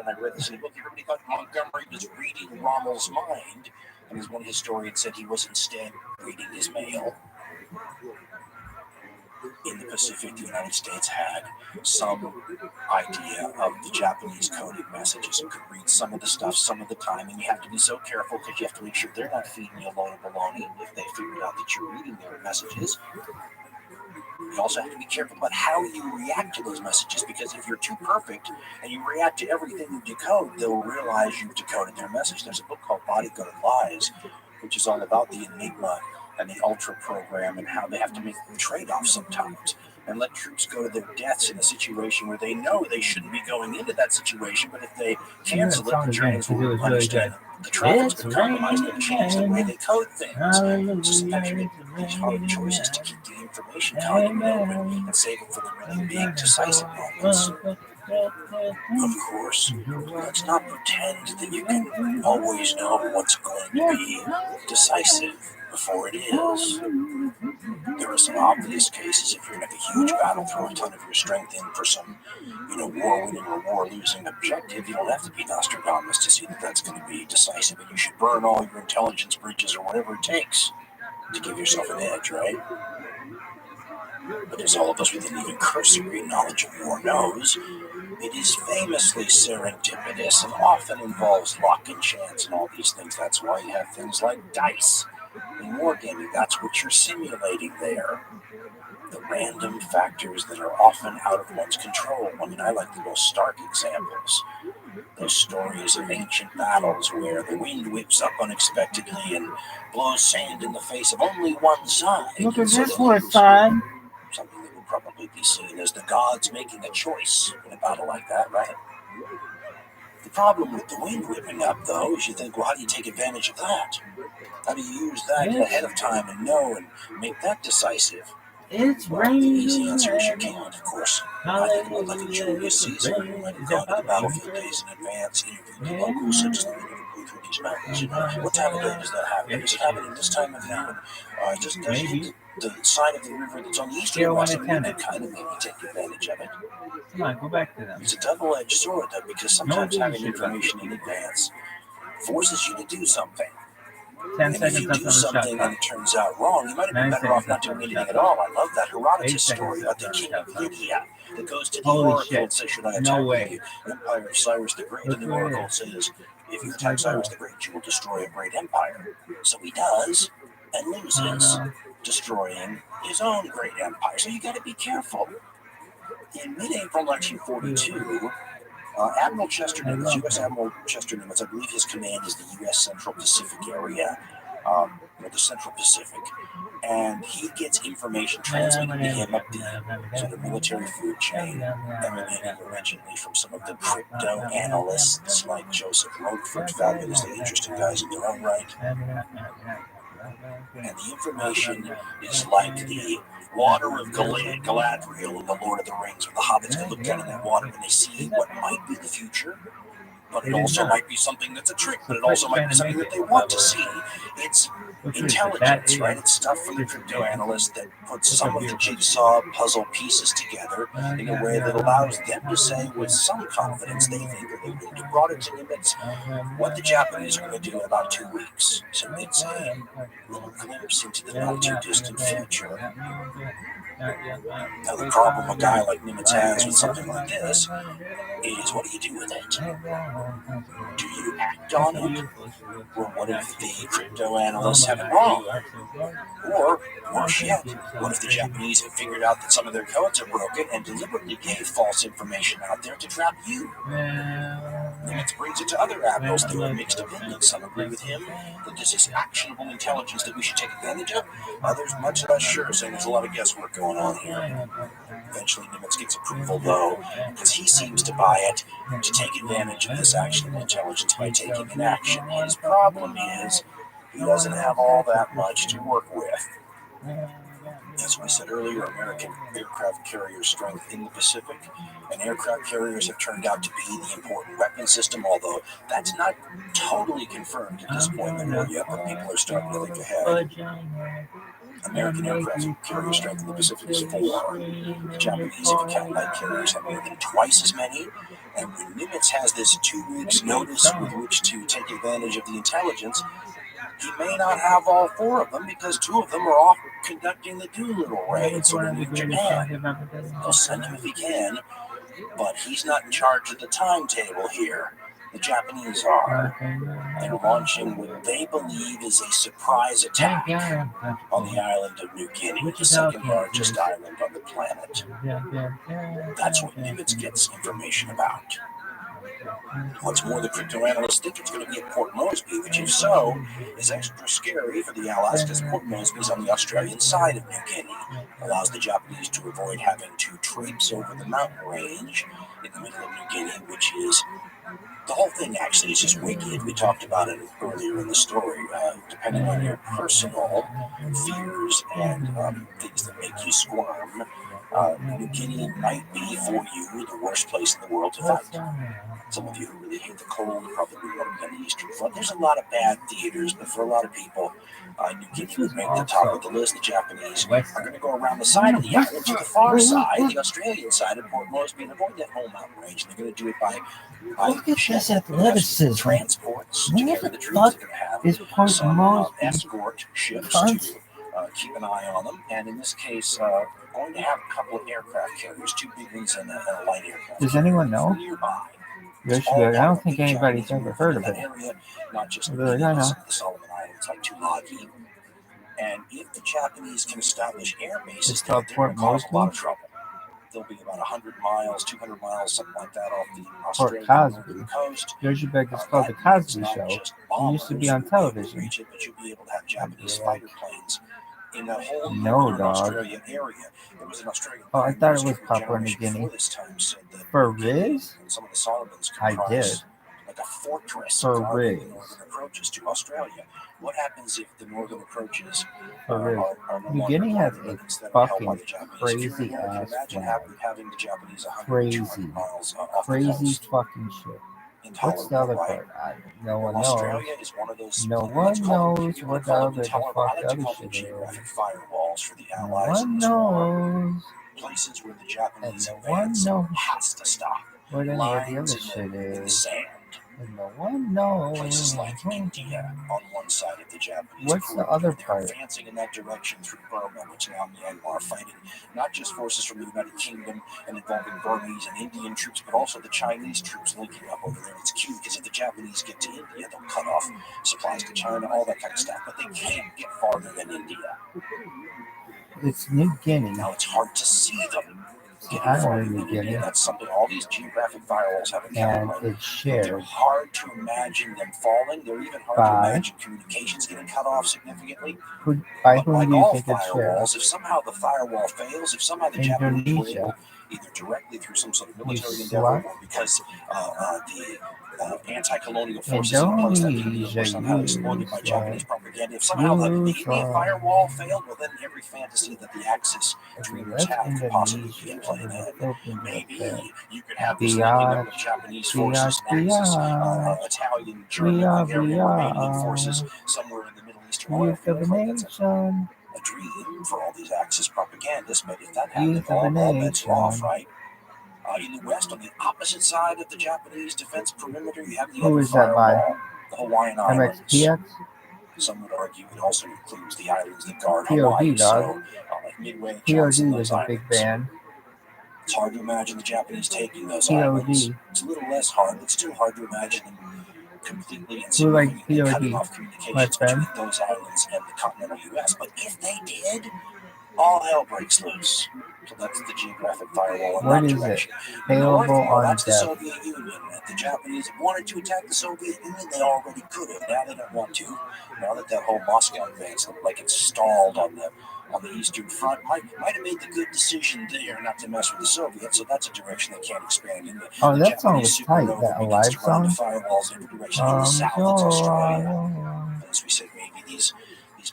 and I read this in the book, everybody thought Montgomery was reading Rommel's mind, and as one historian said, he was instead reading his mail. In the Pacific, the United States had some idea of the Japanese coded messages and could read some of the stuff some of the time, and you have to be so careful because you have to make sure they're not feeding you a load of baloney if they figured out that you're reading their messages. You also have to be careful about how you react to those messages, because if you're too perfect and you react to everything you decode, they'll realize you've decoded their message. There's a book called Bodyguard Lies, which is all about the Enigma and the Ultra program and how they have to make trade-offs sometimes and let troops go to their deaths in a situation where they know they shouldn't be going into that situation, but if they cancel it, the Germans will understand the traffic's been compromised and change the way they code things. So sometimes you make these hard choices to keep the information conduit open and save it for the really big, decisive moments. Of course, let's not pretend that you can always know what's going to be decisive before it is. There are some obvious cases. If you're in a huge battle, throw a ton of your strength in for some, war-winning or war-losing objective. You don't have to be Nostradamus to see that that's going to be decisive, and you should burn all your intelligence bridges or whatever it takes to give yourself an edge, right? But as all of us with an even cursory knowledge of war knows, it is famously serendipitous and often involves luck and chance and all these things. That's why you have things like dice in wargaming. That's what you're simulating there. The random factors that are often out of one's control. I mean, I like the most stark examples. Those stories of ancient battles where the wind whips up unexpectedly and blows sand in the face of only one side. Look at this one side. Something that would probably be seen as the gods making a choice in a battle like that, right? The problem with the wind whipping up, though, is you think, well, how do you take advantage of that? How do you use that ahead of time and know and make that decisive? It's Well, the easy answer is you can't, of course. I think about like a Julius Caesar who might have gone to the battlefield days in advance, interviewed the locals, such as the Winnebago through these mountains. What time of day does that happen? Does it happen at this time of year? Does it hit the side of the river that's on the eastern or western? You can kind of maybe take advantage of it. Come on, go back to them. It's a double-edged sword, though, because sometimes having information in advance forces you to do something. 10 and if you do something and it turns out wrong, you might have been better off not doing anything at all. I love that Herodotus story about the king of Lydia that goes to the oracle and says, should I attack the empire of Cyrus the Great? And the oracle says, if you attack Cyrus the Great, you will destroy a great empire. So he does, and loses, destroying his own great empire. So you got to be careful. In mid-April 1942, Admiral Chester Nimitz, U.S. Admiral Chester Nimitz, I believe his command is the U.S. Central Pacific area, the Central Pacific, and he gets information transmitted to him up the sort of military food chain, emanating originally from some of the crypto analysts like Joseph Roquefort, fabulously interesting guys in their own right. And the information is like the water of Galadriel in The Lord of the Rings, where the hobbits can look down in that water and they see what might be the future, but it also might be something that's a trick, but it also might be something that they want to see. It's intelligence, right? It's stuff from the crypto analyst that puts some of the jigsaw puzzle pieces together in a way that allows them to say with some confidence they think, or they would have brought it to limits, what the Japanese are going to do in about 2 weeks. So it's a little glimpse into the not too distant future. Now the problem a guy like Nimitz has with something like this is, what do you do with it? Do you act on it? Or what if the crypto analysts have it wrong? Or, worse yet, what if the Japanese have figured out that some of their codes are broken and deliberately gave false information out there to trap you? Nimitz brings it to other admirals. There are mixed opinions. Some agree with him that this is actionable intelligence that we should take advantage of. Others much less sure, saying there's a lot of guesswork going on here. Eventually, Nimitz gets approval, though, because he seems to buy it, to take advantage of this actionable intelligence by taking an action. His problem is he doesn't have all that much to work with. As we said earlier, American aircraft carrier strength in the Pacific, and aircraft carriers have turned out to be the important weapon system, although that's not totally confirmed at this point in the war yet, but people are starting to think ahead. American aircraft carrier strength in the Pacific is 4. The Japanese, if you count light carriers, have more than twice as many. And when Nimitz has this 2 weeks notice with which to take advantage of the intelligence, he may not have all 4 of them because 2 of them are off conducting the Doolittle raid. So when in Japan, he'll send him if he can, but he's not in charge of the timetable here. The Japanese are. They're launching what they believe is a surprise attack on the island of New Guinea, the second largest island on the planet. That's what Nimitz gets information about. What's more, the crypto analysts think it's going to be at Port Moresby, which, if so, is extra scary for the Allies because Port Moresby is on the Australian side of New Guinea. Allows the Japanese to avoid having to traipse over the mountain range in the middle of New Guinea, which is the whole thing actually is just wicked. We talked about it earlier in the story. Depending on your personal fears and things that make you squirm, New Guinea might be for you the worst place in the world to fight. Some of you who really hate the cold probably want to be on the Eastern Front. There's a lot of bad theaters, but for a lot of people, New Guinea would make the top of the list. The Japanese are going to go around the side of the island to the far side, the Australian side of Port Moresby, and avoid that whole mountain range. They're going to do it by Look at this athleticism. transports to What carry the the troops. They're fuck going to is have Port some Moresby? escort ships to keep an eye on them, and in this case, going to have a couple of aircraft carriers, 2 big ones and a light aircraft. Does anyone know? Nearby. I don't think anybody's ever heard of it. Area, not just Really, I know. some of the Solomon Islands like Tulagi. And if the Japanese can establish air bases, It's called they're Port going to cause a lot of Moresby. trouble. They'll be about 100 miles, 200 miles, something like that off the Port Australian Cosby. northern coast. Yoshibek is called The Cosby Show. It used to be on television. Reach it, but you'll be able to have Japanese fighter planes in the whole No, northern dog. Australia area. There was an Australian Oh, I thought it was a Papua New generation Guinea. before this time said that For New Guinea Riz? and some of the Solomons I comprise did. like a fortress For guarding the Riz. northern approaches to Australia. What happens if the northern approaches For Riz. are no New longer Guinea has guarded, a but instead are held by fucking the Japanese? crazy If you're in America, ass imagine flag. having the Japanese 100 Crazy. 200 miles off the Crazy coast. fucking shit. What's the Intolerable, other right? part? No one knows. Australia is one of those. No let's one call them- knows you what the call them other the intolerable. fuck I like the to other call them shit is. geographic firewalls for the No Allies in one this war. knows. Places where the Japanese And no one advance knows. has to stop. What the other Lines shit in the is. sand. And no one knows. Places like India on one side of the Japanese What's the border. other They're part? advancing in that direction through Burma, which now Myanmar, fighting not just forces from the United Kingdom and involving Burmese and Indian troops, but also the Chinese troops linking up over there. It's key because if the Japanese get to India, they'll cut off supplies to China, all that kind of stuff. But they can't get farther than India. It's New Guinea. Now it's hard to see them. I don't know New Guinea. That's something all these geographic firewalls have in And common. it's They're shared hard to imagine them falling. They're even hard to by imagine communications getting cut off significantly. by But whom like do you all think it's shared? firewalls, if somehow the firewall fails, if somehow the Japanese were Indonesia. able, either directly through some sort of military You endeavor slut. or because the anti-colonial forces in place that India were somehow exploited by Japanese propaganda, if somehow the Indian firewall failed, well then every fantasy that the Axis dreamers have could possibly be in play then. Maybe you could have this linking up of Japanese forces, Axis, Italian, German, Hungarian, Romanian forces somewhere in the Middle Eastern oil Youth of fields. a Like that's nation. a dream for all these Axis propagandists, but if that happened, Youth of a all bets are off, nation. right? In the west, on the opposite side of the Japanese defense perimeter, you have the Who other is that by? firewall, the Hawaiian Islands. MXPX? Some would argue it also includes the islands that guard POD, Hawaii, dog. so like Midway, POD Johnson, was those a big islands. band. It's hard to imagine the Japanese taking those POD. islands. It's a little less hard, but still hard to imagine them completely and Who likes significantly cutting POD? off My communications friend. between those islands and the continental U.S. But if they did, all hell breaks loose. So that's the geographic firewall in What that is it? direction. Payable Well, on that's the death. Soviet Union. If the Japanese wanted to attack the Soviet Union, they already could have. Now they don't want to. Now that whole Moscow advance looked like it's stalled on the Eastern Front, might have made the good decision there not to mess with the Soviets. So that's a direction they can't expand in. Oh, The that song Japanese was tight. supernova That begins Alive to run into song. firewalls in every direction. In the south, it's Australia. As we said, maybe these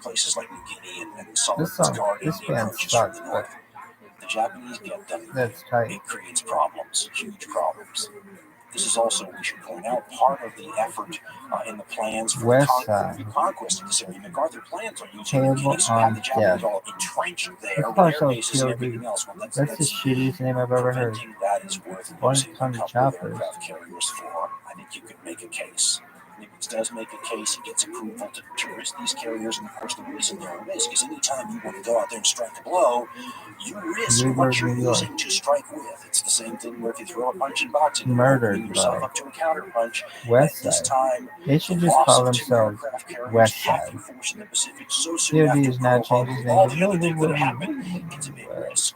places like New Guinea and Solomon's guarding This the band approaches sucks, from the but north. The Japanese get them. that's tight. It creates problems, huge problems. This is also, we should point out, part of the effort in the plans for West the side. reconquest of this area. MacArthur plans on using Payable New Guinea, so have on the Japanese death. all entrenched there Of with course, air I'll bases and POV. everything else. Well, That's the shittiest name I've ever heard. preventing that is worth One using a ton of couple of choppers. aircraft carriers for. I think you could make a case. Nimitz does make a case. He gets approval to risk these carriers, and of course the reason they're a risk is anytime you want to go out there and strike a blow, you risk what you're using to strike with. It's the same thing where if you throw a punch in boxing, you're opening yourself up to a counter punch. West At this side. time, They should the just loss call of two themselves aircraft carriers, West half Side. your force in the Pacific so soon POV after is now Pearl changed his Harbor, all name the other things that happened, it's a big risk.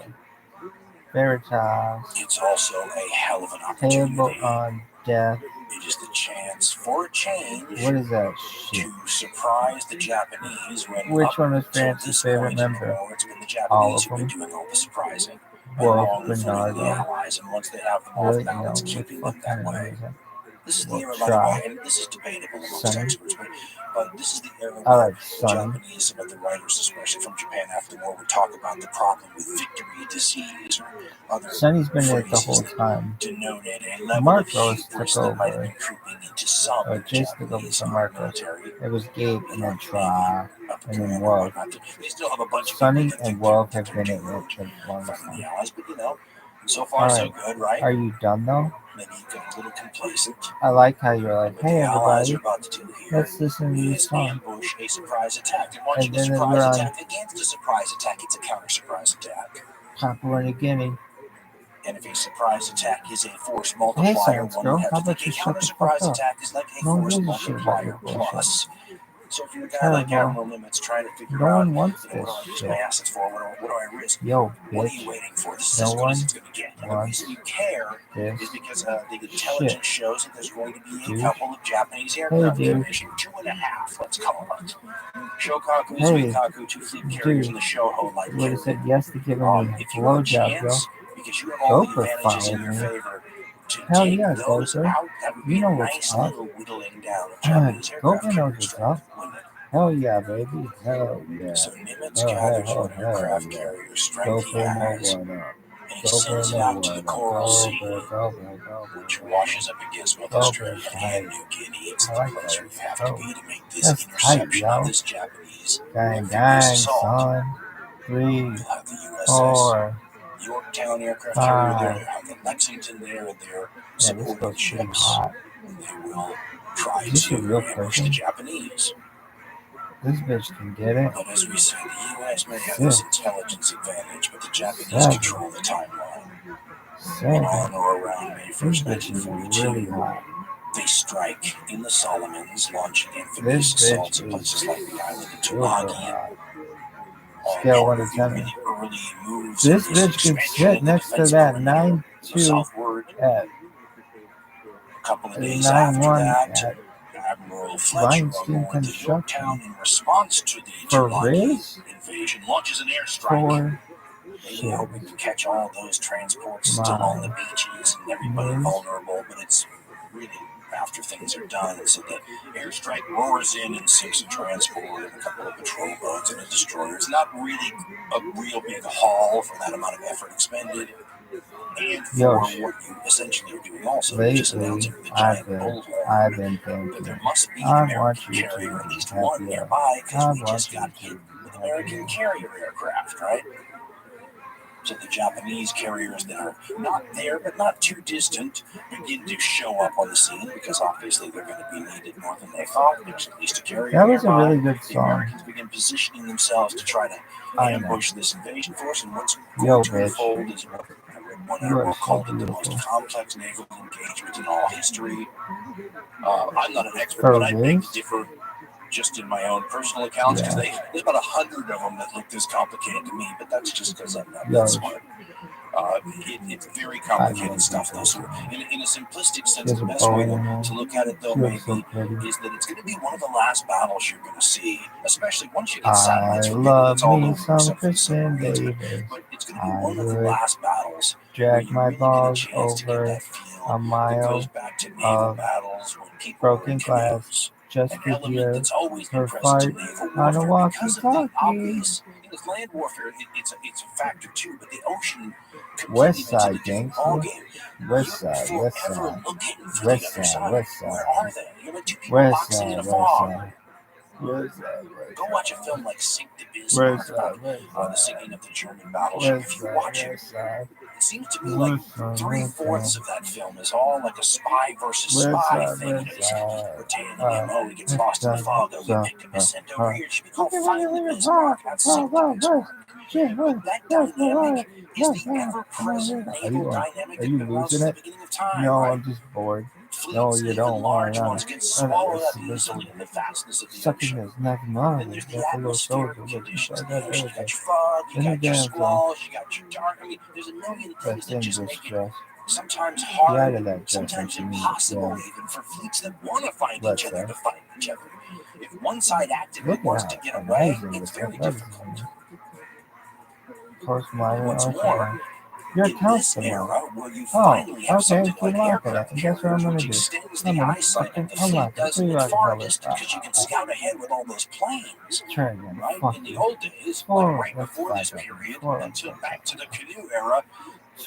Veritas. It's also a hell of an Payable opportunity. on death. It is the chance for a change. What is that shit? To surprise the Japanese when Which one is France's favorite member? It's been the Japanese All of who've them. been doing all the surprising. Wolf, Along with the Bernardo. Allies, and once they have them off Really? balance, No, keeping what them that kind of way. name is that? This is the Well, era, by the try. way, and this is debatable amongst Sunny. experts, but this is the era I where like the Sunny. Japanese, some of the writers, especially from Japan after the war, would talk about the problem with victory, disease, or other Sunny's been in it the whole phrases time. denoted a level Marcos of hubris that might have took been creeping into some over. of the Jason took over Japanese from Marcos. military. It was Gabe and then Tra and then Wolf. They still have a bunch of Sunny people that and think Wolf they're have been in doomed it the longest from the time. Allies, but so far so good, right? Are you done though? Maybe you got a little complacent. I like how you're like, What hey the Allies everybody, are about to do here let's listen to this song. ambush a surprise attack. And launching a And then surprise we're on attack against a surprise attack, it's a counter surprise attack. Papua New Guinea. And if a surprise attack is a force multiplier, Hey science one girl, would have how to about think you a shut counter the fuck surprise up? attack is like a No one force gives a shit about your multiplier bullshit. plus. So if you're a guy like Admiral Nimitz trying to figure No out, one wants what do I this use shit. my assets for? What do I risk? Yo, What are bitch. you waiting for? This is No as good one as it's going to get. And the reason you care is because the intelligence shows that there's going to be a couple of Japanese aircraft carriers, 2.5, let's call it. Shokaku, Zuikaku, two fleet carriers in the Shoho like you would have said yes to giving me if a you have a blowjob, yo. chance, because you have all the advantages in follow your me. favor, to Hell take yeah, those Gopher. out, that would be You know a what's nice up. little whittling down of Japanese aircraft Gopher knows carriers, what's up. wouldn't it? Hell yeah, baby. Hell yeah. So Nimitz gathers what aircraft carriers strength he has, and he sends it out to the Coral Sea, which washes up against both Australia and New Guinea. It's the place where you have to be to make this interception of this Japanese amphibious assault. Son. 3, You'll have the USS 4, Yorktown aircraft carrier there, 5. you'll have the Lexington there, and their This supporting goes pretty ships. hot. And they will try Is this a to real ambush the person? Japanese. This bitch can get it. But as we said, the U.S. may have this intelligence advantage, but the Japanese control the timeline. And on or around May 1st, 1942, they strike in the Solomons, launching amphibious assaults at places like the island of Tulagi. Scale 1 to 10. Really early moves This bitch can sit next to that 9-2 at a couple of days after 9-1 that, at Admiral Fletcher aboard the Yorktown in response to the Tulagi invasion launches an airstrike. Maybe hoping to catch all those transports still on the beaches and everybody vulnerable, but it's really after things are done. So the airstrike roars in and sinks a transport and a couple of patrol boats and a destroyer. It's not really a real big haul for that amount of effort expended. And for what you essentially are doing also, you're just announcing the giant bullhorn that there must be an American carrier, at least one nearby, because we just got hit with American carrier aircraft, right? So the Japanese carriers that are not there but not too distant begin to show up on the scene because obviously they're going to be needed more than they thought. There's at least a carrier That was nearby. A really good song. The Americans begin positioning themselves to try to ambush this invasion force, and what's going to unfold is what one admiral called it the most complex naval engagement in all history. I'm not an expert, but I beg to differ just in my own personal accounts, because there's about 100 of them that look this complicated to me, but that's just because I'm not that smart. It's very complicated stuff, though. So in a simplistic sense, the best way to look at it, though, maybe, is that it's going to be one of the last battles you're going to see, especially once you get satellites from people that's all over except for the submarines. But it's going to be one of the last battles drag my balls over a mile of broken glass just to hear her fart on a walkie-talkie. with land warfare, it's a factor too, but the ocean West completely side into the different gangster. ballgame. West You're side, west forever side, looking for west the other side, side. west Where side, are they? You're like two people west boxing in side, a west fog. side, west side, west Go watch a film like Sink the west Bismarck side, about west the side, sinking of the German battleship. west If you side, watch it, west side, it seems to me like west side, 3/4 of that film is all like a spy versus spy thing. You know, he's retaining the MO, he gets lost in the fog. Oh, you picked him, sent over here. It should be called Find the Bismarck, not Sink the Bismarck. But that dynamic is the ever-present naval dynamic that been around since the beginning of time. No, Right? I'm just bored. Fleets, No, you even don't large want ones, get swallowed up easily in the vastness of the sucking ocean. this nothing Then there's the atmospheric conditions of the ocean. You got your fog, you got your squalls, you got your dark. I mean, there's a million things that just make it sometimes hard, sometimes impossible even for fleets that want to find each other to find each other. If one side actively wants to get away, it's very difficult. What's more, in this era where you finally have something like aircraft carriers, which extends the eyesight of the fleet, doesn't it? Far distance, because you can scout ahead with all those planes. Right? In the old days, like right before this period, until back to the canoe era,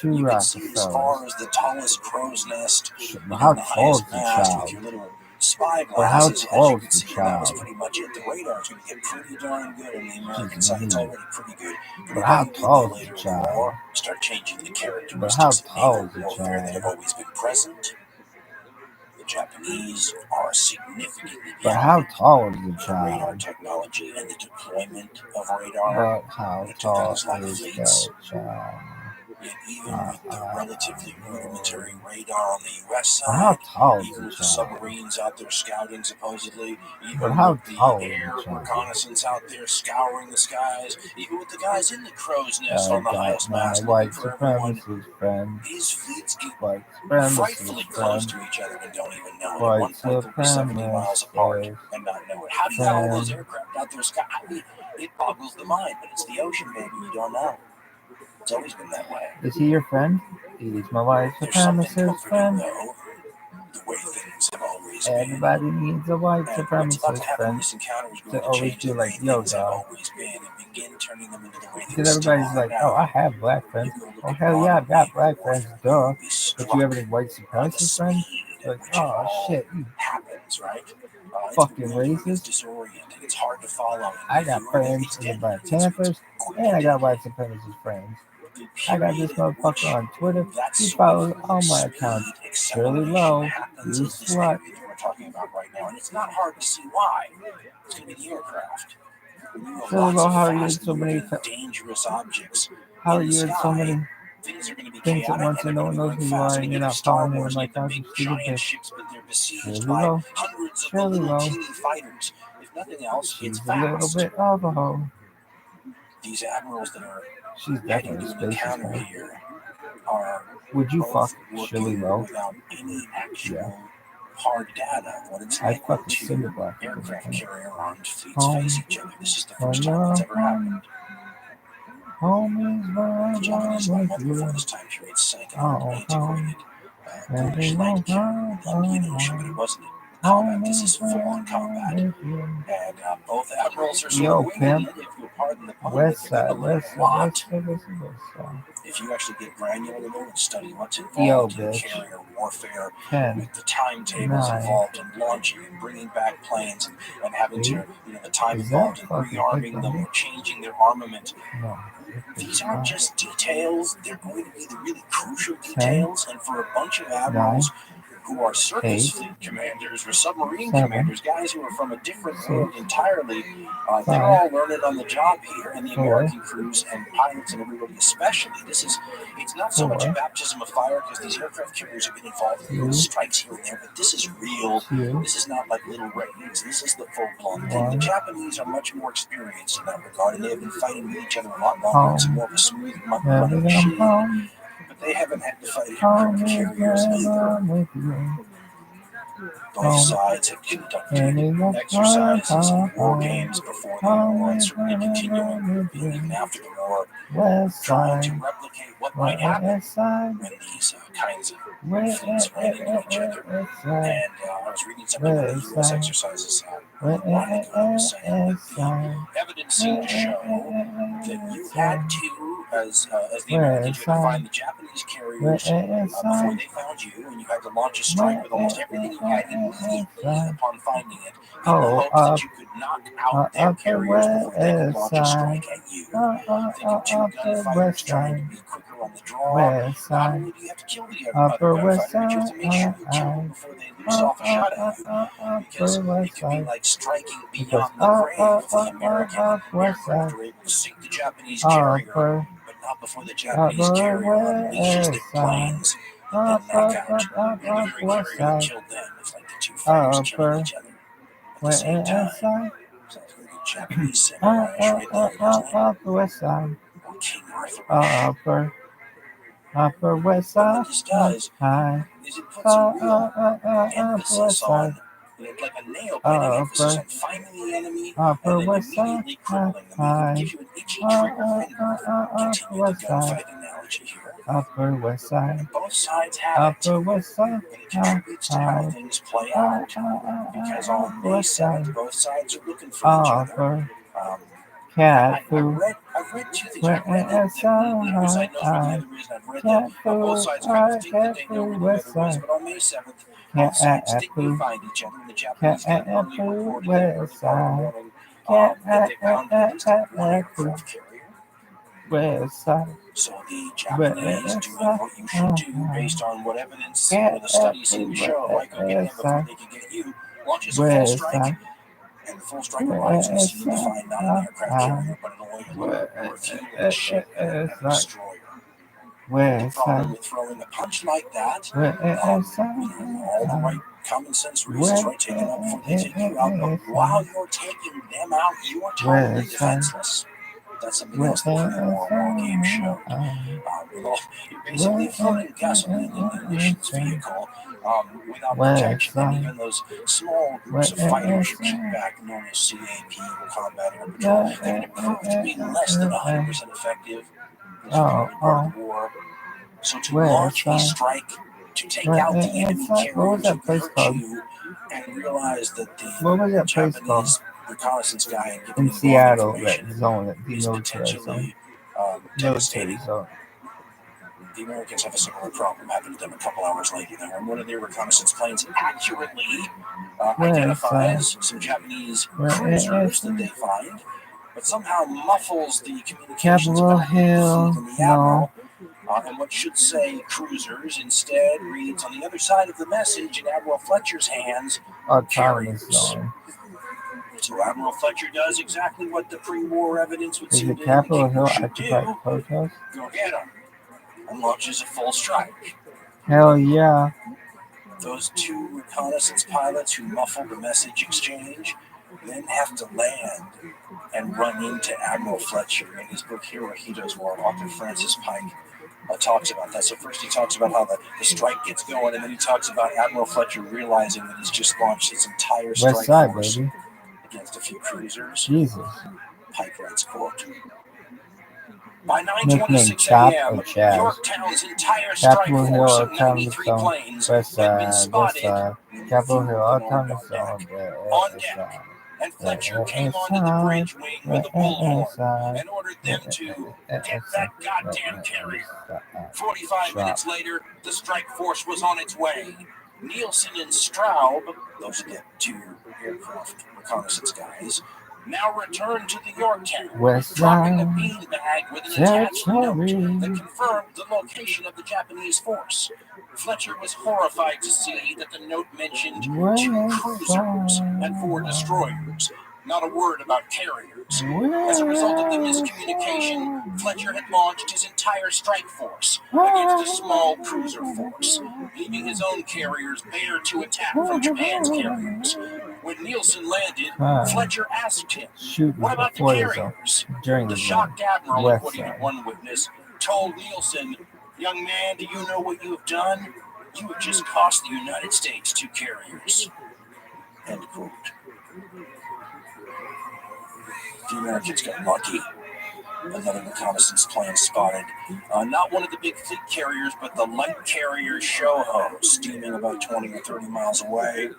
you could see as far as the tallest crow's nest, the highest mast with your little spy glasses. As you can see, that was pretty much it. The radar's going to get pretty darn good on the American side. It's already pretty good. But how tall is the child? Start changing the characteristics of naval warfare that have always been present. The Japanese are significantly behind. But how tall is the child? Radar technology and the deployment of radar. But how It took tall us like is fleets. the child? Yet even with the relatively rudimentary radar on the U.S. How side, tall is even the with the child? submarines out there scouting supposedly, even But how with the tall is air the child? reconnaissance out there scouring the skies, even with the guys in the crow's nest on the highest my mast white looking for everyone, supremacist friend. these fleets get White frightfully supremacist close friend. to each other and don't even know it. At White one point, they'll be 70 miles apart and not know it. How do you have all those aircraft out there sky? I mean, it boggles the mind, but it's the ocean, baby. You don't know. It's always been that way. Is he your friend? He's my white supremacist friend. Though, the way things have always been. Everybody needs a white supremacist friend to always be like, yo, dog. Because everybody's like, oh, I have black friends. Oh, hell yeah, I've got black friends, duh. But you have any white supremacist friends? Like, oh, shit, you fucking racist. It's hard to follow. I got friends in the Black Panthers, and I got white supremacist friends. I got this motherfucker on Twitter. He follows all my accounts. Shirley Low, you slut. We're talking about right now, and it's not hard to see why. It's going to be the aircraft. Shirley Low, how are you in so many dangerous objects? How are you in so many things at once and no one knows who you are and you're not following me like I'm a stupid bitch? Shirley Low, Shirley Low. If nothing else, she's a little bit of a hoe. These admirals that are she's definitely a spacist here are would you fuck Shirley Low? Without any actual hard data, what it's I like fuck when two aircraft carrier armed fleets face each other. This is the first time that's ever happened. The Japanese about a month before this time period sank an integrated British-led carrier in the Indian Ocean, but it wasn't combat. This is full-on combat. And both admirals are sort of winging it, if you'll pardon the pun. West side, west side. If you actually get granular and study what's involved in carrier warfare, with the timetables involved in launching and bringing back planes and having to, the time involved in rearming them or changing their armament. These aren't just details, they're going to be the really crucial details, and for a bunch of admirals who are surface fleet commanders or submarine commanders, guys who are from a different world entirely, they're all learning on the job here, and the American crews and pilots and everybody especially. It's not so much a baptism of fire, because these aircraft carriers have been involved in little strikes here and there, but this is real. This is not like little raids. This is the full-blown thing. The Japanese are much more experienced in that regard, and they have been fighting with each other a lot longer. It's more of a smooth running machine. But they haven't had to fight aircraft carriers either. Both sides have conducted exercises and war games before the war, and certainly continuing even after the war, trying to replicate what might happen when these kinds of fleets ran into each other. And I was reading some of the U.S. exercises a while ago saying that the evidence seemed to show that you had to, as the Americans, you had to find the Japanese carriers before they found you, and you had to launch a strike with almost everything you had immediately upon finding it, in the hopes that you could knock out their carriers before they could launch a strike at you. Thinking two gunfighters trying to be quicker on the draw, not only do you have to kill the other gunfighter, but you have to make sure you kill them before they loose off a shot at you, because it could be like striking beyond the grave if the American aircraft are able to sink the Japanese carrier, but not before the Japanese carrier unleashes their planes and then knock out the very carrier that killed them. It's like the two fighters killing each other at the same time. Sounds like a Japanese samurai right there, doesn't it? Or King Arthur. Upper West But Side. what this does is it puts a real emphasis on, like a nail biting emphasis on finding the enemy and then immediately crippling them. It gives you an itchy trigger finger. Continue the gunfight analogy here. Upper West Side. And both sides have it. Upper West Side. And it contributes to how things play out. Because on May 7th, both sides are looking for each other. I've read two things. I've read that neither side knows what the other is, and I've read that both sides kind of think that they know where the other is. But on May 7th, both sides think they find each other, and the Japanese get early reported early morning that they found at least one aircraft carrier. So the Japanese, doing what you should do based on what evidence the studies seem to show of, like, go get them before they can get you, launches a full strike. And the full strike arrives and seems to find not an aircraft carrier, but an oil or a fuel ship and a destroyer. The problem with throwing a punch like that, all the right common sense reasons, right? Take them out before they take you out. But while you're taking them out, you are totally defenseless. That's something else the pre-war war game showed. You're basically floating gasoline in the emissions vehicle without protection. And even those small groups of fighters you keep back, known as CAP or Combat Air Patrol, they're going to prove to be less than 100% effective as you go to part of the war. So to launch a strike to take out the enemy carriers who could hurt you, and realize that the Japanese reconnaissance guy had given in him Seattle, information that zone, the is military zone. potentially devastating. The Americans have a similar problem happened to them a couple hours later. Then, when one of their reconnaissance planes accurately identifies some Japanese cruisers that they find, but somehow muffles the communications back with the fleet and the admiral. And what should say cruisers instead reads on the other side of the message in Admiral Fletcher's hands, carriers. So Admiral Fletcher does exactly what the pre-war evidence would seem to indicate you should do. Go get them. And launches a full strike. Hell yeah. Those two reconnaissance pilots who muffled the message exchange then have to land and run into Admiral Fletcher. In his book Hirohito's War, author Francis Pike talks about that. So first he talks about how the strike gets going, and then he talks about Admiral Fletcher realizing that he's just launched his entire strike force against a few cruisers. Jesus. Pike writes, quote, by 9:26 a.m., Yorktown's entire strike force of 93 planes had been spotted on deck, and Fletcher came onto the bridge wing with a bullhorn and ordered them to get that goddamn carrier. 45 minutes later, the strike force was on its way. Nielsen and Straub, those are the two aircraft reconnaissance guys, now returned to the Yorktown, dropping a beanbag with an attached note that confirmed the location of the Japanese force. Fletcher was horrified to see that the note mentioned 2 cruisers and 4 destroyers, not a word about carriers. As a result of the miscommunication, Fletcher had launched his entire strike force against a small cruiser force, leaving his own carriers bare to attack from Japan's carriers. When Nielsen landed, Fletcher asked him, what about the carriers? The shocked admiral, according to one witness, told Nielsen, young man, do you know what you have done? You have just cost the United States 2 carriers. End quote. The Americans got lucky. Another reconnaissance plane spotted not one of the big fleet carriers, but the light carrier Shoho, steaming about 20 or 30 miles away.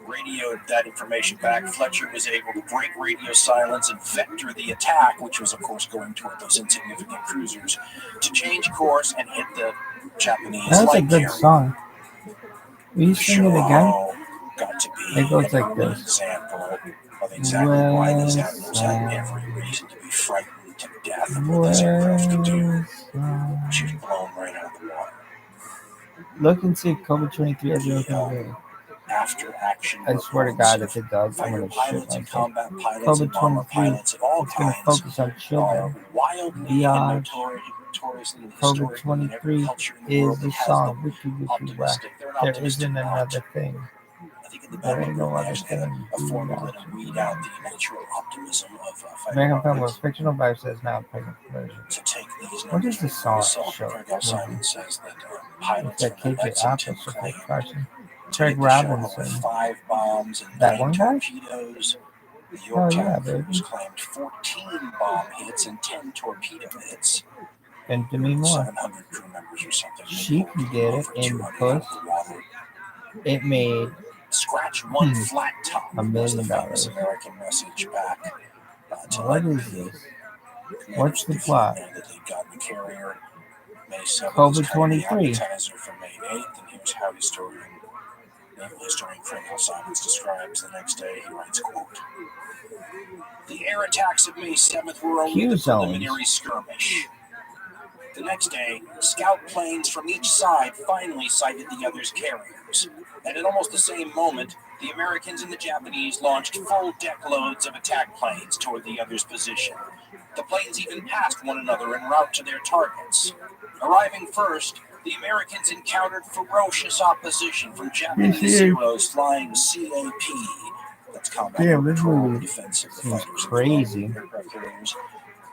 Radioed that information back. Fletcher was able to break radio silence and vector the attack, which was, of course, going toward those insignificant cruisers, to change course and hit the Japanese That's a light good carrier. song. Will you sing it again? Got to be It goes an like early this. example of exactly why these admirals had every reason to be frightened to death of what these aircraft could do. She was blown right out of the water. Look and see COVID-23 as you're looking today. After action I swear to God, if it does, I'm fighter gonna shit pilots and myself. combat pilots and bomber COVID-23, pilots of all it's gonna kinds focus on are children. wildly and notoriously and historically in every COVID-23 culture in the is world the that has song. them Wiki wiki whack. optimistic. They're an There optimistic isn't lot. another thing. I think in the There battle ain't group no they other actually had thing. a formula to weed out the natural optimism of American film pilots. with fictional vibe says now present version. To take these What numbers is the with a song grain of salt, show? Craig L. Simon says that pilots That from the KJ Lexington Apple, claimed Carson, to Craig hit the Shoho Robinson. with 5 bombs and That 9 one guy? torpedoes. The Oh Yorktown yeah, crews baby. claimed 14 bomb hits and 10 torpedo hits. And to me more. 700 crew members or something. She can get it in the push. It made Scratch one flat top. $1 million. American message back. What is this? What's the plot? Carrier, May 7th, COVID-23. appetizer for May 8th, and here's how naval historian Craig L. Simons describes the next day. He writes, quote, "The air attacks of May 7th were only the preliminary skirmish. The next day, scout planes from each side finally sighted the other's carriers, and at almost the same moment, the Americans and the Japanese launched full deck loads of attack planes toward the other's position. The planes even passed one another en route to their targets. Arriving first, the Americans encountered ferocious opposition from Japanese Zeros flying CAP. That's Combat Air Patrol Defensive Fighters. Crazy.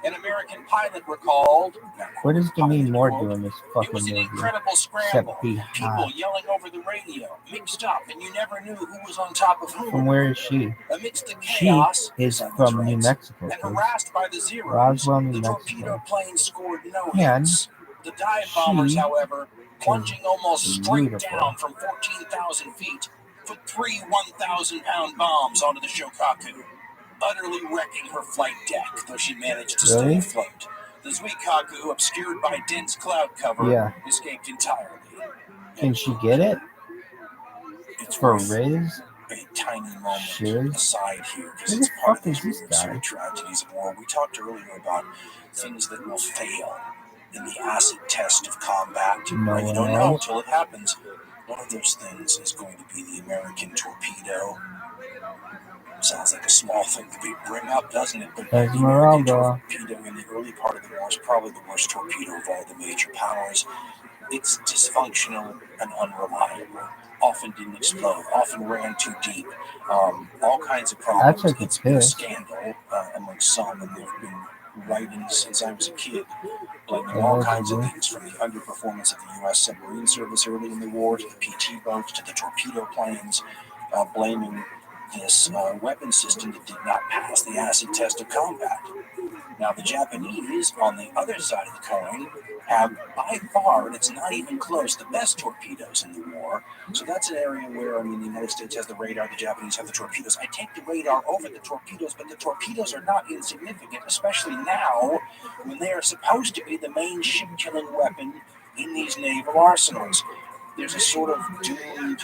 An American pilot recalled, what does Demi Moore do in this fucking it was an movie? incredible scramble. People yelling over the radio, mixed up, and you never knew who was on top of whom. From where is she? Amidst the chaos, she is from New Mexico. And harassed by the Zeros, Roswell, New the Mexico. torpedo plane scored no hits. The dive bombers, however, plunging almost straight down from 14,000 feet, put 3 1,000-pound bombs onto the Shokaku, utterly wrecking her flight deck, though she managed to stay afloat. The Zuikaku, obscured by dense cloud cover, escaped entirely. Can she get it? It's for Riz? A tiny moment aside here, because it's part of these weird sort of tragedies of war. We talked earlier about things that will fail in the acid test of combat. Right? You don't know until it happens. One of those things is going to be the American torpedo. Sounds like a small thing to bring up, doesn't it? But the American torpedo in the early part of the war is probably the worst torpedo of all the major powers. It's dysfunctional and unreliable. Often didn't explode. Often ran too deep. All kinds of problems. It's been a scandal amongst some, and there have been writings since I was a kid blaming all kinds of things, from the underperformance of the U.S. submarine service early in the war to the PT boats to the torpedo planes, blaming this weapon system that did not pass the acid test of combat. Now, the Japanese, on the other side of the coin, have by far, and it's not even close, the best torpedoes in the war. So that's an area where, the United States has the radar, the Japanese have the torpedoes. I take the radar over the torpedoes, but the torpedoes are not insignificant, especially now when they are supposed to be the main ship-killing weapon in these naval arsenals. There's a sort of doomed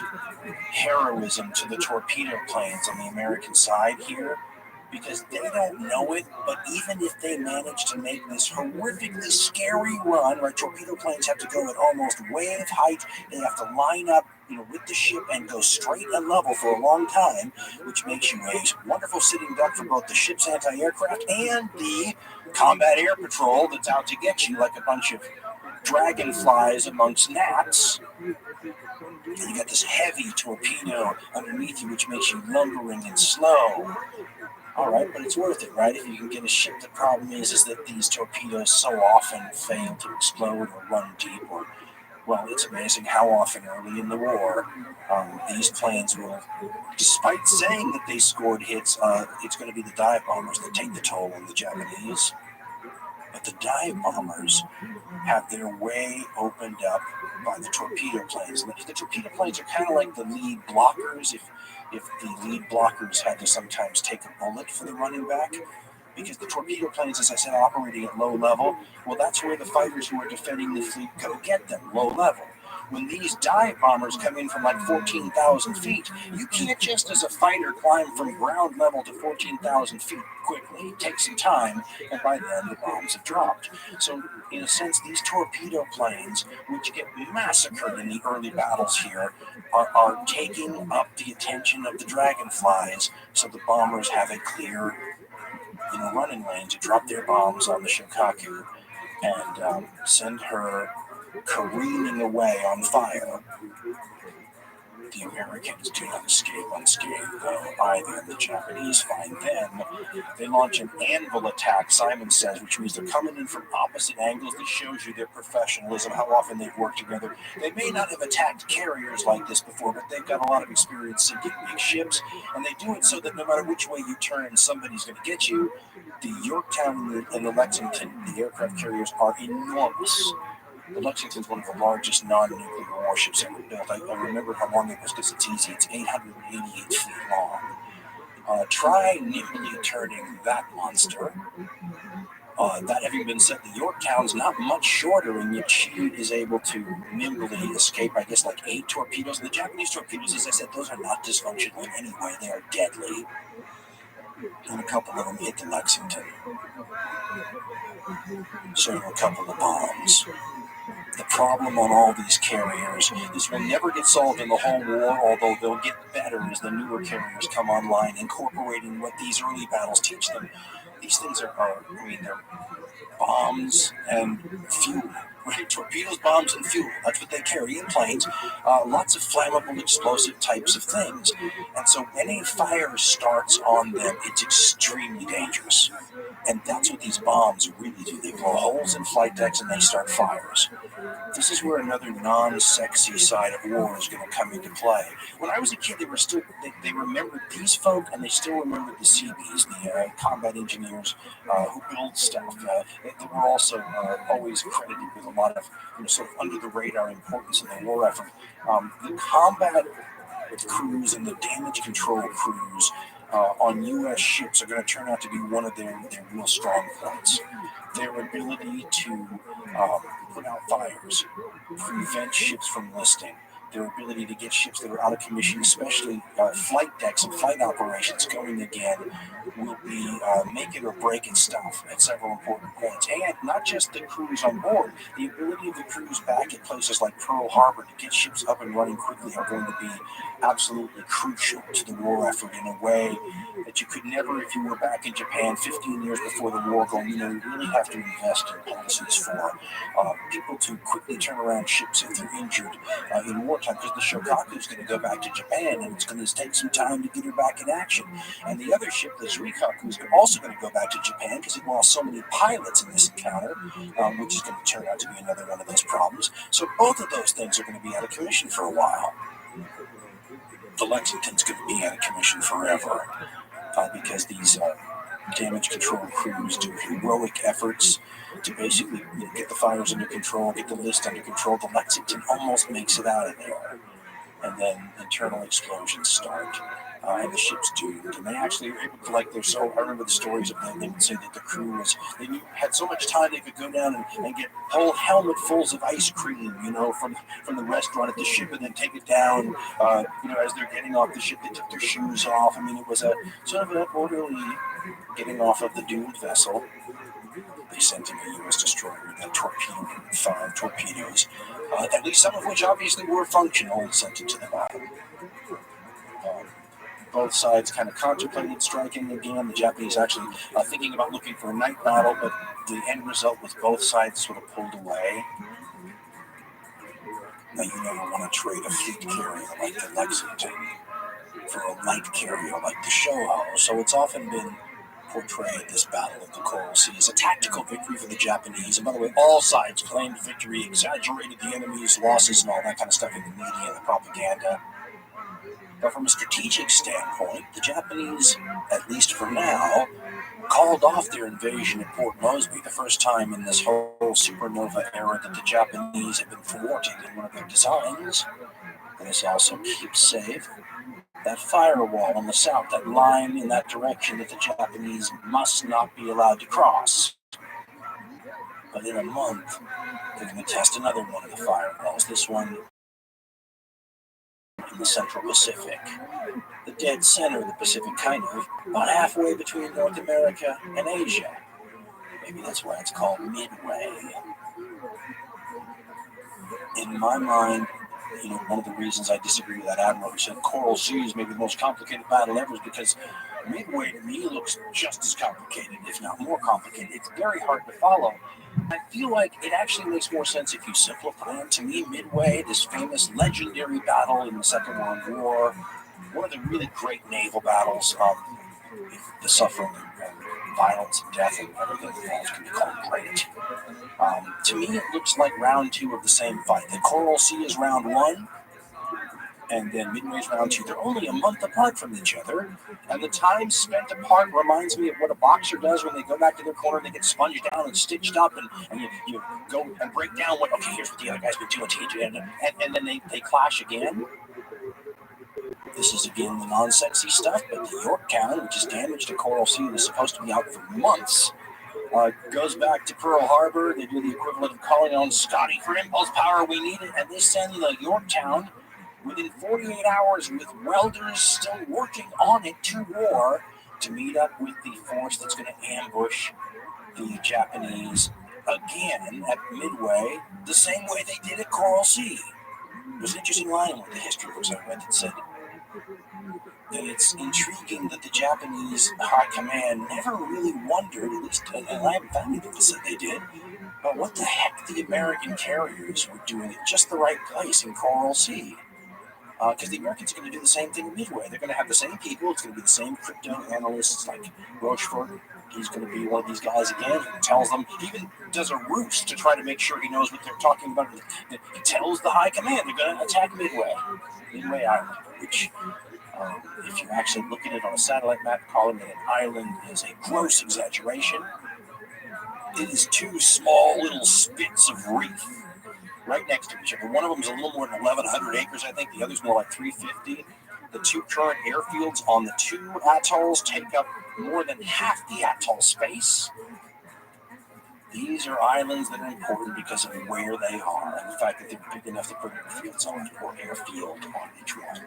heroism to the torpedo planes on the American side here, because they don't know it, but even if they manage to make this horrifically scary run, right, torpedo planes have to go at almost wave height, they have to line up, with the ship and go straight and level for a long time, which makes you a wonderful sitting duck for both the ship's anti-aircraft and the combat air patrol that's out to get you like a bunch of dragonflies amongst gnats. You got this heavy torpedo underneath you, which makes you lumbering and slow. All right, but it's worth it, right? If you can get a ship. The problem is that these torpedoes so often fail to explode or run deep, or, well, it's amazing how often early in the war these planes will, despite saying that they scored hits, it's going to be the dive bombers that take the toll on the Japanese. But the dive bombers have their way opened up by the torpedo planes. And the torpedo planes are kind of like the lead blockers. If the lead blockers had to sometimes take a bullet for the running back, because the torpedo planes, as I said, operating at low level, well, that's where the fighters who are defending the fleet go get them, low level. When these dive bombers come in from like 14,000 feet, you can't just as a fighter climb from ground level to 14,000 feet quickly. It takes some time, and by then the bombs have dropped. So, in a sense, these torpedo planes, which get massacred in the early battles here, are taking up the attention of the dragonflies, so the bombers have a clear running lane to drop their bombs on the Shokaku and send her careening away on fire. The Americans do not escape unscathed, though, either. The Japanese find them. They launch an anvil attack, Simon says, which means they're coming in from opposite angles. This shows you their professionalism, how often they've worked together. They may not have attacked carriers like this before, but they've got a lot of experience sinking big ships, and they do it so that no matter which way you turn, somebody's going to get you. The Yorktown and the Lexington, the aircraft carriers, are enormous. The Lexington is one of the largest non-nuclear warships ever built. I remember how long it was because it's easy. It's 888 feet long. Try nimbly turning that monster. That having been said, the Yorktown's not much shorter, and yet she is able to nimbly escape, I guess, like 8 torpedoes. And the Japanese torpedoes, as I said, those are not dysfunctional in any way. They are deadly. And a couple of them hit the Lexington. So a couple of bombs. The problem on all these carriers, this will never get solved in the whole war, although they'll get better as the newer carriers come online, incorporating what these early battles teach them. These things are they're bombs and fuel. Right? Torpedoes, bombs, and fuel. That's what they carry in planes. Lots of flammable, explosive types of things. And so when a fire starts on them, it's extremely dangerous. And that's what these bombs really do. They blow holes in flight decks and they start fires. This is where another non-sexy side of war is going to come into play. When I was a kid, they remembered these folk, and they still remembered the CBs, the combat engineers who build stuff. They were also always credited with a lot of sort of under-the-radar importance in the war effort. The combat crews and the damage control crews on U.S. ships are going to turn out to be one of their real strong points. Their ability to put out fires, prevent ships from listing, their ability to get ships that are out of commission, especially flight decks and flight operations going again, will be make it or break it stuff at several important points. And not just the crews on board, the ability of the crews back at places like Pearl Harbor to get ships up and running quickly are going to be absolutely crucial to the war effort in a way that you could never if you were back in Japan 15 years before the war going, you really have to invest in policies for people to quickly turn around ships if they're injured in wartime, because the Shokaku is going to go back to Japan and it's going to take some time to get her back in action. And the other ship, the Zurikaku, is also going to go back to Japan because it lost so many pilots in this encounter, which is going to turn out to be another one of those problems. So both of those things are going to be out of commission for a while. The Lexington's going to be out of commission forever because these damage control crews do heroic efforts to basically get the fires under control, get the list under control. The Lexington almost makes it out of there. And then internal explosions start. And the ship's doomed. And they actually were able to, I remember the stories of them. They would say that the crew had so much time they could go down and get whole helmetfuls of ice cream, from the restaurant at the ship, and then take it down, as they're getting off the ship, they took their shoes off. It was a sort of an orderly getting off of the doomed vessel. They sent in a U.S. destroyer that torpedoed 5 torpedoes, at least some of which obviously were functional, and sent it to the bottom. Both sides kind of contemplated striking again. The Japanese actually thinking about looking for a night battle, but the end result was both sides sort of pulled away. Now, you never want to trade a fleet carrier like the Lexington for a light carrier like the Shoho, so it's often been portrayed, this battle of the Coral Sea, as a tactical victory for the Japanese. And by the way, all sides claimed victory, exaggerated the enemy's losses and all that kind of stuff in the media and the propaganda. But from a strategic standpoint, the Japanese, at least for now, called off their invasion at Port Moresby, the first time in this whole supernova era that the Japanese have been thwarted in one of their designs. And this also keeps safe that firewall on the south, that line in that direction that the Japanese must not be allowed to cross. But in a month, they're going to test another one of the firewalls, this one in the Central Pacific, the dead center of the Pacific, kind of, about halfway between North America and Asia. Maybe that's why it's called Midway. In my mind, one of the reasons I disagree with that admiral who said Coral Sea is maybe the most complicated battle ever is because Midway to me looks just as complicated, if not more complicated. It's very hard to follow. I feel like it actually makes more sense if you simplify it. To me, Midway, this famous legendary battle in the Second World War, one of the really great naval battles, the suffering and violence and death and everything involved can be called great. To me, it looks like round 2 of the same fight. The Coral Sea is round 1, and then Midway's round 2. They're only a month apart from each other, and the time spent apart reminds me of what a boxer does when they go back to their corner. They get sponged down and stitched up, and you go and break down what, okay, here's what the other guy's been doing to you, and then they clash again. This is, again, the non-sexy stuff, but the Yorktown, which is damaged to Coral Sea and is supposed to be out for months, goes back to Pearl Harbor. They do the equivalent of calling on Scotty for impulse power. We need it, and they send the Yorktown within 48 hours with welders still working on it to war to meet up with the force that's going to ambush the Japanese again at Midway, the same way they did at Coral Sea. There's an interesting line in one of the history books I read that said that it's intriguing that the Japanese High Command never really wondered, at least, and I haven't found anything that said they did, but what the heck the American carriers were doing at just the right place in Coral Sea. Because the Americans are going to do the same thing in Midway. They're going to have the same people. It's going to be the same crypto analysts like Rochefort. He's going to be one of these guys again who tells them, he even does a ruse to try to make sure he knows what they're talking about. He tells the High Command they're going to attack Midway Island, which, if you actually look at it on a satellite map, calling it an island is a gross exaggeration. It is 2 small little spits of reef right next to each other. One of them is a little more than 1,100 acres, I think. The other's more like 350. The 2 current airfields on the 2 atolls take up more than half the atoll space. These are islands that are important because of where they are and the fact that they're big enough to put airfields on, or airfield on each one.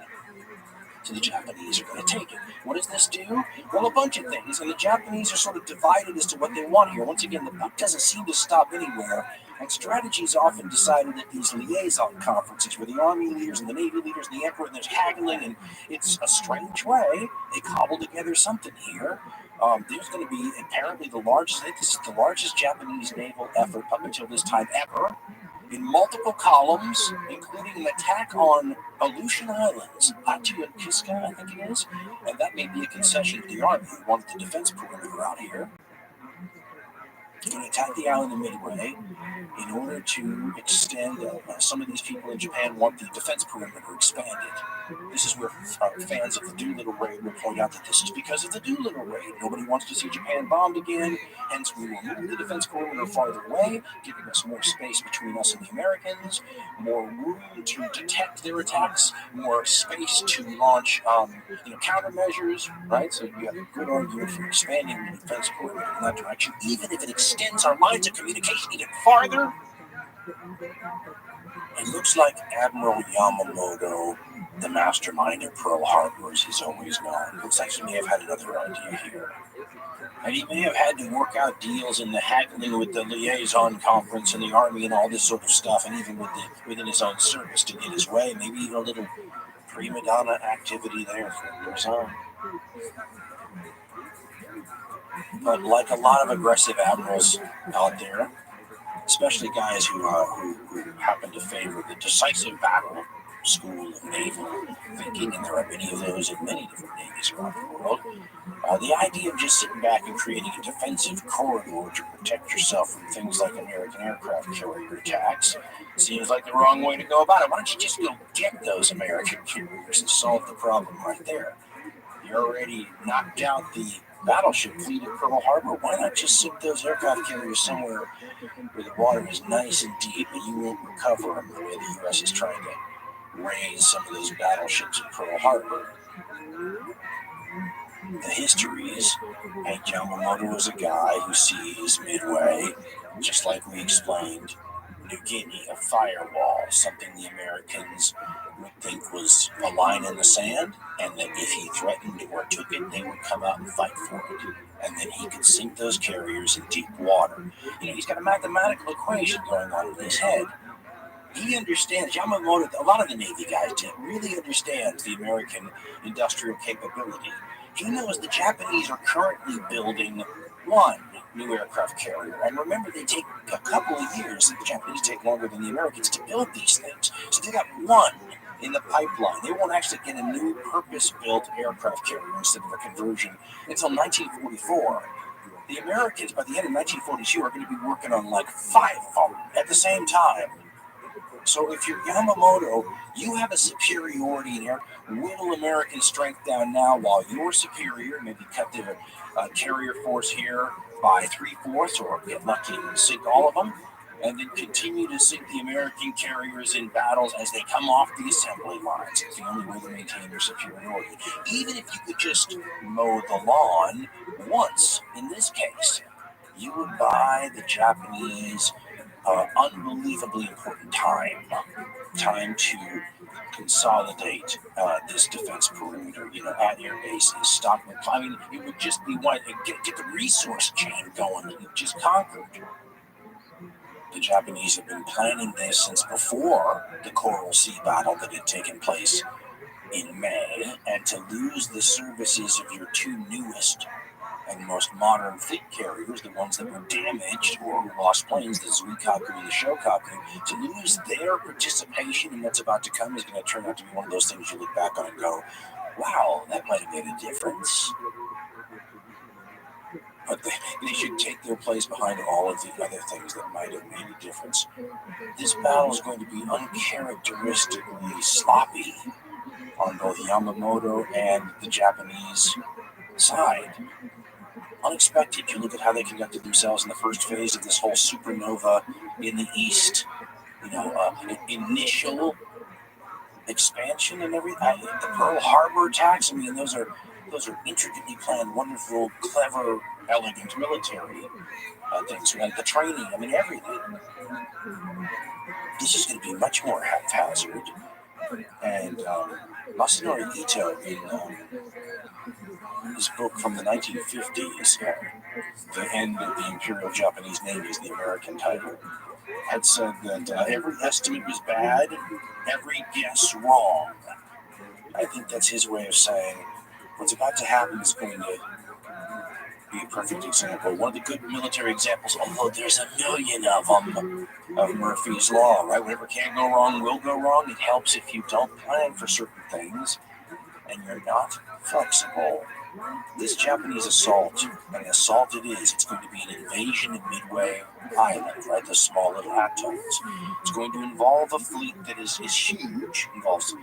So the Japanese are going to take it. What does this do? Well, a bunch of things. And the Japanese are sort of divided as to what they want here. Once again, the buck doesn't seem to stop anywhere. And strategy is often decided at these liaison conferences where the army leaders and the navy leaders and the emperor, and there's haggling. And it's a strange way. They cobble together something here. There's going to be apparently the largest, I think this is the largest Japanese naval effort up until this time ever, in multiple columns, including an attack on Aleutian Islands, Atu and Kiska, I think it is, and that may be a concession to the Army who wanted the defense perimeter out here. They're going to attack the island of Midway in order to extend. Some of these people in Japan want the defense perimeter expanded. This is where fans of the Doolittle raid will point out that this is because of the Doolittle raid. Nobody wants to see Japan bombed again, hence we will move the defense perimeter farther away, giving us more space between us and the Americans, more room to detect their attacks, more space to launch countermeasures, right? So you have a good argument for expanding the defense perimeter in that direction, even if it extends our lines of communication even farther. It looks like Admiral Yamamoto, the mastermind of Pearl Harbor, as he's always known, looks like he may have had another idea here. And he may have had to work out deals in the haggling with the liaison conference and the army and all this sort of stuff, and even within his own service to get his way. Maybe even a little prima donna activity there for Burzon. But like a lot of aggressive admirals out there, especially guys who happen to favor the decisive battle school of naval thinking, and there are many of those in many different navies around the world, The idea of just sitting back and creating a defensive corridor to protect yourself from things like American aircraft carrier attacks seems like the wrong way to go about it. Why don't you just go get those American carriers and solve the problem right there? You already knocked out the battleship fleet at Pearl Harbor. Why not just sink those aircraft carriers somewhere where the water is nice and deep and you won't recover them the way the U.S. is trying to raise some of those battleships at Pearl Harbor? The history is Hank Yamamoto was a guy who sees Midway, just like we explained, New Guinea, a firewall, something the Americans would think was a line in the sand, and that if he threatened or took it, they would come out and fight for it. And then he could sink those carriers in deep water. He's got a mathematical equation going on in his head. He understands, Yamamoto, a lot of the Navy guys did, really understands the American industrial capability. He knows the Japanese are currently building one new aircraft carrier. And remember, they take a couple of years. The Japanese take longer than the Americans to build these things. So they got one in the pipeline. They won't actually get a new purpose-built aircraft carrier instead of a conversion until 1944. The Americans, by the end of 1942, are going to be working on like 5 of them at the same time. So if you're Yamamoto, you have a superiority in air. Whittle American strength down now while you're superior. Maybe cut the carrier force here by 3/4 or get lucky and sink all of them. And then continue to sink the American carriers in battles as they come off the assembly lines. It's the only way to maintain your superiority. Even if you could just mow the lawn once, in this case, you would buy the Japanese unbelievably important time to consolidate this defense perimeter, at air bases, stop. I mean, it would just be one, get the resource chain going that you've just conquered. The Japanese have been planning this since before the Coral Sea battle that had taken place in May, and to lose the services of your two newest and most modern fleet carriers, the ones that were damaged or lost planes, the Zuikaku and the Shokaku, to lose their participation in what's about to come is going to turn out to be one of those things you look back on and go, wow, that might have made a difference. But they should take their place behind all of the other things that might have made a difference. This battle is going to be uncharacteristically sloppy on both Yamamoto and the Japanese side. Unexpected. You look at how they conducted themselves in the first phase of this whole supernova in the east. Initial expansion and everything. The Pearl Harbor attacks. I mean, those are intricately planned, wonderful, clever, elegant military things. The training. I mean, everything. This is going to be much more haphazard. And Masanori Ito in his book from the 1950s, The End of the Imperial Japanese Navy is the American title, had said that every estimate was bad, every guess wrong. I think that's his way of saying what's about to happen is going to be a perfect example. One of the good military examples, although there's a million of them, of Murphy's Law, right? Whatever can go wrong will go wrong. It helps if you don't plan for certain things and you're not flexible. This Japanese assault, an assault it is, it's going to be an invasion of Midway Island, right? The small little atolls. It's going to involve a fleet that is huge. Involves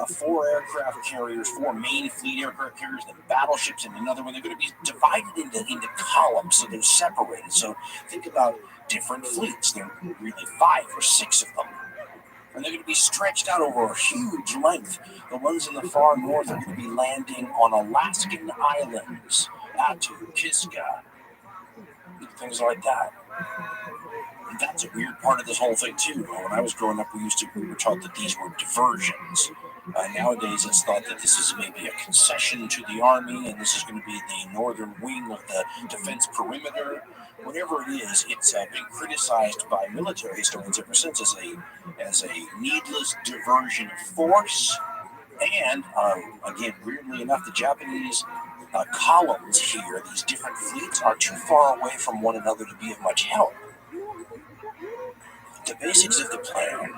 4 aircraft carriers, 4 main fleet aircraft carriers, then battleships, and another one. They're going to be divided into columns, so they're separated. So think about different fleets. There are really 5 or 6 of them. And they're going to be stretched out over a huge length. The ones in the far north are going to be landing on Alaskan islands, Attu, Kiska, things like that. And that's a weird part of this whole thing, too. When I was growing up, we were taught that these were diversions. Nowadays, it's thought that this is maybe a concession to the Army, and this is going to be the northern wing of the defense perimeter. Whatever it is, it's been criticized by military historians ever since as a needless diversion of force. And, again, weirdly enough, the Japanese columns here, these different fleets, are too far away from one another to be of much help. The basics of the plan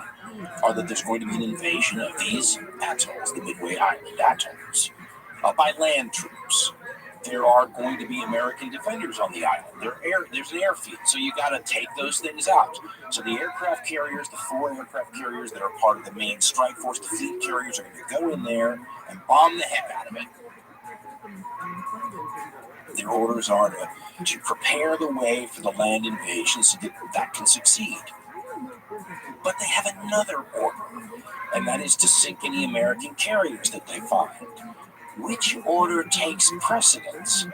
are that there's going to be an invasion of these atolls, the Midway Island atolls, by land troops. there are going to be American defenders on the island. There's an airfield, so you got to take those things out. So the aircraft carriers, the 4 aircraft carriers that are part of the main strike force, the fleet carriers, are going to go in there and bomb the heck out of it. Their orders are to prepare the way for the land invasion so that can succeed. But they have another order, and that is to sink any American carriers that they find. Which order takes precedence?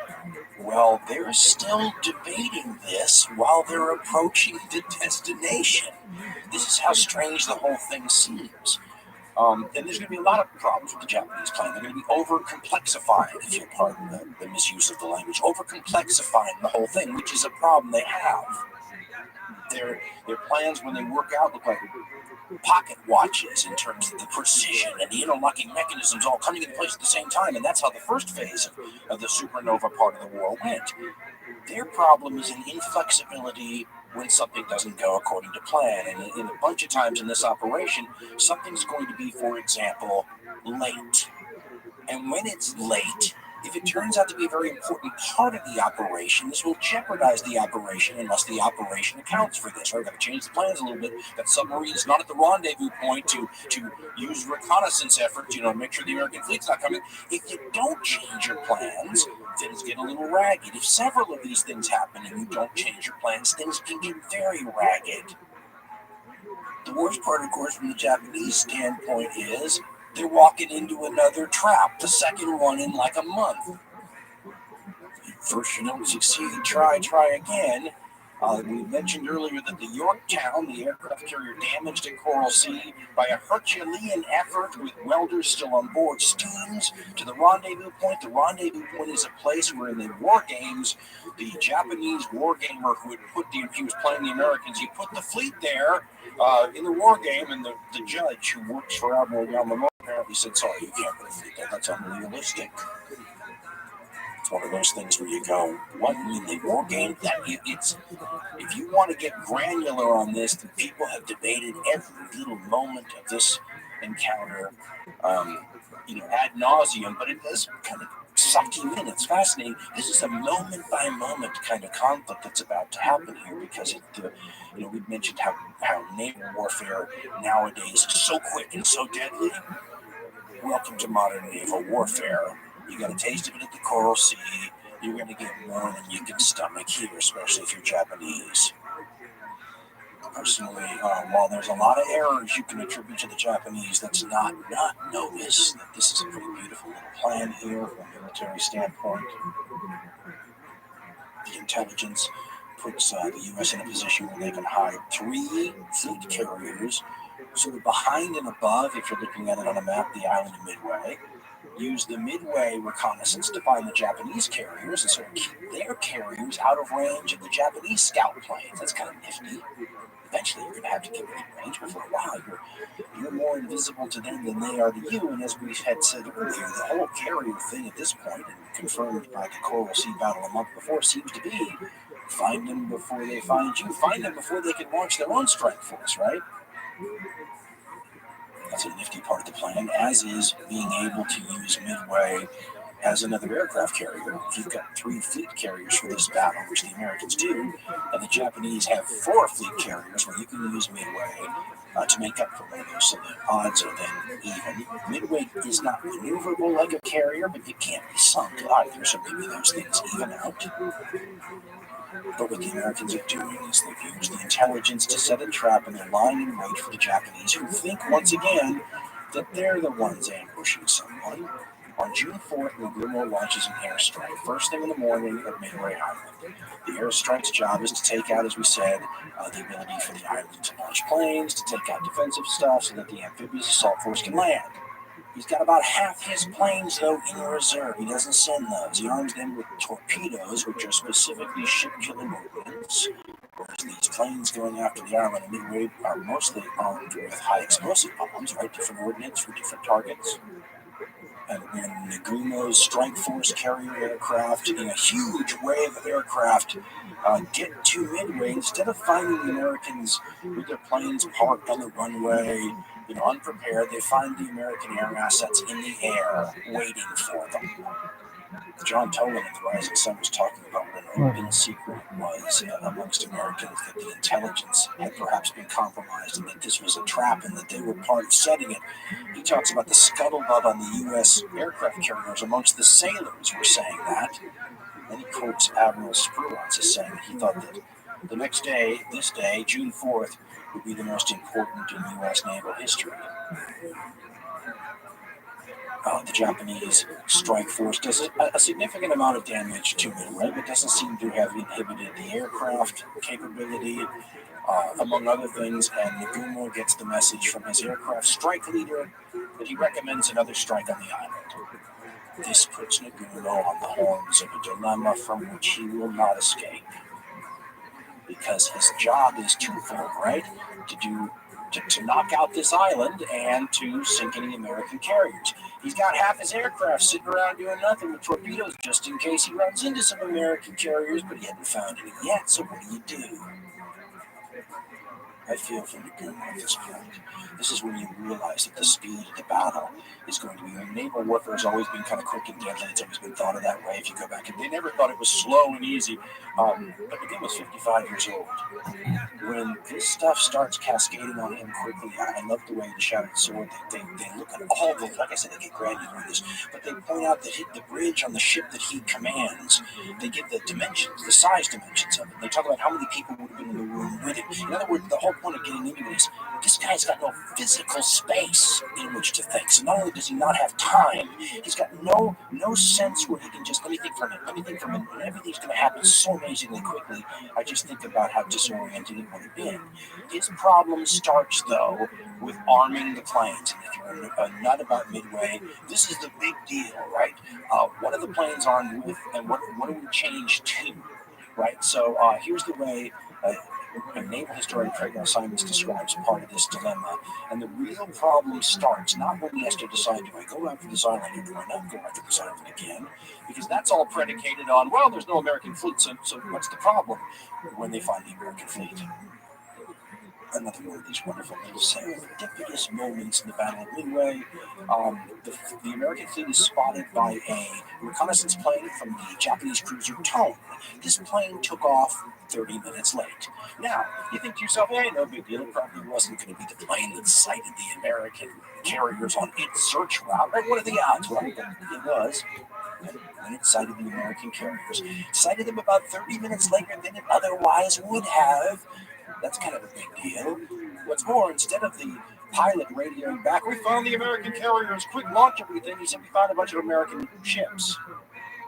Well, they're still debating this while they're approaching the destination. This is how strange the whole thing seems. And there's going to be a lot of problems with the Japanese plan. They're going to be over-complexifying, if you'll pardon the misuse of the language, over-complexifying the whole thing, which is a problem they have. Their plans, when they work out, look like pocket watches in terms of the precision and the interlocking mechanisms all coming into place at the same time, and that's how the first phase of the supernova part of the war went. Their problem is an inflexibility when something doesn't go according to plan, and in a bunch of times in this operation, something's going to be, for example, late. And when it's late, if it turns out to be a very important part of the operation, this will jeopardize the operation unless the operation accounts for this. We've got to change the plans a little bit. That submarine is not at the rendezvous point to use reconnaissance efforts, make sure the American fleet's not coming. If you don't change your plans, things get a little ragged. If several of these things happen and you don't change your plans, things can get very ragged. The worst part, of course, from the Japanese standpoint is they're walking into another trap, the second one in like a month. First you don't succeed, try again. We mentioned earlier that the Yorktown, the aircraft carrier damaged at Coral Sea by a Herculean effort with welders still on board, steams to the rendezvous point. The rendezvous point is a place where in the war games, the Japanese war gamer who was playing the Americans, he put the fleet there in the war game, and the judge who works for Admiral Yamamoto apparently said, sorry, you can't put a fleet there, that's unrealistic. It's one of those things where you go, what? I mean, the war game? If you want to get granular on this, the people have debated every little moment of this encounter, ad nauseum, but it does kind of suck you in. It's fascinating. This is a moment-by-moment kind of conflict that's about to happen here because we've mentioned how naval warfare nowadays is so quick and so deadly. Welcome to modern naval warfare. You got a taste of it at the Coral Sea. You're going to get more than you can stomach here, especially if you're Japanese. Personally, while there's a lot of errors you can attribute to the Japanese, let's not notice that this is a pretty beautiful little plan here from a military standpoint. The intelligence puts the U.S. in a position where they can hide 3 fleet carriers sort of behind and above, if you're looking at it on a map, the island of Midway. Use the Midway reconnaissance to find the Japanese carriers and sort of keep their carriers out of range of the Japanese scout planes. That's kind of nifty. Eventually, you're going to have to get within range, but for a while, you're more invisible to them than they are to you. And as we had said earlier, the whole carrier thing at this point, and confirmed by the Coral Sea battle a month before, seems to be find them before they find you. Find them before they can launch their own strike force, right? That's a nifty part of the plan, as is being able to use Midway as another aircraft carrier. If you've got 3 fleet carriers for this battle, which the Americans do, and the Japanese have 4 fleet carriers where you can use Midway to make up for one of those, so the odds are then even. Midway is not maneuverable like a carrier, but it can't be sunk either, so maybe those things even out. But what the Americans are doing is they've used the intelligence to set a trap, and they're lying in wait for the Japanese, who think once again that they're the ones ambushing someone. On June 4th, Nagumo launches an airstrike, first thing in the morning at Midway Island. The airstrike's job is to take out, as we said, the ability for the island to launch planes, to take out defensive stuff so that the amphibious assault force can land. He's got about half his planes, though, in reserve. He doesn't send those. He arms them with torpedoes, which are specifically ship-killing ordnance, whereas these planes going after the island of Midway are mostly armed with high-explosive bombs, right? Different ordnance for different targets. And when Nagumo's strike force carrier aircraft, in a huge wave of aircraft, get to Midway, instead of finding the Americans with their planes parked on the runway, unprepared, they find the American air assets in the air waiting for them. John Tolan in The Rising Sun was talking about what an open secret was amongst Americans, that the intelligence had perhaps been compromised and that this was a trap and that they were part of setting it. He talks about the scuttlebutt on the U.S. aircraft carriers amongst the sailors were saying that. And he quotes Admiral Spruance as saying that he thought that the next day, this day, June 4th, would be the most important in U.S. naval history. The Japanese strike force does a significant amount of damage to Midway, but doesn't seem to have inhibited the aircraft capability, among other things. And Nagumo gets the message from his aircraft strike leader that he recommends another strike on the island. This puts Nagumo on the horns of a dilemma from which he will not escape, because his job is twofold, right? To knock out this island and to sink any American carriers. He's got half his aircraft sitting around doing nothing with torpedoes just in case he runs into some American carriers, but he hasn't found any yet, so what do? I feel for Nagumo at this point. This is when you realize that the speed of the battle is going to be. Naval warfare has always been kind of quick and deadly. It's always been thought of that way. If you go back, and they never thought it was slow and easy. But Nagumo was 55 years old. When this stuff starts cascading on him quickly, I love the way the Shattered Sword, they look at all the, like I said, they get granular with this, but they point out that the bridge on the ship that he commands, they give the dimensions, the size dimensions of it. They talk about how many people would have been in the room with him. In other words, the whole point of getting into this guy's got no physical space in which to think. So not only does he not have time, he's got no sense where he can just, let me think for a minute, and everything's going to happen so amazingly quickly. I just think about how disoriented it would have been. His problem starts, though, with arming the planes. And if you're a nut about Midway, this is the big deal, right? What are the planes armed with, and what do we change to, right? So here's the way naval historian Craig L. Simons describes part of this dilemma. And the real problem starts not when he has to decide, do I go after this island or do I not go after this island again? Because that's all predicated on, well, there's no American fleet, so what's the problem? When they find the American fleet. Another one of these wonderful little serendipitous moments in the Battle of Midway. The American fleet is spotted by a reconnaissance plane from the Japanese cruiser Tone. This plane took off 30 minutes late. Now, you think to yourself, hey, no big deal. It probably wasn't going to be the plane that sighted the American carriers on its search route. Right? What are the odds? Well, it was. When it sighted the American carriers, sighted them about 30 minutes later than it otherwise would have. That's kind of a big deal. What's more, instead of the pilot radioing back, we found the American carriers, quick launch everything, he said we found a bunch of American ships.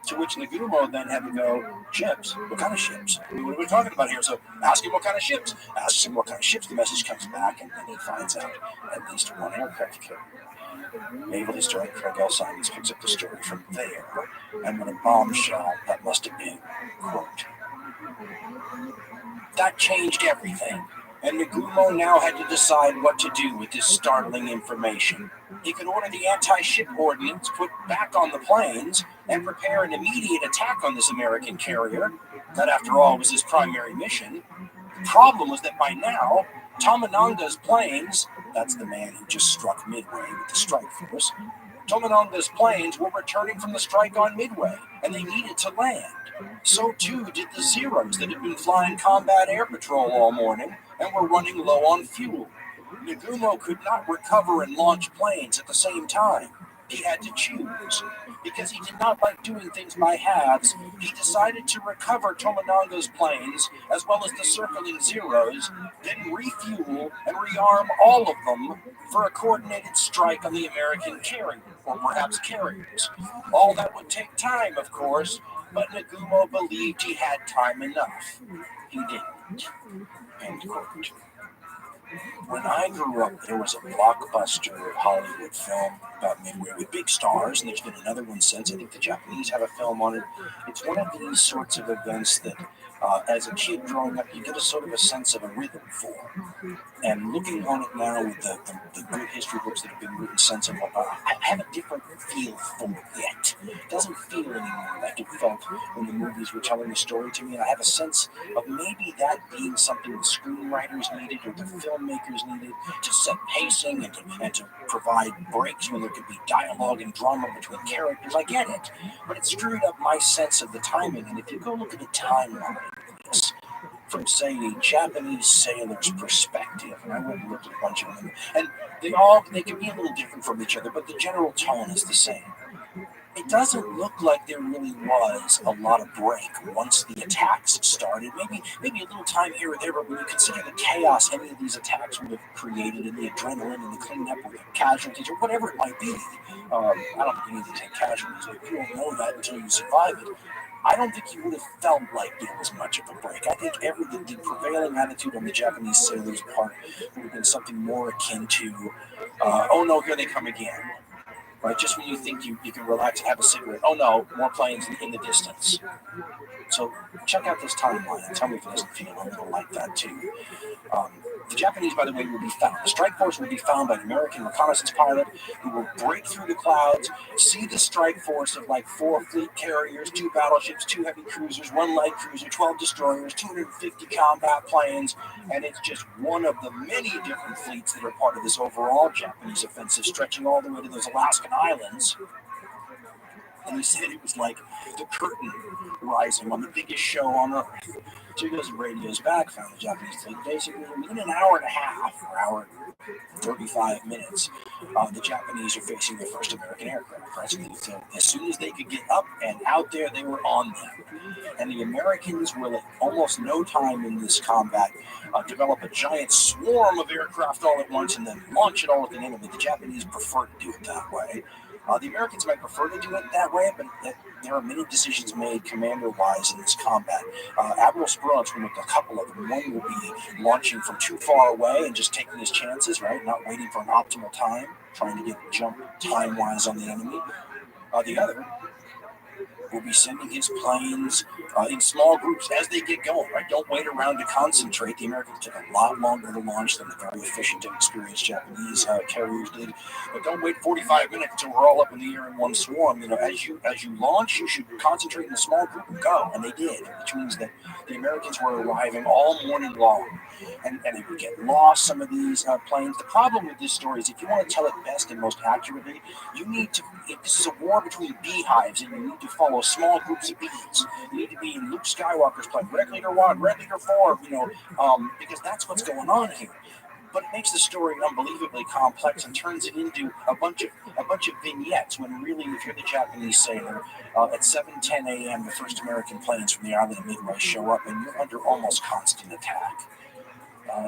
To which Nagumo then had to go, ships? What kind of ships? What are we talking about here? So ask him what kind of ships. Asks him what kind of ships. The message comes back, and then he finds out at least one aircraft carrier. Naval historian Craig L. Simons picks up the story from there, and with a bombshell that must have been, quote, that changed everything, and Nagumo now had to decide what to do with this startling information. He could order the anti-ship ordnance put back on the planes and prepare an immediate attack on this American carrier. That, after all, was his primary mission. The problem was that by now, Tomononga's planes, that's the man who just struck Midway with the strike force, Tomononga's planes were returning from the strike on Midway, and they needed to land. So too did the Zeros that had been flying combat air patrol all morning and were running low on fuel. Nagumo could not recover and launch planes at the same time. He had to choose. Because he did not like doing things by halves, he decided to recover Tomononga's planes, as well as the circling Zeros, then refuel and rearm all of them for a coordinated strike on the American carrier, or perhaps carriers. All that would take time, of course, but Nagumo believed he had time enough. He didn't. End quote. When I grew up, there was a blockbuster Hollywood film about Midway with big stars, and there's been another one since. I think the Japanese have a film on it. It's one of these sorts of events that, as a kid growing up, you get a sort of a sense of a rhythm for. And looking on it now with the good history books that have been written since and whatnot, I have a different feel for it yet. It doesn't feel anymore like it felt when the movies were telling the story to me. And I have a sense of maybe that being something the screenwriters needed or the filmmakers needed to set pacing and to provide breaks when they're could be dialogue and drama between characters. I get it. But it screwed up my sense of the timing. And if you go look at the timeline of this, from, say, a Japanese sailor's perspective, and I went and looked at a bunch of them, and they can be a little different from each other, but the general tone is the same. It doesn't look like there really was a lot of break once the attacks started. Maybe a little time here or there, but when you consider the chaos any of these attacks would have created, and the adrenaline and the cleanup or the casualties or whatever it might be, I don't think you need to take casualties, but you won't know that until you survive it. I don't think you would have felt like there was much of a break. I think the prevailing attitude on the Japanese sailors' part would have been something more akin to, oh no, here they come again. Right, just when you think you can relax and have a cigarette, oh no, more planes in the distance. So check out this timeline and tell me if it doesn't feel a little like that too. The Japanese, by the way, will be found. The strike force will be found by an American reconnaissance pilot who will break through the clouds, see the strike force of like 4 fleet carriers, 2 battleships, 2 heavy cruisers, 1 light cruiser, 12 destroyers, 250 combat planes, and it's just one of the many different fleets that are part of this overall Japanese offensive, stretching all the way to those Alaskan islands. And he said it was like the curtain rising on the biggest show on Earth. So he goes and radios back, found the Japanese fleet. Basically, within an hour and a half, or hour 35 minutes, the Japanese are facing their first American aircraft. Right? So as soon as they could get up and out there, they were on them. And the Americans will, at almost no time in this combat, develop a giant swarm of aircraft all at once and then launch it all at the enemy. The Japanese prefer to do it that way. The Americans might prefer to do it that way, but there are many decisions made commander-wise in this combat. Admiral Spruance went with a couple of them. One will be launching from too far away and just taking his chances, right? Not waiting for an optimal time, trying to get jump time-wise on the enemy. The other will be sending his planes in small groups as they get going, right? Don't wait around to concentrate. The Americans took a lot longer to launch than the very efficient and experienced Japanese carriers did. But don't wait 45 minutes until we're all up in the air in one swarm. You know, as you launch, you should concentrate in a small group and go. And they did, which means that the Americans were arriving all morning long. And they would get lost, some of these planes. The problem with this story is if you want to tell it best and most accurately, you need to, if this is a war between beehives and you need to follow small groups of bees. You need to be in Luke Skywalker's plane, Red Leader 1, Red Leader 4, because that's what's going on here. But it makes the story unbelievably complex and turns it into a bunch of vignettes when really, if you're the Japanese sailor, at 7:10 a.m., the first American planes from the island of Midway show up and you're under almost constant attack.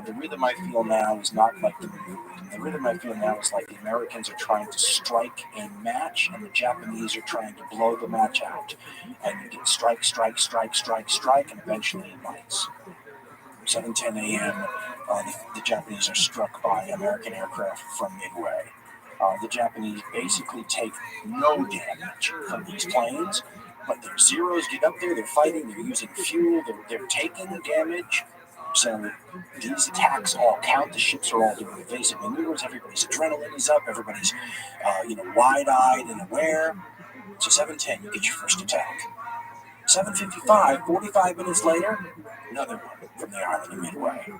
The rhythm I feel now is not like the movie rhythm. The rhythm I feel now is like the Americans are trying to strike a match and the Japanese are trying to blow the match out. And you get strike, and eventually it lights. 7:10 a.m., the Japanese are struck by American aircraft from Midway. The Japanese basically take no damage from these planes, but their Zeros get up there, they're fighting, they're using fuel, they're taking damage. So these attacks all count. The ships are all doing evasive maneuvers. Everybody's adrenaline is up. Everybody's, wide-eyed and aware. So 7:10, you get your first attack. 7:55, 45 minutes later, another one from the island of Midway.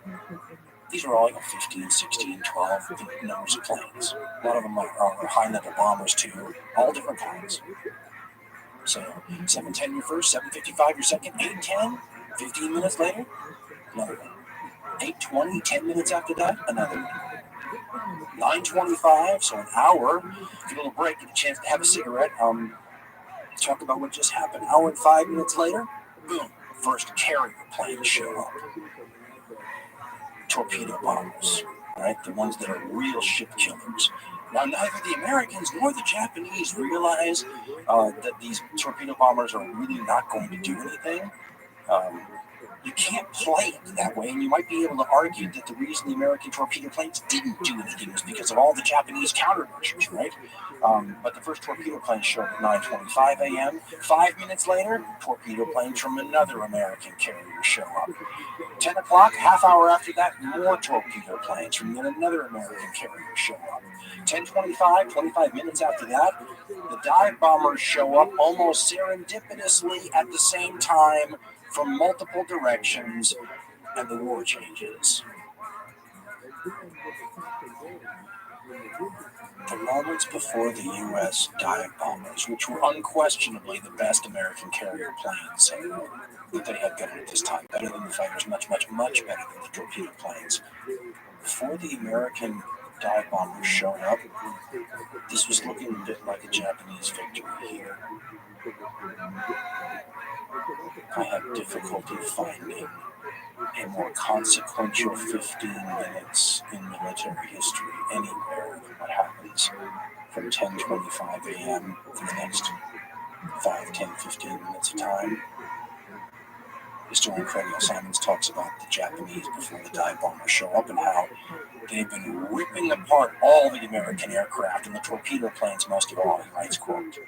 These are all 15, 16, 12 numbers of planes. A lot of them are high-level bombers too, all different kinds. So 7:10 your first, 7:55 your second, 8:10, 15 minutes later, another one. 8:20, 10 minutes after that, another one. 9:25, so an hour, get a little break, get a chance to have a cigarette, talk about what just happened. Hour and 5 minutes later, boom, first carrier planes show up. Torpedo bombers, right? The ones that are real ship killers. Now, neither the Americans nor the Japanese realize that these torpedo bombers are really not going to do anything. You can't play it that way, and you might be able to argue that the reason the American torpedo planes didn't do anything was because of all the Japanese countermeasures, right? But the first torpedo planes showed up at 9:25 a.m. 5 minutes later, torpedo planes from another American carrier show up. 10 o'clock, half hour after that, more torpedo planes from yet another American carrier show up. 10:25, 25 minutes after that, the dive bombers show up almost serendipitously at the same time from multiple directions, and the war changes. The moments before the U.S. dive bombers, which were unquestionably the best American carrier planes that they had built at this time, better than the fighters, much, much, much better than the torpedo planes. Before the American dive bombers showed up, this was looking a bit like a Japanese victory here. I have difficulty finding a more consequential 15 minutes in military history anywhere than what happens from 10:25 a.m. for the next 5, 10, 15 minutes of time. Historian Craig L. Simons talks about the Japanese before the dive bombers show up and how they've been ripping apart all the American aircraft and the torpedo planes most of all. He writes, quote,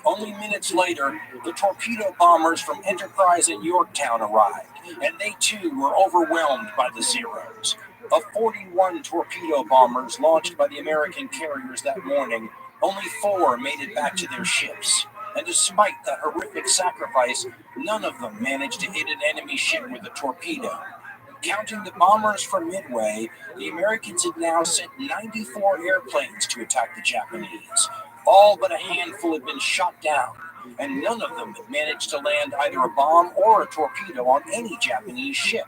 "Only minutes later, the torpedo bombers from Enterprise and Yorktown arrived, and they too were overwhelmed by the Zeros. Of 41 torpedo bombers launched by the American carriers that morning, only 4 made it back to their ships. And despite that horrific sacrifice, none of them managed to hit an enemy ship with a torpedo. Counting the bombers from Midway, the Americans had now sent 94 airplanes to attack the Japanese. All but a handful had been shot down, and none of them had managed to land either a bomb or a torpedo on any Japanese ship.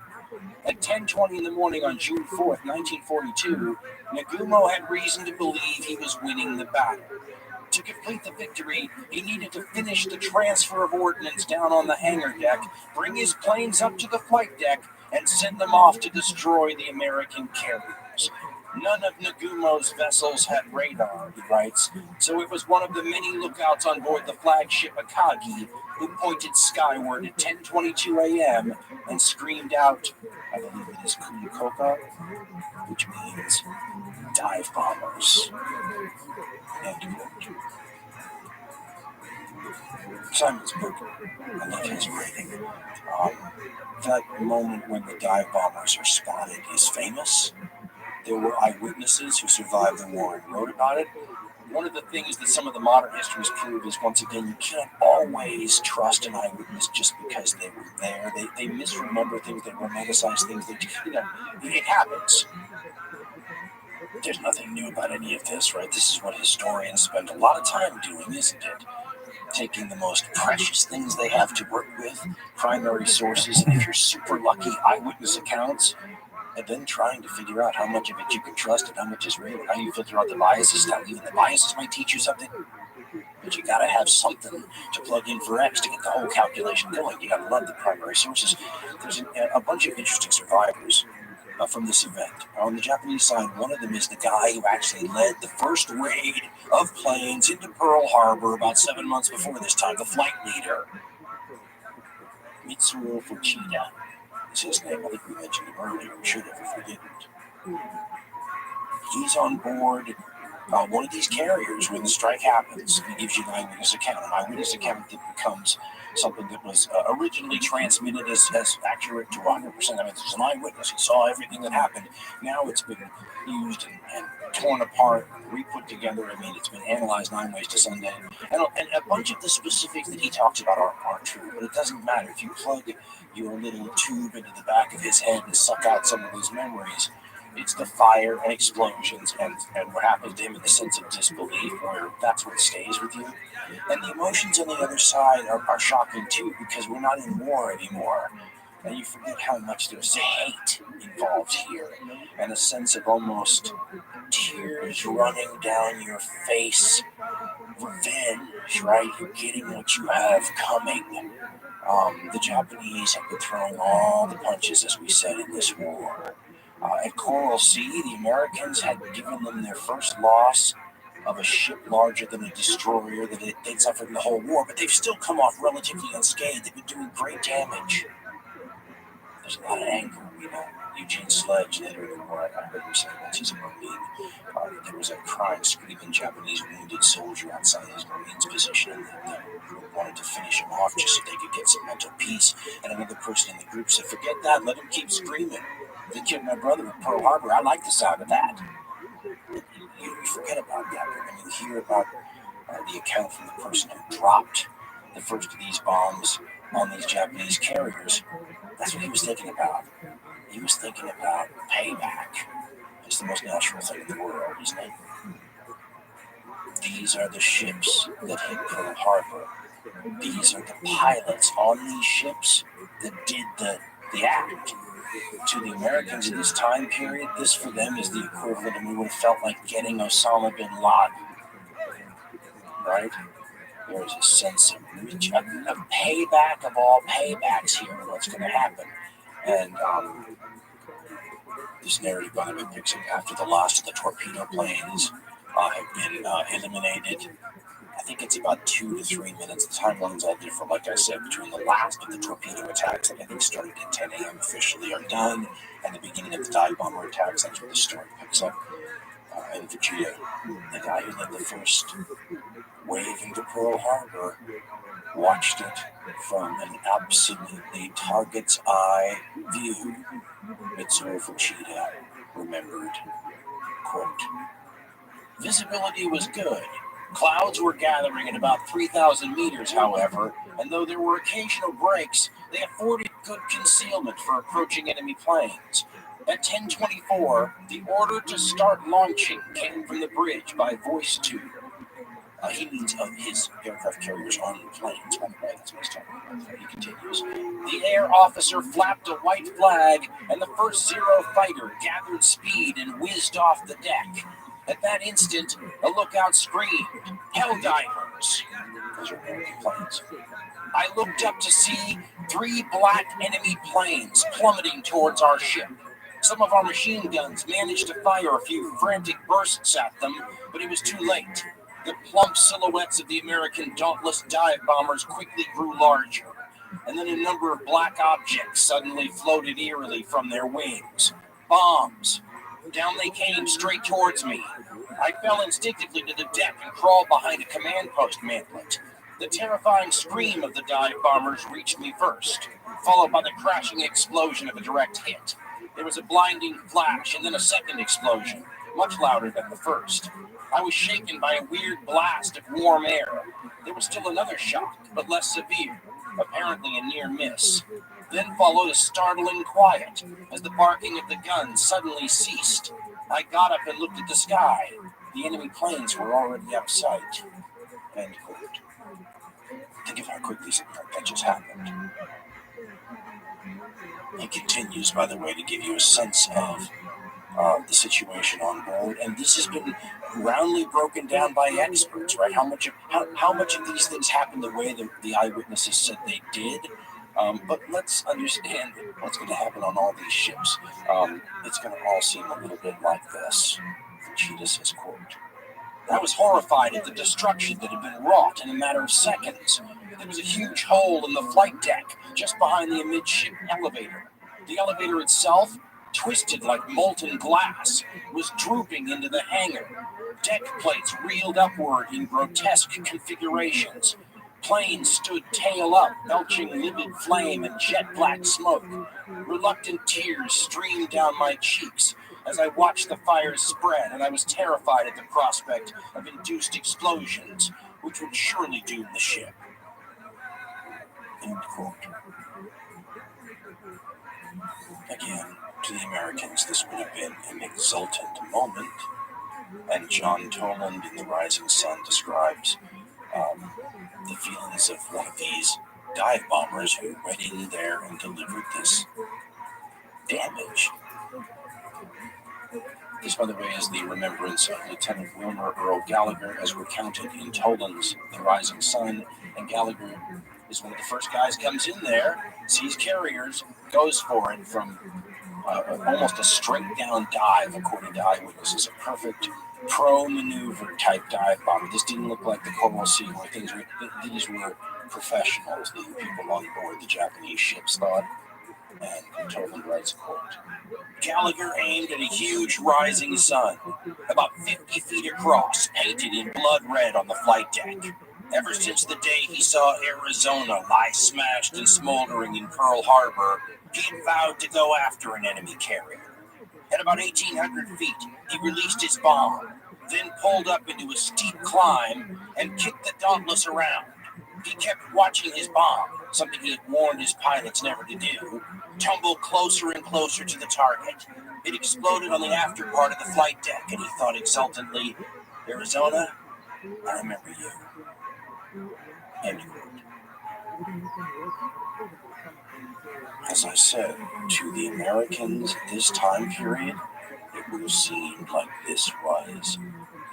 At 10:20 in the morning on June 4th, 1942, Nagumo had reason to believe he was winning the battle. To complete the victory, he needed to finish the transfer of ordnance down on the hangar deck, bring his planes up to the flight deck, and send them off to destroy the American carriers. None of Nagumo's vessels had radar, he writes, so it was one of the many lookouts on board the flagship Akagi who pointed skyward at 10:22 a.m. and screamed out, I believe it is Kuyakoka, which means dive bombers. End quote. Simon's book, I love his writing. That moment when the dive bombers are spotted is famous. There were eyewitnesses who survived the war and wrote about it. One of the things that some of the modern histories prove is, once again, you can't always trust an eyewitness just because they were there. They misremember things, they romanticize things. It happens. There's nothing new about any of this, right? This is what historians spend a lot of time doing, isn't it? Taking the most precious things they have to work with, primary sources, and if you're super lucky, eyewitness accounts, and then trying to figure out how much of it you can trust and how much is real, how you filter out the biases. Now, even the biases might teach you something, but you gotta have something to plug in for X to get the whole calculation going. You gotta love the primary sources. There's a bunch of interesting survivors from this event. On the Japanese side, one of them is the guy who actually led the first raid of planes into Pearl Harbor about 7 months before this time, the flight leader. Mitsuo Fuchida is his name. I think we mentioned him earlier. We should have if we didn't. He's on board one of these carriers when the strike happens. He gives you an eyewitness account that becomes something that was originally transmitted as accurate to 100%. I mean, there's an eyewitness. He saw everything that happened. Now it's been used and torn apart, re-put together. I mean, it's been analyzed 9 ways to Sunday. And a bunch of the specifics that he talks about are true, but it doesn't matter. If you plug your little tube into the back of his head and suck out some of those memories, it's the fire and explosions and what happens to him in the sense of disbelief, where that's what stays with you. And the emotions on the other side are shocking too, because we're not in war anymore. And you forget how much there's hate involved here, and a sense of almost tears running down your face. Revenge, right? You're getting what you have coming. The Japanese have been throwing all the punches, as we said, in this war. At Coral Sea, the Americans had given them their first loss of a ship larger than a destroyer that they'd suffered in the whole war, but they've still come off relatively unscathed. They've been doing great damage. There's a lot of anger, Eugene Sledge, later in the war, I heard him say once, he's a Marine. There was a crying, screaming Japanese wounded soldier outside his Marine's position, and the group wanted to finish him off just so they could get some mental peace. And another person in the group said, forget that, let him keep screaming. They killed my brother at Pearl Harbor. I like the sound of that. You forget about that, but when you hear about the account from the person who dropped the first of these bombs on these Japanese carriers, that's what he was thinking about. He was thinking about payback. It's the most natural thing in the world, isn't it? These are the ships that hit Pearl Harbor. These are the pilots on these ships that did the act. To the Americans in this time period, this for them is the equivalent of, we would have felt like getting Osama bin Laden. Right? There's a sense of payback of all paybacks here. What's going to happen? And this narrative, by the way, picks up after the loss of the torpedo planes have been eliminated. I think it's about 2 to 3 minutes. The timeline's all different, like I said, between the last of the torpedo attacks that I think started at 10 a.m. officially are done, and the beginning of the dive bomber attacks. That's where the story picks up. And Vegeta, the guy who led the first wave into Pearl Harbor, watched it from an absolutely target's eye view. Mitsuru Fuchida remembered, quote, "Visibility was good. Clouds were gathering at about 3,000 meters, however, and though there were occasional breaks, they afforded good concealment for approaching enemy planes. At 10:24, the order to start launching came from the bridge by voice tube." He means of his aircraft carriers on the planes, by the way, that's what he's talking about. He continues, "The air officer flapped a white flag, and the first Zero fighter gathered speed and whizzed off the deck. At that instant, a lookout screamed, 'Hell divers!' Those are American planes. I looked up to see 3 black enemy planes plummeting towards our ship. Some of our machine guns managed to fire a few frantic bursts at them, but it was too late. The plump silhouettes of the American dauntless dive bombers quickly grew larger, and then a number of black objects suddenly floated eerily from their wings. Bombs. Down they came, straight towards me. I fell instinctively to the deck and crawled behind a command post mantlet. The terrifying scream of the dive bombers reached me first, followed by the crashing explosion of a direct hit. There was a blinding flash and then a second explosion, much louder than the first. I was shaken by a weird blast of warm air. There was still another shock, but less severe, apparently a near miss. Then followed a startling quiet, as the barking of the guns suddenly ceased. I got up and looked at the sky. The enemy planes were already out of sight." End quote. Think of how quickly something like that just happened. He continues, by the way, to give you a sense of the situation on board, and this has been roundly broken down by experts, right? How much of these things happened the way the eyewitnesses said they did. But let's understand what's going to happen on all these ships. It's going to all seem a little bit like this. Vegeta says, quote, "I was horrified at the destruction that had been wrought in a matter of seconds. There was a huge hole in the flight deck just behind the amidship elevator. The elevator itself, twisted like molten glass, was drooping into the hangar. Deck plates reeled upward in grotesque configurations. Planes stood tail up, belching livid flame and jet black smoke. Reluctant tears streamed down my cheeks as I watched the fires spread, and I was terrified at the prospect of induced explosions, which would surely doom the ship." End quote. Again, to the Americans, this would have been an exultant moment, and John Toland in The Rising Sun describes the feelings of one of these dive bombers who went in there and delivered this damage. This, by the way, is the remembrance of Lieutenant Wilmer Earl Gallagher, as recounted in Toland's The Rising Sun. And Gallagher is one of the first guys, comes in there, sees carriers, goes for it from almost a straight down dive, according to eyewitnesses. A perfect pro maneuver type dive bomber. This didn't look like the Coral Sea, where these were professionals, the people on board the Japanese ships thought. And Toland writes, quote, "Gallagher aimed at a huge rising sun, about 50 feet across, painted in blood red on the flight deck. Ever since the day he saw Arizona lie smashed and smoldering in Pearl Harbor, he had vowed to go after an enemy carrier. At about 1,800 feet, he released his bomb, then pulled up into a steep climb and kicked the Dauntless around. He kept watching his bomb, something he had warned his pilots never to do, tumble closer and closer to the target. It exploded on the after part of the flight deck, and he thought exultantly, 'Arizona, I remember you. End quote. As I said, to the Americans at this time period, it would have seemed like this was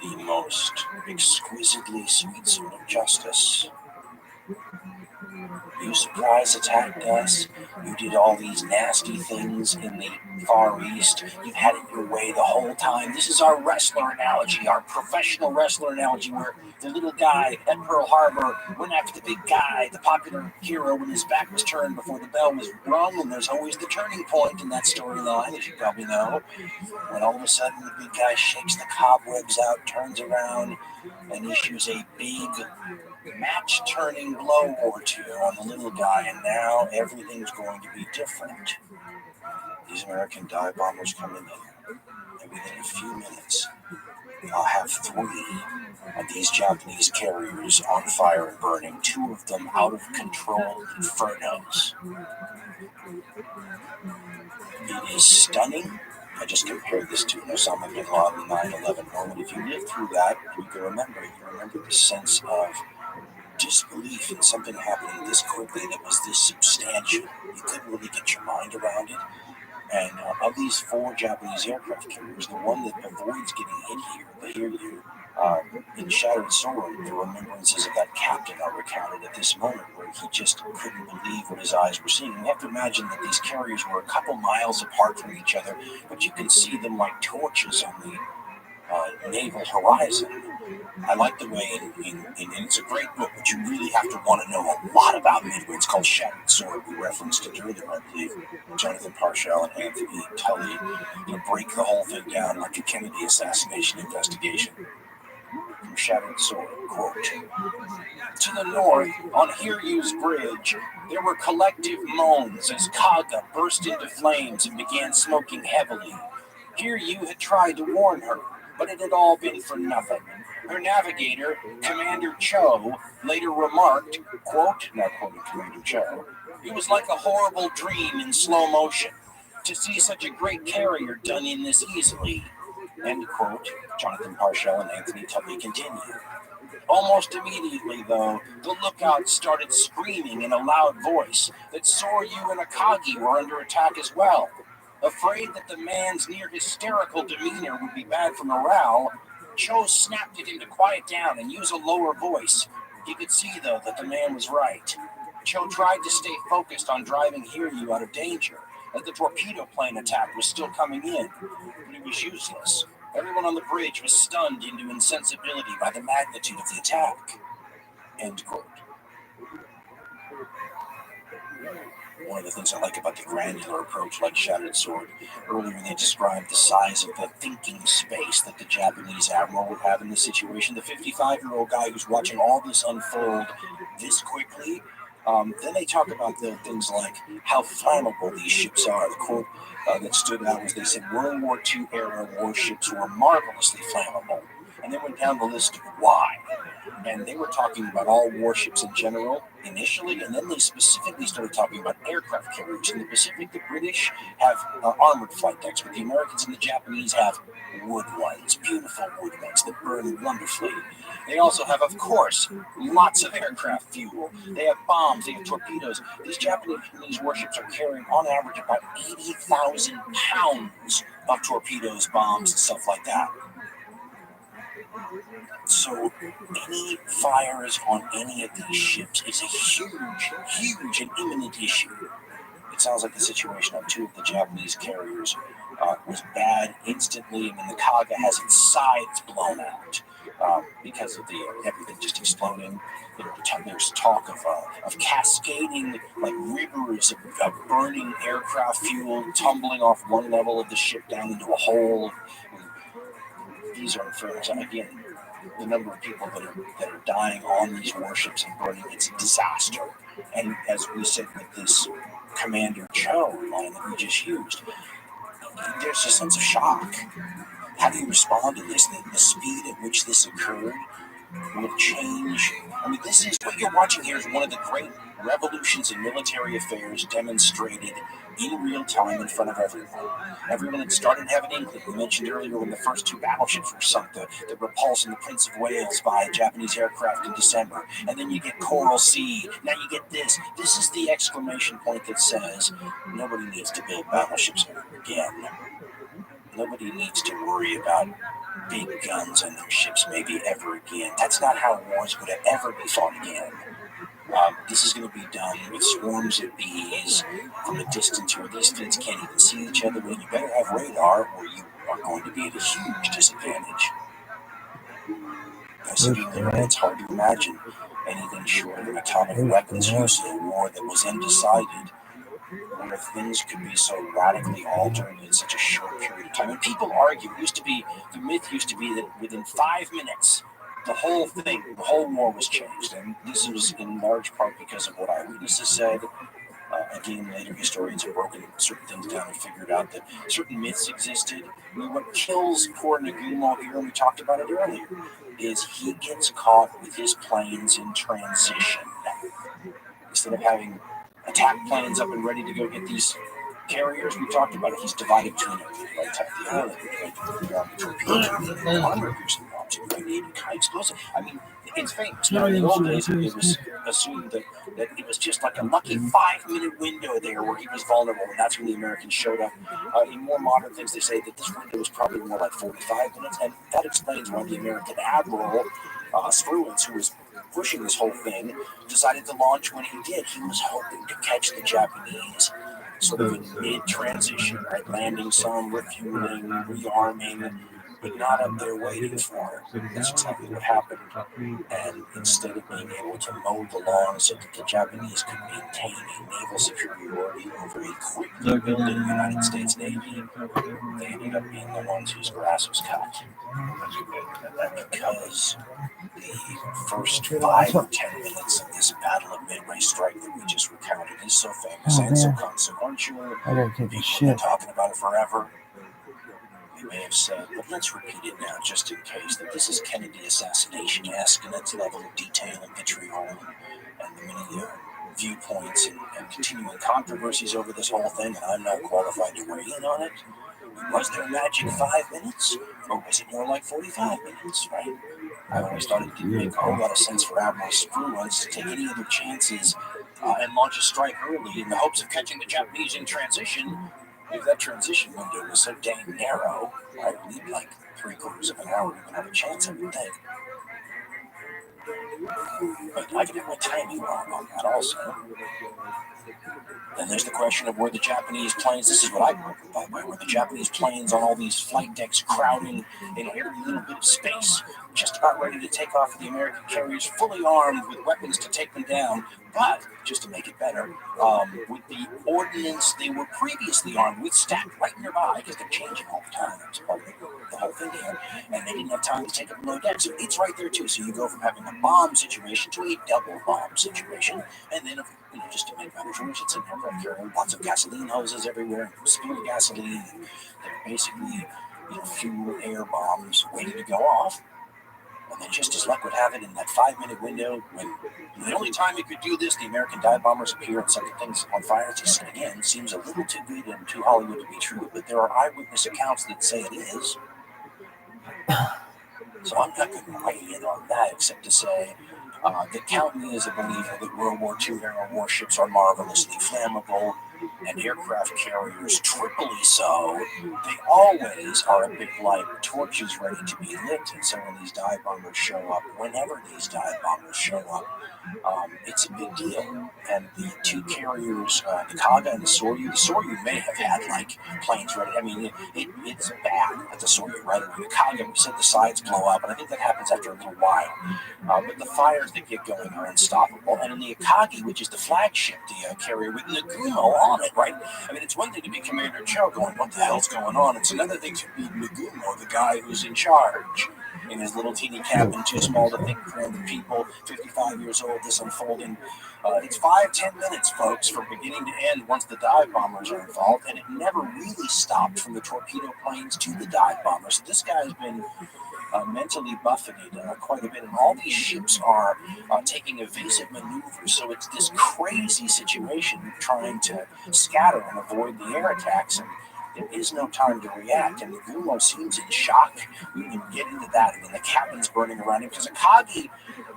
the most exquisitely sweet suit of justice. You surprise attacked us. You did all these nasty things in the Far East. You had it your way the whole time. This is our wrestler analogy, our professional wrestler analogy, where the little guy at Pearl Harbor went after the big guy, the popular hero, when his back was turned before the bell was rung. And there's always the turning point in that storyline, as you probably know, when all of a sudden the big guy shakes the cobwebs out, turns around, and issues a big match-turning blow or two on the little guy, and now everything's going to be different. These American dive bombers come in here, and within a few minutes, I'll have 3 of these Japanese carriers on fire and burning, 2 of them out of control infernos. It is stunning. I just compared this to Osama bin Laden 9/11 moment. If you live through that, you can remember it. You remember the sense of disbelief in something happening this quickly that was this substantial. You couldn't really get your mind around it. And of these 4 Japanese aircraft carriers, the one that avoids getting hit here, in Shattered Sword, the remembrances of that captain are recounted at this moment, where he just couldn't believe what his eyes were seeing. And you have to imagine that these carriers were a couple miles apart from each other, but you can see them like torches on the naval horizon. I like the way, and it's a great book, but you really have to want to know a lot about Midway. It's called Shattered Sword. We referenced it earlier, I believe. Jonathan Parshall and Anthony Tully to break the whole thing down like a Kennedy assassination investigation. From Shattered Sword, quote, "To the north, on Hiryu's bridge, there were collective moans as Kaga burst into flames and began smoking heavily. Hiryu had tried to warn her, but it had all been for nothing. Her navigator, Commander Cho, later remarked, quote, now quoting Commander Cho, it was like a horrible dream in slow motion. To see such a great carrier done in this easily." End quote. Jonathan Parshall and Anthony Tully continue. Almost immediately, though, the lookout started screaming in a loud voice that Soryu and Akagi were under attack as well. Afraid that the man's near hysterical demeanor would be bad for morale, Cho snapped at him to quiet down and use a lower voice. He could see, though, that the man was right. Cho tried to stay focused on driving Hiryu out of danger, as the torpedo plane attack was still coming in, but it was useless. Everyone on the bridge was stunned into insensibility by the magnitude of the attack. End quote. One of the things I like about the granular approach, like Shattered Sword, earlier they described the size of the thinking space that the Japanese admiral would have in this situation. The 55-year-old guy who's watching all this unfold this quickly. Then they talk about the things like how flammable these ships are. The quote that stood out was they said World War II era warships were marvelously flammable. And they went down the list of why. And they were talking about all warships in general initially, and then they specifically started talking about aircraft carriers. In the Pacific, the British have armored flight decks, but the Americans and the Japanese have wood ones, beautiful wood ones that burn wonderfully. They also have, of course, lots of aircraft fuel. They have bombs, they have torpedoes. These Japanese warships are carrying, on average, about 80,000 pounds of torpedoes, bombs, and stuff like that. So any fires on any of these ships is a huge and imminent issue. It sounds like the situation on 2 of the Japanese carriers was bad instantly. I mean, the Kaga has its sides blown out because of everything just exploding. There's talk of cascading like rivers of burning aircraft fuel tumbling off one level of the ship down into a hole. These are infernos. And again, the number of people that are dying on these warships and burning, it's a disaster. And as we said with this Commander Cho line that we just used, there's a sense of shock. How do you respond to this? The speed at which this occurred, will change. I mean, this is what you're watching here is one of the great revolutions in military affairs demonstrated in real time in front of everyone. Everyone had started having inkling. We mentioned earlier when the first two battleships were sunk, the Repulse and the Prince of Wales by Japanese aircraft in December. And then you get Coral Sea. Now you get this. This is the exclamation point that says nobody needs to build battleships ever again. Nobody needs to worry about big guns on their ships maybe ever again. That's not how wars would ever be fought again. This is going to be done with swarms of bees from a distance where these fleets can't even see each other. And you better have radar or you are going to be at a huge disadvantage. Sitting there, it's hard to imagine anything short of atomic weapons use in a war that was undecided, where things could be so radically altered in such a short period of time. And people argue, the myth used to be that within 5 minutes, the whole thing, the whole war was changed. And this was in large part because of what eyewitnesses said. Again, later historians have broken certain things down and figured out that certain myths existed. I mean, what kills poor Nagumo here, and we talked about it earlier, is he gets caught with his planes in transition. Instead of having attack planes up and ready to go get these carriers, we talked about it, he's divided between right type the island, between armor piercing bombs, and high explosive. I mean, it's famous. Now, in the old days, it was assumed that it was just like a lucky 5-minute window there where he was vulnerable, and that's when the Americans showed up. In more modern things, they say that this window was probably more like 45 minutes, and that explains why the American admiral, Spruance, who was pushing this whole thing, decided to launch when he did. He was hoping to catch the Japanese sort of in mid-transition, right? Landing some, refueling, rearming, but not up there waiting for it. That's exactly what happened. And instead of being able to mow the lawn so that the Japanese could maintain a naval superiority over a quickly building United States Navy, they ended up being the ones whose grass was cut. Because the first 5 or 10 minutes of this Battle of Midway Strike that we just recounted is so famous and so consequential. People have been talking about it forever. We may have said, but let's repeat it now just in case, that this is Kennedy assassination-esque in its level of detail and vitriol and the many viewpoints and continuing controversies over this whole thing, and I'm not qualified to weigh in on it. Was there a magic 5 minutes, or was it more like 45 minutes, right? I always thought it didn't make a whole lot of sense for Admiral Spruance to take any other chances and launch a strike early in the hopes of catching the Japanese in transition. If that transition window was so dang narrow, right, we'd like 3/4 of an hour to even have a chance, I would think. But I could have my timing wrong on that also. Then there's the question of where the Japanese planes, this is what I broke by the way, where the Japanese planes on all these flight decks crowding in every little bit of space, just about ready to take off with the American carriers fully armed with weapons to take them down. But, just to make it better, with the ordnance they were previously armed with stacked right nearby, because they're changing all the time, that's part of the whole thing here, and they didn't have time to take it below deck, so it's right there too. So you go from having a bomb situation to a double bomb situation, and then just to make matters worse, it's an aircraft carrier, lots of gasoline hoses everywhere, spilling gasoline, they're basically fuel air bombs waiting to go off. And then just as luck would have it, in that 5-minute window, when the only time it could do this, the American dive bombers appear and set things on fire. It just, again, seems a little too good and too Hollywood to be true, but there are eyewitness accounts that say it is. So I'm not going to weigh in on that, except to say that count me as a believer that World War II era warships are marvelously flammable, and aircraft carriers triply so. They always are a bit like torches ready to be lit, and so when these dive bombers show up, whenever these dive bombers show up, it's a big deal. And the two carriers, the Kaga and the Soryu may have had like planes ready. I mean, it's bad at the Soryu, right? The Kaga, we said the sides blow up, and I think that happens after a little while. But the fires that get going are unstoppable. And in the Akagi, which is the flagship, the carrier with Nagumo on it, right? I mean, it's one thing to be Commander Cho going, what the hell's going on? It's another thing to be Nagumo, the guy who's in charge, in his little teeny cabin, too small to think 300 people, 55 years old, this unfolding. It's 5-10 minutes, folks, from beginning to end once the dive bombers are involved, and it never really stopped from the torpedo planes to the dive bombers. So this guy's been mentally buffeted quite a bit. And all these ships are taking evasive maneuvers. So it's this crazy situation trying to scatter and avoid the air attacks. And there is no time to react. And Nagumo seems in shock. We can get into that. And then the cabin's burning around him because Akagi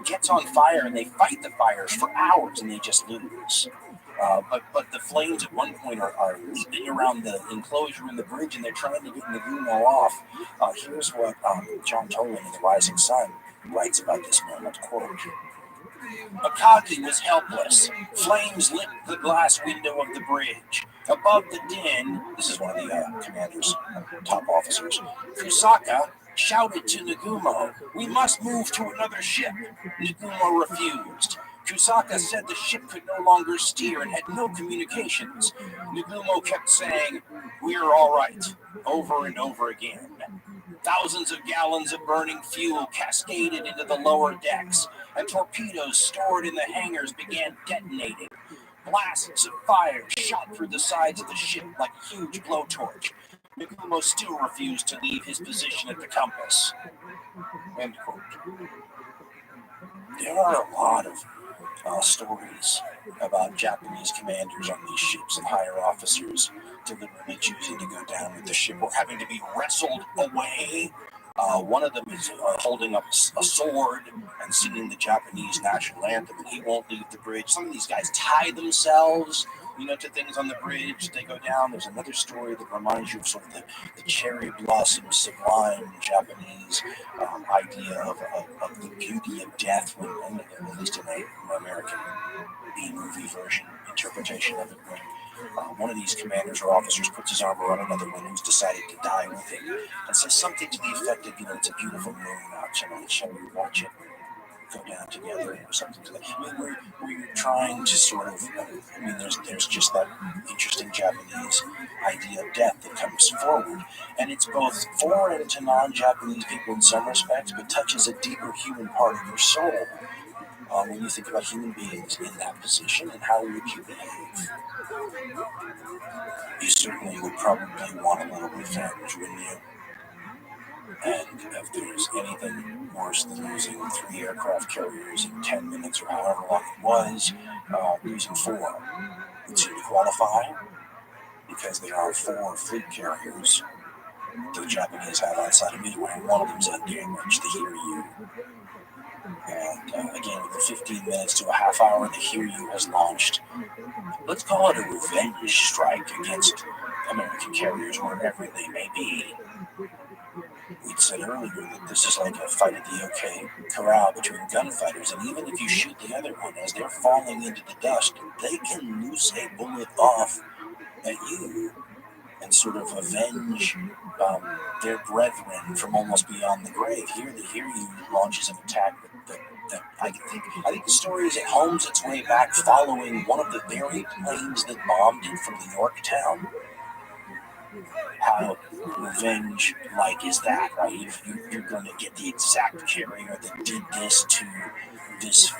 gets on fire and they fight the fires for hours and they just lose. But the flames at one point are leaping around the enclosure in the bridge and they're trying to get Nagumo off. Here's what John Tolan in The Rising Sun writes about this moment, quote, Akagi was helpless. Flames lit the glass window of the bridge. Above the din, this is one of the commander's top officers, Kusaka shouted to Nagumo, we must move to another ship. Nagumo refused. Kusaka said the ship could no longer steer and had no communications. Nagumo kept saying, we're all right, over and over again. Thousands of gallons of burning fuel cascaded into the lower decks, and torpedoes stored in the hangars began detonating. Blasts of fire shot through the sides of the ship like a huge blowtorch. Nagumo still refused to leave his position at the compass. End quote. There are a lot of stories about Japanese commanders on these ships and higher officers deliberately choosing to go down with the ship or having to be wrestled away. One of them is holding up a sword and singing the Japanese national anthem, and he won't leave the bridge. Some of these guys tie themselves, to things on the bridge. They go down. There's another story that reminds you of sort of the cherry blossom, sublime Japanese idea of the beauty of death, when, at least in an American B-movie version interpretation of it, when one of these commanders or officers puts his arm around another one who's decided to die with him and says something to the effect of, it's a beautiful moon out tonight, shall we watch it go down together or something to that. Where you're trying to sort of, there's just that interesting Japanese idea of death that comes forward. And it's both foreign to non-Japanese people in some respects, but touches a deeper human part of your soul. When you think about human beings in that position, and how would you behave? You certainly would probably want a little revenge, wouldn't you? And if there's anything worse than losing 3 aircraft carriers in 10 minutes or however long it was, losing 4 would seem to qualify, because there are 4 fleet carriers the Japanese have outside of Midway, and one of them's undamaged, the Hiryu. And again, with the 15 minutes to a half hour, the Hiryu has launched, let's call it a revenge strike against American carriers wherever they may be. We'd said earlier that this is like a fight at the OK Corral between gunfighters, and even if you shoot the other one as they're falling into the dust, they can loose a bullet off at you and sort of avenge their brethren from almost beyond the grave. Here you launches an attack that I think the story is it homes its way back following one of the very planes that bombed it from Yorktown. How revenge-like is that, right? You're going to get the exact carrier that did this to this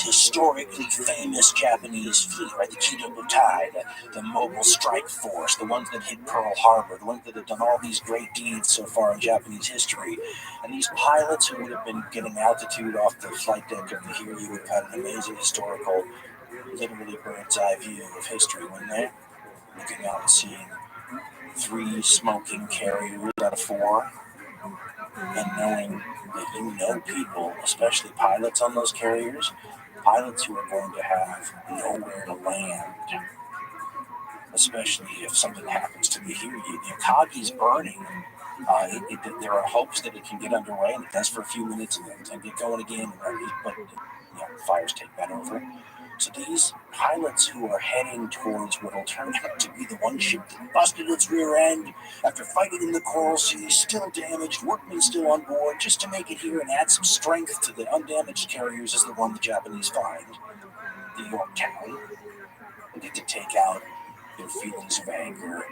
historically famous Japanese fleet, right? The Kido Butai, the Mobile Strike Force, the ones that hit Pearl Harbor, the ones that have done all these great deeds so far in Japanese history. And these pilots who would have been getting altitude off the flight deck of the Hiryu would have had an amazing historical, literally bird's eye view of history, wouldn't they? Looking out and seeing 3 smoking carriers out of 4, and knowing that people, especially pilots on those carriers, pilots who are going to have nowhere to land, especially if something happens to the Hiryu. The Akagi's burning. There are hopes that it can get underway, and it does for a few minutes and get going again, but fires take that over. So these pilots who are heading towards what will turn out to be the one ship that busted its rear end after fighting in the Coral Sea, still damaged, workmen still on board, just to make it here and add some strength to the undamaged carriers, is the one the Japanese find, the Yorktown. They get to take out their feelings of anger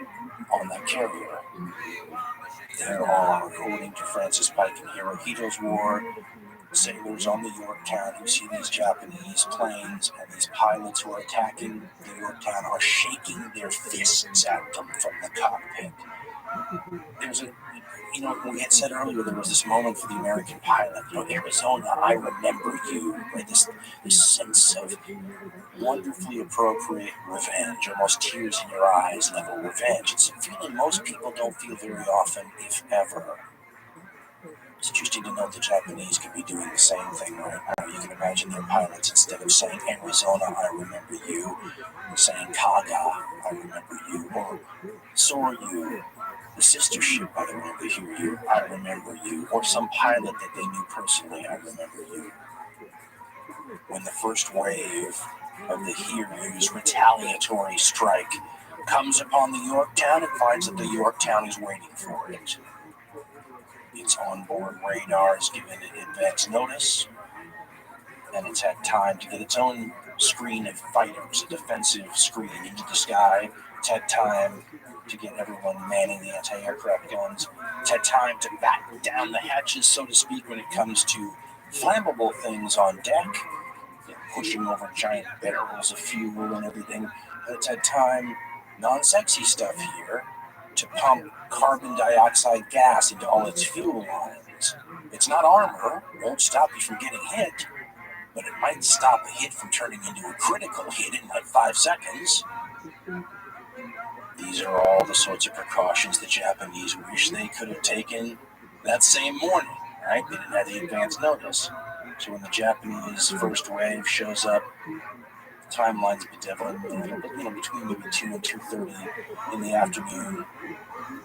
on that carrier. There are, according to Francis Pike in Hirohito's War, sailors on the Yorktown who see these Japanese planes, and these pilots who are attacking the Yorktown are shaking their fists at them from the cockpit. there's a, we had said earlier there was this moment for the American pilot. Arizona, I remember you. Right? This sense of wonderfully appropriate revenge, almost tears in your eyes level revenge. It's a feeling most people don't feel very often, if ever. It's interesting to note the Japanese could be doing the same thing right now. You can imagine their pilots, instead of saying Arizona, I remember you, saying Kaga, I remember you, or Soryu, the sister ship, I remember you, I remember you, or some pilot that they knew personally, I remember you. When the first wave of the Hiryu's retaliatory strike comes upon the Yorktown, it finds that the Yorktown is waiting for it. Its onboard radar has given it advance notice, and it's had time to get its own screen of fighters, a defensive screen, into the sky. It's had time to get everyone manning the anti-aircraft guns. It's had time to batten down the hatches, so to speak, when it comes to flammable things on deck, pushing over giant barrels of fuel and everything. It's had time, non-sexy stuff here, to pump carbon dioxide gas into all its fuel lines. It's not armor, won't stop you from getting hit, but it might stop a hit from turning into a critical hit in like 5 seconds. These are all the sorts of precautions the Japanese wish they could have taken that same morning, right? They didn't have the advance notice. So when the Japanese first wave shows up, the timeline's bedeviling a little bit, between maybe 2 and 2:30 in the afternoon.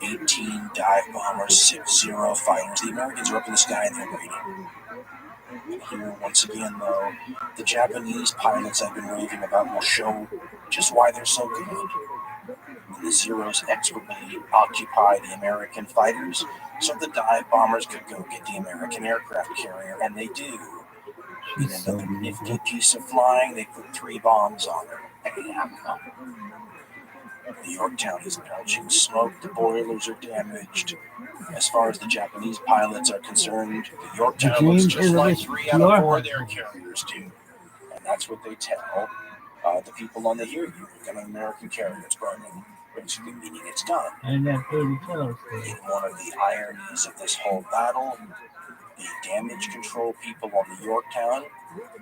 18 dive bombers, 60 fighters. The Americans are up in the sky and they're waiting. And here, once again, though, the Japanese pilots I've been raving about will show just why they're so good. The Zeros expertly occupy the American fighters, so the dive bombers could go get the American aircraft carrier, and they do. In another nifty piece of flying, they put 3 bombs on her. Bam! The Yorktown is belching smoke, the boilers are damaged. As far as the Japanese pilots are concerned, the Yorktown looks just like 3 out of 4 of their carriers do. And that's what they tell the people on the Hiryu. We've got an American carrier, it's burning, basically meaning it's done. And then In one of the ironies of this whole battle, the damage control people on the Yorktown,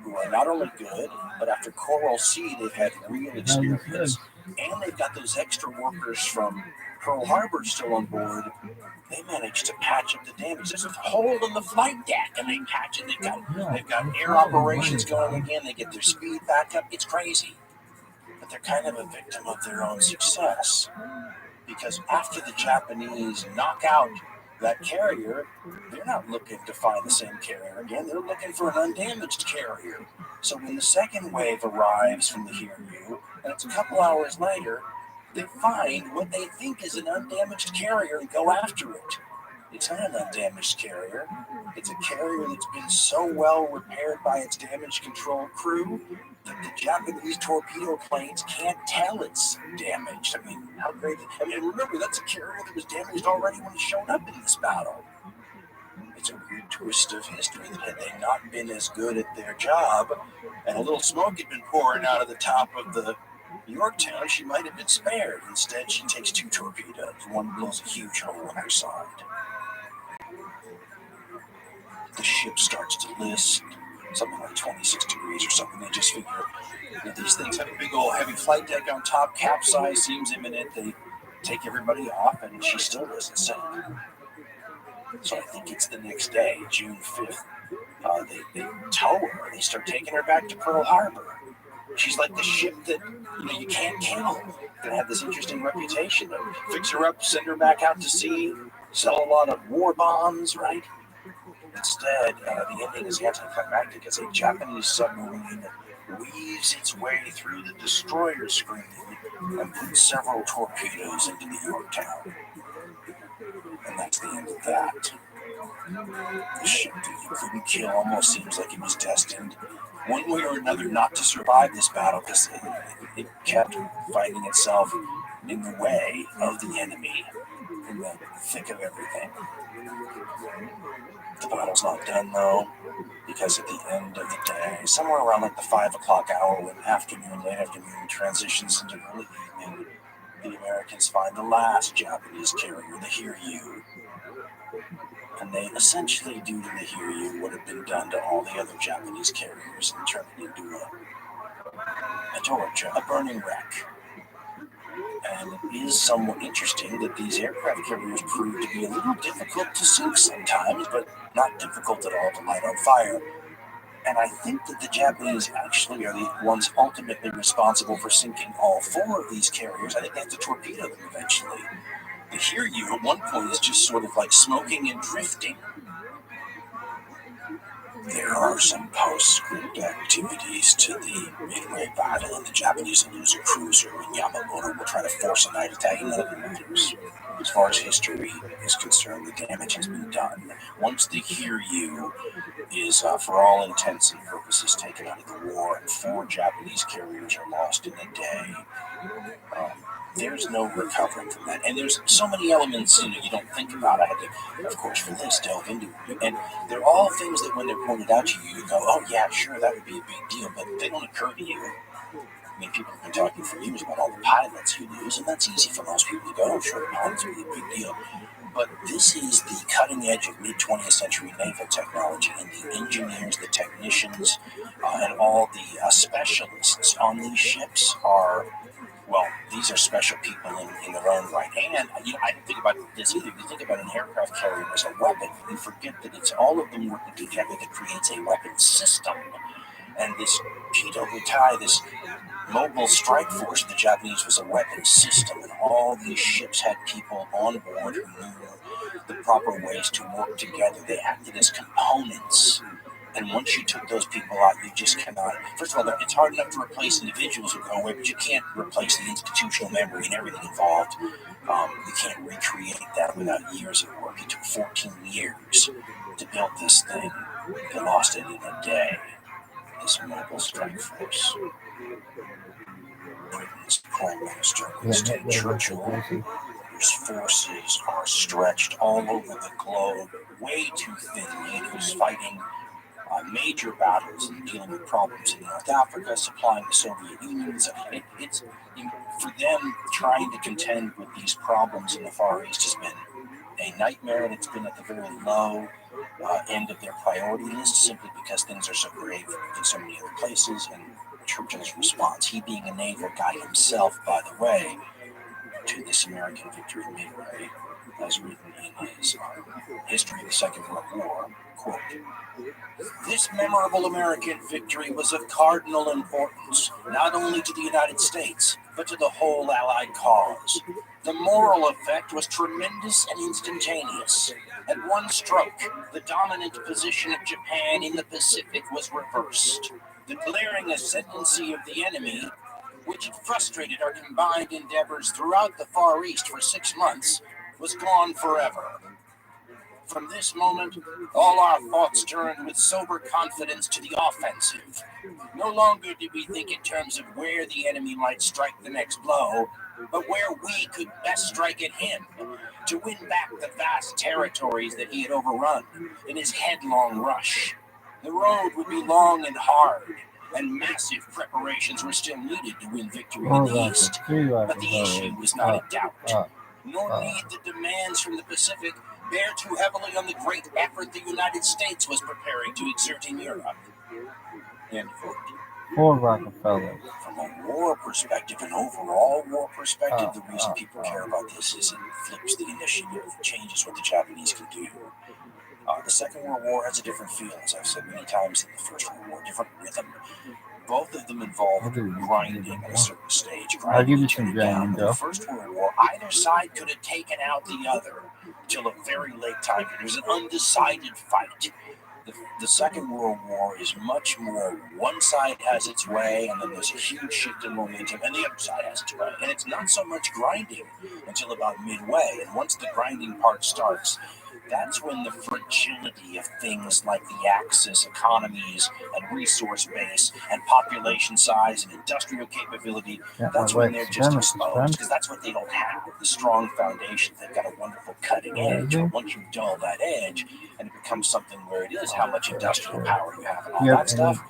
who are not only good, but after Coral Sea, they've had real experience, and they've got those extra workers from Pearl Harbor still on board. They managed to patch up the damage. There's a hole in the flight deck, and they patch it. They've got air operations going again. They get their speed back up. It's crazy, but they're kind of a victim of their own success, because after the Japanese knock out that carrier, they're not looking to find the same carrier again. They're looking for an undamaged carrier. So when the second wave arrives from the Hiryu, and it's a couple hours later, they find what they think is an undamaged carrier and go after it. It's not an undamaged carrier. It's a carrier that's been so well repaired by its damage control crew that the Japanese torpedo planes can't tell it's damaged. I mean, how great. Remember, that's a carrier that was damaged already when it showed up in this battle. It's a weird twist of history that had they not been as good at their job, and a little smoke had been pouring out of the top of the Yorktown, she might have been spared. Instead, she takes 2 torpedoes. One blows a huge hole in her side. The ship starts to list, something like 26 degrees or something. They just figure that these things have a big old heavy flight deck on top, capsize seems imminent. They take everybody off, and she still doesn't sink. So I think it's the next day, June 5th. They tow her. They start taking her back to Pearl Harbor. She's like the ship that you can't kill. Gonna have this interesting reputation. Of fix her up, send her back out to sea, sell a lot of war bombs, right? Instead, the ending is anticlimactic as a Japanese submarine weaves its way through the destroyer screen and puts several torpedoes into the Yorktown. And that's the end of that. The ship that you couldn't kill almost seems like it was destined, one way or another, not to survive this battle, because it kept finding itself in the way of the enemy, in the thick of everything. The battle's not done, though, because at the end of the day, somewhere around like the 5 o'clock hour, when late afternoon transitions into early evening, the Americans find the last Japanese carrier, the Hiryu. And they essentially do to the Hiryu what had been done to all the other Japanese carriers and turn it into a torch, a burning wreck. And it is somewhat interesting that these aircraft carriers prove to be a little difficult to sink sometimes, but not difficult at all to light on fire. And I think that the Japanese actually are the ones ultimately responsible for sinking all four of these carriers. I think they have to torpedo them eventually. The Hiryu at one point is just sort of like smoking and drifting. There are some postscript activities to the Midway battle, and the Japanese will lose a cruiser, and Yamamoto will try to force a night attack, and none of it matters. As far as history is concerned, the damage has been done. Once the Hiryu is, for all intents and purposes, taken out of the war, and 4 Japanese carriers are lost in a day, there's no recovering from that. And there's so many elements you don't think about. I had to, of course, for this, delve into it. And they're all things that when they're pointed out to you, you go, oh yeah, sure, that would be a big deal, but they don't occur to you. I mean, people have been talking for years about all the pilots you lose, and that's easy for most people to go, oh sure, pilots would be a big deal. But this is the cutting edge of mid-20th century naval technology, and the engineers, the technicians, and all the specialists on these ships are, well, these are special people in their own right. And, I didn't think about this either. You think about an aircraft carrier as a weapon, you forget that it's all of them working together that creates a weapon system. And this Kido-Butai, this mobile strike force of the Japanese, was a weapon system. And all these ships had people on board who knew the proper ways to work together. They acted as components. And once you took those people out, you just cannot. First of all, it's hard enough to replace individuals who go away, but you can't replace the institutional memory and everything involved. You can't recreate that without years of work. It took 14 years to build this thing. They lost it in a day. This mobile strike force. Britain's Prime Minister, Winston Churchill, whose forces are stretched all over the globe, way too thinly, and who's fighting major battles and dealing with problems in North Africa, supplying the Soviet Union. So it's for them trying to contend with these problems in the Far East has been a nightmare, and it's been at the very low end of their priority list, simply because things are so grave in so many other places. And Churchill's response, he being a naval guy himself, by the way, to this American victory in Midway, as written in his History of the Second World War, quote, "This memorable American victory was of cardinal importance, not only to the United States, but to the whole Allied cause. The moral effect was tremendous and instantaneous. At one stroke, the dominant position of Japan in the Pacific was reversed. The glaring ascendancy of the enemy, which had frustrated our combined endeavors throughout the Far East for 6 months, was gone forever. From this moment, all our thoughts turned with sober confidence to the offensive. No longer did we think in terms of where the enemy might strike the next blow, but where we could best strike at him, to win back the vast territories that he had overrun in his headlong rush. The road would be long and hard, and massive preparations were still needed to win victory in the East. But the issue was not in doubt, nor need the demands from the Pacific bear too heavily on the great effort the United States was preparing to exert in Europe." End quote. For Rockefeller. From a war perspective, an overall war perspective, the reason people care about this is it flips the initiative, changes what the Japanese can do. The Second World War has a different feel, as I've said many times in the First World War, different rhythm. Both of them involved grinding at a certain stage. I'll give you Grinding some grinding, in the though. First World War, either side could have taken out the other till a very late time. It was an undecided fight. The Second World War is much more one side has its way, and then there's a huge shift in momentum, and the other side has its way. And it's not so much grinding until about midway. And once the grinding part starts, That's when the fragility of things like the Axis economies and resource base and population size and industrial capability, that's when they're just exposed, because that's what they don't have, the strong foundation. They've got a wonderful cutting edge, but once you dull that edge and it becomes something where it is how much industrial power you have and all that stuff,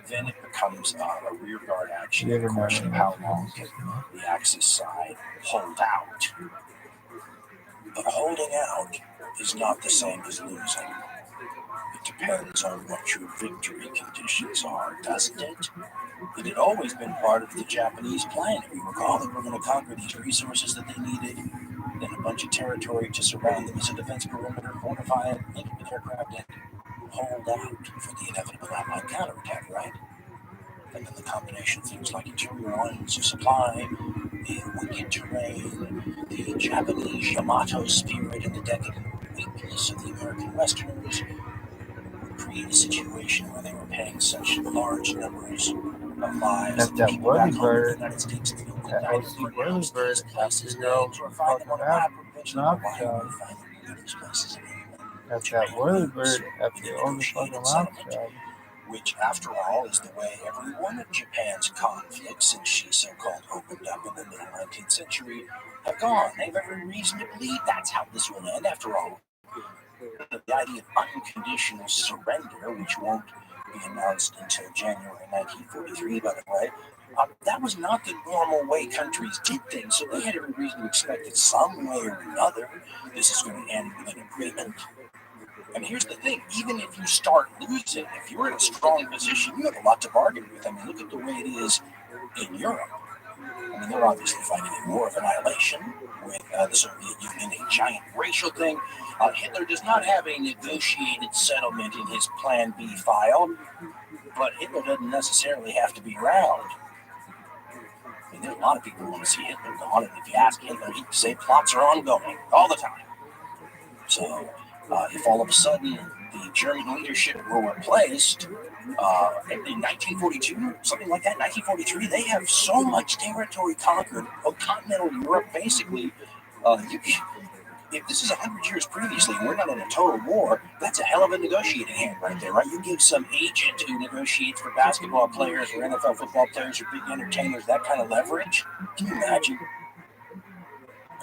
then it becomes a rearguard action. The question of how long can the Axis side hold out. But holding out is not the same as losing. It depends on what your victory conditions are, doesn't it? It had always been part of the Japanese plan. If you recall, they were going to conquer these resources that they needed, then a bunch of territory to surround them as a defense perimeter, fortify it, make it with aircraft, and hold out for the inevitable Allied counterattack, right? And then the combination of things like interior lines of supply, the wicked terrain, the Japanese Yamato spirit, and the decadent weakness of the American Westerners would create a situation where they were paying such large numbers of lives that people back home in the United States feel united to pronounce these places names or find them on a map or eventually Hawaii would find these places in England. That whirly bird after all the fucking lobster. Which, after all, is the way every one of Japan's conflicts, since she so-called opened up in the middle 19th century, have gone. They have every reason to believe that's how this will end, after all. The idea of unconditional surrender, which won't be announced until January 1943, by the way, that was not the normal way countries did things, so they had every reason to expect that some way or another this is going to end with an agreement. And here's the thing, even if you start losing, if you're in a strong position, you have a lot to bargain with. I mean, look at the way it is in Europe. I mean, they're obviously fighting a war of annihilation with the Soviet Union, a giant racial thing. Hitler does not have a negotiated settlement in his Plan B file, but Hitler doesn't necessarily have to be around. I mean, there's a lot of people who want to see Hitler gone, and if you ask Hitler, he'd say plots are ongoing all the time. So, if all of a sudden the German leadership were replaced in 1942, something like that, 1943, they have so much territory conquered of continental Europe, basically. If this is 100 years previously, we're not in a total war, that's a hell of a negotiating hand right there, right? You give some agent who negotiates for basketball players or NFL football players or big entertainers that kind of leverage. Can you imagine?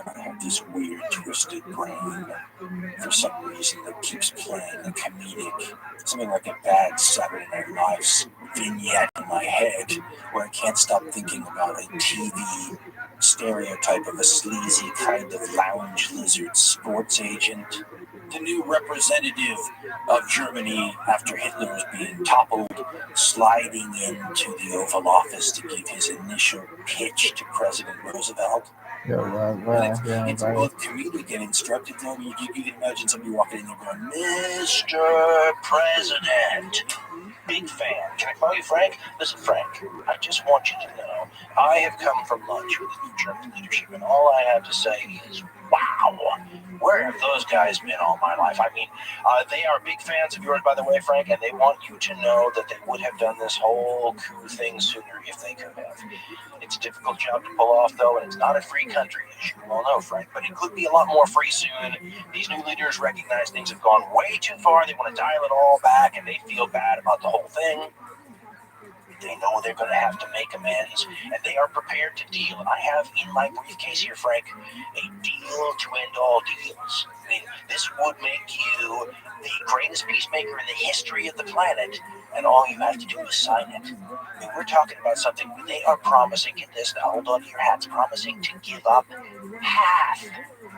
I have this weird, twisted brain for some reason that keeps playing a comedic, something like a bad Saturday Night Live vignette in my head, where I can't stop thinking about a TV stereotype of a sleazy kind of lounge lizard sports agent. The new representative of Germany after Hitler is being toppled, sliding into the Oval Office to give his initial pitch to President Roosevelt. It's both comedic and instructive. Though you can imagine somebody walking in there going, "Mr. President, big fan. Can I call you Frank? Listen, Frank, I just want you to know I have come from lunch with the new German leadership, and all I have to say is, wow, where have those guys been all my life? I mean, they are big fans of yours, by the way, Frank, and they want you to know that they would have done this whole coup thing sooner if they could have. It's a difficult job to pull off, though, and it's not a free country, as you well know, Frank, but it could be a lot more free soon. These new leaders recognize things have gone way too far. They want to dial it all back, and they feel bad about the whole thing. They know they're going to have to make amends, and they are prepared to deal. And I have in my briefcase here, Frank, a deal to end all deals. I mean, this would make you the greatest peacemaker in the history of the planet, and all you have to do is sign it. I mean, we're talking about something they are promising, get this now, hold on to your hats, promising to give up half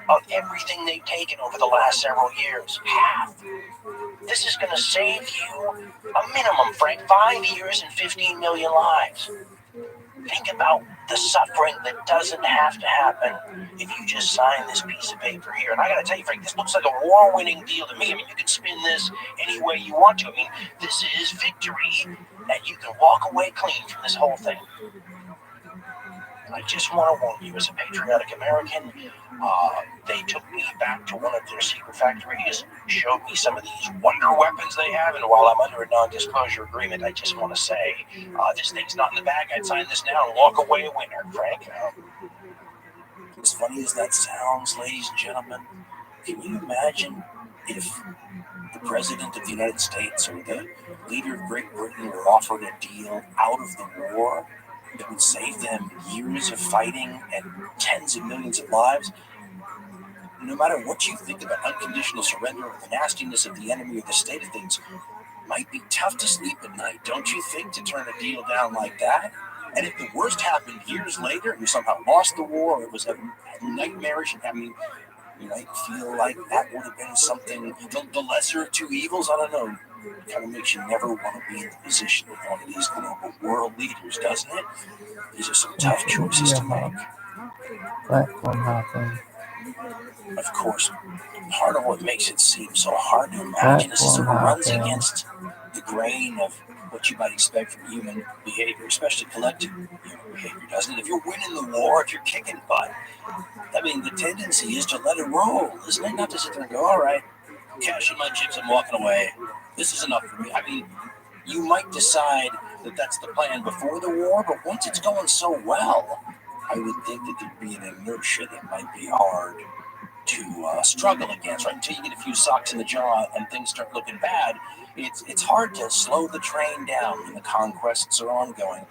of everything they've taken over the last several years. Half. This is going to save you a minimum, Frank, 5 years and 15 million lives. Think about the suffering that doesn't have to happen if you just sign this piece of paper here. And I got to tell you, Frank, this looks like a war-winning deal to me. I mean, you can spin this any way you want to. I mean, this is victory, and you can walk away clean from this whole thing. I just want to warn you, as a patriotic American, they took me back to one of their secret factories, showed me some of these wonder weapons they have, and while I'm under a non-disclosure agreement, I just want to say, this thing's not in the bag. I'd sign this now and walk away a winner, Frank. As funny as that sounds, ladies and gentlemen, Can you imagine if the President of the United States or the leader of Great Britain were offered a deal out of the war that would save them years of fighting and tens of millions of lives? No matter what you think about unconditional surrender or the nastiness of the enemy or the state of things, might be tough to sleep at night, don't you think, to turn a deal down like that? And if the worst happened years later and you somehow lost the war, or it was a nightmarish, I mean, you might feel like that would have been something, the lesser of two evils. I don't know. It kind of makes you never want to be in the position of one of these global world leaders, doesn't it? These are some tough choices to make. Platform hopping. Of course, part of what makes it seem so hard to imagine is it sort of runs against the grain of what you might expect from human behavior, especially collective human behavior, doesn't it? If you're winning the war, if you're kicking butt, I mean, the tendency is to let it roll, isn't it? Not to sit there and go, all right, cashing my chips, I'm walking away. This is enough for me. I mean, you might decide that that's the plan before the war, but once it's going so well, I would think that there'd be an inertia that might be hard to struggle against, right? Until you get a few socks in the jaw and things start looking bad, it's hard to slow the train down when the conquests are ongoing.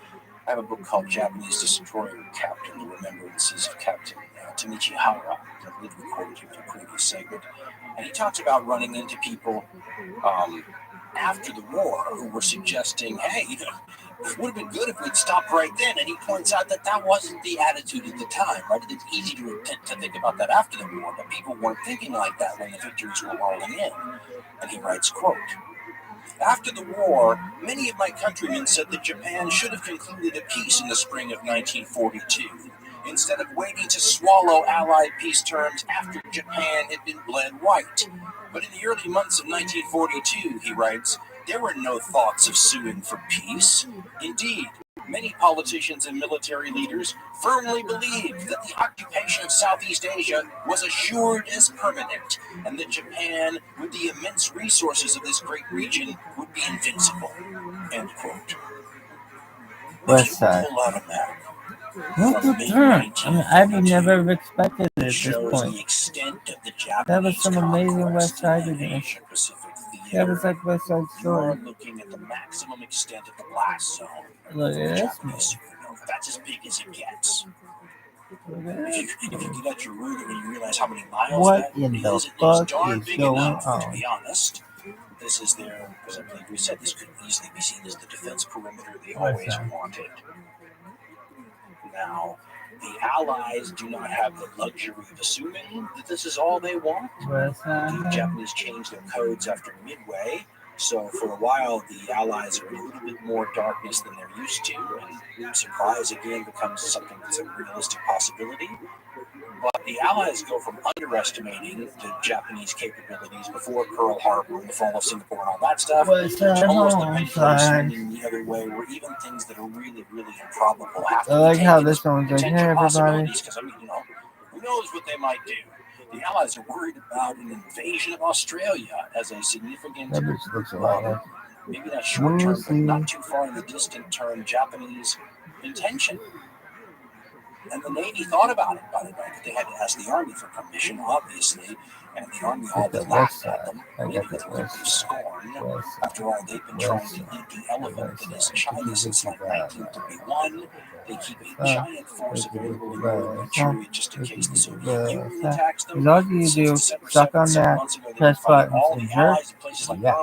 I have a book called Japanese Destroyer Captain, The Remembrances of Captain Tamichi Hara. I believe we quoted him in a previous segment. And he talks about running into people after the war who were suggesting, hey, it would have been good if we'd stopped right then. And he points out that that wasn't the attitude at the time, right? It's easy to think about that after the war, but people weren't thinking like that when the victories were rolling in. And he writes, quote, after the war, many of my countrymen said that Japan should have concluded a peace in the spring of 1942, instead of waiting to swallow Allied peace terms after Japan had been bled white. But in the early months of 1942, he writes, there were no thoughts of suing for peace. Indeed, many politicians and military leaders firmly believed that the occupation of Southeast Asia was assured as permanent, and that Japan, with the immense resources of this great region, would be invincible. End quote. West Side. Pull out a map I mean, I would never have expected it at this point. The extent of the Japanese That was some amazing West Side in again. Asia Pacific theater. That was like West Side Story. You're looking at the maximum extent of the blast zone. Look at this. Supernova. That's as big as it gets. Look at this. If you get out your router and you realize how many miles What that in is, the it fuck looks darn is big going enough, on? to be honest. This is their, because I believe we said this could easily be seen as the defense perimeter they always wanted. Now, the Allies do not have the luxury of assuming that this is all they want. The Japanese changed their codes after Midway, so for a while the Allies are in a little bit more darkness than they're used to, and surprise again becomes something that's a realistic possibility. But the Allies go from underestimating the Japanese capabilities before Pearl Harbor and the fall of Singapore and all that stuff, to almost the pendulum swinging the other way, where even things that are really, really improbable have to I like be how taken this as one's like, potential hey, everybody. possibilities, because, I mean, who knows what they might do. The Allies are worried about an invasion of Australia as a significant, That bitch looks a lot like maybe not short term, but not too far in the distant term, Japanese intention. And the Navy thought about it, by the way, but they had to ask the Army for permission, obviously, and the Army all but laughed at them, maybe with a little bit of scorn. After all, they've been trying to eat the elephant that is China since like 1931. They keep a giant force available in northern Manchuria just in case the Soviet Union attacks them. All you do, suck on that, press buttons, and jerk, yeah,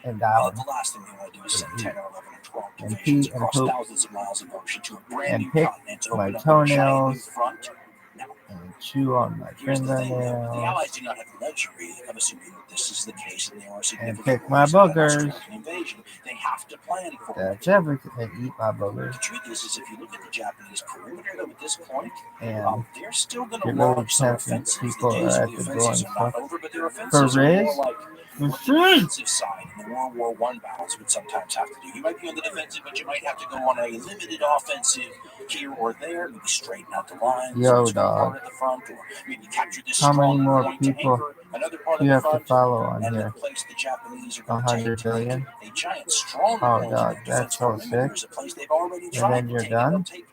and down, the last thing they want to do is send 10 or 11 or 12 and divisions pee and across poop, thousands of miles of ocean to a brand and new pick continent to my open up a giant new toenails, front. Now, and chew on my here's the thing, though. The fingernails, Allies do not have the luxury of assuming that this is the case, and they are and significant pick my worries about boogers. Australian invasion. They have to plan for it. That's everything. And eat my The boogers. truth is if you look at the Japanese perimeter, though, at this point, And they're still going to get really launch some tense when offensives. people The are days at of the the door and offensives are not stuff. over, but their For offensives are Riz, more like what the defensive side in the World War I battles would sometimes have to do. You might be on the defensive, but you might have to go on a limited offensive here or there, maybe straighten out the lines, yo, part dog, at the front, or maybe capture this how many strong more point to people anchor another part do of you the have to front, follow on and here? the place the Japanese are going to take 100 to make billion? a giant strong Oh, point in dog, their that's defense so perimeter sick. is a place they've already And tried then to you're take, and they'll done? take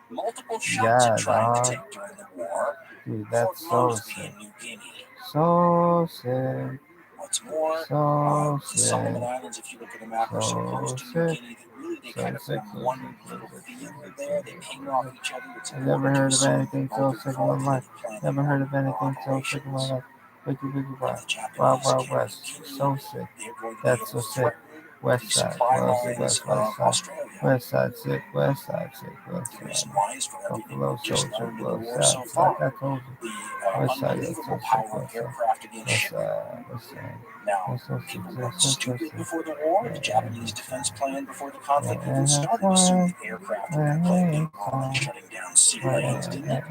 multiple shots Yeah, at trying to dog. take during the war. Dude, Port that's so Moresby sick. in New Guinea. So sick. What's more, So the Solomon sick. Islands, if you look at the map, are so close to New So sick. Guinea that really they So kind of sick. form one little field there. They ping off each other. It's I've never important to heard of assume anything that so both are sick in my involved in life. any planning Never heard or of anything so sick in my operations. life. Wiki wiki If wow. the Wild Japanese Wild get New West. Guinea, So sick. they're going to be That's able so to sick. threaten the West side. supply West side. lines West of side. Australia. West side sick. West side sick. West The side. reason why is for everything Buffalo we've just soldier. learned in the Blow war south. so Like far. I told you. The West side. That's unbelievable so sick. power of West side. aircraft against West shipping. side. West side. Now, West side. people weren't West side. stupid before the war. The Japanese defense plan before the conflict even West started assumed that aircraft were going to play a big role in shutting down sea lanes, didn't it?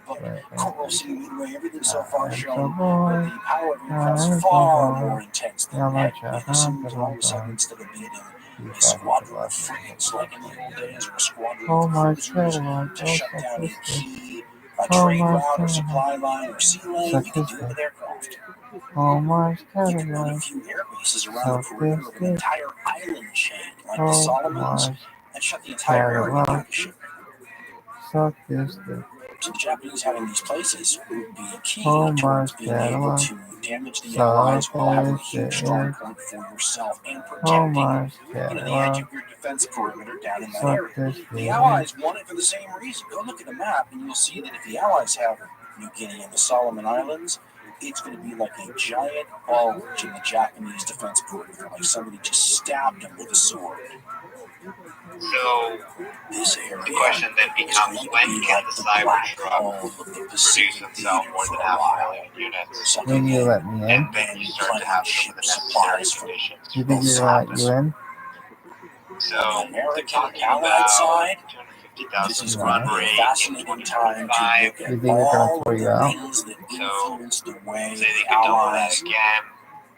But Coral Sea Midway, everything's so far shown that the power of aircraft is far more intense than had been assumed, and all of a sudden, instead of being a squadron of frigates like in the old days, or a squadron of cruisers to shut down a key trade route or supply line or sea lane, you can do it with aircraft. You can run a few air bases around the perimeter of an entire island chain like the Solomons and shut the entire area down to shipping. Suck this dick. So the Japanese having these places would be key towards being able to damage the Allies while having a huge strong point for yourself and protecting, the edge of your defense perimeter down in that area. The Allies want it for the same reason. Go look at the map and you'll see that if the Allies have New Guinea and the Solomon Islands, it's going to be like a giant bulge in the Japanese defense perimeter, like somebody just stabbed them with a sword. So This area the question then becomes, when can the Cybertruck produce itself more than 500,000 units? When you let me in? And then you start to have some of the necessary conditions. You think you're gonna let you in? So they're talking Allied about side, 250,000 run rate in fascinating time to 2025. look at You think they're gonna all throw of you the out? things that So influence the way say they the could double that Allies again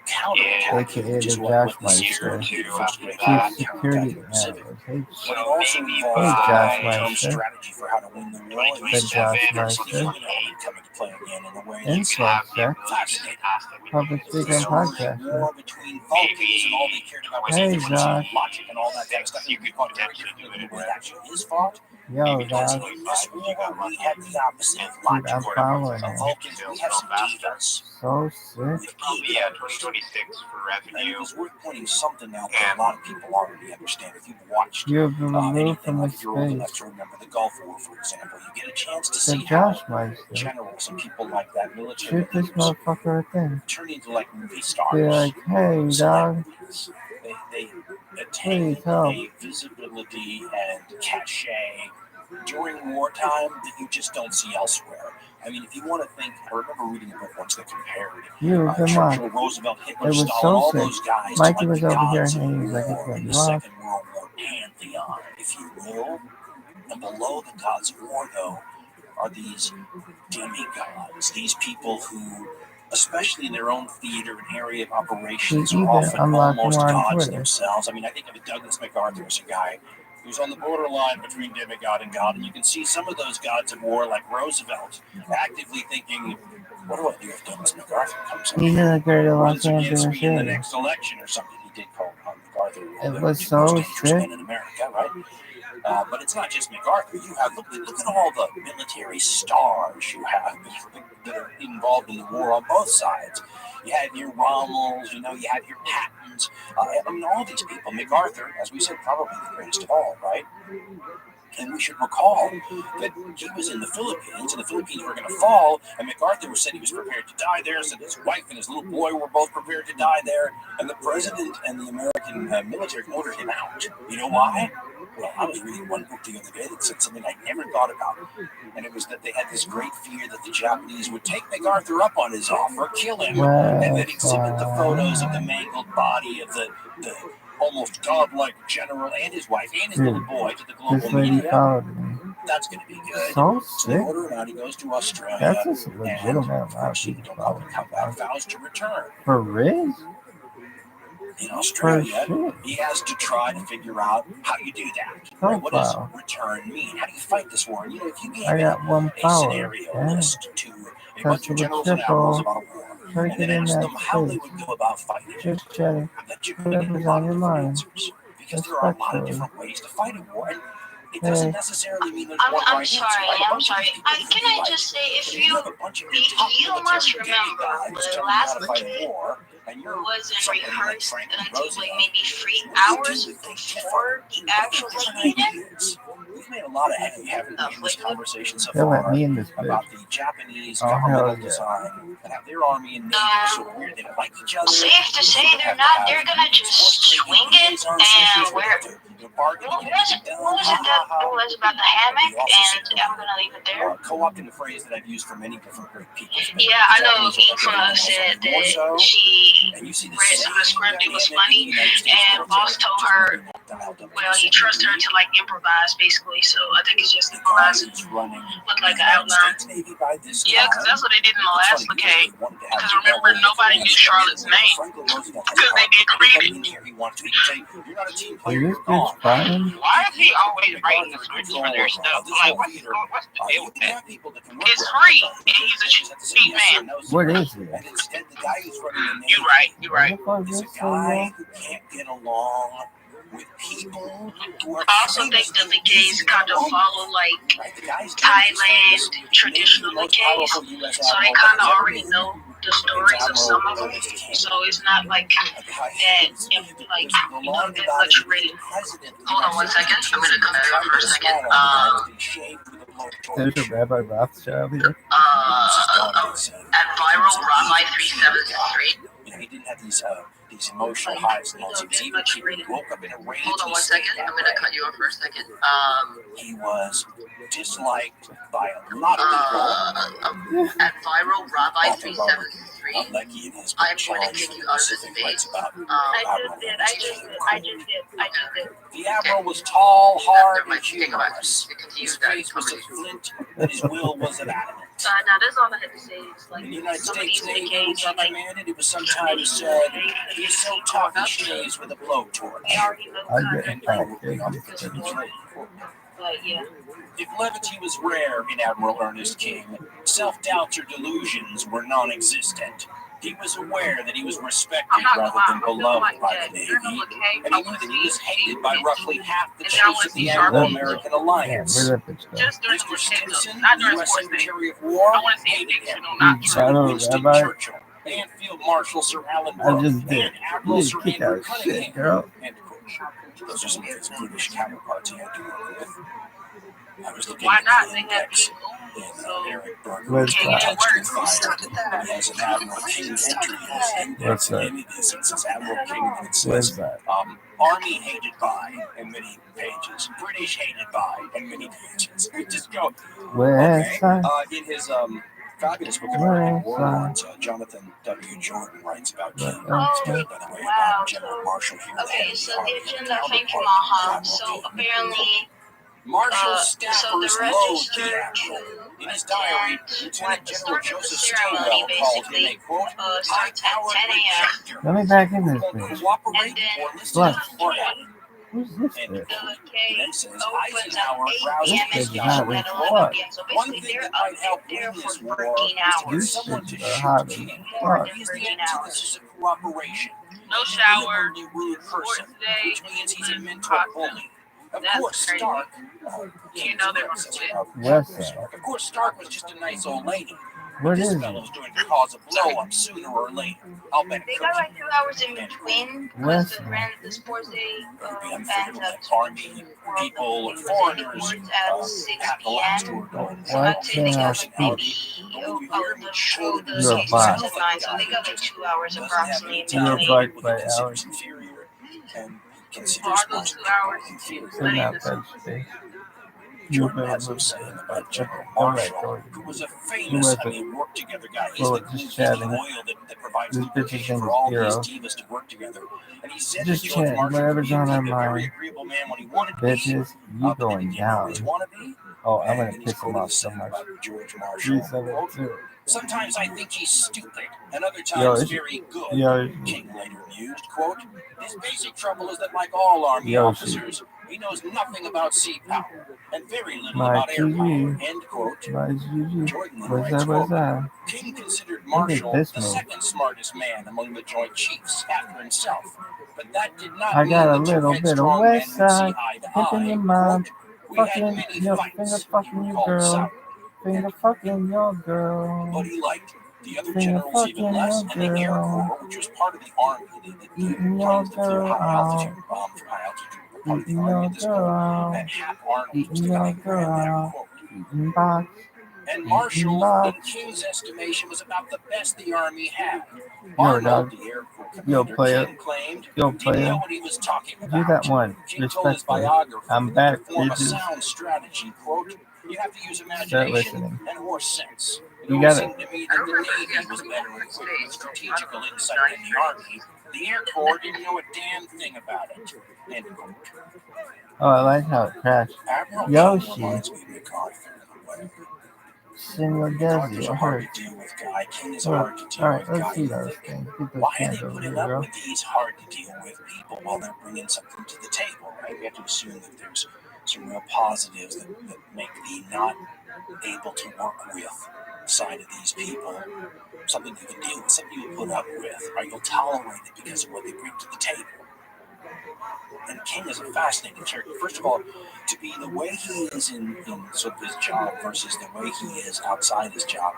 counterattack, AKA which is the what Josh this year year or Meister, two first after great that. Chief Security counterattack in the Pacific. Analyst. Hey, So But it also maybe involves Hey, the Josh long-term Meister. strategy for how to win the war. And The Josh 2027 or Meister. 2028, coming to play again in a way you that's could have the Influencer. ability to pass that we Public needed. speaker and there was a podcaster. war between Vulcans and all they cared about was Hey, efficiency Josh. and logic and all that kind of stuff. You could fought very potentially do differently it than the way in it actually is fought. Yo, Because Josh. in this war, we had the opposite of Dude, logic. I'm following The him. Vulcans, we have some divas So sick. with Probably egos. 2026 for And it revenue. was worth pointing something out that a lot of people already understand. If you've watched You have been removed anything, from like the if you're old enough space. to remember the Gulf War, for example, you get a chance to The see Josh how Meister. generals and people like that, military Shoot this leaders, motherfucker a thing. turn into like movie Be stars, like, hey, dog. celebrities. They attain Please help. a visibility and cachet during wartime that you just don't see elsewhere. I mean, if you want to think, I remember reading a book once that compared You, good Churchill, luck. Roosevelt, Hitler, It was Stalin, so all sick. those guys Mikey to like was the over here gods and of he was like, it's war gonna in be the rough. Second World War pantheon, if you will. And below the gods of war, though, are these demigods, these people who, especially in their own theater and area of operations, are often almost gods themselves. I mean, I think of a Douglas MacArthur as a guy who's on the borderline between demigod and god, and you can see some of those gods of war, like Roosevelt, actively thinking, what do I do if Douglas MacArthur comes up? He's in the greater Los Runs against Angeles me in the area. next election or something. He did call MacArthur It the was two so most dangerous sick. men in America, right? But it's not just MacArthur. You have look at all the military stars you have that are involved in the war on both sides. You have your Rommels, you have your Pattons. I mean, all these people. MacArthur, as we said, probably the greatest of all, right? And we should recall that he was in the Philippines, and the Philippines were going to fall, and MacArthur said he was prepared to die there, said his wife and his little boy were both prepared to die there, and the president and the American military ordered him out. You know why? Well, I was reading one book the other day that said something I never thought about, and it was that they had this great fear that the Japanese would take MacArthur up on his offer, kill him, and then exhibit the photos of the mangled body of the almost godlike general and his wife and his little boy to the global This lady media. followed me. That's going to be good. So So they sick. order him out. He goes to Australia. That's just a legitimate and, of amount of course, he people don't want to come following back. Vows to return. For Riz? In For Australia, shit. he has to try to figure out how you do that. Right? What does Profile. return mean? How do you fight this war? And, if you gave I got one a follower. scenario Damn. list to a bunch of Test generals with and admirals triple. about a war, Try to and get then in ask that them how they space. would go about fighting it, Just chatting. I bet you're going to get a Whatever's lot on of your different mind. answers. Because there are a lot of Respectfully. different ways to fight a war. And It doesn't necessarily mean there's one I'm right answer. sorry. Like, a I'm bunch of sorry. these people can Can be I right. just say, if But you have a bunch of your top you must military remember guys the telling you how last to fight a kid war, and you're wasn't somebody like rehearsed Franklin until like Roosevelt. maybe 3 What do you hours do if they differ? before the actual like meeting. We've made a lot of hay, haven't we, in this conversation so They let far me in this bitch. about the Japanese Oh, hell governmental yeah. design and how their army and navy are so weird. They don't like each other. Safe to say they're not. They're gonna just swing it and where. What was it? That was about the hammock? And I'm gonna leave it there. Co-opting a phrase that I've used for many different great people. Yeah, I know. Eva said that she read some of the script. It was funny, and boss told her, well, he trusts her to like improvise, basically. So I think it's just improvising, look like an outline. Yeah, because that's what they did in the last locade. Because remember, nobody knew Charlotte's name because they didn't read it. Is this bitch crying? Why is he always writing the scripts for their stuff? I'm like, what's the deal with that? It's free, and he's a cheap man. What is it? You're right. What the Is a fuck is guy who can't get along with people who are I also think the legays kind of follow like Thailand traditional legays, so they kind of already know the stories of some of them. So it's not like that, like that much written. Hold on 1 second. I'm gonna come here for a second. There's a Rabbi Rothschild here. At ViralRabbi 373. He didn't have these emotional highs and lows. He woke up in a rage. Hold on 1 second. I'm gonna cut you off for a second. He was disliked by a lot of people. At ViralRabbi 373. Like he and his I'm going to kick you out of this space. I just did. The Admiral was tall, hard, and humorous. His face was of flint, and his will was of adamant. Now that's all I had to say. It's like In the United some of States these Navy, legays which he are like commanded, it was sometimes said, he's so tough he shaves with a blowtorch. they already look I kind get of it. but yeah. If levity was rare in Admiral Ernest King, self-doubts or delusions were non-existent. He was aware that he was respected rather than beloved by the Navy, and he knew that he was hated by roughly half the chiefs of the Anglo-American Alliance. Mr. Stinson, U.S. Secretary of War, hated him. Winston Churchill, and Field Marshal Sir Alan Brooke, and Admiral Sir Andrew Cunningham. Girl. Those are some of his British counterparts he had to work with. I was looking Why at not? the They have index, people. and So Eric Berger Where's was that? touched with fire. He has an Admiral King entry in his index, What's that? and it says Admiral King, and it Where's says that? Army hated by, and many pages. British hated by, and many pages. We just go, Where's okay. that? In his fabulous book, American Warlords, Jonathan W. Jordan writes about King. It's good, by the way, about General Marshall here. okay, so the agenda, thank you, Maha. So apparently, Marshal so the staffers loathed the register Admiral. In his to diary, attend Lieutenant the General start of the Joseph ceremony Stilwell called him a, basically quote, starts at 10 a.m. Let me back in this won't bitch. cooperate And then or listen What? forever. Who's this And bitch? he then says opens Eisenhower at 8 roused p.m. This and bitch is not closes with at 11 fuck. p.m. So one basically, thing they're that might up help there win for this war working is to get hours. someone to These shoot bitches are hot the as king. More fuck. than He's the 13 antithesis hours. of cooperation. No He's a shower, liberally rude person, today, which means he's a mental bully. Of course, crazy. Stark. You know they're gonna quit. Where's that? Of course, Stark was just a nice old lady. What This is it? fellow's going to cause a blow up sooner or later. I'll bet They it got cookie. like 2 hours in between Where's because the sports day Be ends unfair at to army people or foreigners at 6 have the last p.m. word going. So Why I'd say they can't I got like speak? maybe the show the You're a game bot. starts at 9, so they got like 2 hours approximately in You're a between. bot by Alex. Inferior and Are considers those 2 hours? They're not that space. You're Jordan very has some good. saying about General Alright, Marshall, who was a Who famous, was it? work together guy. He's Well, the just he's the chatting. oil that provides This bitch's lubrication name for is all Hero. these divas to work together. And he said Just that George chatting. Marshall Whatever's could on be our a very mind. agreeable man when he wanted to be, Bitches, you but then he going didn't always down. want to be. Oh, I'm And gonna he's piss him quoted off as so saying much. about George Marshall, quote, 372. sometimes I think he's stupid, and other Yo, times it's, very good. yo, King later mused, quote, his basic trouble is that like all army Yoshi. officers, he knows nothing about sea power and very little My about air power, GG. end quote. My GG. Jordan then What's writes, that? What's quote, that? King considered Look at Marshall this the move. second smartest man among the Joint Chiefs after himself, but that did not I mean got a the two little bit of headstrong men West would see Side eye to hitting eye, your mom. quote, fucking your finger fucking you girl. Finger fucking your girl. But he liked the other Finger generals even fucking less, your and the Air girl. Corps, which was part of the Army, Eating the your planes that flew girl high altitude, out. bombed from high altitude, were part of the Eating Army your at this girl point, out. and Hap Arnold was Eating the guy your who girl ran that out. quote. Eating box. And Eating Marshall, box. in King's estimation, was about the best the Army had. Yo, Arnold, dog. the Air Corps Yo, commander, player. King claimed, Yo, didn't player. know what he was talking about. Do that one. King told his Respectfully. biographer I'm that back, to form a bitches. sound strategy, quote, you have to use Start imagination listening. and horse sense. It You always got it. seemed to me that the Navy was better equipped with strategical insight than the Army. The Air Corps didn't know a damn thing about it. End quote. Oh, I like how it crashed. Admiral Yoshi. King reminds me of MacArthur in a way. Senor MacArthur's Desi, a it hard hurts. to deal with guy. King is a Look, hard to deal alright, with let's guy. see You those think, things. Get those why are cans they over putting here, up girl. with these hard to deal with people while they're bringing something to the table, right? We have to assume that there's some real positives that make the not able to work with side of these people something you can deal with, something you put up with, right? You'll tolerate it because of what they bring to the table. And King is a fascinating character. First of all, to be the way he is in sort of his job versus the way he is outside his job.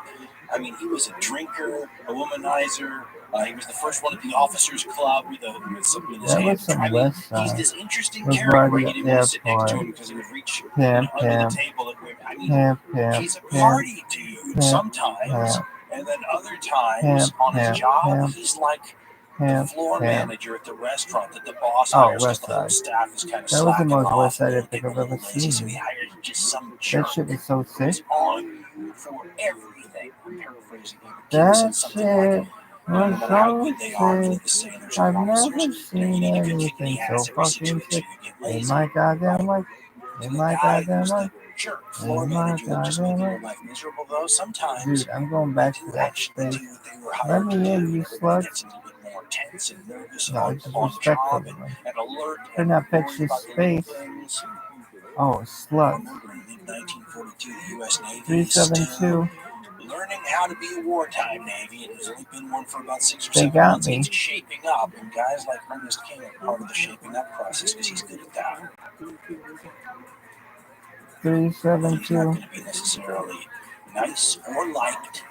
I mean, he was a drinker, a womanizer. He was the first one at the officers' club with something in his That hand. was some I mean, West he's Side. this interesting Was character where Roddy you at didn't the want to sit next to airport? him because he would reach Pimp, under the pimp. table. I mean, Pimp, pimp, he's a pimp, party dude pimp, sometimes, pimp, and then other times pimp, on his pimp, job, pimp, he's like the pimp, floor pimp. manager at the restaurant that the boss Oh, hires because West the whole Side. staff is kind of That was the slacking most off West and Side they're epic getting I've a ever little lazy, so he seen. hires just some jerk That shit was so who's sick. on you for everything. I'm paraphrasing here, but King That said something like, shit no was matter how so good they are, sick. the sailors I've or officers, never seen you need to kick in anything the so ass every fucking situation sick. you get In lazy. my goddamn life. To In the my guy goddamn who's life. the jerk floor In my manager that just making goddamn your life. life miserable, though, sometimes Dude, I'm going they back do to that actually space. do what they were Let hired to me do. in, you Everybody sluts. gets a little bit more tense and nervous No, on it's just job respectfully. and alert Could and not pitch worried this about the little space. things. Oh, slut. Remember, in mid-1942, the U.S. Navy is 372. still learning how to be a wartime Navy. It has only been one for about 6 or They 7 got months. me. It's shaping up, and guys like Ernest King are part of the shaping up process because he's good at that. He's not 372. going to be necessarily nice or liked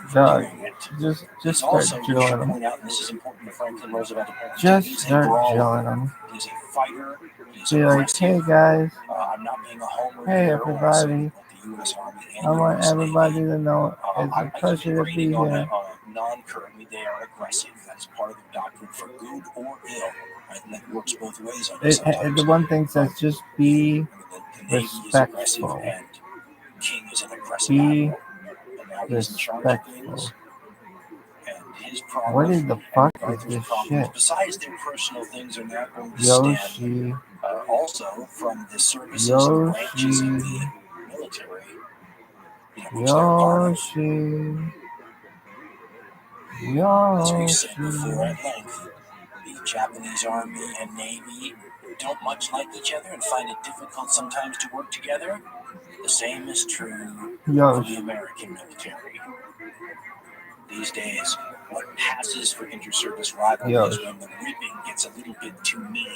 for Dog. doing it. Just He's start also, we drilling should them. point out, and this is important to Franklin Roosevelt apparently, Just he's a start brawler. drilling them. He's a fighter. He's Be like, hey aggressive. guys, I'm not being a homer hey here or insulting everybody. both the U.S. Army and I want U.S. everybody Navy. to know it's I a give a pleasure to be rating on here. a non-currently they are aggressive. That is part of the doctrine for good or ill. Right? And that works both ways on you sometimes. The one thing says just be the Navy is aggressive respectful. and King is an aggressive Be admiral. And now he's in charge of respectful. things. And his What problems in the and fuck is MacArthur's this problems, shit? besides their personal things, are now going to stem Yoshi. also from the services and branches of the military, which they're a part of. As we've said before at length, the Japanese Army and Navy don't much like each other and find it difficult sometimes to work together. The same is true for the American military. These days, what passes for inter-service rivalry is when the ribbing gets a little bit too mean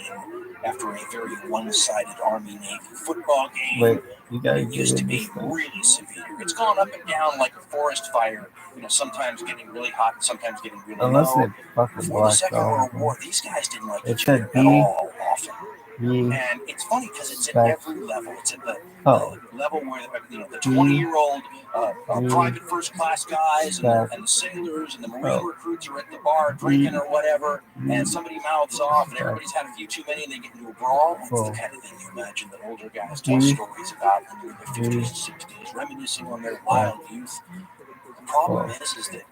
after a very one-sided Army-Navy football game. Wait, you gotta it used to be really severe. It's gone up and down like a forest fire, sometimes getting really hot, sometimes getting really low. Before the Second World War, these guys didn't like each other at all often. And it's funny because it's at every level. It's at the level where the 20-year-old private first-class guys and the sailors and the Marine recruits are at the bar drinking or whatever, and somebody mouths off and everybody's had a few too many and they get into a brawl. It's the kind of thing you imagine that older guys tell stories about when they're in their 50s and 60s, reminiscing on their wild youth. The problem is that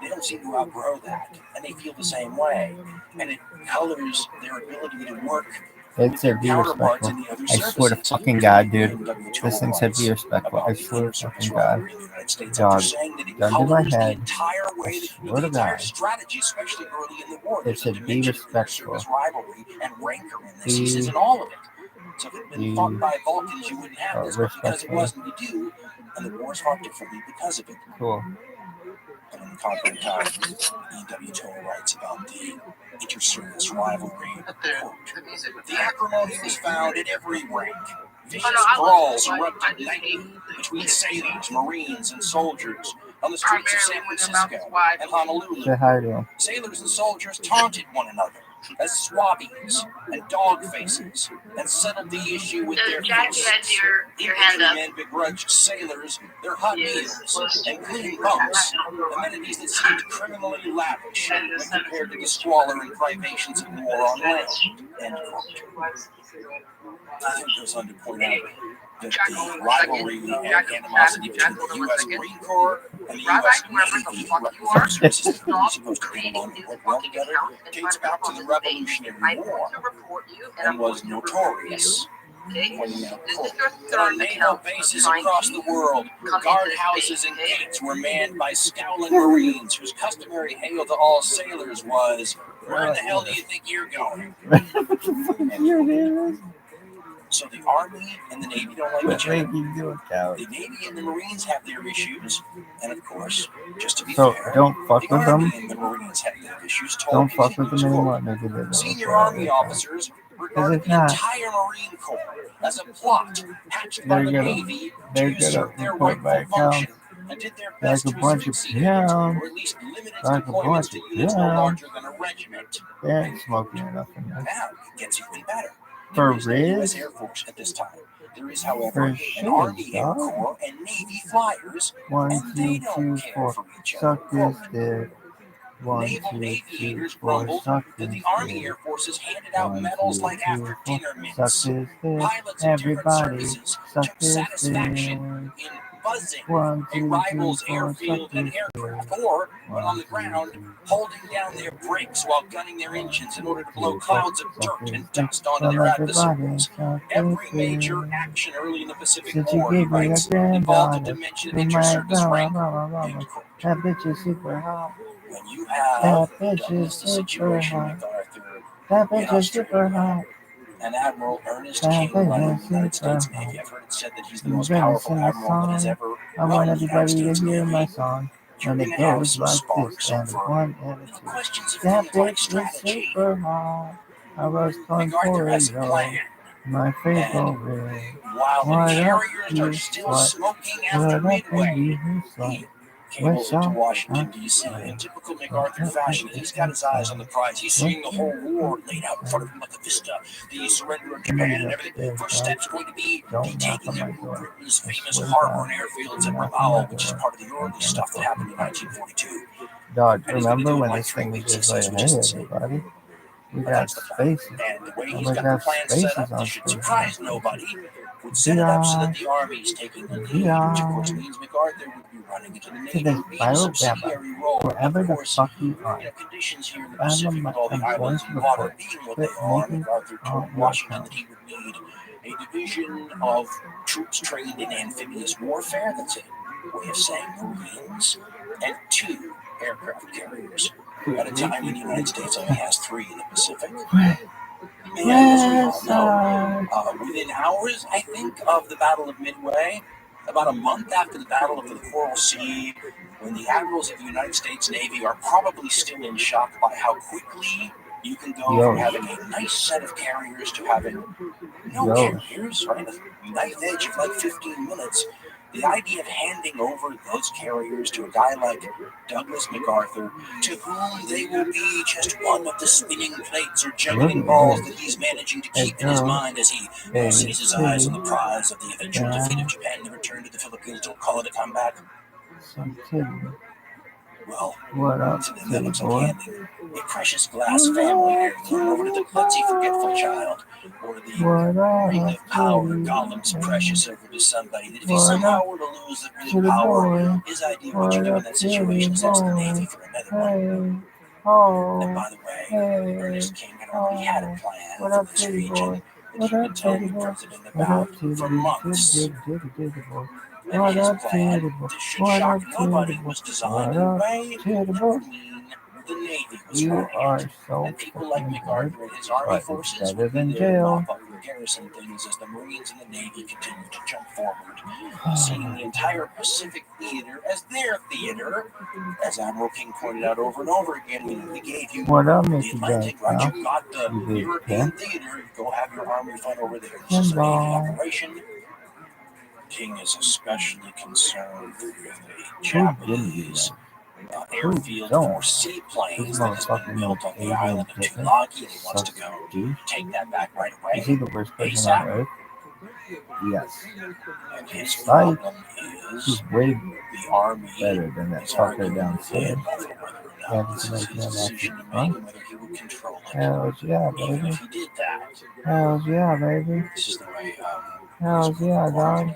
they don't seem to outgrow that, and they feel the same way, and it colors their ability to work. It said be respectful. I swear to fucking God, dude. This thing said be respectful. I swear to fucking God. Dog, gun to my head. I swear to God. It said be respectful. Be So if it had been fought by Vulcans, you wouldn't have this, but because it wasn't, you do, and the wars fought differently because of it. Cool. And in the conquering time, E.W. Toll writes about the inter-service rivalry. Quote, the acrimony was found at every rank. Vicious brawls erupted nightly between sailors, marines, and soldiers on the streets of San Francisco and Honolulu. Say hi to him. Sailors and soldiers taunted one another as swabbies and dog faces and settled the issue with their fists. Your hand up. Men begrudged sailors their hot meals and clean bunks, amenities that seemed criminally lavish when compared to the squalor and privations of war on land. End quote. I think it goes on to point out that the rivalry and animosity between the U.S. Marine Corps and the U.S. Navy, which is supposed to be along and work well together, dates back to the Revolutionary War and was notorious. Pointing out, quote, that on naval bases across the world, guardhouses and gates were manned by scowling Marines whose customary hail to all sailors was, "Where in the hell do you think you're going?" So the Army and the Navy don't like each other. The Navy and the Marines have their issues, and of course, just to be fair, don't fuck the with Army them. and the Marines have their issues. Don't fuck with them anymore. Senior Army officers regarded the entire Marine Corps as a plot hatched by the Navy to usurp their rightful function, and did their best to succeed, or at least limit its deployments to units no larger than a regiment. They ain't smoking enough. Now it gets even better. For There is no real? U.S. Air Force at this time. There is, however, an Army Air Corps and Navy flyers, and they don't care for each other. Suck this dick. Naval aviators grumbled that the Army Air Forces handed out medals like after-dinner mints. Pilots of different services took satisfaction in buzzing a rival's airfield and aircraft, or, when on the ground, holding down their brakes while gunning their engines in order to blow clouds of dirt and dust onto their adversaries. Every major action early in the Pacific War, he writes, involved a dimension of inter-service rank. That bitch is super hot. When you have Douglas the Situation MacArthur That in bitch is super Australia, hot. and Admiral Ernest King running the United States Navy, I've heard it said that he's the most powerful admiral that has ever I want run the United everybody to States hear my Navy. song. You're And going it to have goes some like sparks this and over one and a two. questions of That things like bitch is strategy. super hot. I was going MacArthur for has it, a yo. plan. My favorite red. While the What up, carriers you are still slut? smoking What after up, Midway, baby, you slut? he cables it to Washington, Huh? D.C. In typical MacArthur fashion, he's got his eyes on the prize. He's seeing the whole war laid out in front of him like a vista. The surrender of Japan and everything. First step's going to be the taking of Britain's famous harbor and airfields at Rabaul, which is part of the early stuff that happened in 1942. Dog, And he's going to remember do it when like this 3 thing was weeks. He just says, like, which is hey, insane. everybody, we But got that's the plan. spaces. And the way And he's we got got the plan spaces set up, on this should spaces. surprise nobody, would set it up so that the Army's taking the lead, which of course means MacArthur would be running into the To Navy, this would be in a viral subsidiary role. wherever Of the course, fuck you are. conditions here in the I'm Pacific with all the going islands to and water report. being what Quit they are, making MacArthur told all your Washington that accounts. he would need a division of troops trained in amphibious warfare, that's a way of saying Marines, and 2 aircraft carriers. At a time when the United States only has 3 in the Pacific. And as we all know, within hours, I think, of the Battle of Midway, about a month after the Battle of the Coral Sea, when the admirals of the United States Navy are probably still in shock by how quickly you can go from having a nice set of carriers to having no carriers, right? A knife edge of like 15 minutes. The idea of handing over those carriers to a guy like Douglas MacArthur, to whom they will be just one of the spinning plates or juggling balls that he's managing to keep in his mind as he sees his eyes on the prize of the eventual defeat of Japan and the return to the Philippines. Don't call it a comeback. Well, to them that looks like handing a precious glass family heirloom over to the klutzy forgetful child, or the ring of power Gollum's precious over to somebody that if he somehow were to lose the ring of power, his idea of what you do in that situation is ask the Navy for another one. And by the way, Ernest King had already had a plan for this region that he'd been telling the president about for months. And his plan, this should shock nobody, was designed in a way that would mean the Navy was running it. And people like MacArthur and his army forces would be there to mop up garrison things as the Marines and the Navy continued to jump forward, seeing the entire Pacific theater as their theater. As Admiral King pointed out over and over again, we gave you the Atlantic, right? You got the European theater. Go have your army fight over there. This is a Navy operation. King is especially concerned with a Japanese airfield for seaplanes that has been built on the island of Tulagi, and he wants to go take that back right away. Is he the worst person on earth? Yes. And his problem is he's way the army better than that fucker downstairs. Yeah, this is his decision to make and whether he would control it. Hells yeah, baby. Even if he did that. Hells yeah, baby. This is the way hells yeah, dog.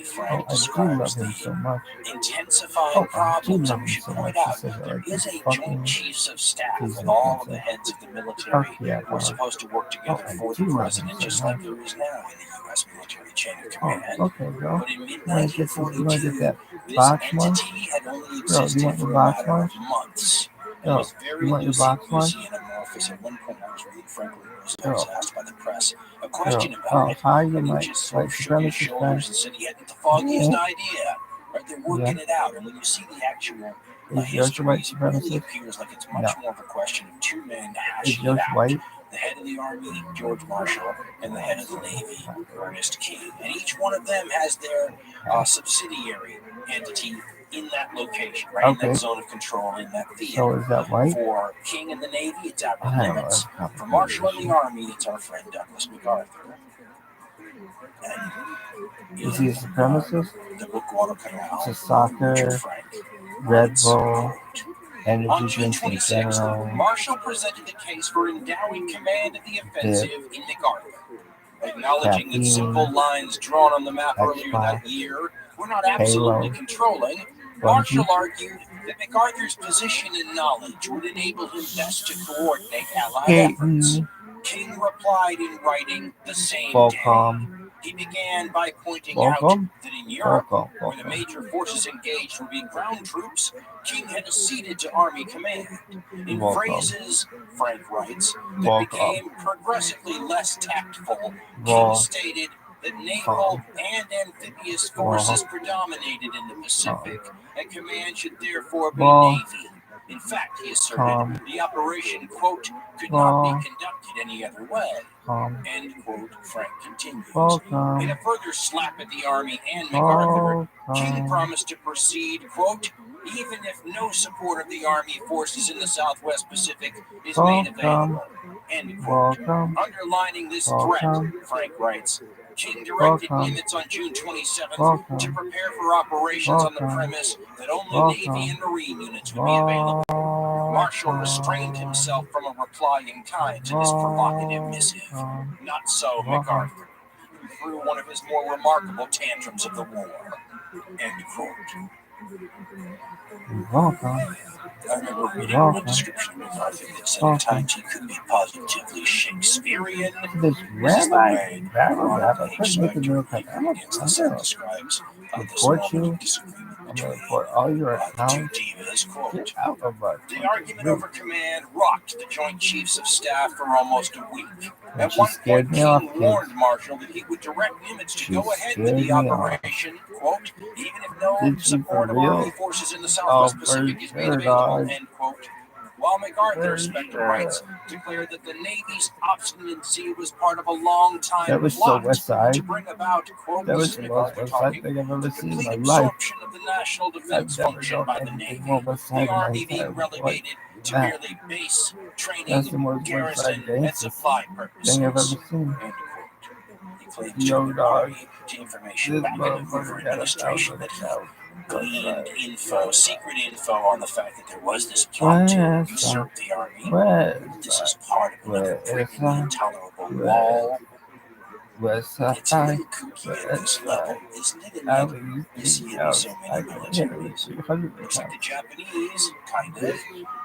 Frank I do love him so much. Intensifying problems, I we should point out. There is a joint chiefs of staff with all of the heads of the military who are supposed to work together for the president, just like there is now in the U.S. military chain of command. Okay, bro. But in mid-1942, this box entity had only existed for a matter of months. It was very loosey and amorphous. At one point, I was reading Franklin Roosevelt was asked by the press a question about it, and he just sort of shook his shoulders and said he hadn't the foggiest idea. Right, they're working it out, and when you see the actual history, it really appears like it's much more of a question of two men hashing it out. The head of the Army, George Marshall, and the head of the Navy, Ernest King. And each one of them has their subsidiary entity in that location, right? In that zone of control, in that theater. So is that white? For King and the Navy, it's Admiral Nimitz. For Marshall and the Army, it's our friend Douglas MacArthur. And is he a supremacist? The book Guadalcanal, it's a soccer, Red Bull, energy drinks in general. Marshall presented the case for endowing command of the offensive in MacArthur, acknowledging that simple lines drawn on the map earlier that year were not absolutely controlling. Marshall argued that MacArthur's position and knowledge would enable him best to coordinate Allied efforts. King replied in writing the same day. He began by pointing out that in Europe, where the major forces engaged were being ground troops, King had acceded to Army command. In phrases, Frank writes, that became progressively less tactful, King stated that naval and amphibious forces predominated in the Pacific, and command should therefore be Navy. In fact, he asserted the operation, quote, could not be conducted any other way. End quote, Frank continues. In a further slap at the Army and MacArthur, King promised to proceed, quote, even if no support of the Army forces in the Southwest Pacific is made available. End quote. Underlining this threat, Frank writes, King directed Nimitz on June 27th to prepare for operations on the premise that only Navy and Marine units would be available. Marshall restrained himself from a reply in kind to this provocative missive. Not so MacArthur, who threw one of his more remarkable tantrums of the war. End quote. I remember reading one description of MacArthur that said at times he could be positively Shakespearean. This Rabbi, describes this moment of disagreement between the two divas. Quote, the argument over command rocked the Joint Chiefs of Staff for almost a week. At one point, King warned Marshall that he would direct Nimitz to go ahead with the operation, quote, even if no support of Army forces in the Southwest Pacific is made available, end quote. While MacArthur, Spectre writes, declared that the Navy's obstinacy was part of a long-time plot to bring about, quote, that was the most West Side thing I've ever seen in my life. Absorption of the national defense function by the Navy, the Army being relegated to merely base, training, garrison, and supply purposes. Thing I've ever seen. He claimed to information back in the Hoover administration that he gleaned secret info on the fact that there was this plot to usurp the Army. This is part of another freaking intolerable wall. It's a little kooky at this level, isn't it? You see it in so many militaries. Looks like the Japanese, kind of,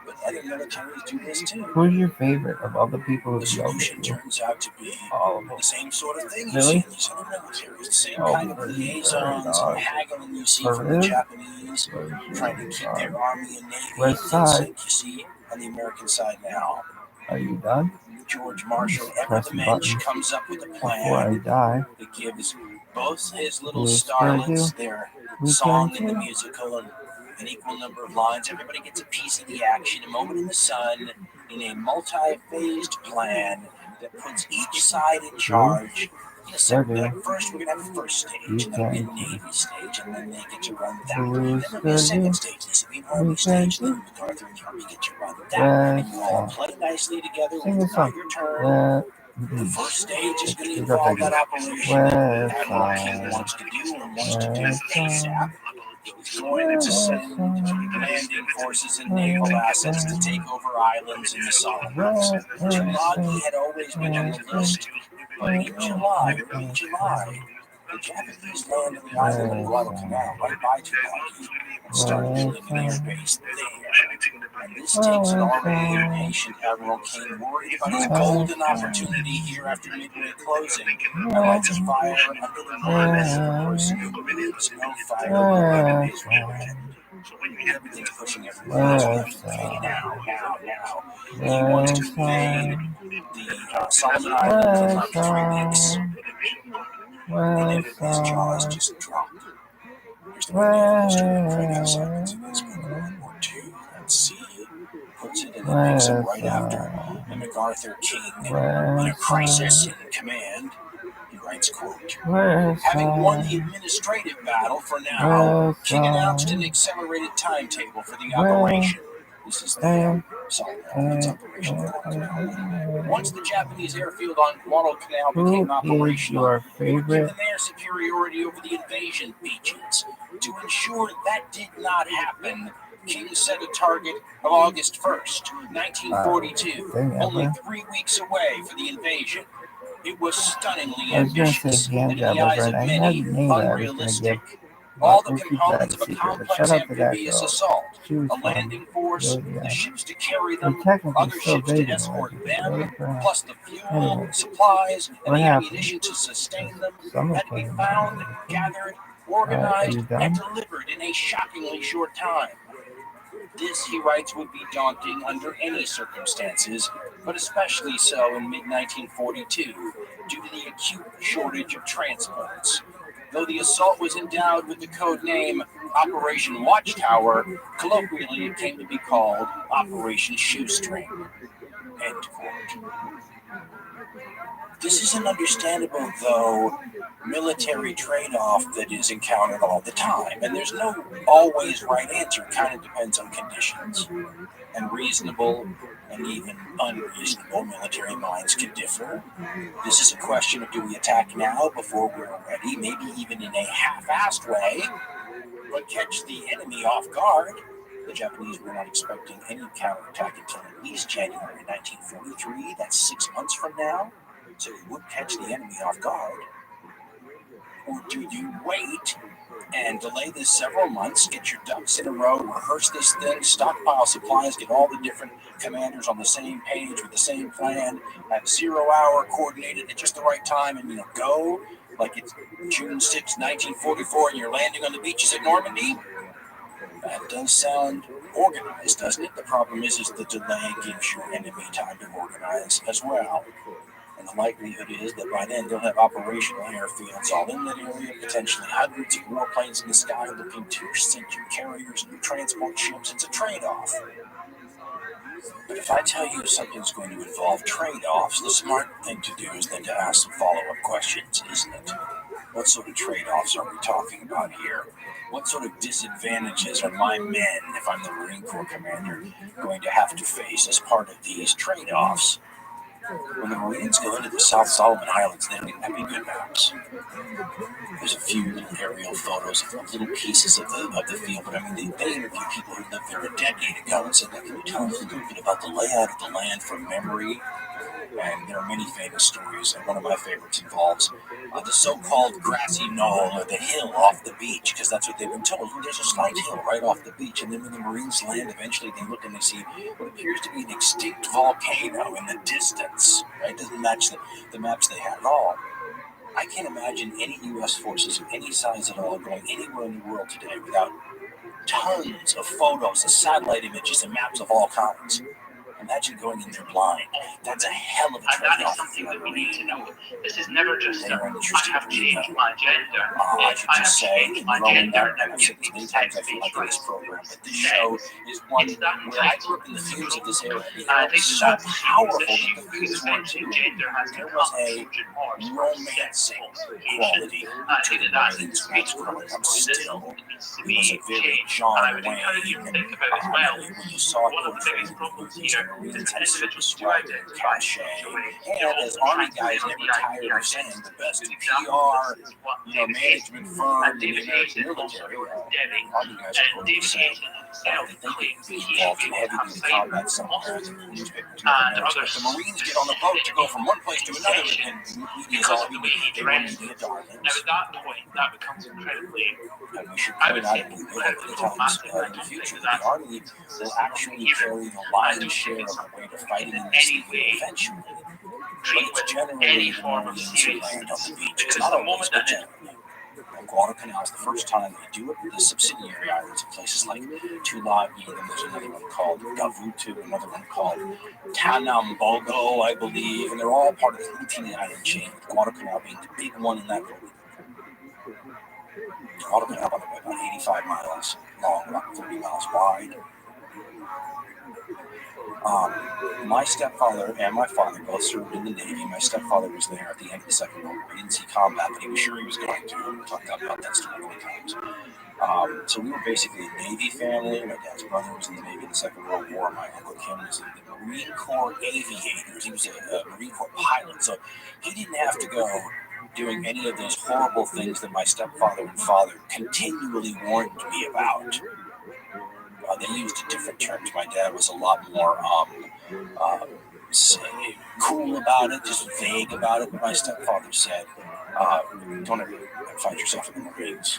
but other militaries do this too. Who's your favorite of all the people who the solution turns out to be the same sort of thing you see in these other militaries. The same kind of liaisons and haggling you see from the Japanese, trying to keep their Army and Navy in sync. You see on the American side now. Are you done? George Marshall, ever Press the the mensch, button comes up with a before I plan die. that gives both his little Who's gonna do? starlets their song in the musical and an equal number of lines. Everybody gets a piece of the action, a moment in the sun, in a multi-phased plan that puts each side in charge. First, we're gonna have a first stage, and then a Navy stage, and then they get to run that way. Then there'll be a second stage, this will be an Army stage, and then MacArthur and Harvey get to run that way. And you all play nicely together. When it's not your turn, the first stage is going to involve that operation that Admiral King wants to do and wants to do ASAP. He's going to send landing forces and naval assets to take over islands in the Solomons. Tulagi had always been on the list, but in July, the Japanese land on the island of Guadalcanal, right by Tulagi, and start building an air base there. And this takes an already impatient Admiral King worried about his golden opportunity here after midway closing, and lights a fire under the moon as needs no fire his red. Everything's pushing everyone else. We have to invade now. He wants to invade the Solomon Islands in like 3 weeks. And his jaws just drop. Here's the way history of trade assignments against World War II. Let's see. Puts it and then picks up right after. And MacArthur King, in a crisis in command, he writes, quote, having won the administrative battle for now, King announced an accelerated timetable for the operation. This is the Solomon Islands operation. Once the Japanese airfield on Guadalcanal became operational, it would give them air superiority over the invasion beaches. To ensure that did not happen, King set a target of August 1st, 1942, only 3 weeks away for the invasion. It was stunningly ambitious, and in the eyes of many, unrealistic. All the components of a complex amphibious assault, a landing force, the ships to carry them, other ships to escort them, plus the fuel, supplies, and the ammunition to sustain them, had to be found, gathered, organized, and delivered in a shockingly short time. This, he writes, would be daunting under any circumstances, but especially so in mid-1942, due to the acute shortage of transports. Though the assault was endowed with the code name Operation Watchtower, colloquially it came to be called Operation Shoestring. End quote. This is an understandable, though, military trade-off that is encountered all the time, and there's no always right answer. It kind of depends on conditions, and reasonable and even unreasonable military minds can differ. This is a question of, do we attack now before we're ready, maybe even in a half-assed way, but catch the enemy off guard? The Japanese were not expecting any counterattack until at least January 1943. That's 6 months from now. So you would catch the enemy off guard. Or do you wait and delay this several months, get your ducks in a row, rehearse this thing, stockpile supplies, get all the different commanders on the same page with the same plan, have 0 hour coordinated at just the right time, and go like it's June 6, 1944, and you're landing on the beaches at Normandy? That does sound organized, doesn't it? The problem is the delay gives your enemy time to organize as well. And the likelihood is that by then they'll have operational airfields all in that area, potentially hundreds of warplanes in the sky looking to send you carriers and transport ships. It's a trade-off. But if I tell you something's going to involve trade-offs, the smart thing to do is then to ask some follow-up questions, isn't it? What sort of trade-offs are we talking about here? What sort of disadvantages are my men, if I'm the Marine Corps commander, going to have to face as part of these trade-offs? When the Marines go into the South Solomon Islands, they don't even have any good maps. There's a few little aerial photos of little pieces of the field, but I mean, they interview people who lived there a decade ago and said, can you tell us a little bit about the layout of the land from memory? And there are many famous stories, and one of my favorites involves the so-called grassy knoll, or the hill off the beach, because that's what they've been told. There's a slight hill right off the beach, and then when the Marines land, eventually they look and they see what appears to be an extinct volcano in the distance. Right? It doesn't match the maps they had at all. I can't imagine any U.S. forces of any size at all going anywhere in the world today without tons of photos and satellite images and maps of all kinds. And Imagine going in there blind. That's a hell of a And that is trade-off. something that we need to know. This is never just They are I interested have in changed my gender. I should I have just say, changed in my growing gender up, now and I've give said this me many times, I sex feel like in this based program, but this sex. show is one It's that where I grew up in the fumes of this era. The era was so powerful that the fumes weren't too. There was a romancing quality to the Marines when I was growing up. Still, it was a very John Wayne. When you saw it portrayed in the movies, the Marines had a certain swagger and cachet. And as Army guys never tired of saying, the best PR, management firm in the American military, Army guys are going to say, they think they'd be involved in heavy-duty combat somewhere. The newspapers never knows. But the Marines get on the boat to go from one place to another, and media is all they were media darlings. Now at that point, that becomes incredibly, and we should put it out in the times in the future. The Army will actually carry the lion's share of the weight of fighting in this eventually. But it's generally the Marines who land on the beach. It's not always, but generally. Guadalcanal is the first time they do it. The subsidiary islands in places like Tulagi, and there's another one called Gavutu, another one called Tanambogo, I believe, and they're all part of the little teeny island chain, with Guadalcanal being the big one in that group. Guadalcanal, by the way, about 85 miles long, about 30 miles wide. My stepfather and my father both served in the Navy. My stepfather was there at the end of the Second World War. He didn't see combat, but he was sure he was going to. We talked about that story many times. So we were basically a Navy family. My dad's brother was in the Navy in the Second World War. My Uncle Kim was in the Marine Corps Aviators. He was a Marine Corps pilot. So he didn't have to go doing any of those horrible things that my stepfather and father continually warned me about. They used a different terms. My dad was a lot more cool about it, just vague about it. But my stepfather said, don't ever find yourself in the Marines.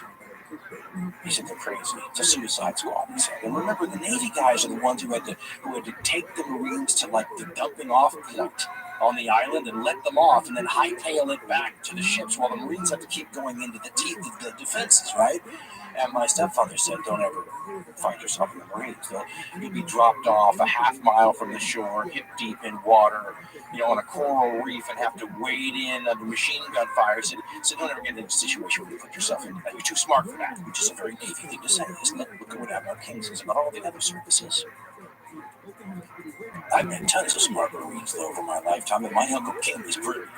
He said, they're crazy. It's a suicide squad, he said. And remember, the Navy guys are the ones who had to take the Marines to, like, the dumping off point on the island and let them off and then hightail it back to the ships while the Marines have to keep going into the teeth of the defenses, right? And my stepfather said, don't ever find yourself in the Marines. You'll be dropped off a half mile from the shore, hip deep in water, on a coral reef, and have to wade in under machine gun fire. So don't ever get into a situation where you put yourself in. You're too smart for that, which is a very Navy thing to say, isn't it? Look at what Admiral King says about all the other services. I've met tons of smart Marines over my lifetime, and my Uncle King was brilliant.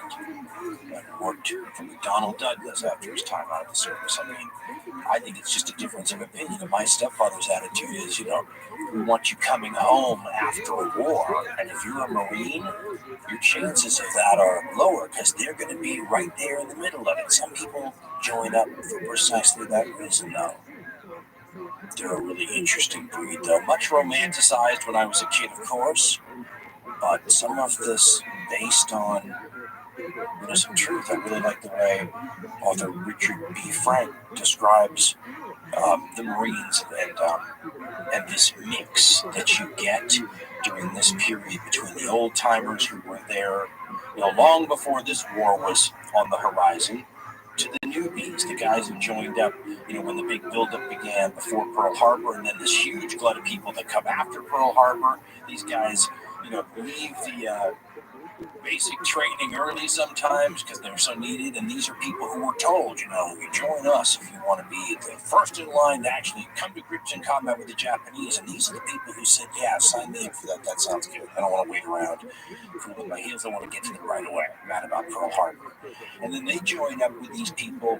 And worked for McDonnell Douglas after his time out of the service. I mean, I think it's just a difference of opinion. And my stepfather's attitude is, we want you coming home after a war, and if you're a Marine, your chances of that are lower because they're going to be right there in the middle of it. Some people join up for precisely that reason, though. They're a really interesting breed, though. Much romanticized when I was a kid, of course, but some of this based on some truth. I really like the way author Richard B. Frank describes the Marines and this mix that you get during this period between the old timers who were there, long before this war was on the horizon, to the newbies, the guys who joined up, when the big buildup began before Pearl Harbor, and then this huge glut of people that come after Pearl Harbor. These guys, leave the basic training early sometimes because they're so needed, and these are people who were told, you join us if you want to be the first in line to actually come to grips in combat with the Japanese. And these are the people who said, yeah, sign me up for that. That sounds good. I don't want to wait around with my heels. I want to get to them right away. I'm mad about Pearl Harbor. And then they join up with these people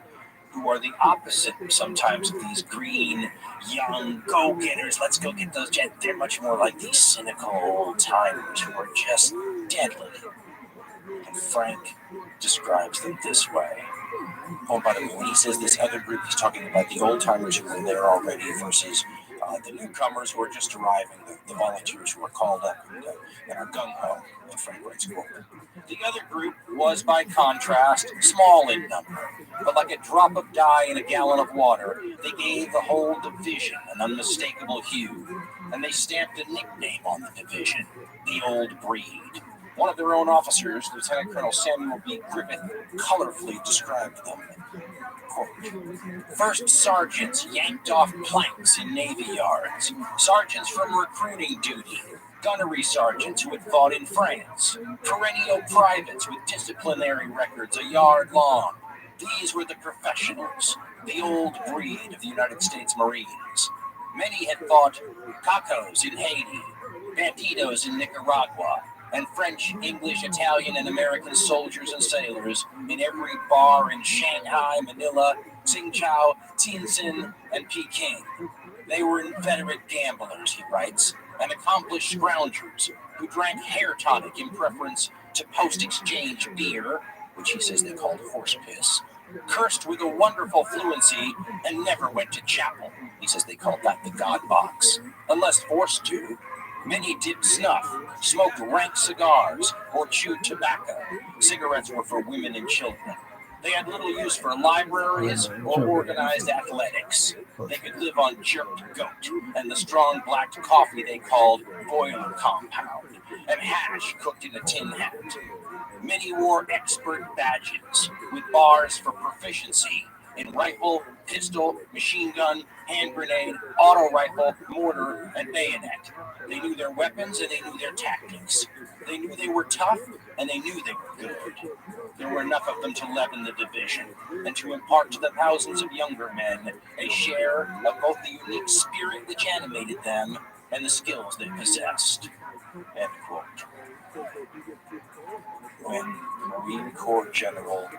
who are the opposite sometimes of these green, young go-getters. Let's go get those jets. They're much more like these cynical old-timers who are just deadly. And Frank describes them this way. Oh, by the way, when he says this other group, he's talking about the old-timers who were there already versus the newcomers who are just arriving, the volunteers who are called up and are gung-ho, and Frank writes, quote, the other group was, by contrast, small in number, but like a drop of dye in a gallon of water, they gave the whole division an unmistakable hue, and they stamped a nickname on the division, the Old Breed. One of their own officers, Lieutenant Colonel Samuel B. Griffith, colorfully described them. Quote, first sergeants yanked off planks in Navy yards, sergeants from recruiting duty, gunnery sergeants who had fought in France, perennial privates with disciplinary records a yard long. These were the professionals, the old breed of the United States Marines. Many had fought cacos in Haiti, bandidos in Nicaragua, and French, English, Italian, and American soldiers and sailors in every bar in Shanghai, Manila, Tsingtao, Tianjin, and Peking. They were inveterate gamblers, he writes, and accomplished scroungers who drank hair tonic in preference to post-exchange beer, which he says they called horse piss, cursed with a wonderful fluency, and never went to chapel. He says they called that the God box, unless forced to. Many did snuff, smoked rank cigars, or chewed tobacco. Cigarettes were for women and children. They had little use for libraries or organized athletics. They could live on jerked goat and the strong black coffee they called boiler compound, and hash cooked in a tin hat. Many wore expert badges with bars for proficiency in rifle, pistol, machine gun, hand grenade, auto rifle, mortar, and bayonet. They knew their weapons and they knew their tactics. They knew they were tough and they knew they were good. There were enough of them to leaven the division and to impart to the thousands of younger men a share of both the unique spirit which animated them and the skills they possessed. End quote. When Marine Corps General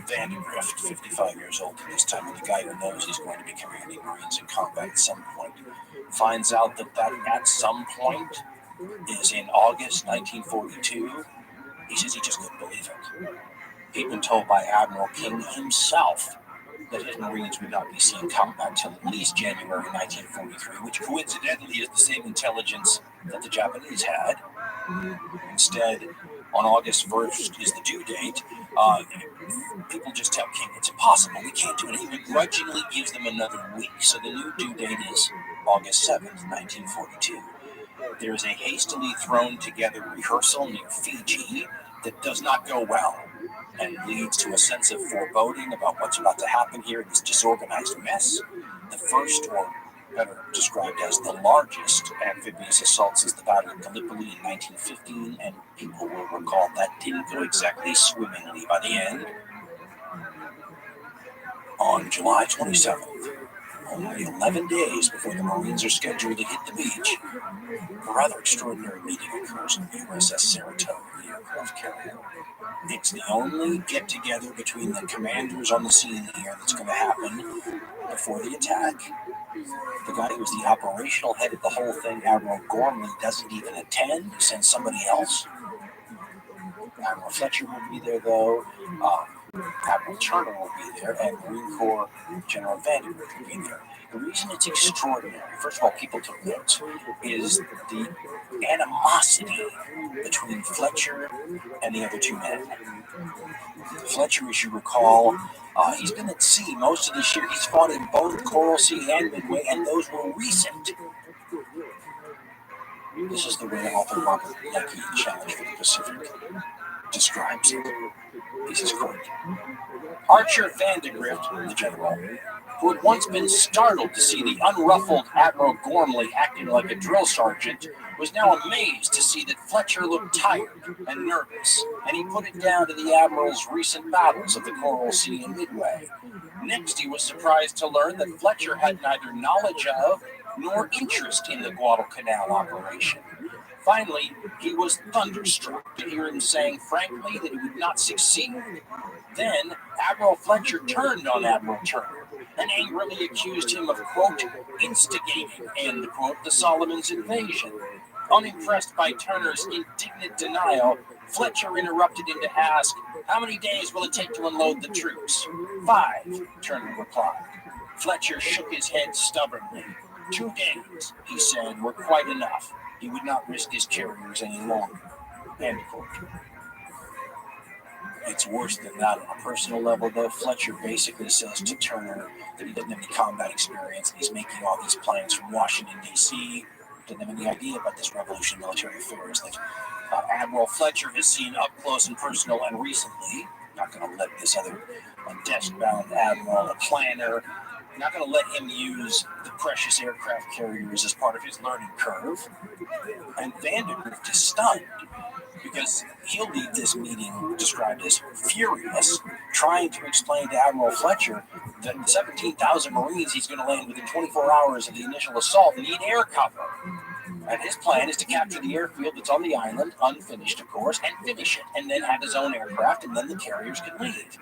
Vandegrift, 55 years old at this time, and the guy who knows he's going to be commanding Marines in combat at some point, finds out that at some point is in August 1942, he says he just couldn't believe it. He'd been told by Admiral King himself that his Marines would not be seeing combat until at least January 1943, which coincidentally is the same intelligence that the Japanese had. Instead, on August 1st is the due date. People just tell King it's impossible, we can't do it. He begrudgingly gives them another week. So the new due date is August 7th, 1942. There is a hastily thrown together rehearsal near Fiji that does not go well and leads to a sense of foreboding about what's about to happen here in this disorganized mess. The first, or better described as the largest, amphibious assault since the Battle of Gallipoli in 1915, and people will recall that didn't go exactly swimmingly by the end. On July 27th, only 11 days before the Marines are scheduled to hit the beach, a rather extraordinary meeting occurs on the USS Saratoga, the aircraft carrier. It's the only get-together between the commanders on the scene here that's going to happen before the attack. The guy who was the operational head of the whole thing, Admiral Gormley, doesn't even attend. He sends somebody else. Admiral Fletcher will be there, though. Admiral Turner will be there, and Marine Corps General Vanderbilt will be there. The reason it's extraordinary, first of all, people took notes, is the animosity between Fletcher and the other two men. Fletcher, as you recall, he's been at sea most of this year. He's fought in both Coral Sea and Midway, and those were recent. This is the way author Robert Leckie in Challenge for the Pacific describes it. He says, quote, Archer Vandegrift, the general, who had once been startled to see the unruffled Admiral Gormley acting like a drill sergeant, was now amazed to see that Fletcher looked tired and nervous, and he put it down to the Admiral's recent battles of the Coral Sea and Midway. Next, he was surprised to learn that Fletcher had neither knowledge of nor interest in the Guadalcanal operation. Finally, he was thunderstruck to hear him saying frankly that he would not succeed. Then, Admiral Fletcher turned on Admiral Turner and angrily accused him of, quote, instigating, end quote, the Solomons invasion. Unimpressed by Turner's indignant denial, Fletcher interrupted him to ask, how many days will it take to unload the troops? 5, Turner replied. Fletcher shook his head stubbornly. 2 days, he said, were quite enough. He would not risk his carriers any longer. End quote. It's worse than that on a personal level, though. Fletcher basically says to Turner that he doesn't have any combat experience and he's making all these plans from Washington, D.C. Doesn't have any idea about this revolution military affairs that Admiral Fletcher has seen up close and personal, and recently, not going to let this other desk-bound admiral, a planner, You're not going to let him use the precious aircraft carriers as part of his learning curve. And Vandergrift is stunned because he'll leave this meeting described as furious, trying to explain to Admiral Fletcher that the 17,000 Marines he's going to land within 24 hours of the initial assault need air cover. And his plan is to capture the airfield that's on the island, unfinished, of course, and finish it, and then have his own aircraft, and then the carriers can leave.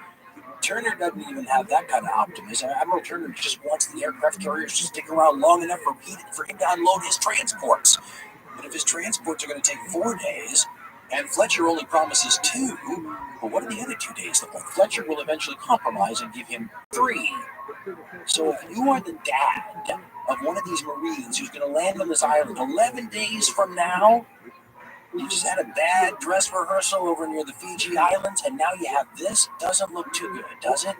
Turner doesn't even have that kind of optimism. Admiral Turner just wants the aircraft carriers to stick around long enough for him to unload his transports. But if his transports are going to take 4 days, and Fletcher only promises 2, well, what do the other 2 days look like? Fletcher will eventually compromise and give him 3. So if you are the dad of one of these Marines who's going to land on this island 11 days from now, you just had a bad dress rehearsal over near the Fiji Islands, and now you have this, doesn't look too good, does it?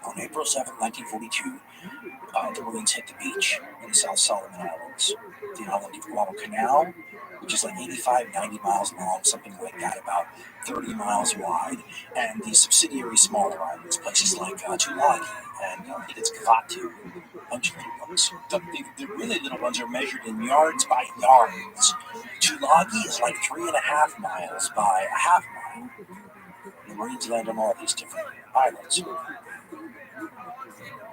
On April 7th, 1942, the Marines hit the beach in the South Solomon Islands. The island of Guadalcanal, which is like 85, 90 miles long, something like that, about 30 miles wide, and the subsidiary smaller islands, places like Tulagi, and I think it's Kavatu, a bunch of little ones. The really little ones are measured in yards by yards. Tulagi is like 3.5 miles by a half mile. The Marines land on all these different islands.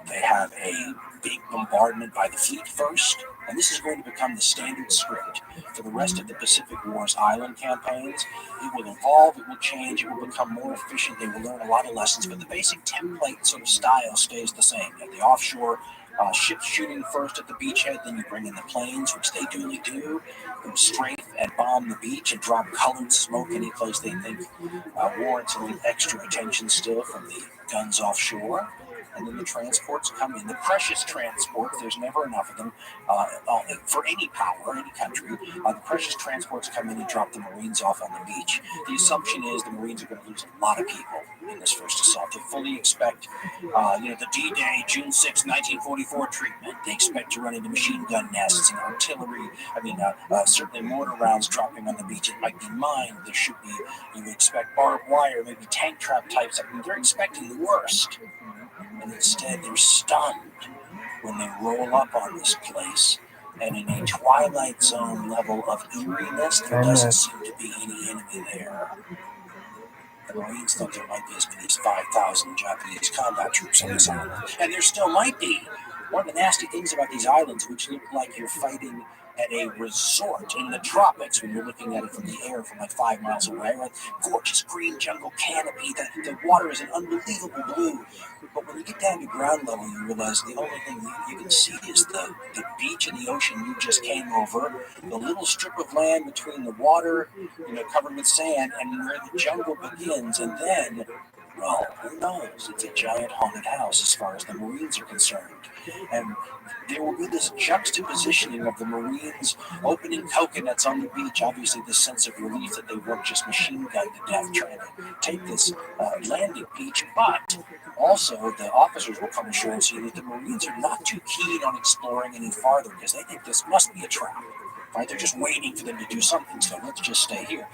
They have a big bombardment by the fleet first, and this is going to become the standard script for the rest of the Pacific War's island campaigns. It will evolve, it will change, it will become more efficient, they will learn a lot of lessons, but the basic template sort of style stays the same. You have the offshore ships shooting first at the beachhead, then you bring in the planes, which they duly do, and strafe and bomb the beach and drop colored smoke any place they think warrants a little extra attention still from the guns offshore. And then the transports come in, the precious transports, there's never enough of them for any power, any country. The precious transports come in and drop the Marines off on the beach. The assumption is the Marines are going to lose a lot of people in this first assault. They fully expect, the D-Day, June 6, 1944 treatment. They expect to run into machine gun nests and artillery, certainly mortar rounds dropping on the beach. It might be mined. There should be, you would expect barbed wire, maybe tank trap types. They're expecting the worst. And instead they're stunned when they roll up on this place, and in a Twilight Zone level of eeriness, there doesn't seem to be any enemy there. The Marines thought there might be as many as 5,000 Japanese combat troops on this island, and there still might be. One of the nasty things about these islands, which look like you're fighting at a resort in the tropics when you're looking at it from the air from like 5 miles away, right? Gorgeous green jungle canopy, the water is an unbelievable blue. But when you get down to ground level, you realize the only thing you can see is the beach and the ocean you just came over, the little strip of land between the water, covered with sand, and where the jungle begins, and then, well, who knows? It's a giant haunted house as far as the Marines are concerned. And there will be this juxtapositioning of the Marines opening coconuts on the beach, obviously this sense of relief that they weren't just machine gunned to death trying to take this landing beach, but also the officers will come ashore and see that the Marines are not too keen on exploring any farther because they think this must be a trap. Right? They're just waiting for them to do something, so let's just stay here.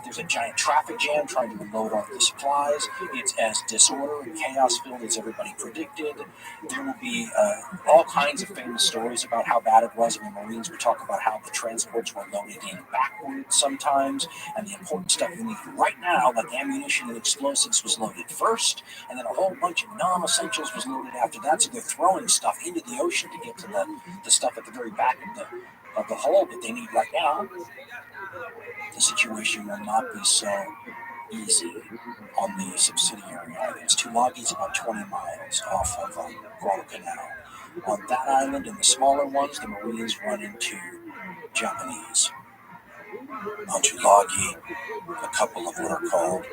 There's a giant traffic jam trying to unload all the supplies. It's as disorder and chaos-filled as everybody predicted. There will be all kinds of famous stories about how bad it was, and the Marines would talk about how the transports were loaded in backwards sometimes, and the important stuff you need right now, like ammunition and explosives, was loaded first, and then a whole bunch of non-essentials was loaded after that, so they're throwing stuff into the ocean to get to the stuff at the very back of the hull that they need right now. The situation will not be so easy on the subsidiary islands. Tulagi is about 20 miles off of Guadalcanal. On that island and the smaller ones, the Marines run into Japanese. On Tulagi, a couple of what are called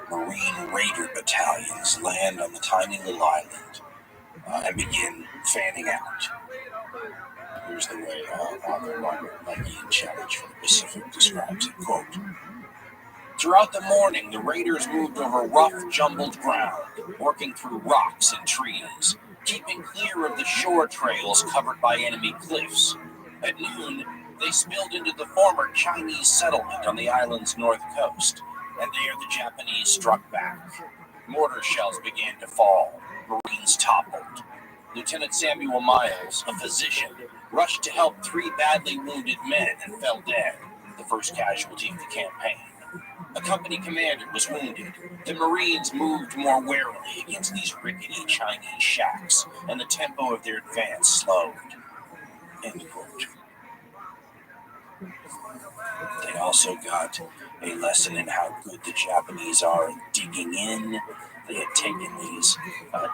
Marine Raider battalions land on the tiny little island and begin fanning out. Here's the way author Robert Ian Challenge from the Pacific describes it, quote, "Throughout the morning, the raiders moved over rough, jumbled ground, working through rocks and trees, keeping clear of the shore trails covered by enemy cliffs. At noon, they spilled into the former Chinese settlement on the island's north coast, and there the Japanese struck back. Mortar shells began to fall. Marines toppled. Lieutenant Samuel Miles, a physician, rushed to help 3 badly wounded men and fell dead, the first casualty of the campaign. A company commander was wounded. The Marines moved more warily against these rickety Chinese shacks, and the tempo of their advance slowed. End quote. They also got a lesson in how good the Japanese are at digging in. They had taken these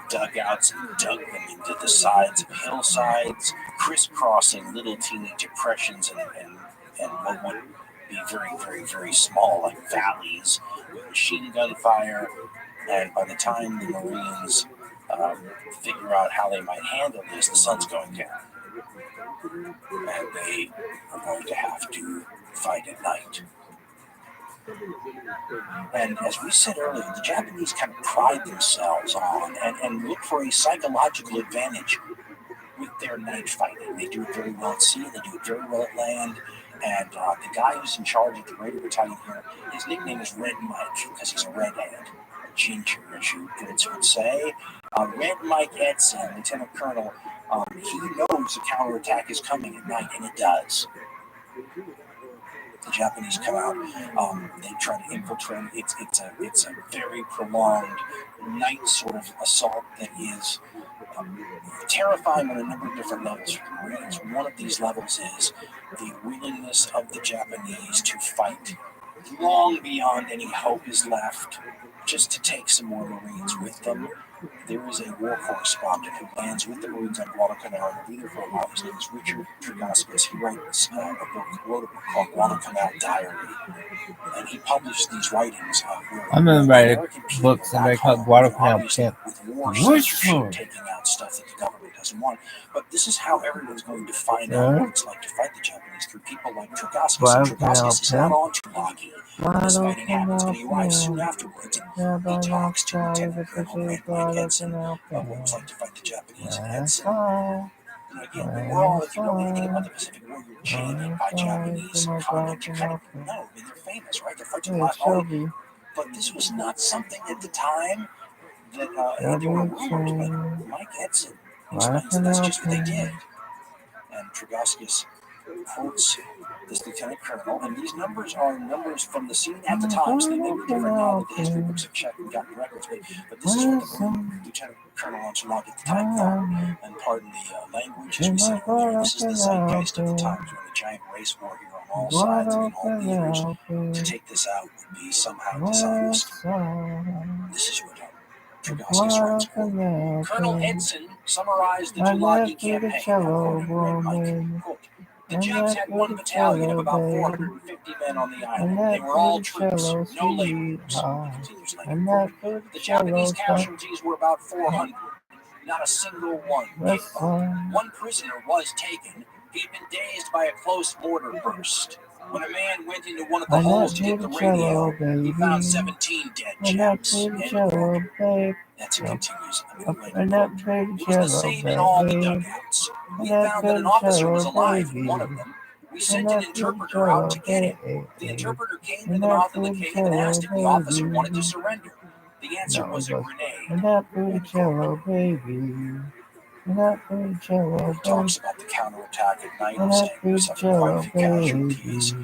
dugouts and dug them into the sides of hillsides, crisscrossing little teeny depressions and what would be very, very, very small, like valleys, with machine gun fire. And by the time the Marines figure out how they might handle this, the sun's going down. And they are going to have to fight at night. And as we said earlier, the Japanese kind of pride themselves on and look for a psychological advantage with their night fighting. They do it very well at sea, they do it very well at land. And the guy who's in charge of the Raider Battalion here, his nickname is Red Mike because he's a redhead, a ginger, as you Brits would say. Red Mike Edson, Lieutenant Colonel, he knows the counterattack is coming at night, and it does. The Japanese come out, they try to infiltrate. It's a very prolonged night sort of assault that is terrifying on a number of different levels for the Marines. One of these levels is the willingness of the Japanese to fight long beyond any hope is left, just to take some more Marines with them. There is a war correspondent who lands with the Marines on Guadalcanal and will be there for a while. His name is Richard Trigascus. He wrote a book called Guadalcanal Diary, and he published these writings where I'm gonna write a book somebody called Guadalcanal Pimp. taking out stuff that the government doesn't want. But this is how everyone's going to find out what it's like to fight the Japanese, through people like Trigascus. And Trigascus is not on Tulagi. This fighting happens, but he arrives soon afterwards. And he talks to Lieutenant Colonel Red Mike Edson about what it's like to fight the Japanese. And Edson, again, we're all, if you know anything about the Pacific War, you're chained by Japanese convict. You kind of know. I mean, they're famous, right? They're fighting last night. But this was not something at the time that there were rumors, but Mike Edson explains that that's just what they did. And Trigascus quotes this lieutenant colonel, and these numbers are numbers from the scene at the time, so they may be different now that the history books have checked and gotten records, but this is what the lieutenant colonel on Tulagi at the time thought. And pardon the language, as we said earlier, this is the zeitgeist of the times, when the giant race war here on all sides and in all theaters. To take this out would be somehow dishonest. This is what Trigascus writes. Colonel Edson summarized the Tulagi campaign. Quote, the Japs had one battalion of about 450 men on the island. They were all troops, no laborers. Continues later. The Japanese casualties were about 400. Not a single one gave up. One prisoner was taken. He had been dazed by a close mortar burst. When a man went into one of the holes to get the radio, he found 17 dead Japs. That's it continues. It was the same in all the dugouts. We found that an officer was alive in one of them. We sent an interpreter out to get him. The interpreter came to the mouth of the cave and asked if the officer wanted to surrender. The answer was a grenade. He talks about the counterattack at night and saying we suffered quite a few casualties.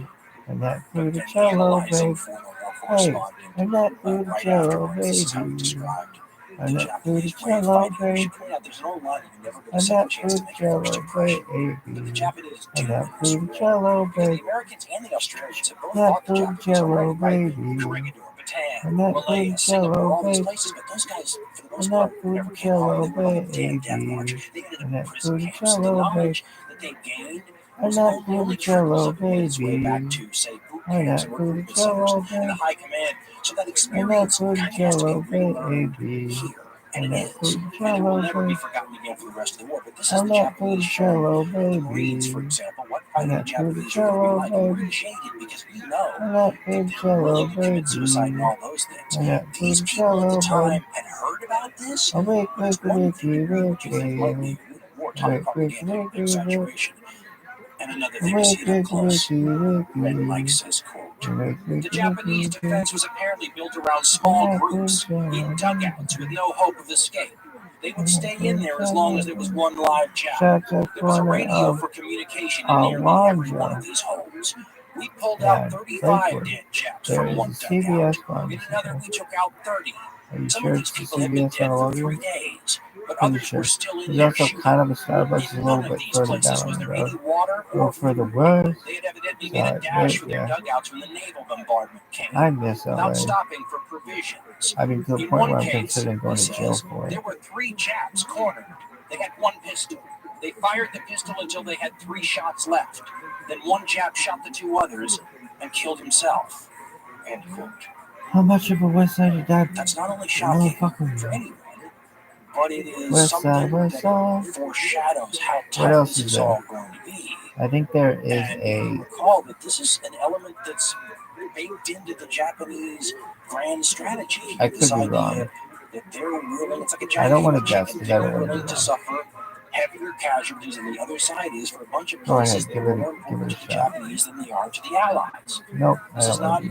But then analyzing former war correspondent right afterwards, this is how he described the Japanese way of fighting. We should point out there's an old line, you never get a second chance to make a first impression. But the Japanese do in this war. Because the Americans and the Australians have both fought the Japanese already, right? Corregidor, Bataan, Malaya, Singapore, all these places, but those guys, for the most part, never came home. They were on the damn death march. They ended up in prison camps. The knowledge that they gained was only trickles of its way back to, say, boot camps and recruitment centers and the high command. So that experience kind of has to be relearned here. And it is. And it will never be forgotten again for the rest of the war. But this is the Japanese show. The Marines, for example, what fighting the Japanese are going to be like. And we're going to shade it because we know that they're willing to commit suicide and all those things. These people at the time had heard about this. It's one thing to read what you think might be wartime propaganda exaggeration. And another thing to see it up close. Red Mike says, quote, the Japanese defense was apparently built around small groups in dugouts with no hope of escape. They would stay in there as long as there was one live Jap. There was a radio for communication in nearly every one of these holes. We pulled out 35 dead Japs from one dugout. In another, we took out 30. Some of these people had been dead for 3 days, but others were still in there shooting. Kind of a Starbucks In none of these places was there any water or food. They had evidently made a dash for their dugouts when the naval bombardment came, without stopping for provisions. I mean, to the In point one where I'm case, considering going he to jail says, for it. there were 3 Japs cornered. They had one pistol. They fired the pistol until they had 3 shots left. Then one Jap shot the 2 others and killed himself. End quote. How much of a West Side is that? That's not only shocking for anyone, but it is something that foreshadows how tough this is all going to be. I think there is and recall that this is an element that's baked into the Japanese grand strategy. I could be wrong. That they're willing, it's like a I don't want to giant guess chicken. because I They're don't want to willing be to wrong. suffer heavier casualties than the other side is for a bunch of Go places ahead, that are more important to the Japanese than they are to the Allies. Nope, This is not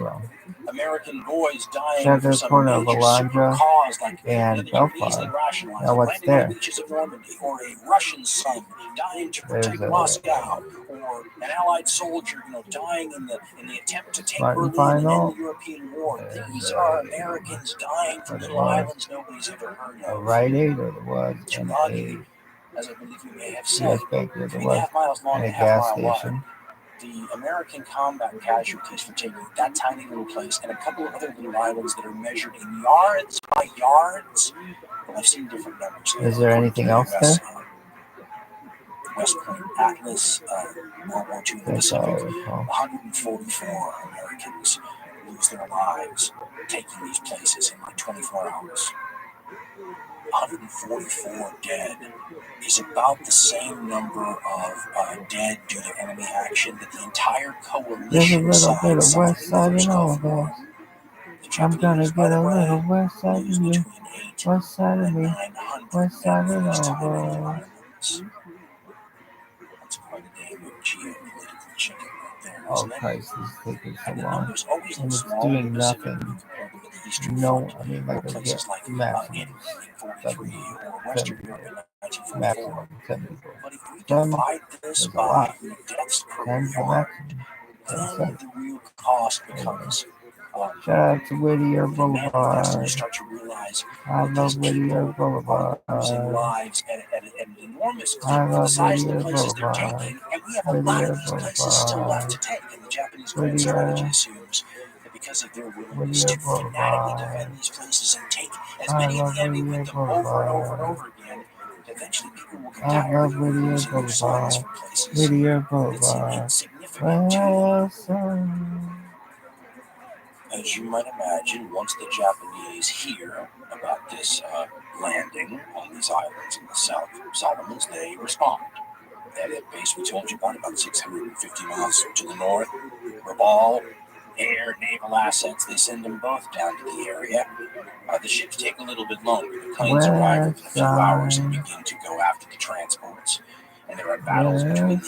American boys dying for some major super cause like and that you can easily rationalize. Now what's there? On the beaches of Normandy, or a Russian son dying to protect Moscow, or an Allied soldier, dying in the attempt to take Berlin and end the European War. These are Americans dying for little islands nobody's ever heard of. A Rite Aid, or there was Chimani, as I believe you may have said, bank, 3.5 miles long and a and a half gas mile station. wide. The American combat casualties for taking that tiny little place and a couple of other little islands that are measured in yards by yards. Well, I've seen different numbers. Is there anything else there? West Point Atlas, World War II in the Pacific. 144 Americans lose their lives taking these places in like 24 hours. 144 dead is about the same number of dead due to enemy action that the entire coalition There's a little bit of West Side in all of us. I'm gonna get a little West Side in you. West Side of me. West Side in all of us. That's quite a game of geopolitical chicken right there, Oh Christ, this is taking so long. And it's doing nothing. No, I mean like a maximum 74. But if we divide this by deaths per yard, then the real cost becomes shout out to Whittier Boulevard. You start to realize I love Whittier Boulevard. Lives at an enormous clip for the size of the places they're taking, and we have a lot of these places still left to take. And the Japanese grand strategy assumes that because of their willingness to fanatically defend these places and take as many of the enemy with them over and over and over again, eventually people will get tired of losing their size for places. Whittier Boulevard. It's insignificant to them. As you might imagine, once the Japanese hear about this landing on these islands in the South Solomons, they respond. That base we told you about 650 miles to the north, Rabbi, air, naval assets, they send them both down to the area. The ships take a little bit longer. The planes arrive within a few hours and begin to go after the transports. And there are battles between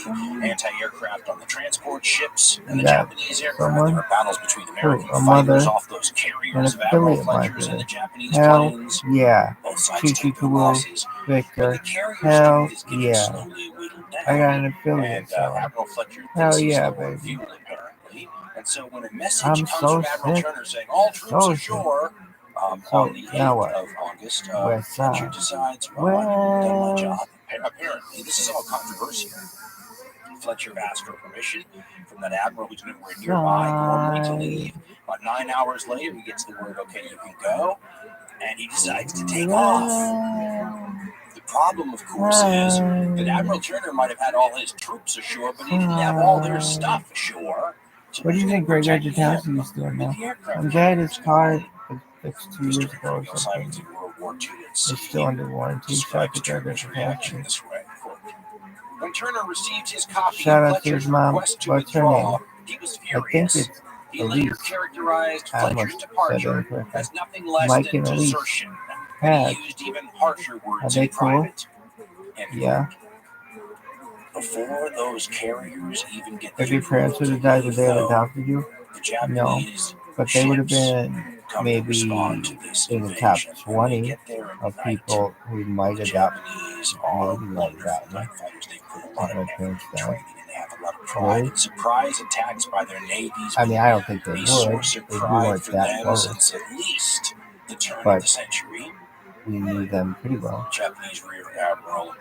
the anti-aircraft on the transport ships and the Japanese aircraft. There are battles between American fighters off those carriers of Admiral Fletchers and the Japanese planes. Yeah. Both sides take their losses. Victor. But the carriers Hell is getting yeah. slowly whittled down. I got an affiliate. And Admiral Fletcher hell yeah, baby. Fuel, apparently. And so when a message comes so from Admiral Turner saying all troops ashore on the 8th of August, Fletcher decides, well, I've done my job. Apparently, this is all controversial. Fletcher asked for permission from that admiral who's nowhere nearby, normally to leave. About 9 hours later, he gets the word, okay, you can go, and he decides to take off. The problem, of course, is that Admiral Turner might have had all his troops ashore, but he didn't have all their stuff ashore. What do you think Greg Vegetowski is doing now? I'm glad his car was fixed 2 years ago or something. It's still under warranty. Shout out to Greg Vegetowski. When Turner received his copy Shout of out to his Fletcher's mom. request to What's her withdraw, name? he was I think furious. it's He later Elise. characterized I Fletcher's almost departure said as nothing less Mike than and Elise. desertion. And he used even harsher words Are they in cool? private. Yeah. Before those carriers even get Have your parents would have died the day I adopted you? the Japanese But they would have been come to maybe respond to this in the top invasion. When they 20 get there at of night, people who might the have got Japanese are maybe wonderful gotten night fighters. They put a because lot of my effort parents into died. training, and they have a lot of pride. Really? And surprise attacks by their navies I mean, I don't think they a would. source of We pride weren't for that them close, since at least the turn but of the century. we knew them pretty well. Japanese Rear Admiral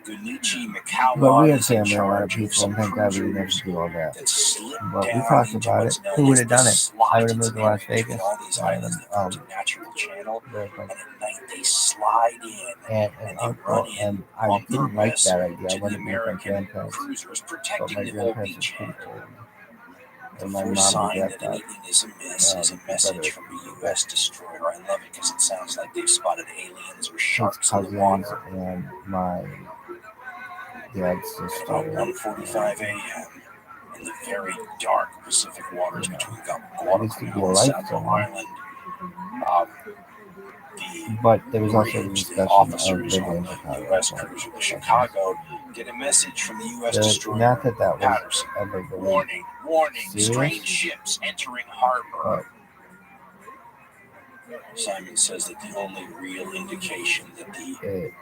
Gunichi Mikawa But we had is in family, a lot of charge of people, some and thank God we didn't have cruisers to do all that. that slipped But we down talked into about what's it. known Who would as have the done it? I slot. would have It's moved an to Las area between Vegas. all these islands that forms a natural channel, Like, and at night they slide in and and an they uncle, run in and I on didn't like purpose that idea. I to the wanted to be with my American grandparents, cruisers, but protecting my the whole grandparents are pretty beachhead. old. The And my first mom and sign dad that thought anything is amiss is a brother message from a U.S. destroyer. I love it because it sounds like they've spotted aliens or sharks in the cousins water. and my dad's At sister. about 1:45 a.m. in the very dark Pacific waters between Guadalcanal and South Island, But there was also a the discussion officers of on the U.S. cruiser, the Chicago, get a message from the U.S. destroyer not that was Patterson. ever really Warning, warning, serious, strange ships entering harbor. but Simon says that the only real indication that the it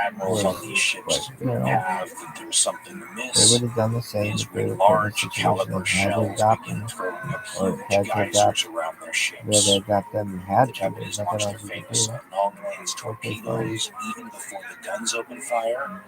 admirals was, on these ships but, have that there's something they amiss would have done the same is if they when were put in a large situation caliber that had to shells adopt begin them, throwing up or huge had to geysers adopt around their where ships. they got them and had The to. There's Japanese nothing launched else their you could famous do. long-range torpedoes even before the guns opened fire.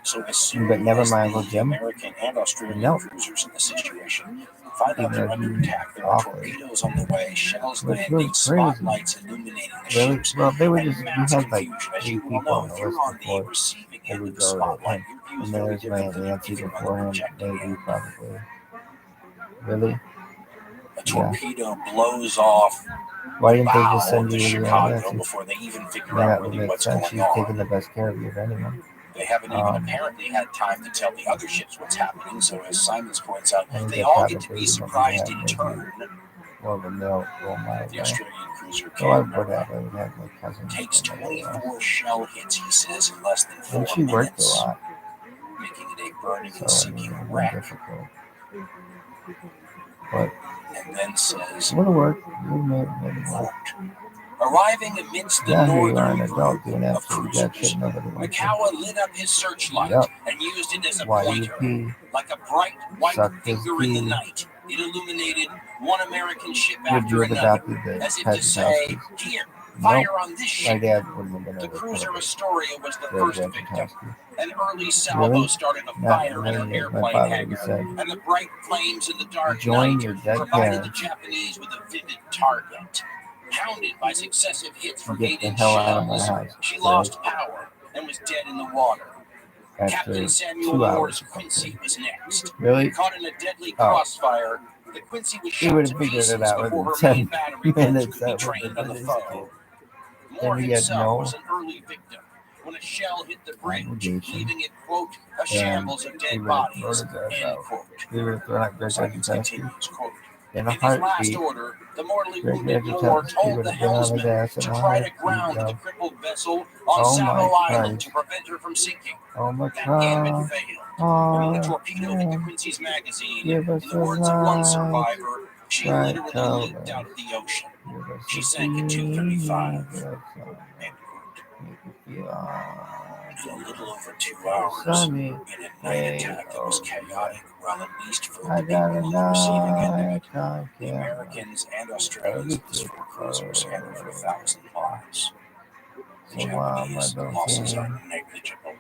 So as soon But never as mind, Uncle the Jim. American and Australian Nope. cruisers in the situation find out Even they're though under you attack, there are offered. torpedoes on the way, shells Which landing, was crazy. spotlights illuminating the Really? ships, Well, they were and just, we mass had like confusion. As 8 you well people know, on the if you're list on the before receiving we end would of the go to spotlight, him. your view is And very there's my different Aunt than Nancy if you're on the before him, projecting maybe, end. probably. Really? A torpedo blows off Why the didn't they just bow send of the you with your Aunt Chicago Nancy? before they even figure Yeah, out that would really make what's sense. going She's taking on. the best care of you of anyone. They haven't even apparently had time to tell the other ships what's happening, so as Simons points out, I think they they all get to probably be remember surprised that in maybe turn. more of a male role model The there. Australian cruiser So I would have, Canberra I would have my cousin. takes 24 shell hits, he says, in less than 4 And she worked a minutes, lot, making it a burning so and I mean, sinking it would have wreck, been difficult. But and then says, it would have worked. You made it work. arriving amidst the Now here you are, an northern adult group doing of absolutely jack shit. cruisers, Nobody wants you. Mikawa lit up his searchlight Yep. and used it as a pointer. YUP. Like a bright white Suck this finger in the D. night, it illuminated one American ship Would after you have another, adopted the as if to Patrick say, Houses? here, Nope. fire on this My ship. dad wouldn't have been The able to cruiser put it. Astoria was the Their first Patrick victim. Houses. An early salvo Really? started a Not fire in her many. My airplane father hangar, said, and the bright flames in the dark join night your dead provided the parents. Japanese with a vivid target. Hounded by successive hits from Get the 8-inch hell out of my shells, house. she Right? lost power and was dead in the water. After Captain Samuel 2 Moore's hours. Quincy was next. Really? Caught in a deadly crossfire, the Quincy was He shot would to have figured pieces it out before her within main 10 battery guns minutes. could be That would trained have on the been his foe. kid. Moore And he had himself no was an early victim when a shell hit the bridge, obligation. leaving it, quote, a shambles of He dead would have bodies, thrown his ass end out. quote. He would have thrown out Greg Simons Edgerton continues, quote, in a in his last heartbeat. order, the mortally Greg wounded Moore Edgerton, he told would the have been on his helmsman ass in to a try to heartbeat. ground the Yo. crippled vessel on Oh Saddle my Island Christ. to prevent her from sinking. Oh my That gambit God. failed. And when the Oh, torpedo hit the Quincy's magazine, give us in a the words of one light. survivor, she Bright literally color. leaped out of the ocean. Give us She a sank at 2:35. beam. End quote. Make it feel In a little over 2 hours, sunny. in a night attack that was Oh, chaotic, well, at least for I the people got a on the receiving end of it, nighttime the camera. Americans and Australians with 4 cruisers and over 1,000 lives. The So why am I Japanese losses are negligible.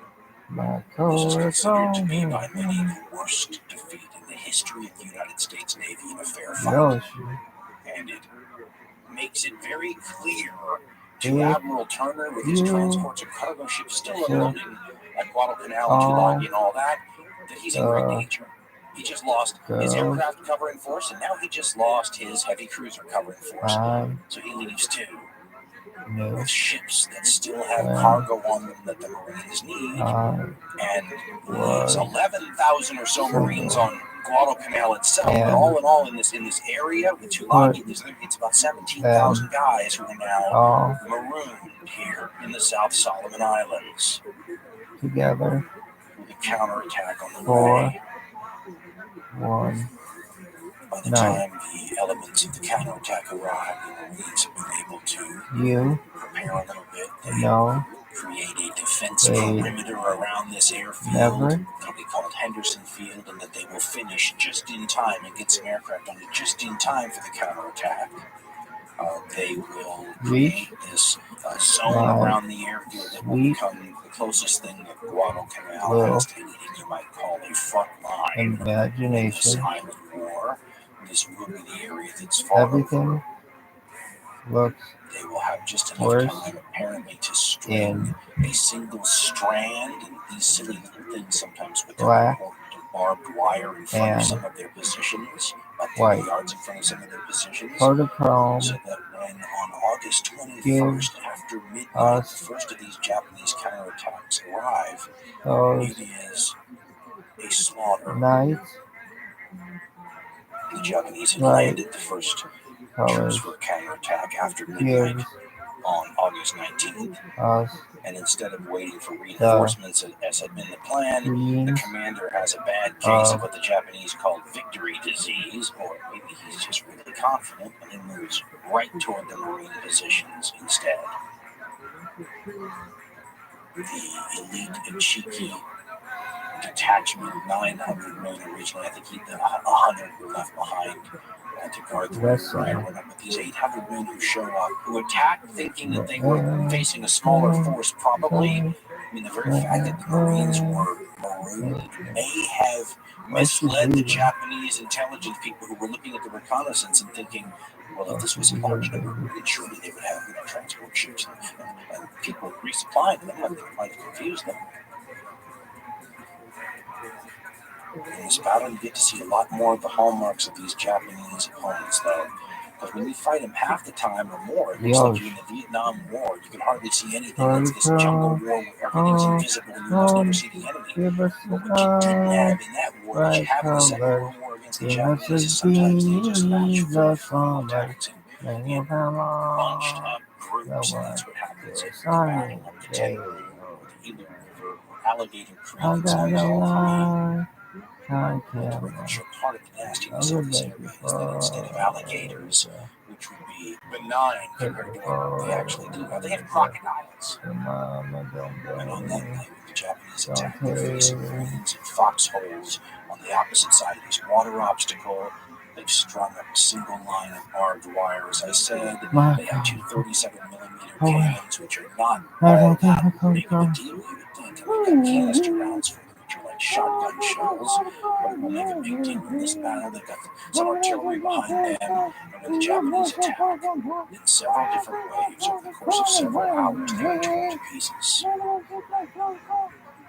my This is coat considered to on be here? by many the worst defeat in the history of the United States Navy in a fair fight. No, And it makes it very clear to Admiral Turner, with his transports of cargo ships still unloading at Guadalcanal and Tulagi and all that, that he's in great danger. He just lost his aircraft covering force, and now he just lost his heavy cruiser covering force. So he leaves too, with ships that still have cargo on them that the Marines need, and leaves 11,000 or so Marines on Guadalcanal itself. But all in all, in this area with Tulagi, it's about 17,000 guys who are now marooned here in the South Solomon Islands. Together, with a counterattack on the way. 1. A By the time the elements of the counterattack arrived, the Marines have been able to prepare a little bit. They create a defense perimeter around this airfield. It'll be called Henderson Field, and that they will finish just in time and get some aircraft on it just in time for the counterattack. They will create this zone around the airfield that will become the closest thing that Guadalcanal has to anything you might call a front line in this island war. This will be the area that's far over. They will have just enough time, apparently, to string a single strand, and these silly little things sometimes become important, of barbed wire in front of some of their positions, about 30 yards in front of some of their positions, so that when on August 21st, after midnight, the first of these Japanese counterattacks arrive, it is a slaughter. The Japanese had landed the first troops for a counterattack after midnight on August 19th. And instead of waiting for reinforcements as had been the plan, the commander has a bad case of what the Japanese call victory disease, or maybe he's just really confident, and he moves right toward the Marine positions instead. The elite Ichiki detachment, 900 men originally, I think 100 were left behind to guard the rear. But these 800 men who show up, who attacked thinking that they were facing a smaller force, probably, I mean, the very fact that the Marines were marooned may have misled the Japanese intelligence people who were looking at the reconnaissance and thinking, well, if this was a large number of Marines, surely they would have transport ships and people resupplying them. I think it might have confused them. In this battle, you get to see a lot more of the hallmarks of these Japanese opponents, though. Because when you fight them half the time or more, it looks like you're in the Vietnam War. You can hardly see anything. It's this jungle war where everything's invisible and you almost never see the enemy. But what you didn't have in that war that you have in the Second World War against the Japanese is sometimes they just launch full attacks in bunched up groups, and that's what happens in the battle of the Tenru or the Ilu River or Alligator Creek and some of these all three. The regular part of the nastiness of this area is that instead of alligators, which would be benign compared to what they actually do, now they have crocodiles. And on that night, the Japanese attacked, they're facing rings and foxholes on the opposite side of this water obstacle. They've strung up a single line of barbed wire. As I said, they have two 37mm cannons, which are not all that big of a deal, you would think. And they've got canister rounds for them, which are like shotgun shells. But it will make a big deal in this battle. They've got some artillery behind them. And when the Japanese attack, in several different waves over the course of several hours, they are torn to pieces.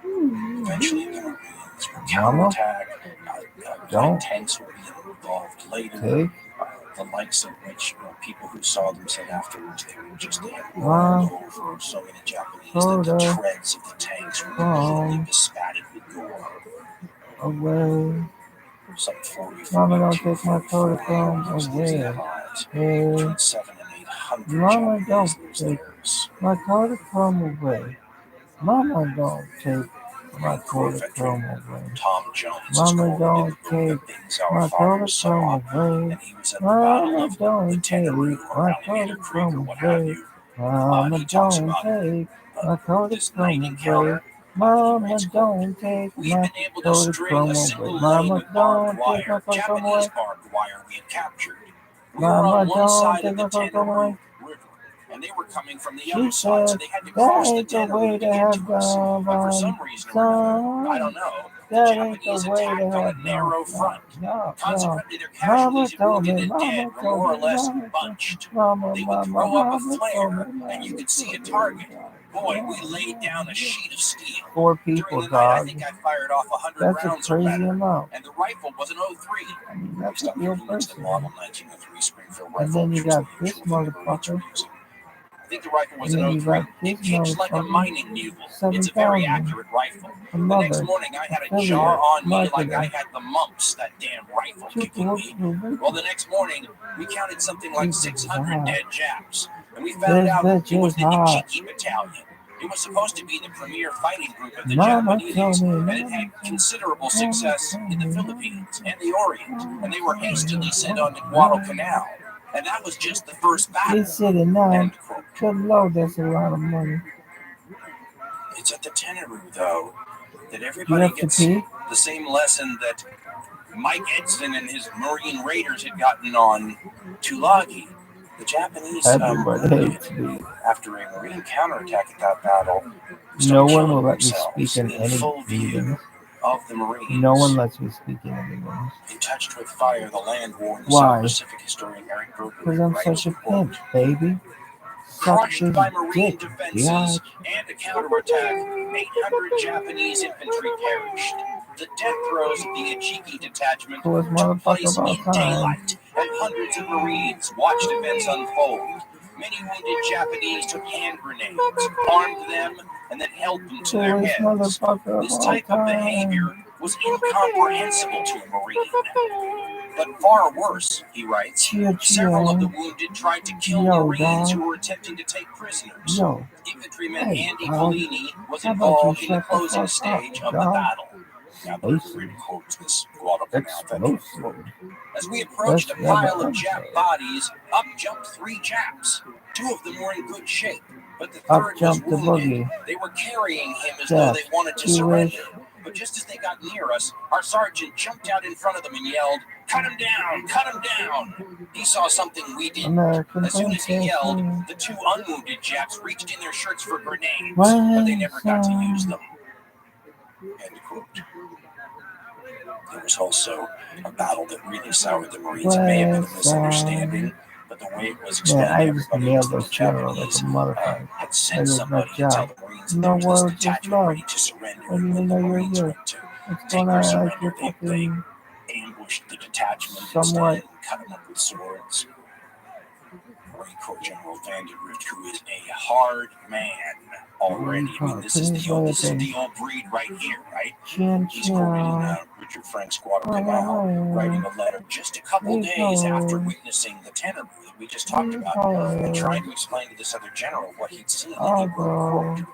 Eventually, the Marines will counterattack. Light tanks will be involved later. The likes of which people who saw them said afterwards they had rolled over so many Japanese that the treads of the tanks were immediately bespattered with gore. Some 42, 44 hours losing lives. Between 700 and 800 Japanese lose theirs. My Kodachrome away. Mama, don't take my Kodachrome away. Tom Jones Mama, don't take my Kodachrome away. Mama, don't take my Kodachrome away. Mama, don't take my Kodachrome away. Mama, don't take my Kodachrome away. Mama, don't take my Kodachrome away. Mama, don't take my Kodachrome away. And they were coming from the other side, so they had to cross the Tenru to get to us. But for some reason or another, I don't know, the Japanese attacked on a narrow front. Consequently, their casualties, if you look at the dead, were more or less bunched. They would throw up a flare, and you could see a target. Boy, we laid down a sheet of steel. 4 people During the night, I died. think I fired off 100 That's a rounds or crazy better. amount. And the rifle was an 03. I mean, that's a Based on real the person. model 1903 Springfield And rifle, then you which was got the this usual thing the Marines were motherfucker. using. I think the rifle was And then an you 03. got this It kicks like a motherfucker. mining mule. It's a 7,000. very accurate rifle. A The mother. next morning, I had a Affiliate. jar on me like Marketing. I had the mumps, that damn rifle kicking me. Well, the next morning, we counted something like 600 dead Japs. And we found out it was the Ichiki battalion. It was supposed to be the premier fighting group of the Japanese, and it had considerable success in the Philippines and the Orient, and they were hastily sent on to Guadalcanal. And that was just the first battle. He's sitting now. Good Lord, that's a lot of money. It's at the Tenerife, though, that everybody gets the same lesson that Mike Edson and his Marine Raiders had gotten on Tulagi. The Japanese, after a Marine counterattack at that battle, no one will let me speak in any meetings. Of the Marines. No one lets me speak in any meetings. He touched with fire the land war in the South Pacific historian Eric Berger. Because I'm such a pimp, baby. Crushed by Marine defenses and a counterattack, 800 Japanese infantry perished. The death throes of the Ajiki detachment took place in daylight, and hundreds of Marines watched events unfold. Many wounded Japanese took hand grenades, armed them, and then held them to their heads. This type of behavior was incomprehensible to a Marine. But far worse, he writes, several of the wounded tried to kill Marines who were attempting to take prisoners. Infantryman Andy Polini was involved in the closing stage of the battle. Now, Berger quotes this Guadalcanal veteran. As we approached a pile of Jap bodies, up jumped 3 Japs. 2 of them were in good shape, but the third was wounded. They were carrying him as though they wanted to surrender. But just as they got near us, our sergeant jumped out in front of them and yelled, "Cut him down! Cut him down!" He saw something we didn't. As soon as he yelled, the 2 unwounded Japs reached in their shirts for grenades, but they never got to use them. End quote. There was also a battle that really soured the Marines. It may have been a misunderstanding, but the way it was explained, everybody was that the Japanese had sent somebody to tell the Marines that there was this detachment ready to surrender. And when the Marines went to take their surrender, they ambushed the detachment instead and cut them up with swords. Marine Corps General Vandergrift, who is a hard man already. I mean, this is the old breed right here, right? He's quoting Richard Frank's Guadalcanal, writing a letter just a couple days after witnessing the Tenerife that we just talked about, and trying to explain to this other general what he'd seen. And he wrote, quote,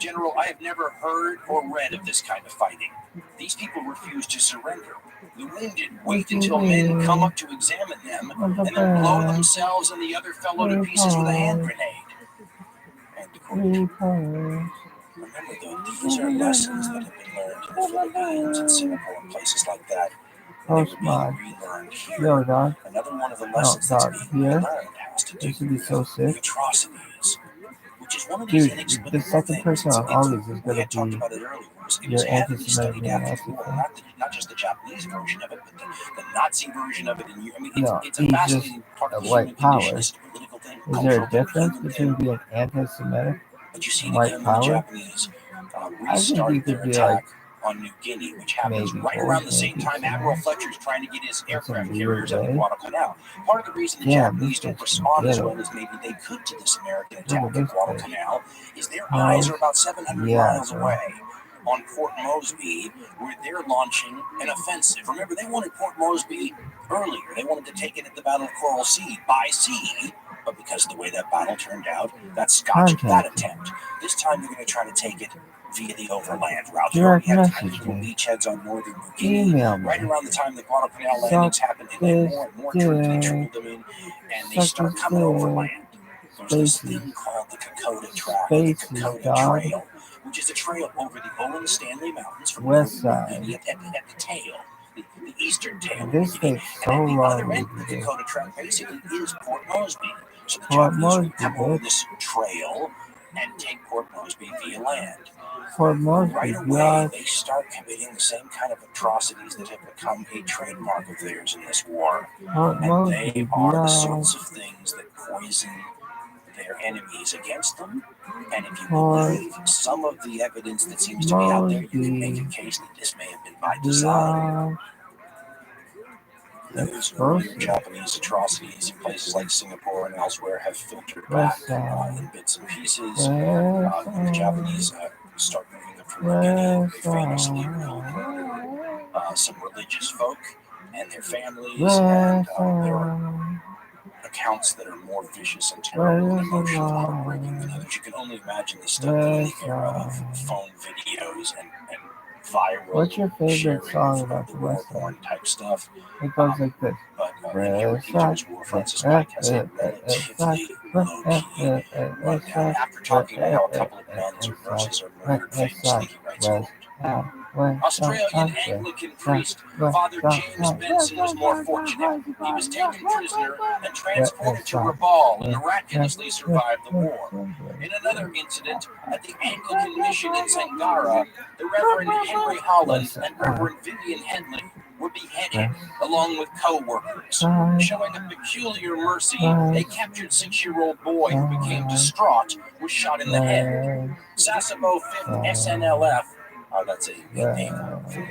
"General, I have never heard or read of this kind of fighting. These people refuse to surrender. The wounded wait until men come up to examine them, and then blow themselves and the other fellow to pieces with a hand grenade." End quote. Remember, though, these are lessons that have been learned in the Philippines and Singapore and places like that. And they were being relearned here. Another one of the lessons that's being relearned has to do with the atrocities, which is one of these inexplicable things. The second person on all these is going to be your anti-Semitic war. Not just the Japanese version of it, but the Nazi version of it. And I mean, it's a fascinating part of the human condition. It's a political thing. Is there a difference between being anti-Semitic and white power? I think you could be like on New Guinea, which happens right around the same time Admiral Fletcher's trying to get his aircraft carriers out of Guadalcanal. Part of the reason the Japanese don't respond as well as maybe they could to this American attack at Guadalcanal is their eyes are about 700 miles away on Port Moresby, where they're launching an offensive. Remember, they wanted Port Moresby earlier. They wanted to take it at the Battle of Coral Sea by sea, but because of the way that battle turned out, that scotched that attempt. This time they're going to try to take it via the overland route. They already have tiny little beachheads on northern New Guinea. Right around the time the Guadalcanal landings happened, and then more and more troops, they trickled them in, and they start coming overland. There's this thing called the Kokoda Track, the Kokoda Trail, which is a trail over the Owen Stanley Mountains from West side at the tail, the eastern tail. This takes so and at the long other end of the Dakota Track basically is Port Moresby. So the Japanese would come over this trail and take Port Moresby via land. Right away, they start committing the same kind of atrocities that have become a trademark of theirs in this war. And they are the sorts of things that poison their enemies against them. And if you believe some of the evidence that seems to be out there, you can make a case that this may have been by design. Those earlier Japanese atrocities in places like Singapore and elsewhere have filtered back in bits and pieces. When the Japanese start moving up from New Guinea, they famously killed some religious folk and their families, and there are accounts that are more vicious and terrible and emotionally heartbreaking than others. You can only imagine the stuff in the era of phone videos and viral What's your favorite sharing song of about the the war West Side? porn type stuff. It goes like this. But Inheritance War Francis Mike has a relatively low-key rundown. After talking about how a couple of nuns or nurses are murdered famously, he writes, quote, Australian Anglican priest Father James Benson was more fortunate. He was taken prisoner and transported to Rabbi and miraculously survived the war. In another incident, at the Anglican mission in Zangara, the Reverend Henry Holland and Reverend Vivian Henley were beheaded along with co-workers. Showing a peculiar mercy, a captured 6-year-old boy who became distraught was shot in the head. Sasebo 5th SNLF, that's a name for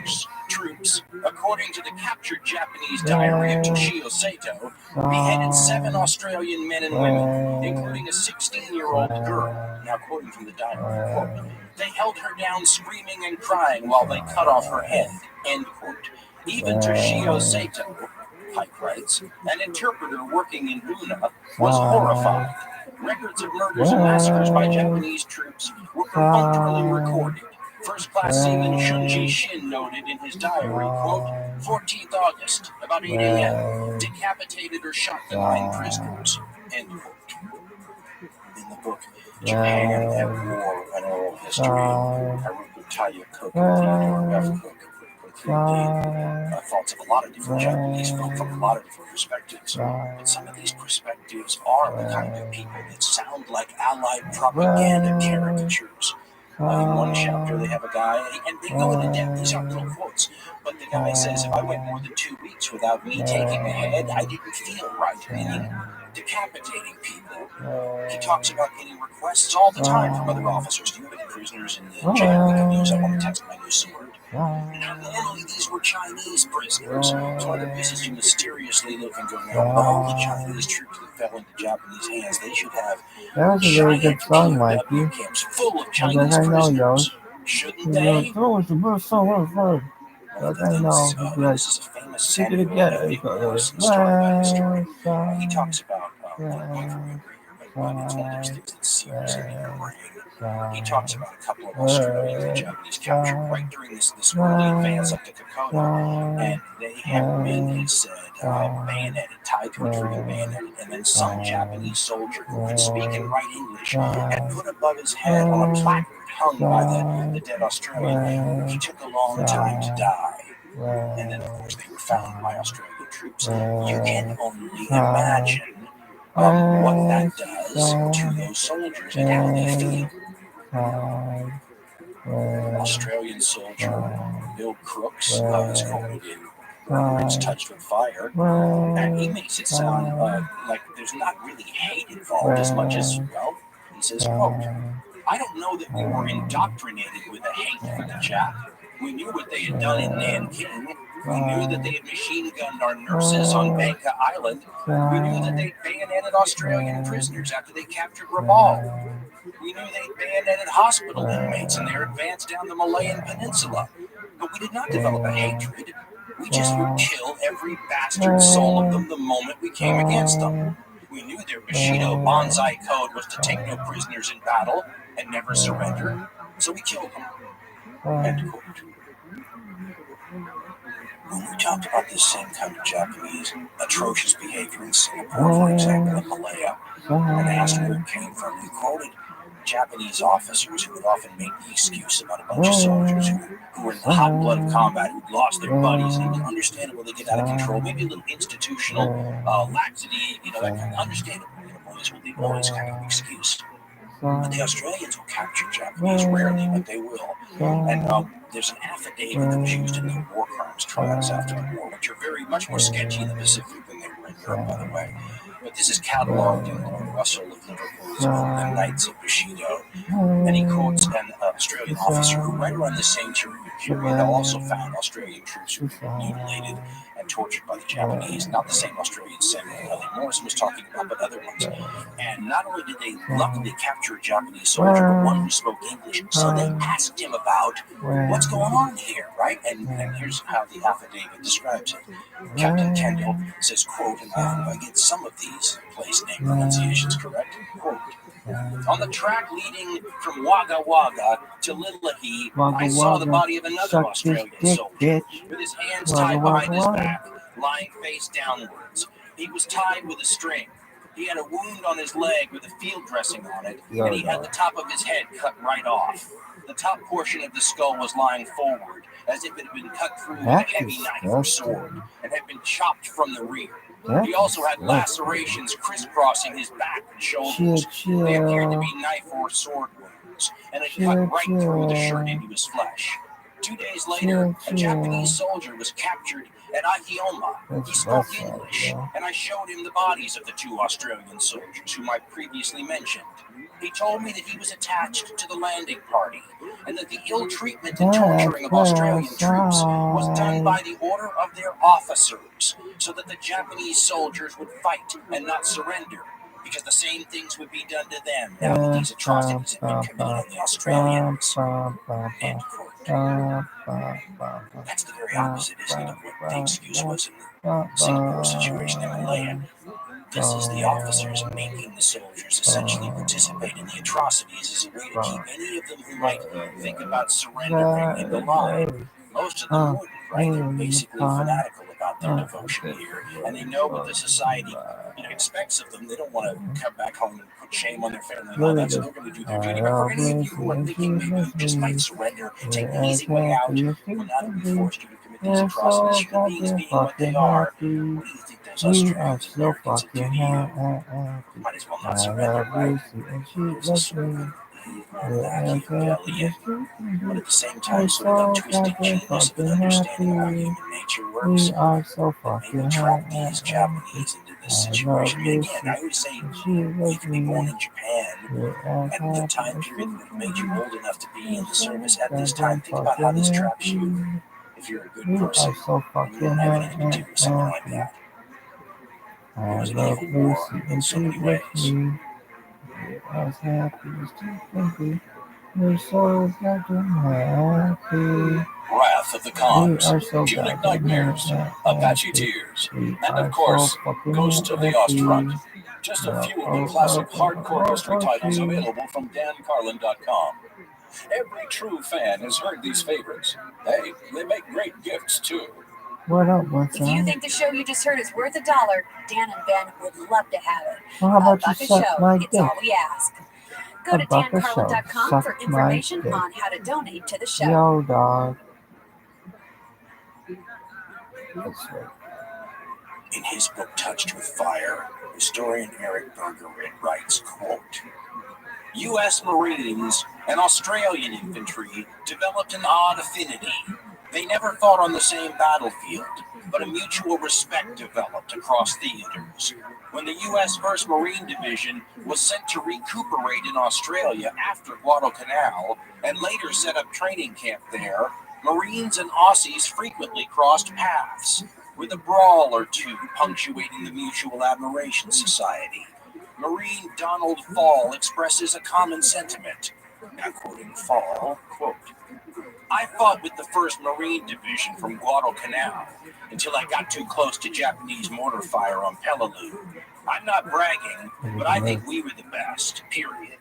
troops, according to the captured Japanese diary of Toshio Sato, beheaded 7 Australian men and women, including a 16-year-old girl. Now, quoting from the diary, quote, they held her down screaming and crying while they cut off her head, end quote. Even Toshio Sato, Pike writes, an interpreter working in Buna, was horrified. Records of murders and massacres by Japanese troops were perfunctorily recorded. First-class seaman Shunji Shin noted in his diary, quote, 14th August, about 8 a.m., decapitated or shot the 9 prisoners, end quote. In the book, Japan at War, an Oral History, Haruko Taya Cook and Theodore F. Cook conclude the thoughts of a lot of different Japanese folk from a lot of different perspectives. But some of these perspectives are the kind of people that sound like Allied propaganda caricatures. In one chapter, they have a guy, and they go into depth. These aren't little quotes, but the guy says, if I went more than 2 weeks without me taking a head, I didn't feel right. Meaning, decapitating people. He talks about getting requests all the time from other officers. Do you have any prisoners in the jail we can use? I want to test my new sword. And how normally these were Chinese prisoners. It's one of the pieces you mysteriously look and go, now, all the Chinese troops that fell into Japanese hands, they should have giant POW camps full of Chinese prisoners. Shouldn't they? This is a famous Samuel Morrison story about history. He talks about, going from memory here, but it's one of those things that sears in your brain. He talks about a couple of Australians the Japanese captured right during this early advance up to Kokoda, and they had been, he said, bayoneted, tied to a tree and bayoneted, and then some Japanese soldier who could speak and write English had put above his head on a placard hung by the dead Australian. He took a long time to die. And then, of course, they were found by Australian troops. You can only imagine what that does to those soldiers and how they feel. Australian soldier Bill Crooks is quoted in Words Touched with Fire, and he makes it sound like there's not really hate involved as much as, well, he says, quote, I don't know that we were indoctrinated with a hate for the Jap. We knew what they had done in Nanking. We knew that they had machine-gunned our nurses on Bangka Island. We knew that they bayoneted Australian prisoners after they captured Rabaul. We knew they bayoneted hospital inmates in their advance down the Malayan Peninsula. But we did not develop a hatred. We just would kill every bastard soul of them the moment we came against them. We knew their Bushido Banzai code was to take no prisoners in battle and never surrender, so we killed them. End quote. When we talked about this same kind of Japanese atrocious behavior in Singapore, for example, in Malaya, and asked where it came from, we quoted Japanese officers who would often make the excuse about a bunch of soldiers who were in the hot blood of combat, who'd lost their buddies, and understandable they get out of control, maybe a little institutional laxity, that kind of understandable, boys will be boys kind of excuse. But the Australians will capture Japanese rarely, but they will. And there's an affidavit that was used in the war crimes trials after the war, which are very much more sketchy in the Pacific than they were in Europe, by the way. But this is cataloged in Lord Russell of Liverpool's book, The Knights of Bushido. And he quotes an Australian officer who, right around the same period, also found Australian troops who were mutilated and tortured by the Japanese. Not the same Australian Samuel L. Morrison was talking about, but other ones. And not only did they luckily capture a Japanese soldier, but one who spoke English. So they asked him about what's going on here, right? And here's how the affidavit describes it. Captain Kendall says, quote, and I get some of these these place name pronunciations correct. Quote, on the track leading from Wagga Wagga to Lillahi, I saw the body of another Australian soldier with his hands tied behind his back, lying face downwards. He was tied with a string. He had a wound on his leg with a field dressing on it, and he had the top of his head cut right off. The top portion of the skull was lying forward, as if it had been cut through with a heavy knife or sword, and had been chopped from the rear. He also had lacerations crisscrossing his back and shoulders. They appeared to be knife or sword wounds, and had cut right through the shirt into his flesh. 2 days later, a Japanese soldier was captured at Akioma. He spoke English, and I showed him the bodies of the 2 Australian soldiers whom I previously mentioned. He told me that he was attached to the landing party, and that the ill treatment and torturing of Australian troops was done by the order of their officers, so that the Japanese soldiers would fight and not surrender, because the same things would be done to them now that these atrocities had been committed on the Australians. End quote. That's the very opposite, isn't it, of what the excuse was in the Singapore situation in Malaya. This is the officers making the soldiers essentially participate in the atrocities as a way to keep any of them who might think about surrendering in the line. Most of them wouldn't, right? They're basically fanatical about their devotion here, and they know what the society expects of them. They don't want to come back home and put shame on their family and all that, so they're going to do their duty. But for any of you who are thinking maybe you just might surrender, take the easy way out, will not be forced you to commit these atrocities. Human beings being what they are, what do you think those Australians and Americans would do to you? Might as well not surrender, right? There's a sort of Machiavellian, but at the same time sort of untwisted genius of an understanding of how human nature works. And maybe trap these Japanese into this situation. And again, I would say you could be born in Japan, and the time period that made you old enough to be in the service at this time. Think about how this traps you. If you're a good person, you don't have anything to do with something like that. It was an evil war in so many ways. As happy as you can be. We're so goddamn happy. Wrath of the Khans, so Punic Nightmares, Apache Tears, and of course, Ghost of the Ostfront. Just a few of the classic hardcore history titles available from dancarlin.com. Every true fan has heard these favorites. Hey, they make great gifts too. What up, what's If you think the show you just heard is worth $1, Dan and Ben would love to have it. Well, how about $1 you a suck show, my it's dick? all we ask. Go to dancarlin.com Suck for information my dick. on how to donate to the show. Yo, dog. That's right. In his book Touched with Fire, historian Eric Berger writes, quote, U.S. Marines and Australian infantry developed an odd affinity. They never fought on the same battlefield, but a mutual respect developed across theaters. When the U.S. 1st Marine Division was sent to recuperate in Australia after Guadalcanal and later set up training camp there, Marines and Aussies frequently crossed paths, with a brawl or two punctuating the Mutual Admiration Society. Marine Donald Fall expresses a common sentiment. Now quoting Fall, quote, I fought with the 1st Marine Division from Guadalcanal until I got too close to Japanese mortar fire on Peleliu. I'm not bragging, but I think we were the best, period.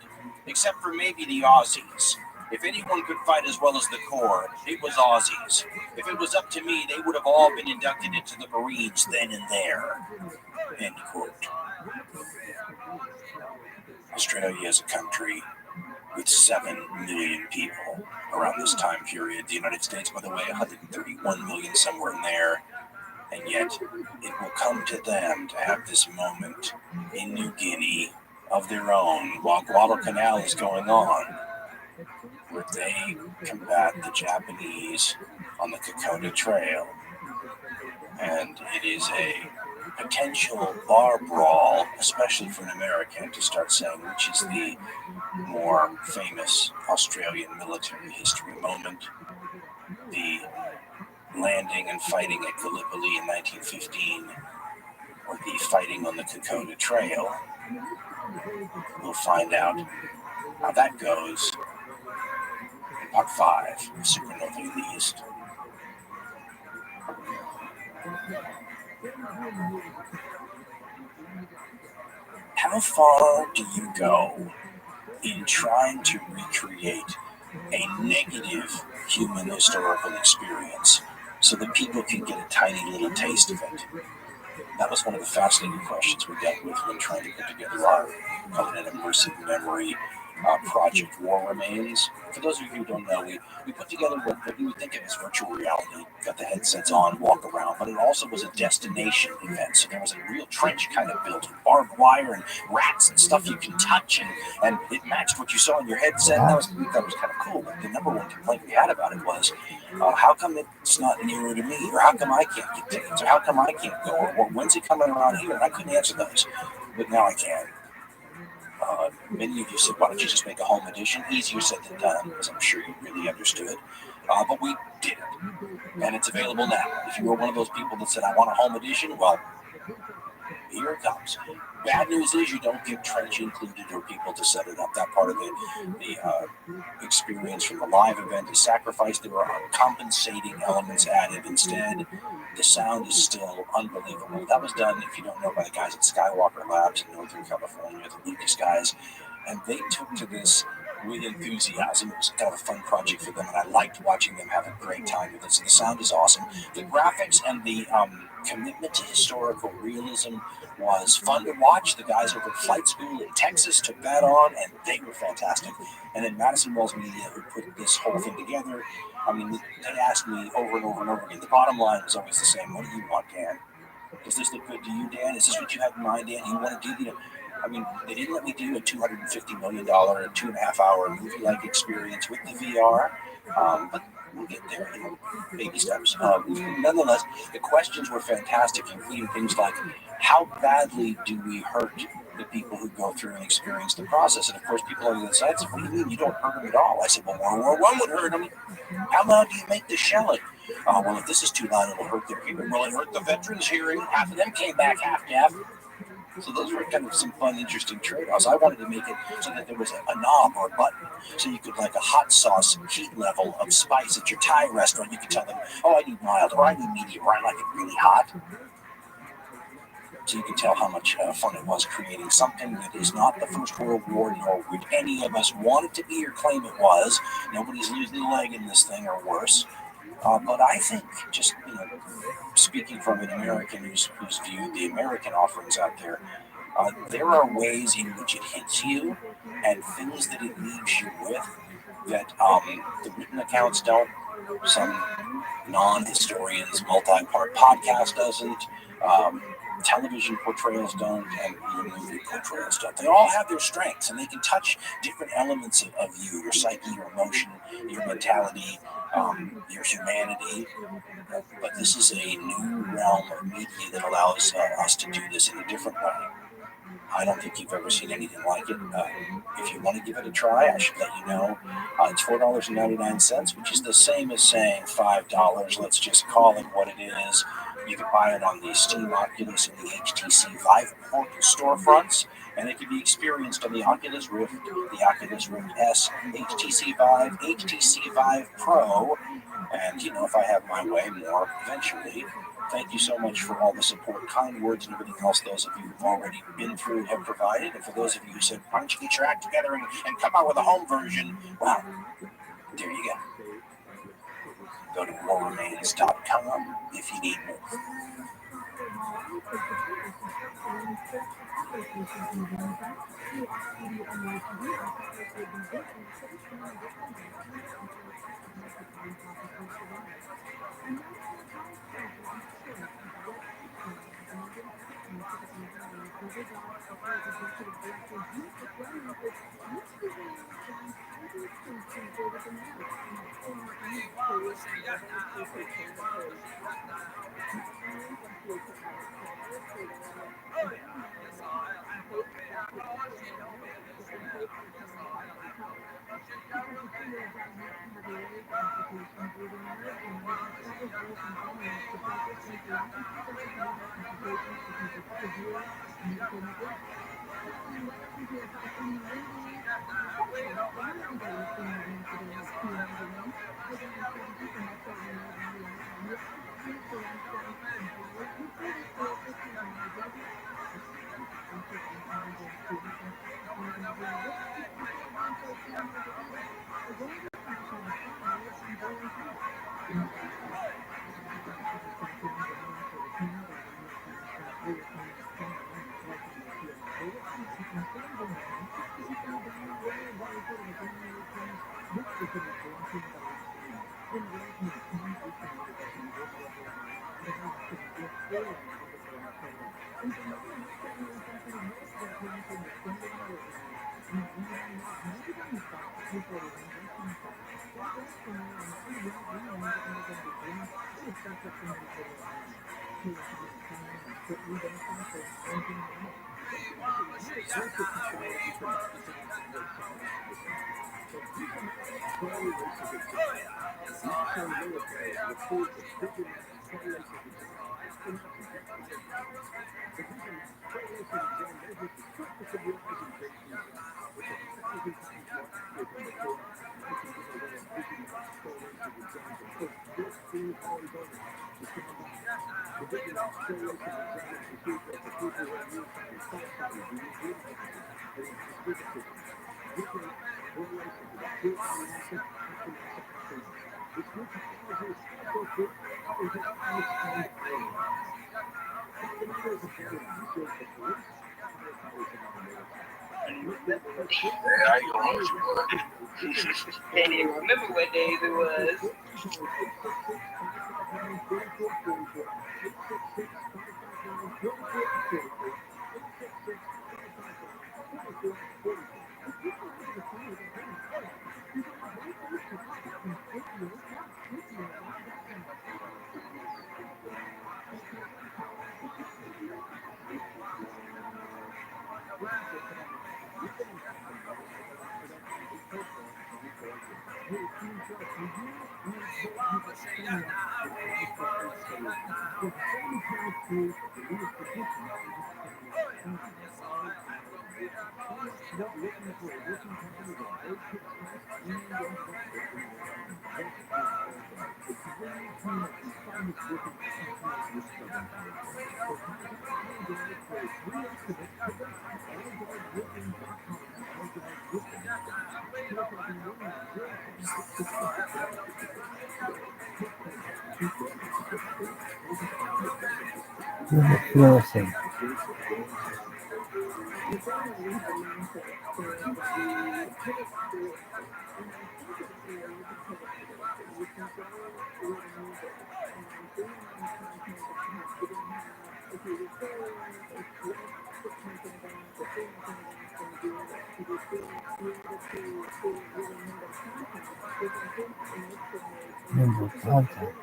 Except for maybe the Aussies. If anyone could fight as well as the Corps, it was Aussies. If it was up to me, they would have all been inducted into the Marines then and there. End quote. Australia is a country with 7 million people around this time period. The United States, by the way, 131 million, somewhere in there. And yet, it will come to them to have this moment in New Guinea of their own while Guadalcanal is going on, where they combat the Japanese on the Kokoda Trail. And it is a potential bar brawl, especially for an American, to start saying which is the more famous Australian military history moment. The landing and fighting at Gallipoli in 1915, or the fighting on the Kokoda Trail. We'll find out how that goes in part 5 of Supernova in the East. How far do you go in trying to recreate a negative human historical experience so that people can get a tiny little taste of it? That was one of the fascinating questions we dealt with when trying to put together our call it an immersive memory project, War Remains. For those of you who don't know, we put together what you would think of as virtual reality. Got the headsets on, walk around, but it also was a destination event. So there was a real trench kind of built with barbed wire and rats and stuff you can touch, and it matched what you saw in your headset. And we thought it was kind of cool. But the number one complaint we had about it was, how come it's not nearer to me? Or how come I can't get tickets? Or how come I can't go? Or when's it coming around here? And I couldn't answer those. But now I can. Many of you said, why don't you just make a home edition? Easier said than done, as I'm sure you really understood. But we did it. And it's available now. If you were one of those people that said, I want a home edition, well, here it comes. Bad news is you don't get trench included or people to set it up. That part of the experience from the live event is sacrificed. There are compensating elements added. Instead, the sound is still unbelievable. That was done, if you don't know, by the guys at Skywalker Labs in Northern California, the Lucas guys. And they took to this with enthusiasm. It was kind of a fun project for them, and I liked watching them have a great time with it. So the sound is awesome. The graphics and the commitment to historical realism was fun to watch. The guys over at Flight School in Texas took that on, and they were fantastic. And then Madison Wells Media, who put this whole thing together, I mean, they asked me over and over and over again. The bottom line was always the same. What do you want, Dan? Does this look good to you, Dan? Is this what you have in mind, Dan? You want to do the... I mean, they didn't let me do a $250 million, 2.5 hour movie-like experience with the VR, but we'll get there, baby steps. Nonetheless, the questions were fantastic, including things like, how badly do we hurt the people who go through and experience the process? And of course, people on the other side said, what do you mean you don't hurt them at all? I said, well, World War I would hurt them. How loud do you make the shelling? Well, if this is too loud, it'll hurt their hearing. Well, it hurt the veterans' hearing. Half of them came back half deaf. So those were kind of some fun, interesting trade-offs. I wanted to make it so that there was a knob or a button, so you could, like a hot sauce heat level of spice at your Thai restaurant. You could tell them, oh, I need mild, or I need medium, or I like it really hot. So you can tell how much fun it was creating something that is not the First World War, nor would any of us want it to be or claim it was. Nobody's losing a leg in this thing or worse. But I think, just speaking from an American who's viewed the American offerings out there, there are ways in which it hits you and things that it leaves you with that the written accounts don't. Some non-historians, multi-part podcast doesn't. Television portrayals don't, and even movie portrayals don't. They all have their strengths, and they can touch different elements of you, your psyche, your emotion, your mentality, your humanity. But this is a new realm of media that allows us to do this in a different way. I don't think you've ever seen anything like it. If you want to give it a try, I should let you know. It's $4.99, which is the same as saying $5. Let's just call it what it is. You can buy it on the Steam Oculus and the HTC Vive port storefronts, and it can be experienced on the Oculus Rift, the Oculus Rift S, HTC Vive, HTC Vive Pro, and, if I have my way, more eventually. Thank you so much for all the support, kind words, and everything else those of you who've already been through and have provided. And for those of you who said, why don't you get your act together and come out with a home version? Well, there you go. Go to warremains.com if you need more. Can't even remember what days it was. Listen. Member content.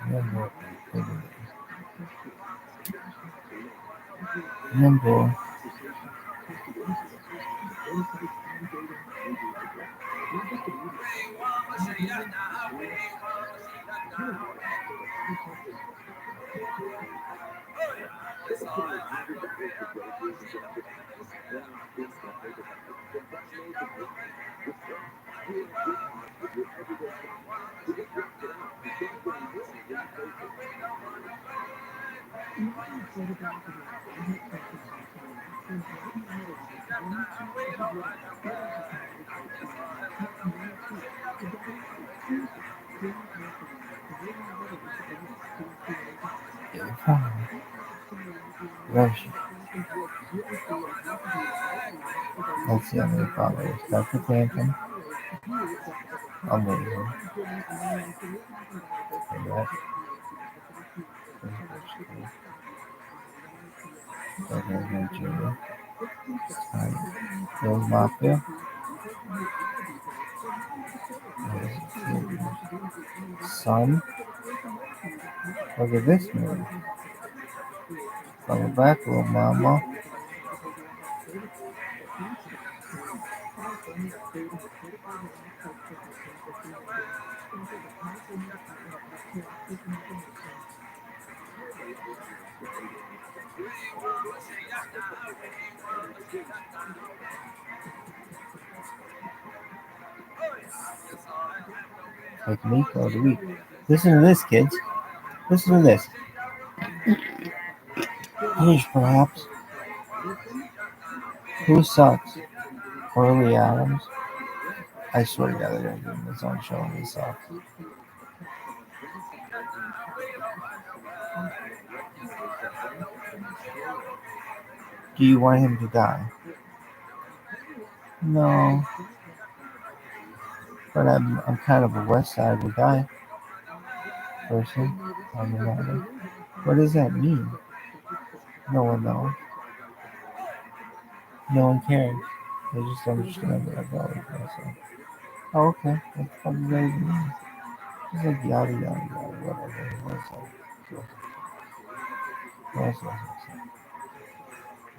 Member activity. Member. Version. Let's see how many followers. Dr. Clinton. Amazing. Correct. Nigeria. Bill Mafia. Son. Look at this movie. Come back, little mama. Technique of the week. Listen to this, kids. Listen to this. Huge, perhaps. Who sucks? Orly Adams? I swear to God, they're gonna give him his own show and he sucks. Do you want him to die? No. But I'm kind of a West Side will die person on the matter. What does that mean? No one knows. No one cares. They just understand that I've always been so. Oh, okay. What the fuck does that even mean? Just like yada yada yada, whatever. What's that?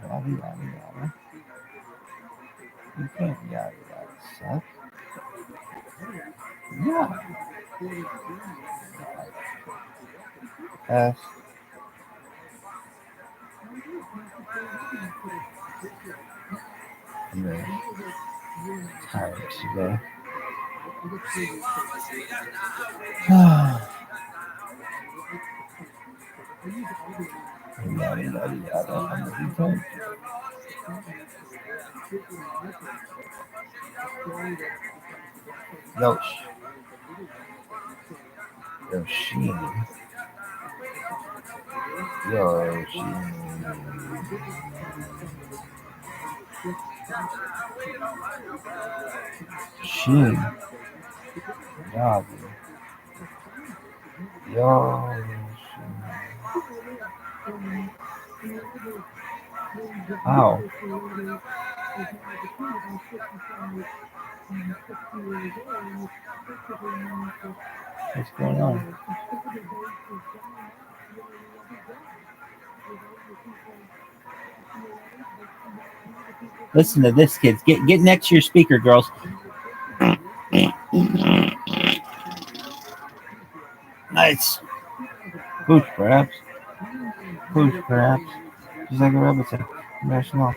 Yada yada yada. You can't yada yada suck. Yeah. S. I'm very tired today. Yada yada yada. I'm really tired. Yosh. Yoshi. Yoshi. Shin. Yabi. Yoshi. Ow. What's going on? Listen to this, kids. Get next to your speaker, girls. Nice. Push, perhaps. Push, perhaps. Just like a rabbit said. National.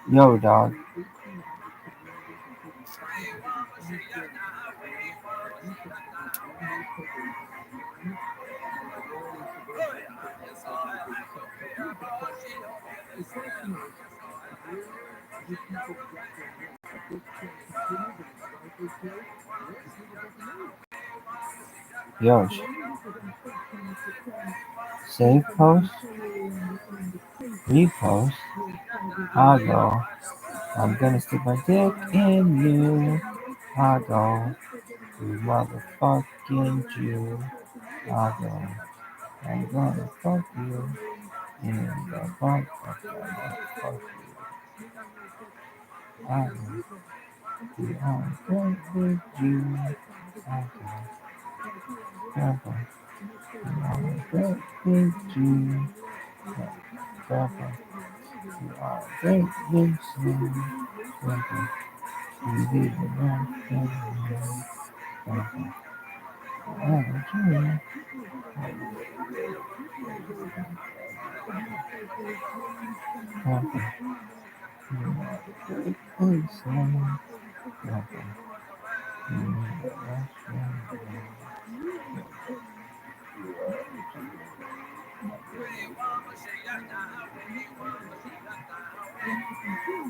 Yo, dog. Yosh. Save post. Repost. I go. I'm gonna stick my dick in you. I go. You motherfucking Jew. I go. I'm gonna fuck you. In the butt. Fuck you. I go. You are a great big Jew. I go. Grandpa. You are a great big Jew. Grandpa. You are a great big son. Grandpa. You leave the wrong thing behind. Grandpa. You are a Jew. Grandpa. You are a great big son. Grandpa. You need a Russian.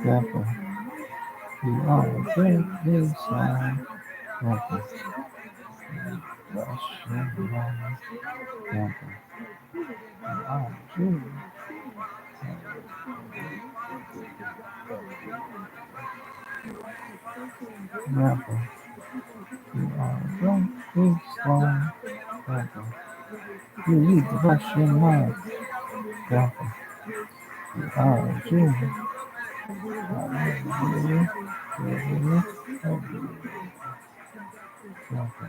Grandpa. You are a great big son. Grandpa. Russian man. Grandpa. You are a Jew. Grandpa. You are a great big son. Grandpa. You lead the Russian line. Grandpa. You are a Jew. Grandpa.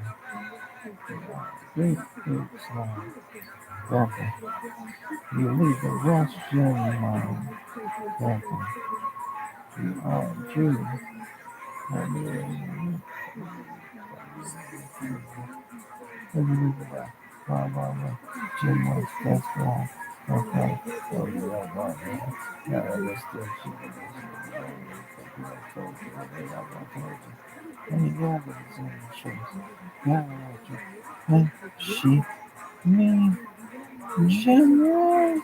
Great big son. Grandpa. You lead the Russian line. Grandpa. You are a Jew. Jim was best friend. Okay. And he grabbed his own shoes. Yeah, I like it. And she, me, Jimmy.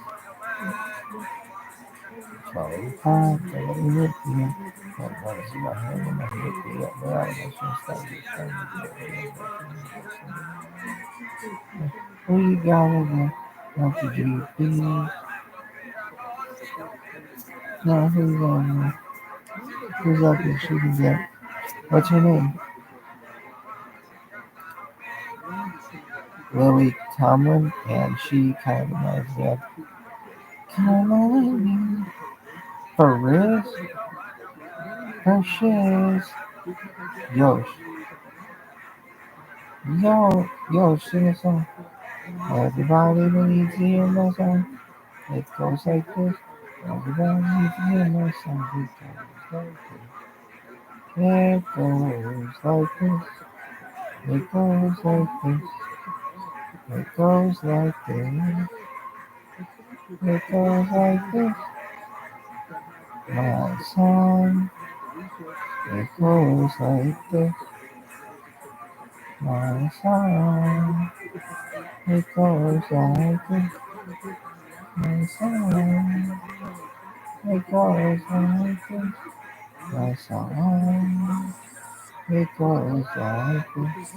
Sorry, fine, but let me look here. But what is my hand in my hip here? Well, I was just starting who you got in there? Not the GP. No, who's on there? Who's up there shooting that? What's her name? Lily Tomlin, and she kind of reminds me of Caroline Paris, Precious. Yo, yo, sing a song. Everybody needs to hear my song. It goes like this. Everybody needs to hear my song. It goes like this. It goes like this. It goes like this. It goes like this. My song. It goes like this. My song. It goes like this. My song. It goes like this. My song. It goes like this.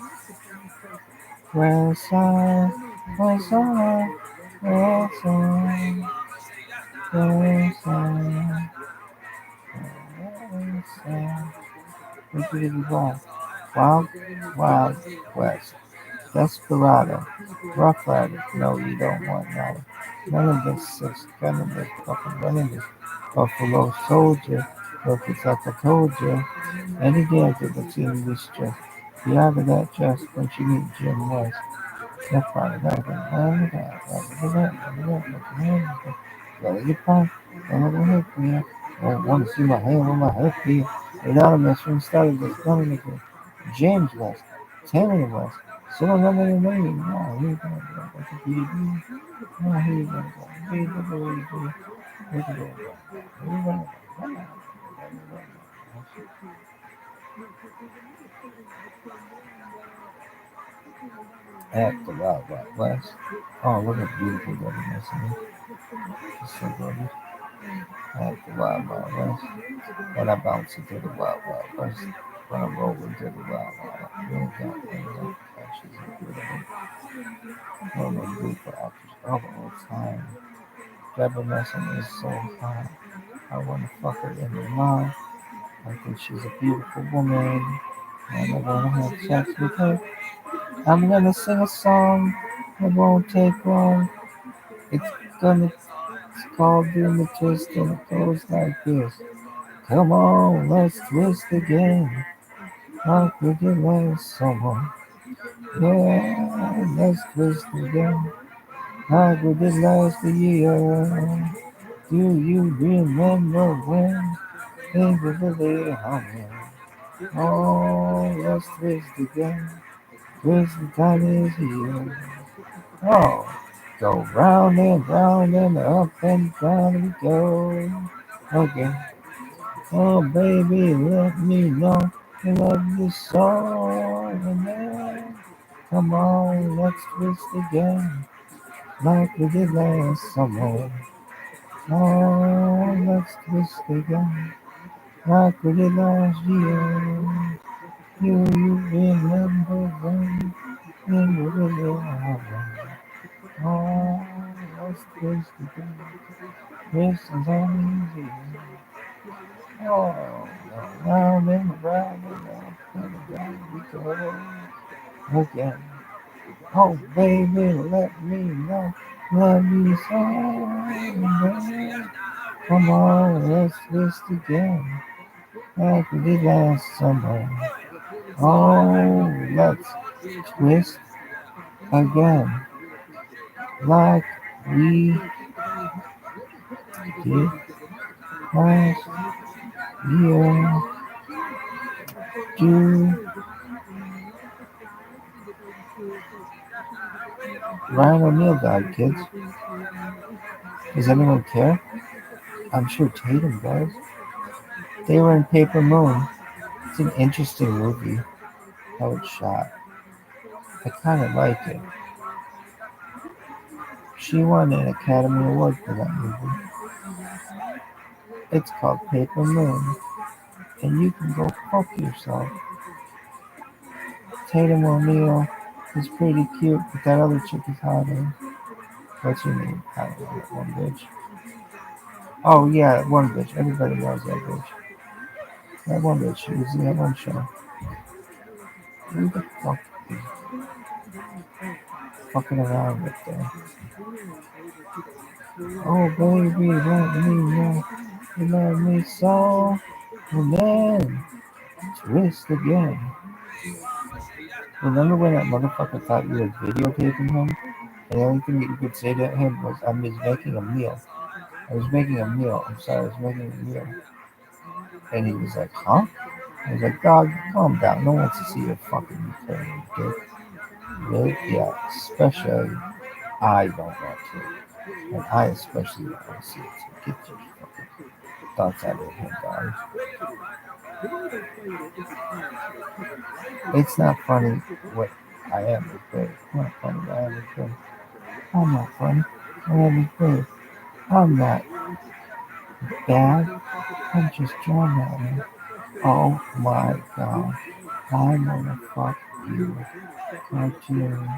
Well, song. Well, song. Well, song. Well, song. Well, song. What did you want? Wild, Wild West. Desperado. Rough Rider. No, you don't want none. None of this is none of this fucking none of this. Buffalo Soldier. Look, it's like I told you. Any dancer that's in this dress. Be out of that dress when you meet Jim West. That's right. Gotta get punk. I want to see my hand on my head here. Anonymous from started this coming again. James West. Taylor West. So I'm not in the name. No, he's going to go. That's a PDB. No, he's going to go. He's going to go. He's going to go. At the Wild Wild West. Oh, look at beautiful government. She's so gorgeous. At the Wild Wild West. When I bounce into the Wild Wild West. When I roll into the Wild Wild West. She's incredible. One of the beautiful actors of all time. Deborah Messing is so hot. I want to fuck her in the mouth. I think she's a beautiful woman. And I want to have sex with her. I'm gonna sing a song. It won't take long. It's called Doing the Twist, and it goes like this. Come on, let's twist again. Like we did last summer. Yeah, let's twist again. Like we did last year. Do you remember when things were really humming? Oh, let's twist again. Twist the time is here. Oh, go round and up and down we go. Again. Oh, baby, let me know you love this song. And then, come on, let's twist again. Like we did last summer. Oh, let's twist again. Like we did last year. You remember when we were really having. Oh, let's twist again. Twist is on easy. Oh, round and round and round we go again. Oh, baby, let me know. Love you so. Baby. Come on, let's twist again. Like we did last summer. Oh, let's twist again. Like we did last year. Do Ryan O'Neal died, kids. Does anyone care? I'm sure Tatum does. They were in Paper Moon. It's an interesting movie. How it's shot. I kind of like it. She won an Academy Award for that movie. It's called Paper Moon. And you can go fuck yourself. Tatum O'Neal is pretty cute, but that other chick is hotter. What's her name? I don't know, that one bitch. Oh yeah, that one bitch. Everybody knows that bitch. That one bitch. She was in that one show. Who the fuck is fucking around with there? Oh baby, let me know. You love me so. And then twist again. Remember when that motherfucker thought you were videotaping him? And the only thing that you could say to him was, I was making a meal. I was making a meal. I'm sorry, I was making a meal. And he was like, huh? I was like, dog, calm down. No one wants to see your fucking Ukrainian dick. Really? Yeah, especially I don't want to. And I especially don't want to see it. So get your fucking thoughts out of him, dog. It's not funny what I am is good. It's not funny what I am is good. I'm not funny. I am is good. I'm not bad. I'm just dramatic. Oh my god. I wanna fuck you. Cartoon.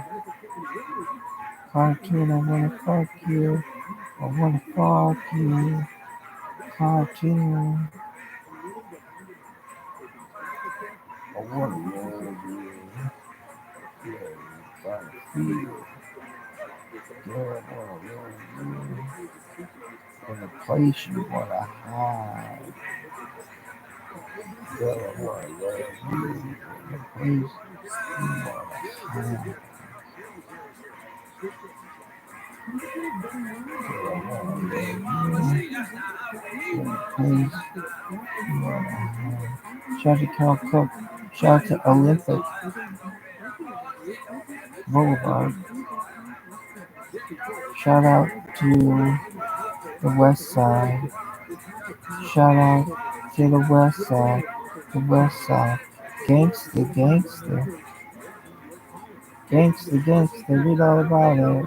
Cartoon, I wanna fuck you. I wanna fuck you. Cartoon. I wanna love you. Yeah, you gotta feel. Yeah, I wanna love you. In the place you wanna hide. Girl, I wanna love you. In the place you wanna hide. Girl, I wanna love you. In the place you wanna hide. Shout out to Cal Cook. Shout out to Olympic Boulevard. Shout out to the West Side. Shout out to the West Side. The West Side. Gangsta, gangsta. Gangsta, gangsta. Read all about it.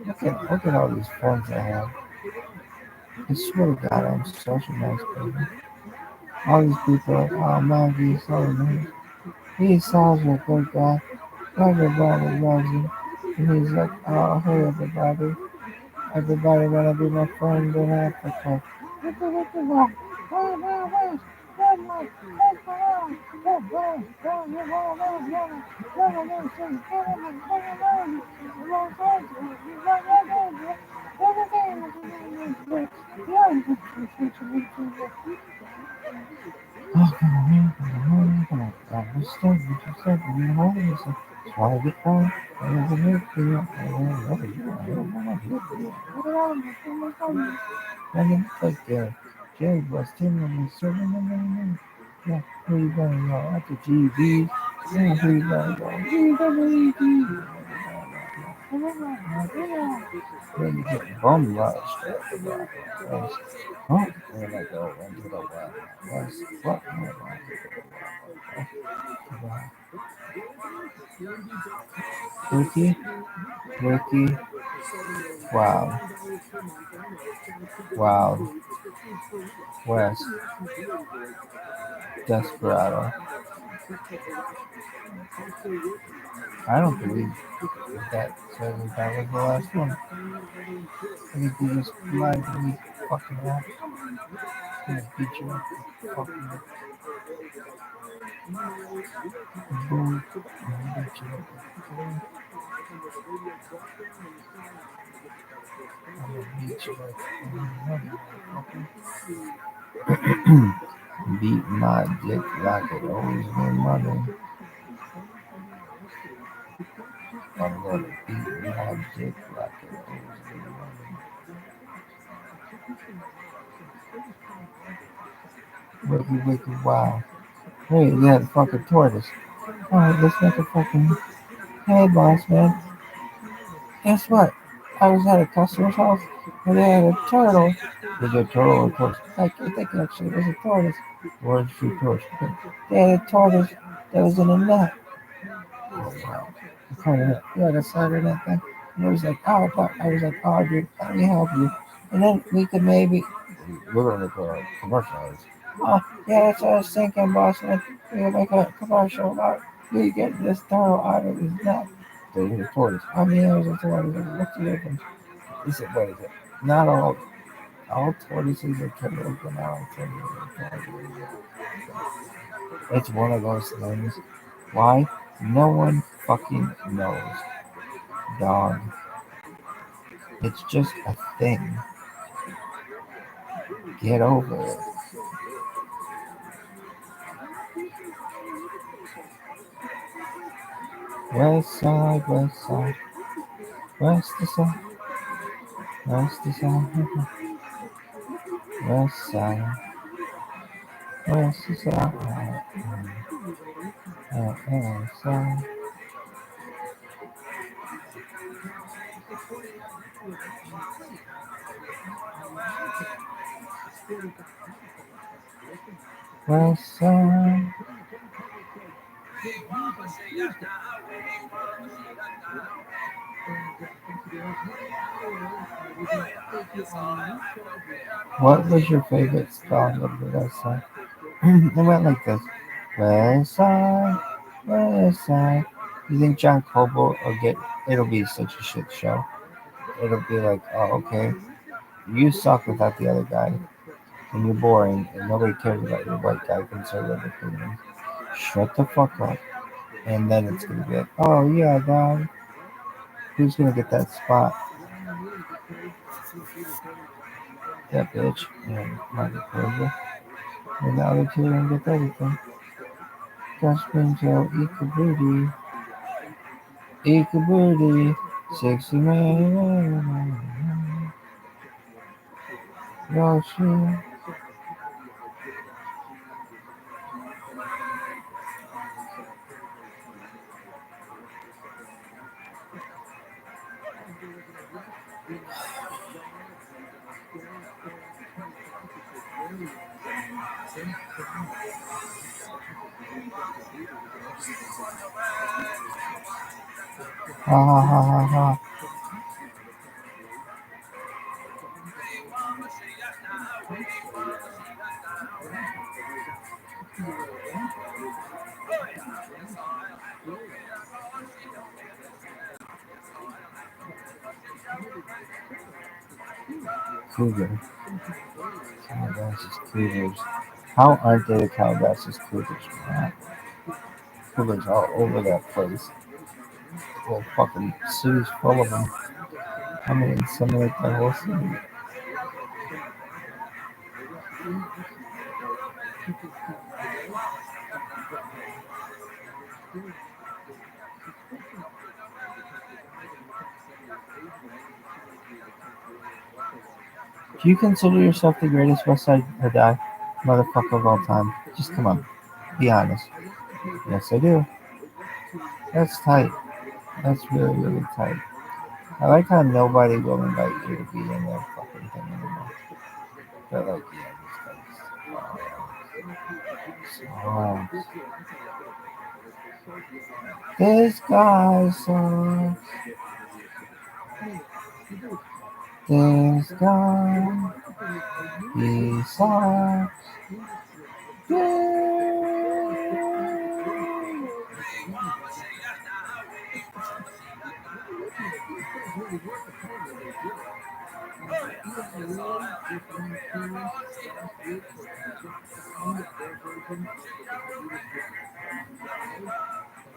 Look at all these friends I have. I swear to God, I'm such a nice person. All these people are, oh man, he's so nice. He's such a good guy. Everybody loves him. And he's like, oh, hey everybody. Everybody wanna be my friend in Africa. Jerry was 10 on the 7. Yeah, who you gonna go? After GV. Yeah, who you gonna go? Then you get bum rushed. Oh, when I go into the Wild West, what am I going to do? Ricky, Wild, West, Desperado. I don't believe that says that was the last one. I think you just lied to me, fucking ass. I'm gonna beat you up, fucking boom. I'm gonna beat you up. I'm gonna beat you up. Beat my dick like it always been money. I'm gonna beat my dick like it always been money. Wiki, wow. Hey, you had a fucking tortoise. Alright, let's make a fucking. Hey, boss man. Guess what? I was at a customer's house and they had a turtle. Was a turtle or tortoise? I think actually it was a tortoise. Or a true tortoise. Okay. They had a tortoise that was in a net. Oh wow. Kind of yeah, the side of that thing. And it was like, I was like, oh dude, let me help you. And then we could maybe we're gonna make a commercial. Oh yeah, that's what I was thinking, boss man. We can make a commercial about we get this turtle out of his net. They hit a tortoise. I mean, it was a tortoise. What's the difference? He said, what is it? Not all tortoises are turtles, but not all turtles are tortoises. It's one of those things. Why? No one fucking knows. Dog. It's just a thing. Get over it. West side, west side, west to side, west to side, west side, west to side, west side. West side. What was your favorite song of the West Side? It went like this. West Side, West Side. You think John Coble will get, it'll be such a shit show. It'll be like, oh, okay, you suck without the other guy, and you're boring, and nobody cares about your white guy conservative opinions. Shut the fuck up. And then it's gonna be like, oh yeah, dog. Who's gonna get that spot? That bitch and Michael Cobra. And the other two don't get everything. Gus Pinto, Ika Booty, 60 man, Yoshi. Ha ha ha ha ha. Cougar. Calabasas Cougars. How aren't they the Calabasas Cougars, man? Cougars all over that place. Whole fucking city's full of them. I mean, inseminate the whole city. Do you consider yourself the greatest West Side or Die motherfucker of all time? Just come on. Be honest. Yes, I do. That's tight. That's really, really tight. I like how nobody will invite you to be in their fucking thing anymore. They're like, yeah, this guy sucks. This guy, he sucks.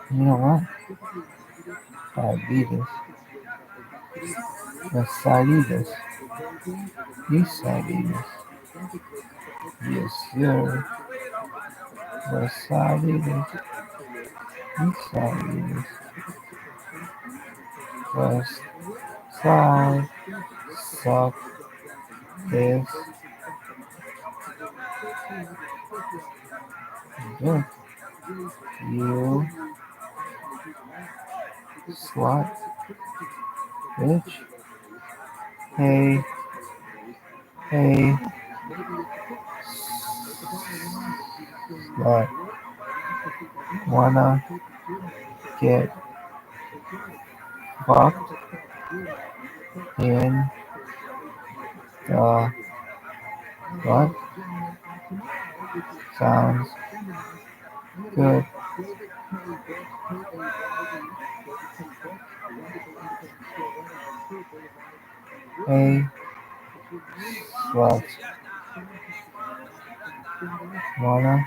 You know what? Diabetes. Wasabitis. Usabitis. Yes, sir. Wasabitis. Usabitis. West side. Suck this dick. You slut. Bitch. Hey, hey, slut, wanna get fucked in the butt? Sounds good. Hey, slut, wanna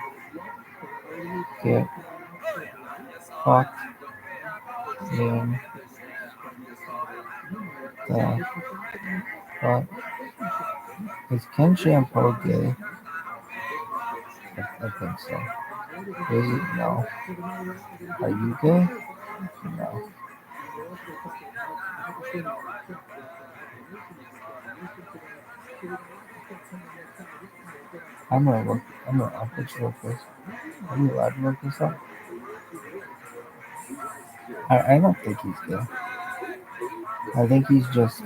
get fucked in the butt? Is Ken Shampoo gay? I think so. Is it? No. Are you gay? No. I'll put you up this. Are you allowed to look this up? I don't think he's gay. I think he's just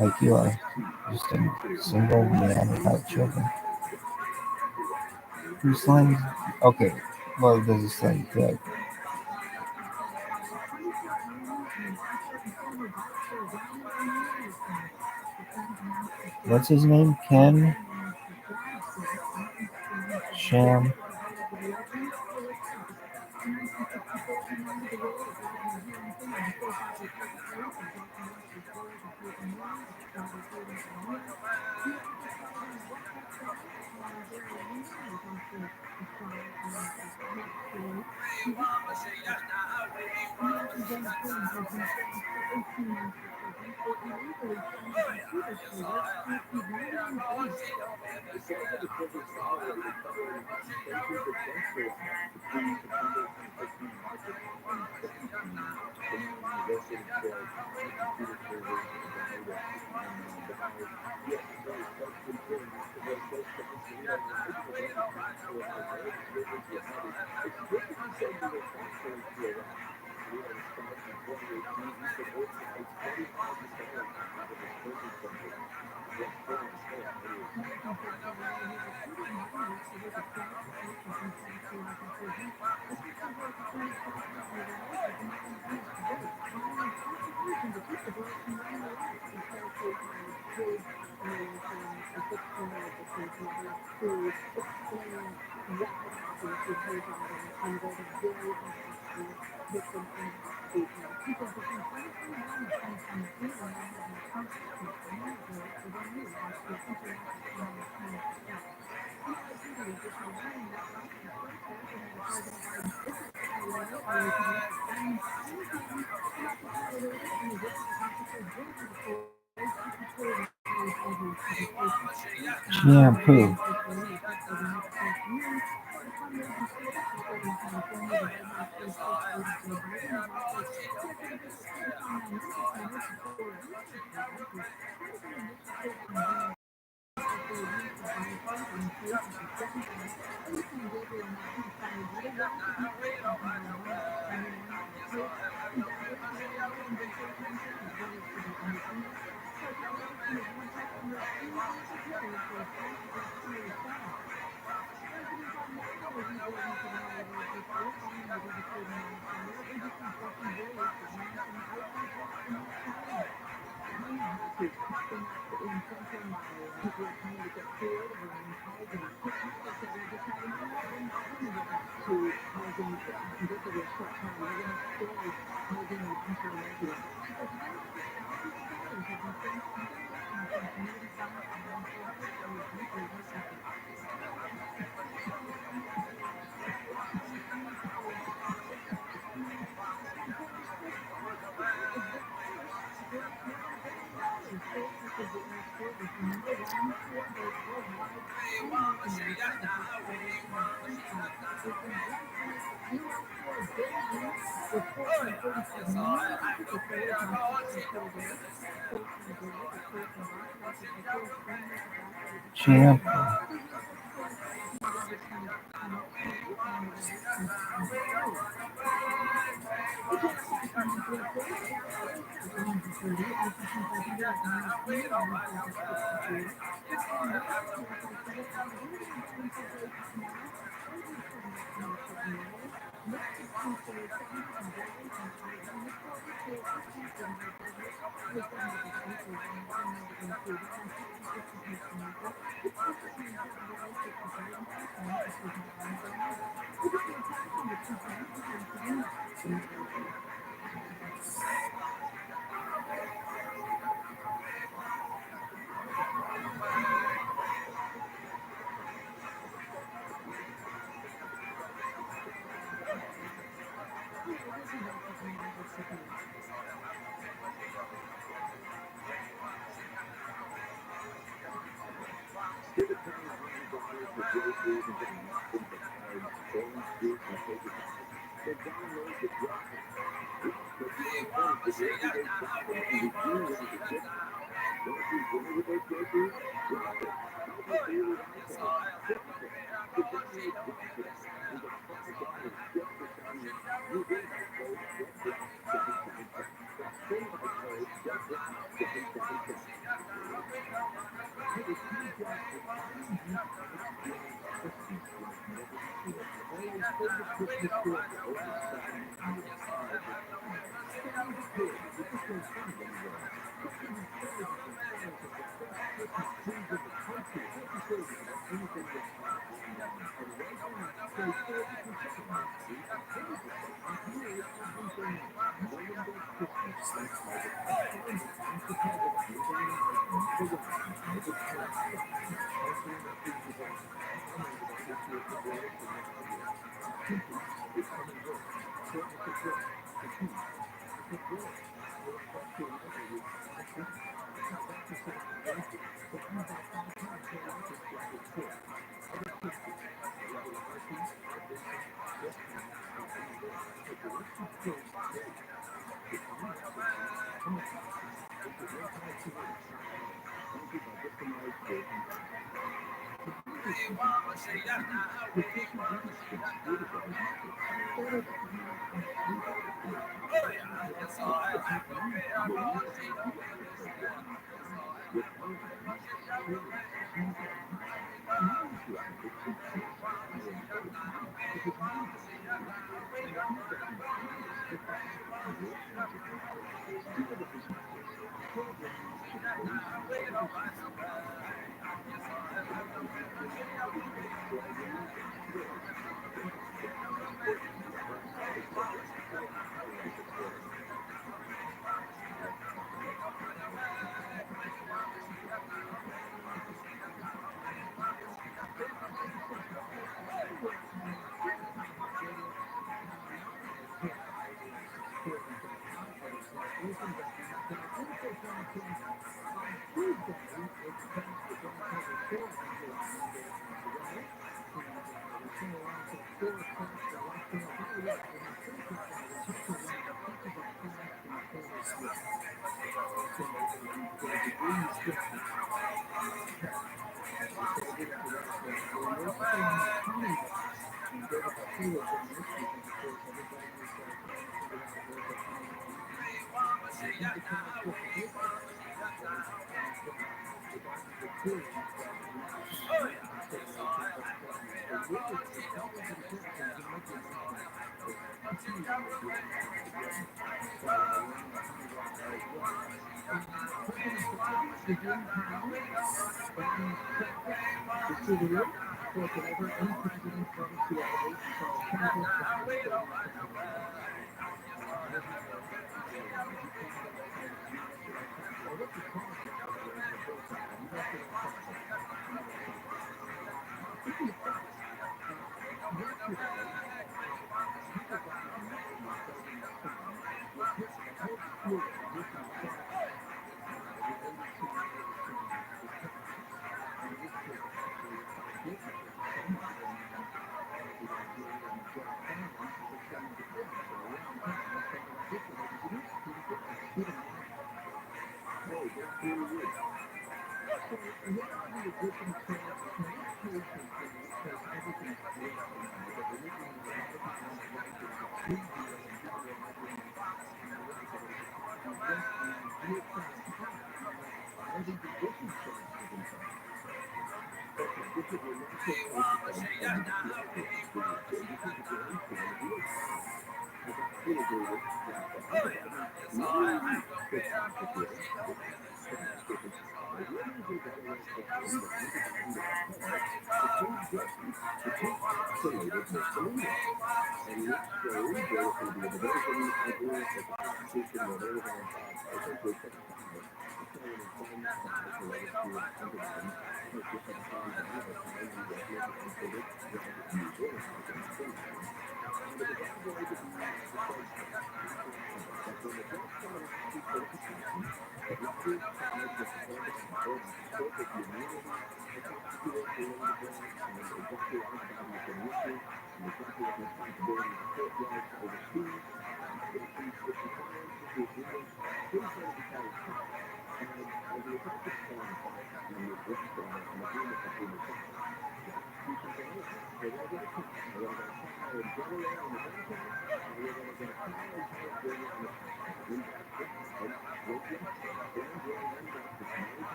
like you are. Just a single man without children. Who slings? Okay. Well, he does a sling dick. What's his name? Ken Sham. Shampoo. Shampoo.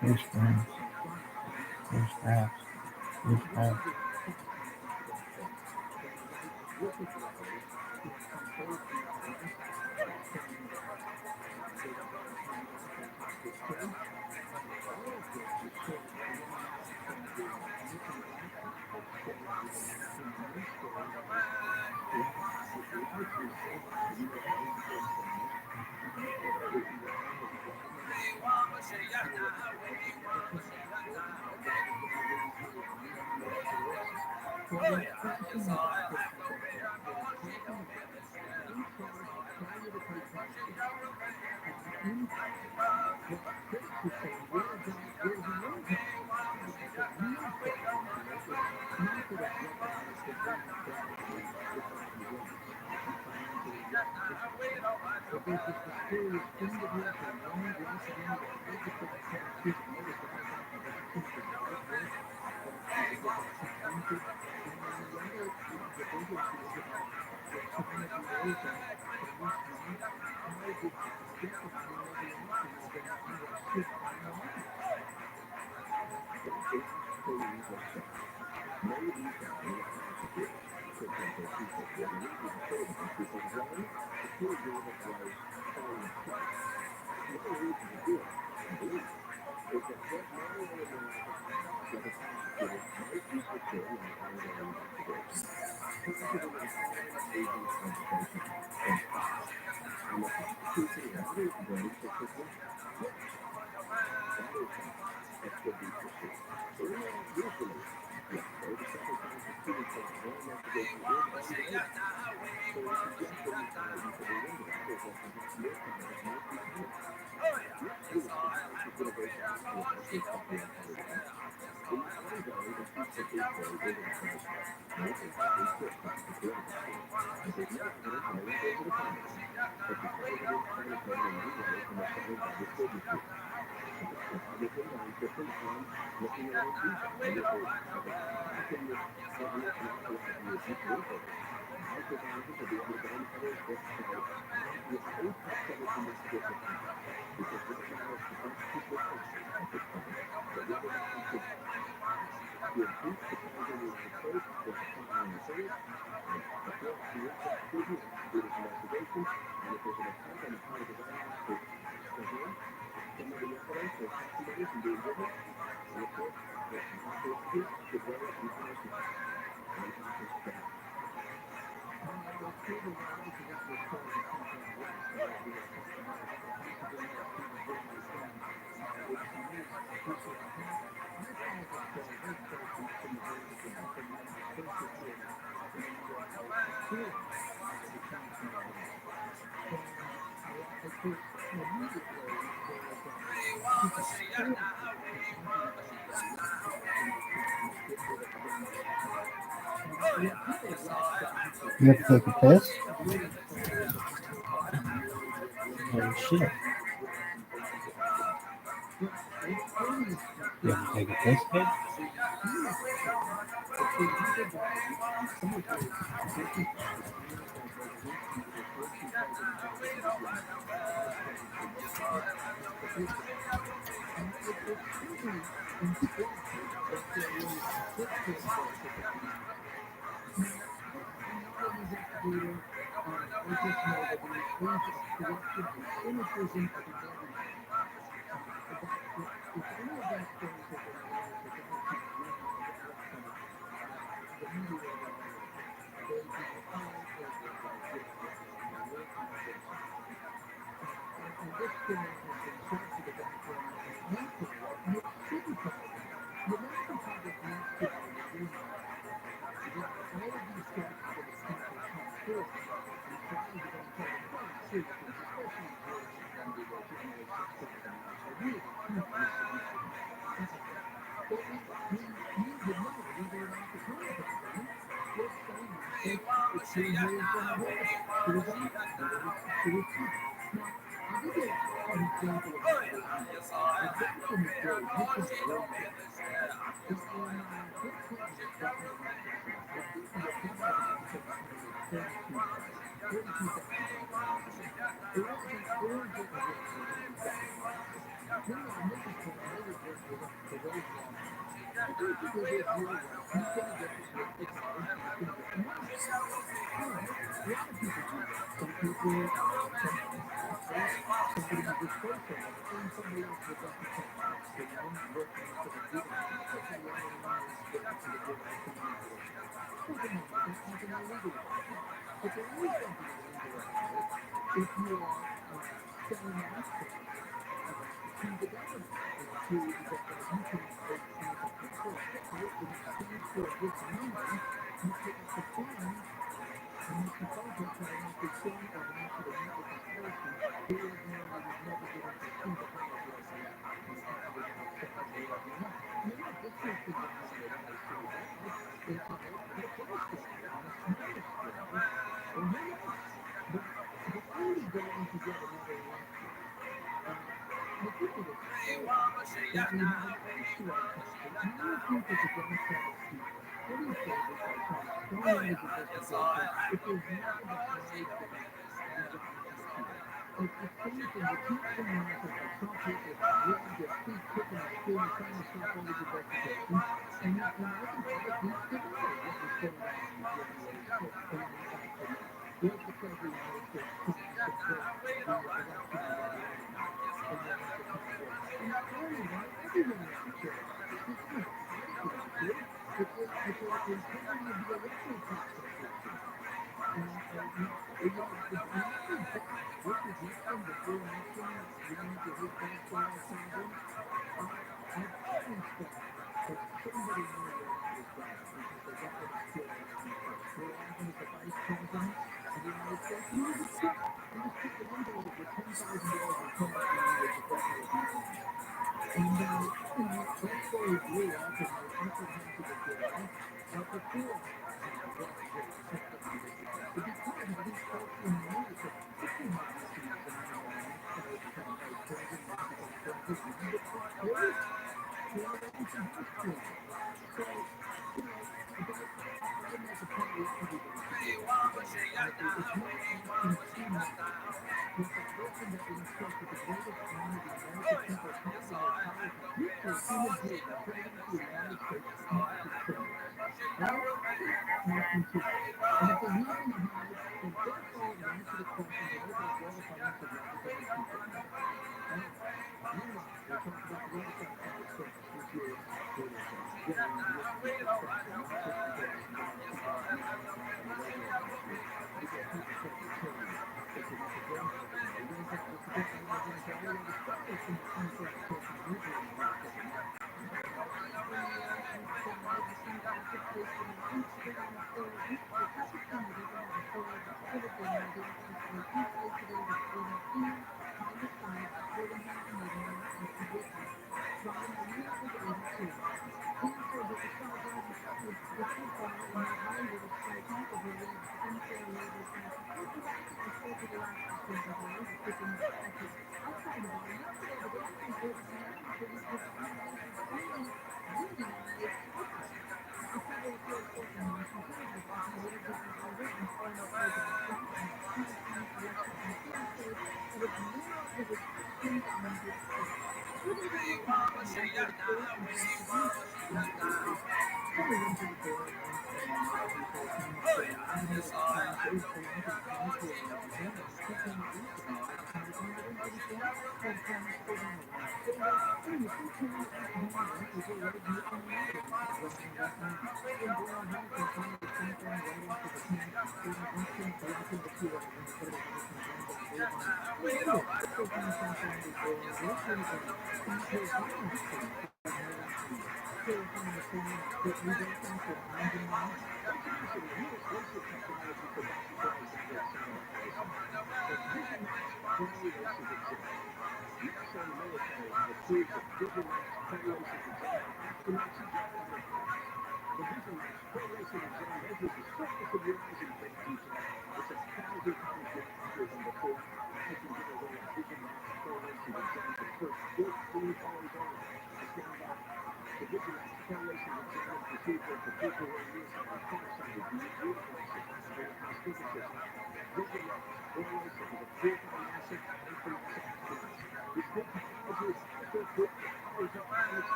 Here's friends. Here's apps. Here's apps. You have to take a piss? Holy shit. You have to take a piss, kid?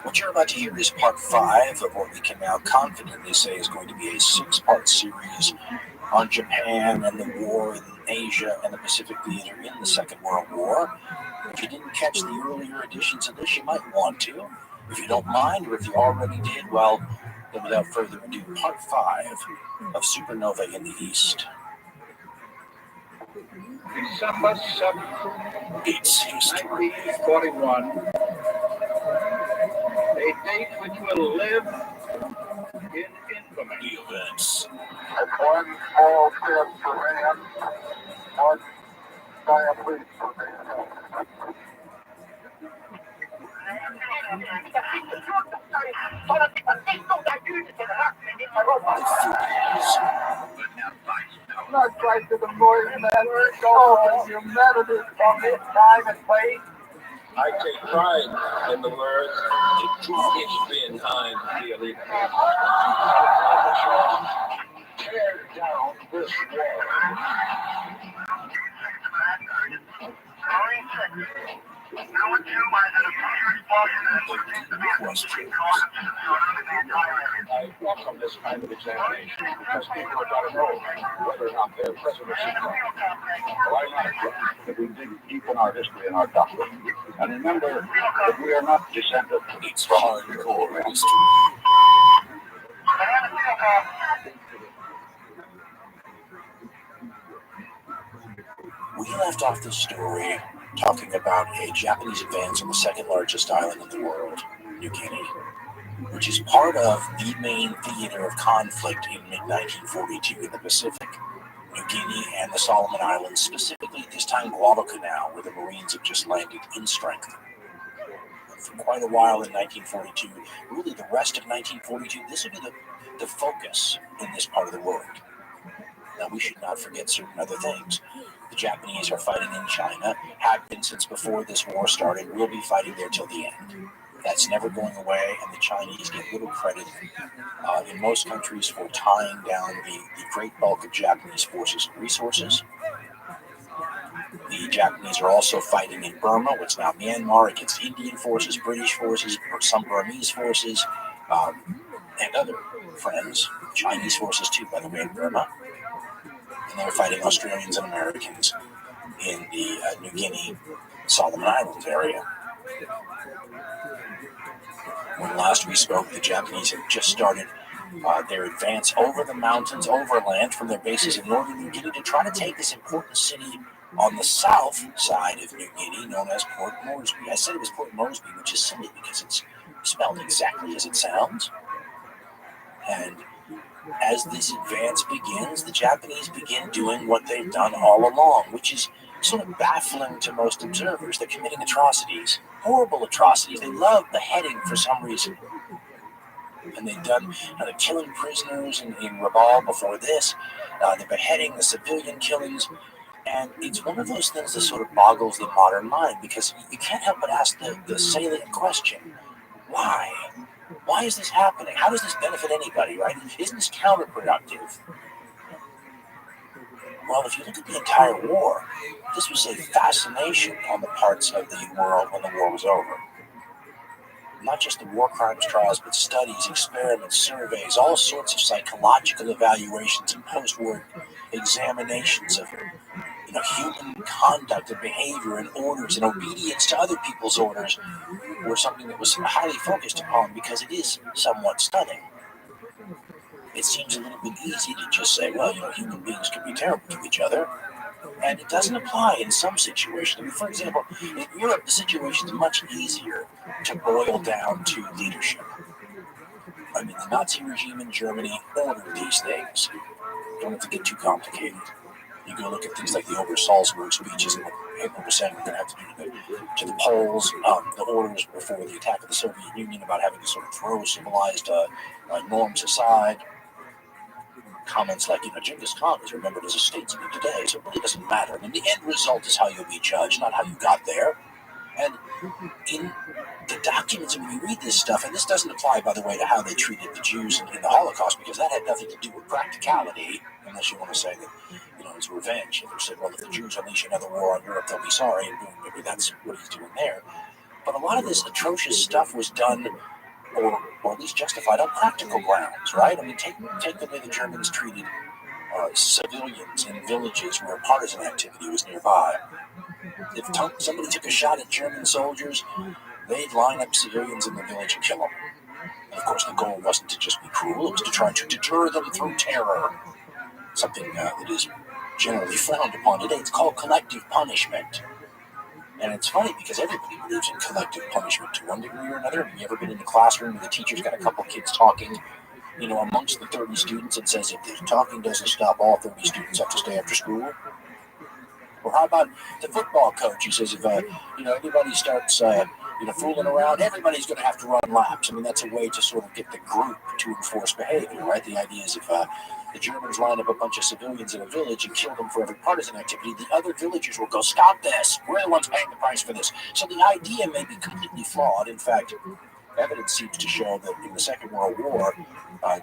What you're about to hear is part 5 of what we can now confidently say is going to be a 6-part series on Japan and the war in Asia and the Pacific Theater in the Second World War. If you didn't catch the earlier editions of this, you might want to. If you don't mind, or if you already did, well, then without further ado, part 5 of Supernova in the East. December 7th, It's history. 1941, a date which will live in infamy. the events. That's one small step for man, one giant leap for mankind. Not quite to the voice that calls humanity from this time and place. I take pride in the words, ich bin ein Violin. Tear down this wall. I welcome this kind of examination because people have got to know whether or not their president should come. Why not? That we dig deep in our history and our doctrine. And remember that we are not descended from hardcore history. We left off the story talking about a Japanese advance on the second largest island in the world, New Guinea, which is part of the main theater of conflict in mid-1942 in the Pacific. New Guinea and the Solomon Islands, specifically at this time Guadalcanal, where the Marines have just landed in strength. For quite a while in 1942, really the rest of 1942, this will be the focus in this part of the world. Now, we should not forget certain other things. The Japanese are fighting in China, have been since before this war started, will be fighting there till the end. That's never going away, and the Chinese get little credit in most countries for tying down the great bulk of Japanese forces and resources. The Japanese are also fighting in Burma, what's now Myanmar, against Indian forces, British forces, some Burmese forces, and other friends, Chinese forces too, by the way, in Burma. And they're fighting Australians and Americans in the New Guinea, Solomon Islands area. When last we spoke, the Japanese had just started their advance over the mountains, overland from their bases in northern New Guinea to try to take this important city on the south side of New Guinea, known as Port Moresby. I said it was Port Moresby, which is silly because it's spelled exactly as it sounds. And as this advance begins, the Japanese begin doing what they've done all along, which is sort of baffling to most observers. They're committing atrocities, horrible atrocities. They love beheading for some reason. And they've done the killing prisoners in Rabbi before this, the beheading, the civilian killings. And it's one of those things that sort of boggles the modern mind, because you can't help but ask the salient question, why? Why is this happening? How does this benefit anybody, right? Isn't this counterproductive? Well, if you look at the entire war, this was a fascination on the parts of the world when the war was over. Not just the war crimes trials, but studies, experiments, surveys, all sorts of psychological evaluations and post-war examinations of human conduct and behavior and orders and obedience to other people's orders were something that was highly focused upon, because it is somewhat stunning. It seems a little bit easy to just say, well, human beings can be terrible to each other. And it doesn't apply in some situations. I mean, for example, in Europe, the situation is much easier to boil down to leadership. I mean, the Nazi regime in Germany ordered these things. You don't have to get too complicated. You go look at things like the Ober-Salzburg speeches and what Hitler was saying we're going to have to do to the Poles, the orders before the attack of the Soviet Union about having to sort of throw civilized norms aside. Comments like, Genghis Khan is remembered as a statesman today, so it really doesn't matter. I mean, the end result is how you'll be judged, not how you got there. And in the documents, when you read this stuff, and this doesn't apply, by the way, to how they treated the Jews in the Holocaust, because that had nothing to do with practicality, unless you want to say that, it's revenge. If they said, well, if the Jews unleash another war on Europe, they'll be sorry, and boom, maybe that's what he's doing there. But a lot of this atrocious stuff was done, or at least justified, on practical grounds, right? I mean, take the way the Germans treated civilians in villages where partisan activity was nearby. If somebody took a shot at German soldiers, they'd line up civilians in the village and kill them. And of course, the goal wasn't to just be cruel, it was to try to deter them through terror. Something that is generally frowned upon today. It's called collective punishment. And it's funny because everybody believes in collective punishment to one degree or another. Have you ever been in the classroom where the teacher's got a couple kids talking amongst the 30 students, it says if the talking doesn't stop, all 30 students have to stay after school. Or how about the football coach? He says if anybody starts fooling around, everybody's going to have to run laps. I mean, that's a way to sort of get the group to enforce behavior, right? The idea is if the Germans line up a bunch of civilians in a village and kill them for every partisan activity, the other villagers will go, stop this. We're the ones paying the price for this. So the idea may be completely flawed. In fact, evidence seems to show that in the Second World War,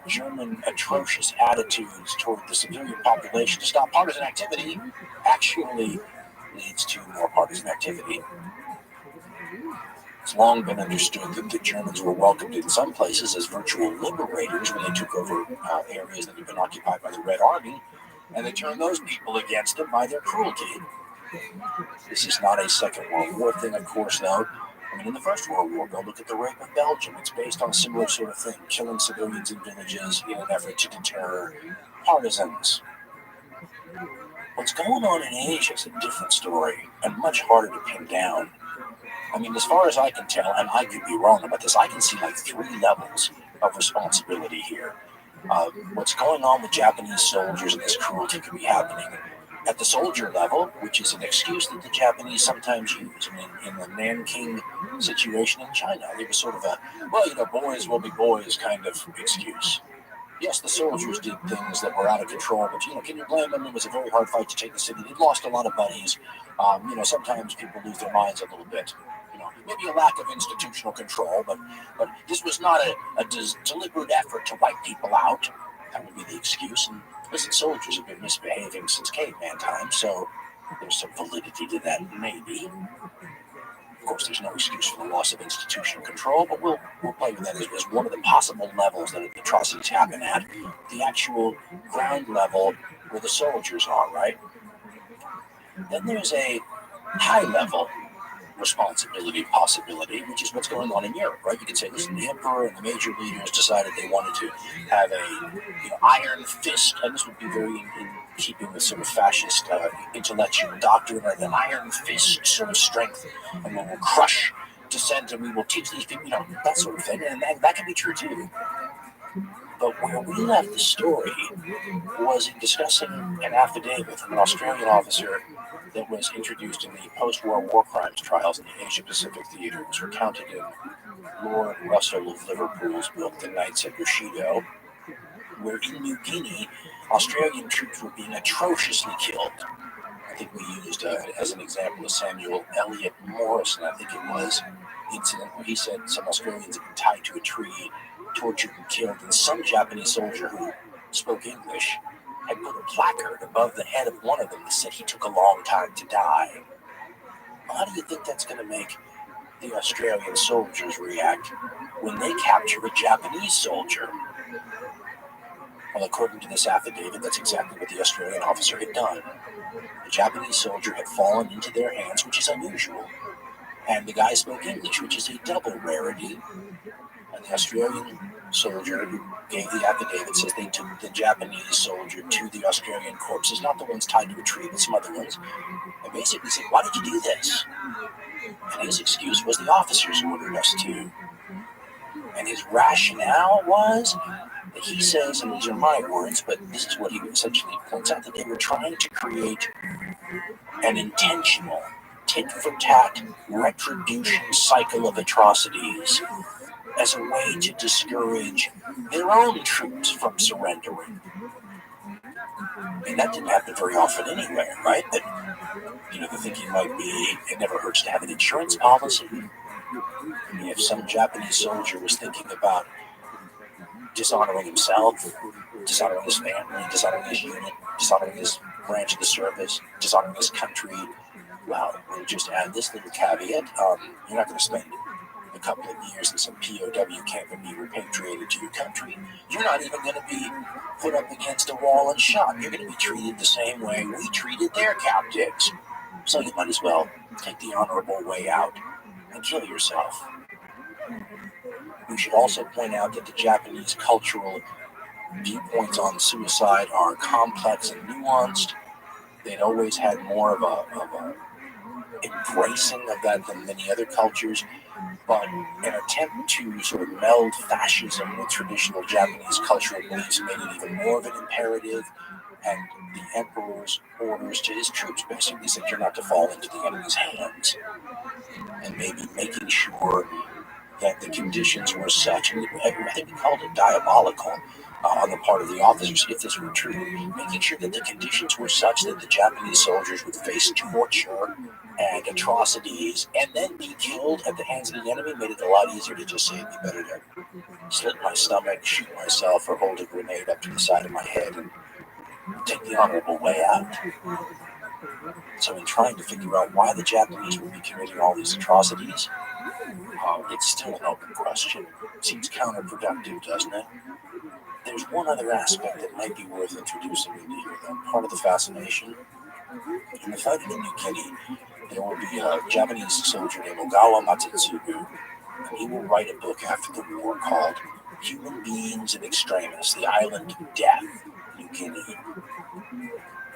German atrocious attitudes toward the civilian population to stop partisan activity actually leads to more partisan activity. It's long been understood that the Germans were welcomed in some places as virtual liberators when they took over areas that had been occupied by the Red Army, and they turned those people against them by their cruelty. This is not a Second World War thing, of course, though. I mean, in the First World War, go look at the rape of Belgium. It's based on a similar sort of thing, killing civilians in villages in an effort to deter partisans. What's going on in Asia is a different story and much harder to pin down. I mean, as far as I can tell, and I could be wrong about this, I can see like 3 levels of responsibility here. What's going on with Japanese soldiers and this cruelty could be happening at the soldier level, which is an excuse that the Japanese sometimes use. I mean, in the Nanking situation in China, it was sort of a, boys will be boys kind of excuse. Yes, the soldiers did things that were out of control, but, can you blame them? It was a very hard fight to take the city. They'd lost a lot of buddies. Sometimes people lose their minds a little bit. Maybe a lack of institutional control, but this was not a deliberate effort to wipe people out. That would be the excuse. And listen, soldiers have been misbehaving since caveman times, so there's some validity to that, maybe. Of course, there's no excuse for the loss of institutional control, but we'll play with that as one of the possible levels that atrocities happen at. The actual ground level where the soldiers are, right? Then there's a high level responsibility possibility, which is what's going on in Europe, right? You could say, listen, the emperor and the major leaders decided they wanted to have a iron fist, and this would be very in keeping with sort of fascist intellectual doctrine, right? An iron fist sort of strength, and we will crush dissent, and we will teach these people, that sort of thing, and that can be true too. But where we left the story was in discussing an affidavit from an Australian officer that was introduced in the post-war war crimes trials in the Asia-Pacific theater. It was recounted in Lord Russell of Liverpool's book, The Knights at Bushido, where in New Guinea, Australian troops were being atrociously killed. I think we used, as an example, Samuel Eliot Morrison, I think it was, incident where he said some Australians had been tied to a tree, tortured and killed, and some Japanese soldier who spoke English had put a placard above the head of one of them that said he took a long time to die. Well, how do you think that's going to make the Australian soldiers react when they capture a Japanese soldier? Well, according to this affidavit, that's exactly what the Australian officer had done. The Japanese soldier had fallen into their hands, which is unusual, and the guy spoke English, which is a double rarity. And the Australian soldier who gave the affidavit says they took the Japanese soldier to the Australian corpses, not the ones tied to a tree, but some other ones, and basically said, why did you do this? And his excuse was the officers ordered us to. And his rationale was that he says, and these are my words, but this is what he essentially points out, that they were trying to create an intentional tit-for-tat retribution cycle of atrocities as a way to discourage their own troops from surrendering. And that didn't happen very often anyway, right? But, the thinking might be, it never hurts to have an insurance policy. I mean, if some Japanese soldier was thinking about dishonoring himself, dishonoring his family, dishonoring his unit, dishonoring his branch of the service, dishonoring his country, well, we'll just add this little caveat. You're not going to spend a couple of years in some POW camp and be repatriated to your country. You're not even going to be put up against a wall and shot. You're going to be treated the same way we treated their captives. So you might as well take the honorable way out and kill yourself. We should also point out that the Japanese cultural viewpoints on suicide are complex and nuanced. They'd always had more of a embracing of that than many other cultures. but an attempt to sort of meld fascism with traditional Japanese cultural beliefs made it even more of an imperative, and the emperor's orders to his troops basically said you're not to fall into the enemy's hands, and maybe making sure that the conditions were such, and I think he called it diabolical on the part of the officers, if this were true, making sure that the conditions were such that the Japanese soldiers would face torture and atrocities and then be killed at the hands of the enemy made it a lot easier to just say it'd be better to slit my stomach, shoot myself, or hold a grenade up to the side of my head and take the honorable way out. So in trying to figure out why the Japanese would be committing all these atrocities, it's still an open question. Seems counterproductive, doesn't it? There's one other aspect that might be worth introducing into here, though. Part of the fascination. In the fight in New Guinea, there will be a Japanese soldier named Ogawa Matsutsugu, and he will write a book after the war called Human Beings in Extremis, The Island of Death, New Guinea.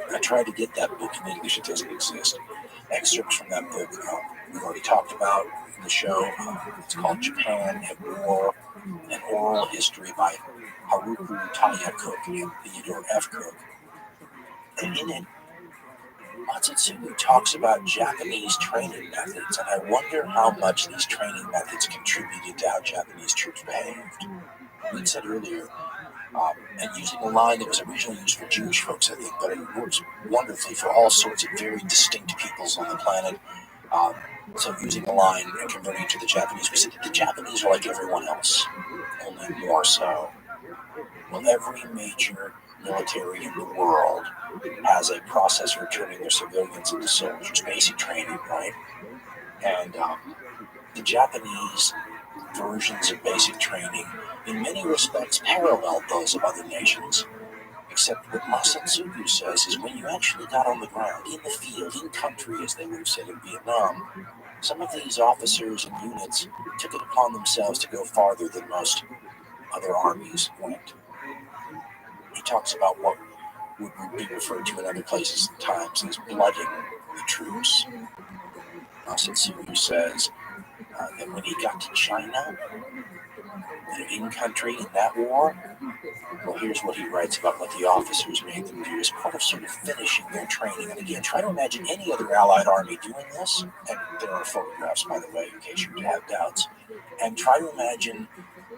I tried to get that book in English, it doesn't exist. Excerpts from that book we've already talked about in the show. It's called Japan at War, an Oral History by Haruku Taya Cook and Theodore F. Cook. And in it, Matsutsugu talks about Japanese training methods, and I wonder how much these training methods contributed to how Japanese troops behaved. We said earlier, and using a line that was originally used for Jewish folks, I think, but it works wonderfully for all sorts of very distinct peoples on the planet. So using a line and converting it to the Japanese, we said that the Japanese are like everyone else, only more so. Well, every major military in the world has a process for turning their civilians into soldiers, basic training, right? And the Japanese versions of basic training, in many respects, paralleled those of other nations. Except what Matsutsugu says is when you actually got on the ground, in the field, in country, as they would have said in Vietnam, some of these officers and units took it upon themselves to go farther than most other armies went. He talks about what would be referred to in other places and times as blooding the troops. Matsutsugu says that when he got to China, in country in that war, well, here's what he writes about what the officers made them do as part of sort of finishing their training. And again, try to imagine any other Allied army doing this, and there are photographs, by the way, in case you have doubts, and try to imagine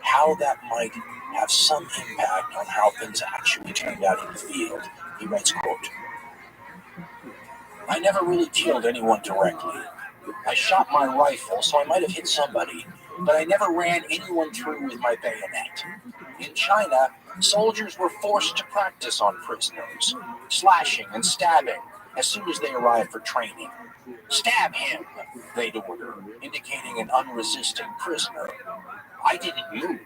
how that might have some impact on how things actually turned out in the field. He writes, quote, I never really killed anyone directly. I shot my rifle, so I might have hit somebody, but I never ran anyone through with my bayonet. In China, soldiers were forced to practice on prisoners, slashing and stabbing as soon as they arrived for training. Stab him, they'd order, indicating an unresisting prisoner. I didn't move.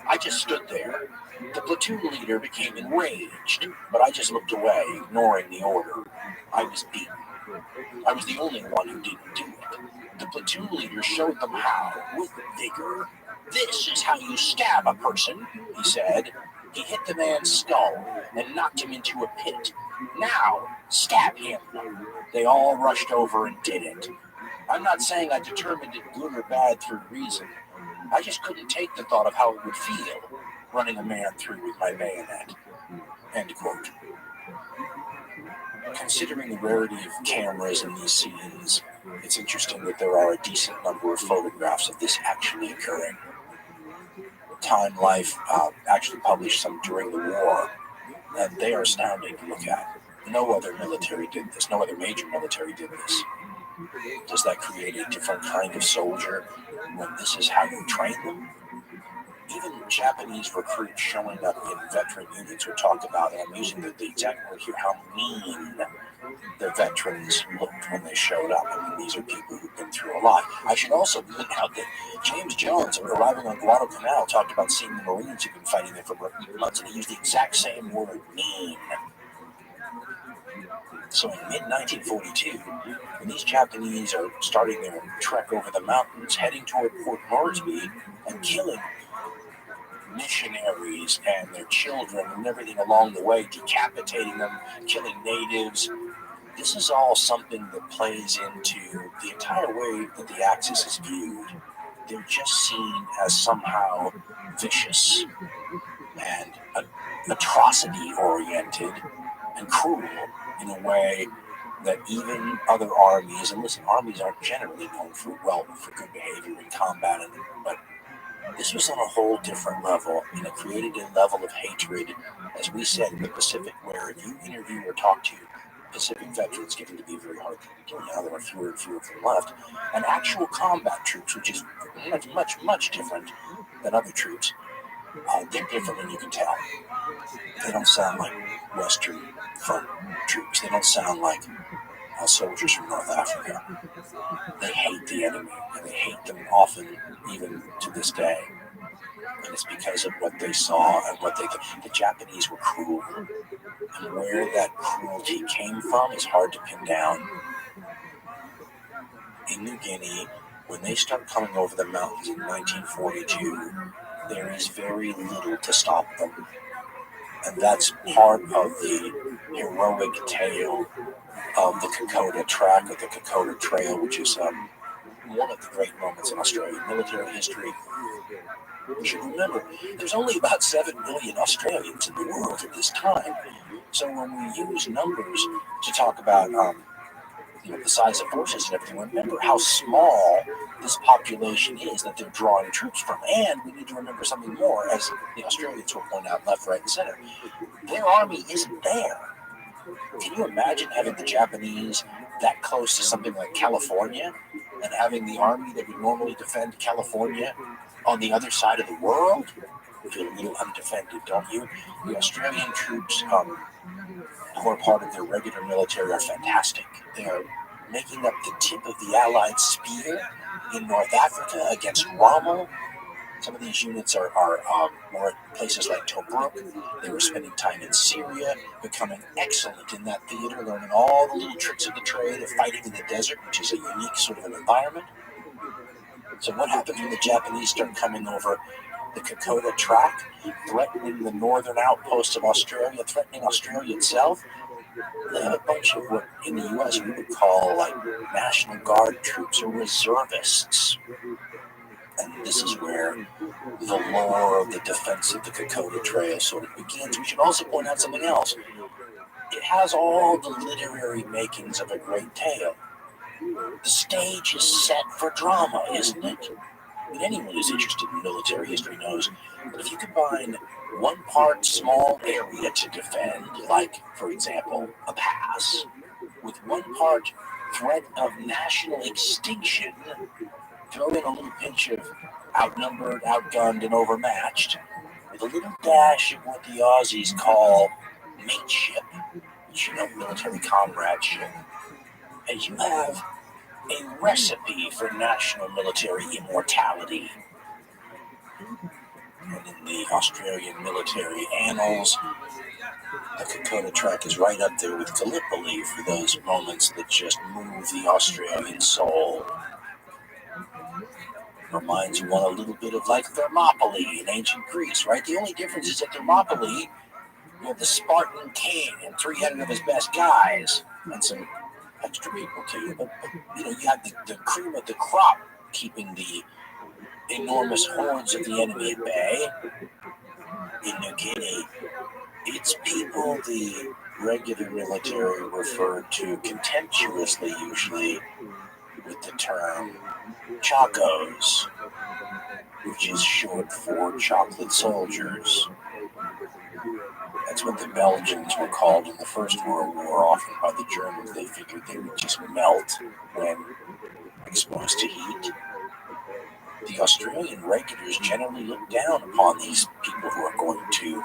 I just stood there. The platoon leader became enraged, but I just looked away, ignoring the order. I was beaten. I was the only one who didn't do it. The platoon leader showed them how, with vigor. This is how you stab a person, he said. He hit the man's skull and knocked him into a pit. Now, stab him. They all rushed over and did it. I'm not saying I determined it good or bad through reason. I just couldn't take the thought of how it would feel, running a man through with my bayonet. End quote. Considering the rarity of cameras in these scenes, it's interesting that there are a decent number of photographs of this actually occurring. Time Life actually published some during the war, and they are astounding to look at. No other military did this. No other major military did this. Does that create a different kind of soldier when this is how you train them? Even Japanese recruits showing up in veteran units would talk about, and I'm using the exact word here, how mean the veterans looked when they showed up. I mean, these are people who've been through a lot. I should also point out that James Jones, arriving on Guadalcanal, talked about seeing the Marines who've been fighting there for months, and he used the exact same word, mean. So in mid-1942, when these Japanese are starting their trek over the mountains, heading toward Port Moresby, and killing missionaries and their children and everything along the way, decapitating them, killing natives, this is all something that plays into the entire way that the Axis is viewed. they're just seen as somehow vicious and atrocity-oriented and cruel in a way that even other armies, and listen, armies aren't generally known for good behavior in combat, but this was on a whole different level, and it created a level of hatred, as we said, in the Pacific, where if you interview or talk to Pacific veterans, getting to be very hard to do. Now there are fewer and fewer of them left, and actual combat troops, which is much different than other troops. They're different, and you can tell. They don't sound like Western front troops. They don't sound like soldiers from North Africa. They hate the enemy, and they hate them often, even to this day. And it's because of what they saw and what the Japanese were cruel. And where that cruelty came from is hard to pin down. In New Guinea, when they start coming over the mountains in 1942, there is very little to stop them. And that's part of the heroic tale of the Kokoda Track, or the Kokoda Trail, which is one of the great moments in Australian military history. You should remember, there's only about 7 million Australians in the world at this time. So when we use numbers to talk about the size of forces and everything, remember how small this population is that they're drawing troops from. And we need to remember something more, as the Australians will point out left, right, and center. Their army isn't there. Can you imagine having the Japanese that close to something like California and having the army that would normally defend California on the other side of the world? You feel a little undefended, don't you? The Australian troops, who are part of their regular military, are fantastic. They are making up the tip of the Allied spear in North Africa against Rommel. Some of these units are more at places like Tobruk. They were spending time in Syria, becoming excellent in that theater, learning all the little tricks of the trade of fighting in the desert, which is a unique sort of an environment. So what happens when the Japanese start coming over the Kokoda Track, threatening the northern outposts of Australia, threatening Australia itself? They have a bunch of what in the U.S. we would call like National Guard troops or reservists. And this is where the lore of the defense of the Kokoda Trail sort of begins. We should also point out something else. It has all the literary makings of a great tale. The stage is set for drama, isn't it? And anyone who's interested in military history knows that if you combine one part small area to defend, like, for example, a pass, with one part threat of national extinction, throw in a little pinch of outnumbered, outgunned, and overmatched, with a little dash of what the Aussies call mateship, which military comradeship, and you have a recipe for national military immortality. And in the Australian military annals, the Kokoda Track is right up there with Gallipoli for those moments that just move the Australian soul. Reminds one a little bit of like Thermopylae in ancient Greece, right? The only difference is at Thermopylae, you have the Spartan king and 300 of his best guys and some extra people too. But you have the cream of the crop keeping the enormous hordes of the enemy at bay. In New Guinea, it's people the regular military referred to contemptuously, usually, with the term Chacos, which is short for chocolate soldiers. That's what the Belgians were called in the First World War, often by the Germans. They figured they would just melt when exposed to heat. The Australian regulars generally look down upon these people who are going to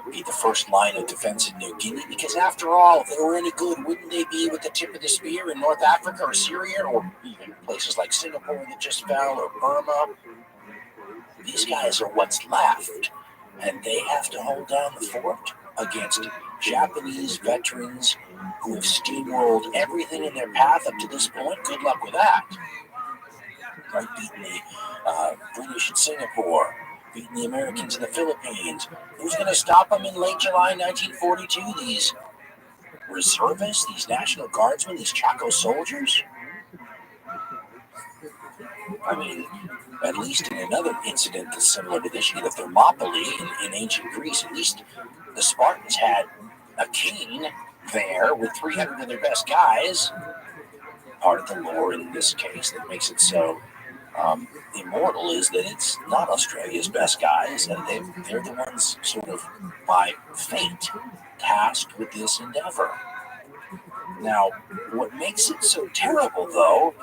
be the first line of defense in New Guinea, because after all, if they were any good, wouldn't they be with the tip of the spear in North Africa or Syria, or even places like Singapore that just fell, or Burma? These guys are what's left, and they have to hold down the fort against Japanese veterans who have steamrolled everything in their path up to this point. Good luck with that. Right, beating the British in Singapore, beating the Americans in the Philippines. Who's going to stop them in late July 1942? These reservists, these National Guardsmen, these Chaco soldiers? I mean, At least in another incident that's similar to this, the Thermopylae in ancient Greece, at least the Spartans had a king there with 300 of their best guys. Part of the lore in this case that makes it so immortal is that it's not Australia's best guys, and they're the ones sort of by fate tasked with this endeavor. Now, what makes it so terrible, though,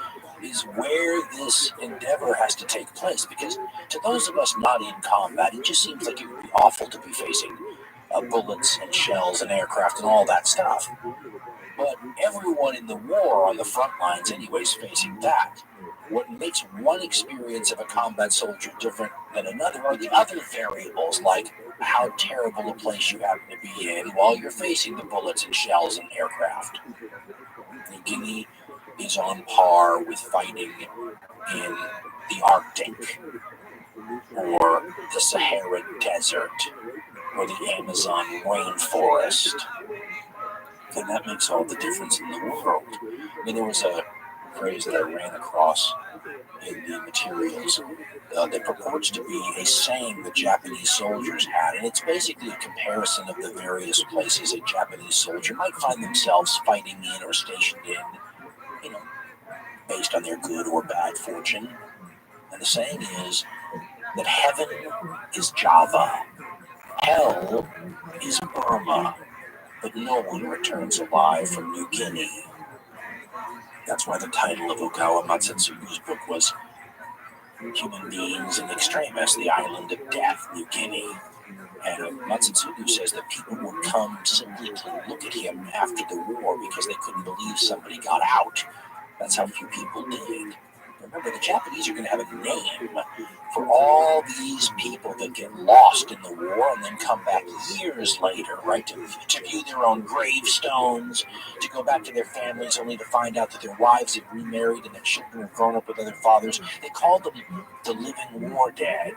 is where this endeavor has to take place, because to those of us not in combat, it just seems like it would be awful to be facing bullets and shells and aircraft and all that stuff. But everyone in the war on the front lines anyways facing that. What makes one experience of a combat soldier different than another are the other variables, like how terrible a place you happen to be in while you're facing the bullets and shells and aircraft. New Guinea is on par with fighting in the Arctic or the Sahara Desert or the Amazon rainforest. And that makes all the difference in the world. I mean, there was a phrase that I ran across in the materials that purports to be a saying the Japanese soldiers had, and it's basically a comparison of the various places a Japanese soldier might find themselves fighting in or stationed in, based on their good or bad fortune. And the saying is that heaven is Java, hell is Burma, but no one returns alive from New Guinea. That's why the title of Okawa Matsutsugu's book was Human Beings in Extremis, the Island of Death, New Guinea. And Matsutsugu says that people would come simply to look at him after the war because they couldn't believe somebody got out. That's how few people did. Remember, the Japanese are going to have a name for all these people that get lost in the war and then come back years later, right, to view their own gravestones, to go back to their families only to find out that their wives have remarried and their children have grown up with other fathers. They called them the living war dead,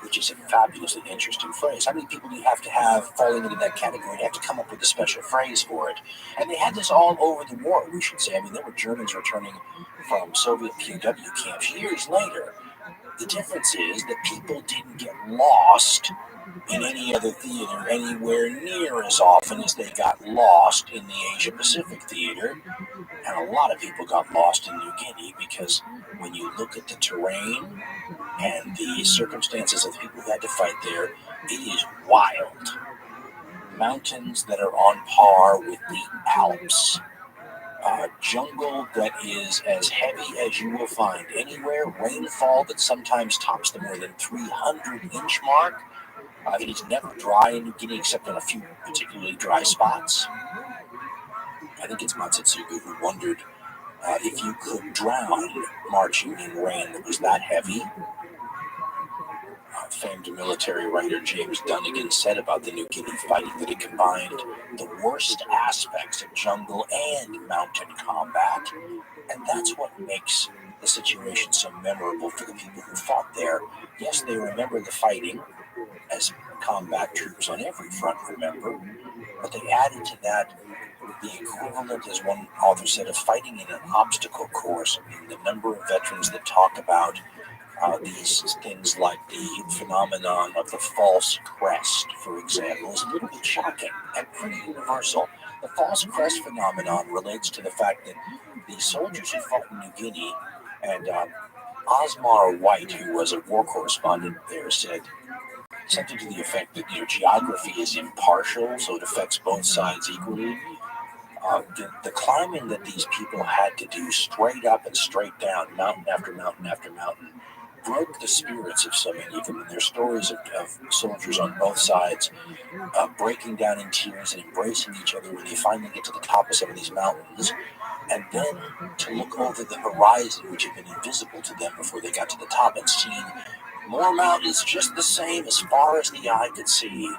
which is a fabulously interesting phrase. How many people do you have to have falling into that category? You have to come up with a special phrase for it. And they had this all over the war, we should say. I mean, there were Germans returning from Soviet POW camps years later. The difference is that people didn't get lost in any other theater anywhere near as often as they got lost in the Asia-Pacific theater. And a lot of people got lost in New Guinea because when you look at the terrain and the circumstances of the people who had to fight there, it is wild. Mountains that are on par with the Alps. Jungle that is as heavy as you will find anywhere. Rainfall that sometimes tops the more than 300-inch mark. It is never dry in New Guinea except on a few particularly dry spots. I think it's Matsutsugu who wondered if you could drown marching in rain that was that heavy. Famed military writer James Dunnigan said about the New Guinea fighting that it combined the worst aspects of jungle and mountain combat, and that's what makes the situation so memorable for the people who fought there. Yes, they remember the fighting, as combat troops on every front remember, but they added to that the equivalent, as one author said, of fighting in an obstacle course. I mean, the number of veterans that talk about these things like the phenomenon of the false crest, for example, is a little bit shocking and pretty universal. The false crest phenomenon relates to the fact that the soldiers who fought in New Guinea, and Osmar White, who was a war correspondent there, said something to the effect that geography is impartial, so it affects both sides equally. The climbing that these people had to do straight up and straight down, mountain after mountain after mountain, broke the spirits of so many of them. And there's stories of soldiers on both sides breaking down in tears and embracing each other when they finally get to the top of some of these mountains. And then to look over the horizon, which had been invisible to them before they got to the top, and seeing more mountains just the same as far as the eye could see.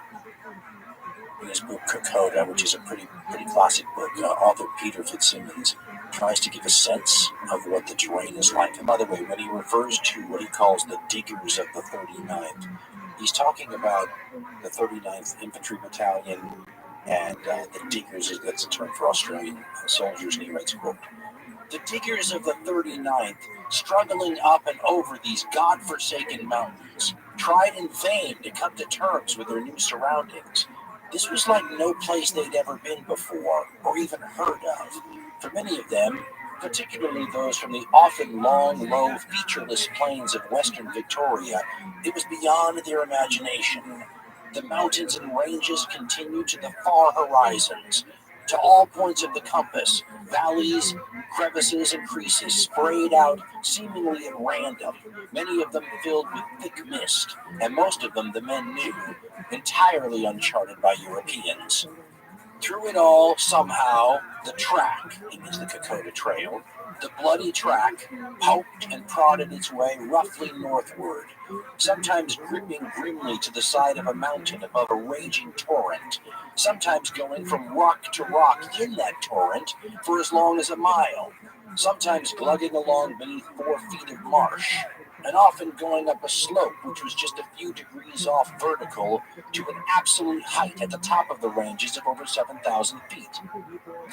In his book Kokoda, which is a pretty classic book, author Peter Fitzsimmons tries to give a sense of what the terrain is like. And by the way, when he refers to what he calls the diggers of the 39th, he's talking about the 39th Infantry Battalion and the diggers, that's a term for Australian soldiers, and he writes, quote, The diggers of the 39th, struggling up and over these godforsaken mountains, tried in vain to come to terms with their new surroundings. This was like no place they'd ever been before or even heard of. For many of them, particularly those from the often long, low, featureless plains of western Victoria, it was beyond their imagination. The mountains and ranges continued to the far horizons, to all points of the compass. Valleys, crevices, and creases sprayed out seemingly at random, many of them filled with thick mist, and most of them, the men knew, entirely uncharted by Europeans. Through it all, somehow, the track, it means the Kokoda Trail, the bloody track, poked and prodded its way roughly northward, sometimes gripping grimly to the side of a mountain above a raging torrent, sometimes going from rock to rock in that torrent for as long as a mile, sometimes glugging along beneath 4 feet of marsh, and often going up a slope which was just a few degrees off vertical to an absolute height at the top of the ranges of over 7,000 feet.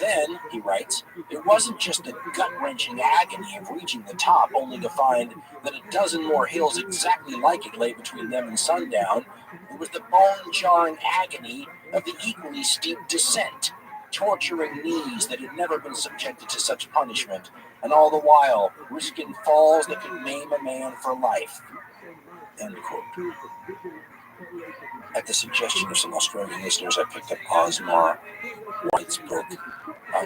Then, he writes, it wasn't just the gut-wrenching agony of reaching the top only to find that a dozen more hills exactly like it lay between them and sundown. It was the bone-jarring agony of the equally steep descent, torturing knees that had never been subjected to such punishment, and all the while risking falls that could maim a man for life. End quote. At the suggestion of some Australian listeners, I picked up Osmar White's book,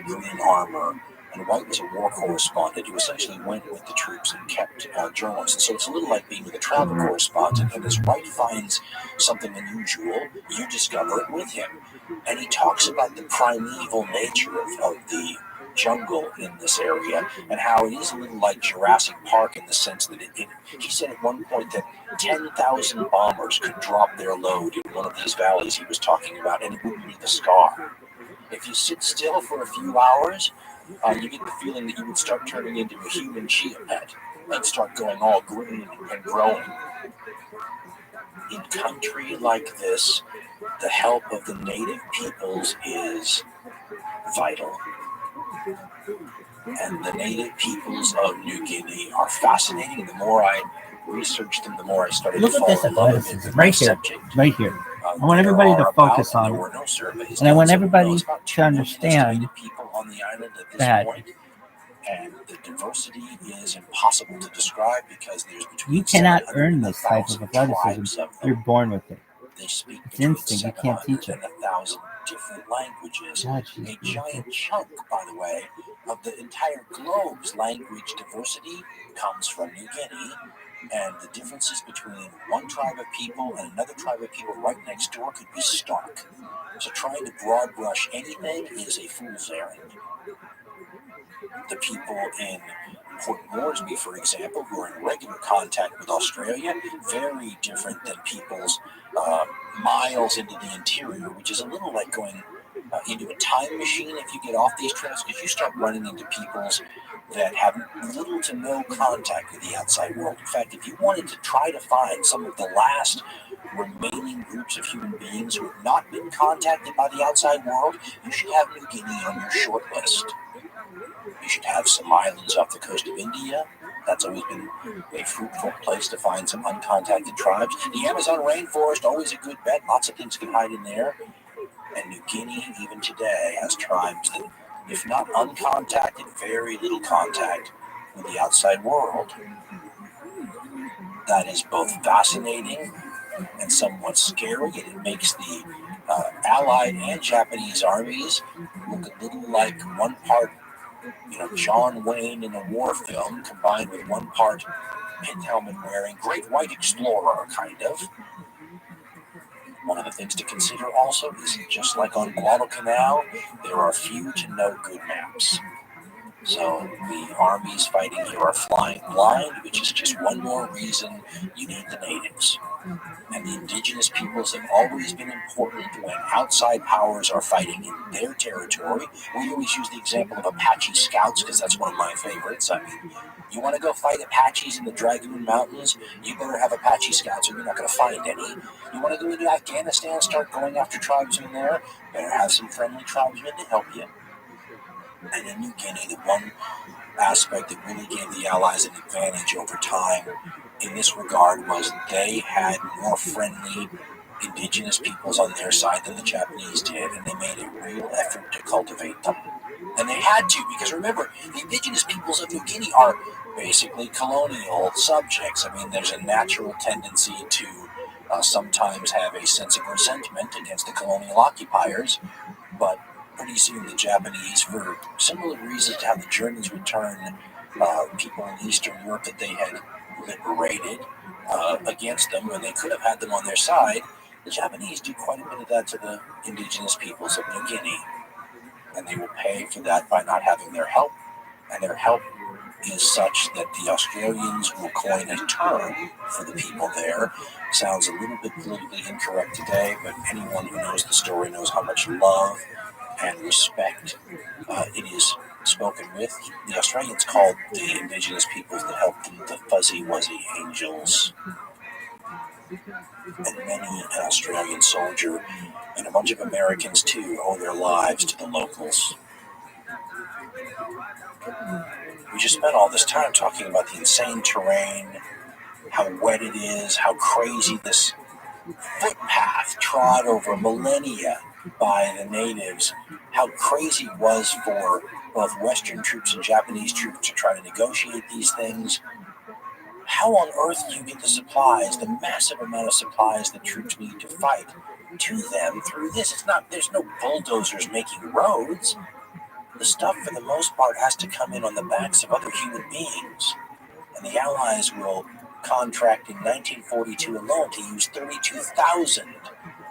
Green Armor. And White was a war correspondent who essentially went with the troops and kept journals. And so it's a little like being with a travel correspondent. And as White finds something unusual, you discover it with him. And he talks about the primeval nature of the jungle in this area and how it is a little like Jurassic Park in the sense that he said at one point that 10,000 bombers could drop their load in one of these valleys he was talking about and it wouldn't leave a scar. If you sit still for a few hours, you get the feeling that you would start turning into a human chia pet and start going all green and growing. In country like this, the help of the native peoples is vital. And the native peoples of New Guinea are fascinating. And the more I researched them, the more I started to fall in love with them. Right here. I want everybody to focus on it. And I want everybody to understand that and the diversity is impossible to describe because there's between you cannot earn this type of athleticism. You're born with it. They speak it's instinct. You can't teach it. 1,000 different languages. A giant chunk, by the way, of the entire globe's language diversity comes from New Guinea, and the differences between one tribe of people and another tribe of people right next door could be stark. So trying to broad brush anything is a fool's errand. The people in Port Moresby, for example, who are in regular contact with Australia, very different than people's miles into the interior, which is a little like going into a time machine if you get off these trails, because you start running into peoples that have little to no contact with the outside world. In fact, if you wanted to try to find some of the last remaining groups of human beings who have not been contacted by the outside world, you should have New Guinea on your short list. You should have some islands off the coast of India. That's always been a fruitful place to find some uncontacted tribes. The Amazon rainforest, always a good bet. Lots of things can hide in there. And New Guinea, even today, has tribes that, if not uncontacted, very little contact with the outside world. That is both fascinating and somewhat scary, and it makes the Allied and Japanese armies look a little like one part John Wayne in a war film combined with one part pin helmet wearing great white explorer, kind of. One of the things to consider also is just like on Guadalcanal, there are few to no good maps. So the armies fighting here are flying blind, which is just one more reason you need the natives. And the indigenous peoples have always been important when outside powers are fighting in their territory. We always use the example of Apache scouts because that's one of my favorites. I mean, you want to go fight Apaches in the Dragoon Mountains, you better have Apache scouts or you're not going to find any. You want to go into Afghanistan, start going after tribesmen there, better have some friendly tribesmen to help you. And in New Guinea, the one aspect that really gave the Allies an advantage over time in this regard was they had more friendly indigenous peoples on their side than the Japanese did, and they made a real effort to cultivate them. And they had to, because remember, the indigenous peoples of New Guinea are basically colonial subjects. I mean, there's a natural tendency to sometimes have a sense of resentment against the colonial occupiers, but pretty soon the Japanese, for similar reasons to how the Germans would turn people in Eastern Europe that they had liberated against them when they could have had them on their side, the Japanese do quite a bit of that to the indigenous peoples of New Guinea. And they will pay for that by not having their help. And their help is such that the Australians will coin a term for the people there. Sounds a little bit politically incorrect today, but anyone who knows the story knows how much love and respect it is spoken with. The Australians called the indigenous peoples that helped them the fuzzy wuzzy angels. And many an Australian soldier and a bunch of Americans too owe their lives to the locals. We just spent all this time talking about the insane terrain, how wet it is, how crazy this footpath trod over millennia by the natives, how crazy it was for both Western troops and Japanese troops to try to negotiate these things. How on earth do you get the supplies, the massive amount of supplies that troops need to fight, to them through this? There's no bulldozers making roads. The stuff, for the most part, has to come in on the backs of other human beings. And the Allies will contract in 1942 alone to use 32,000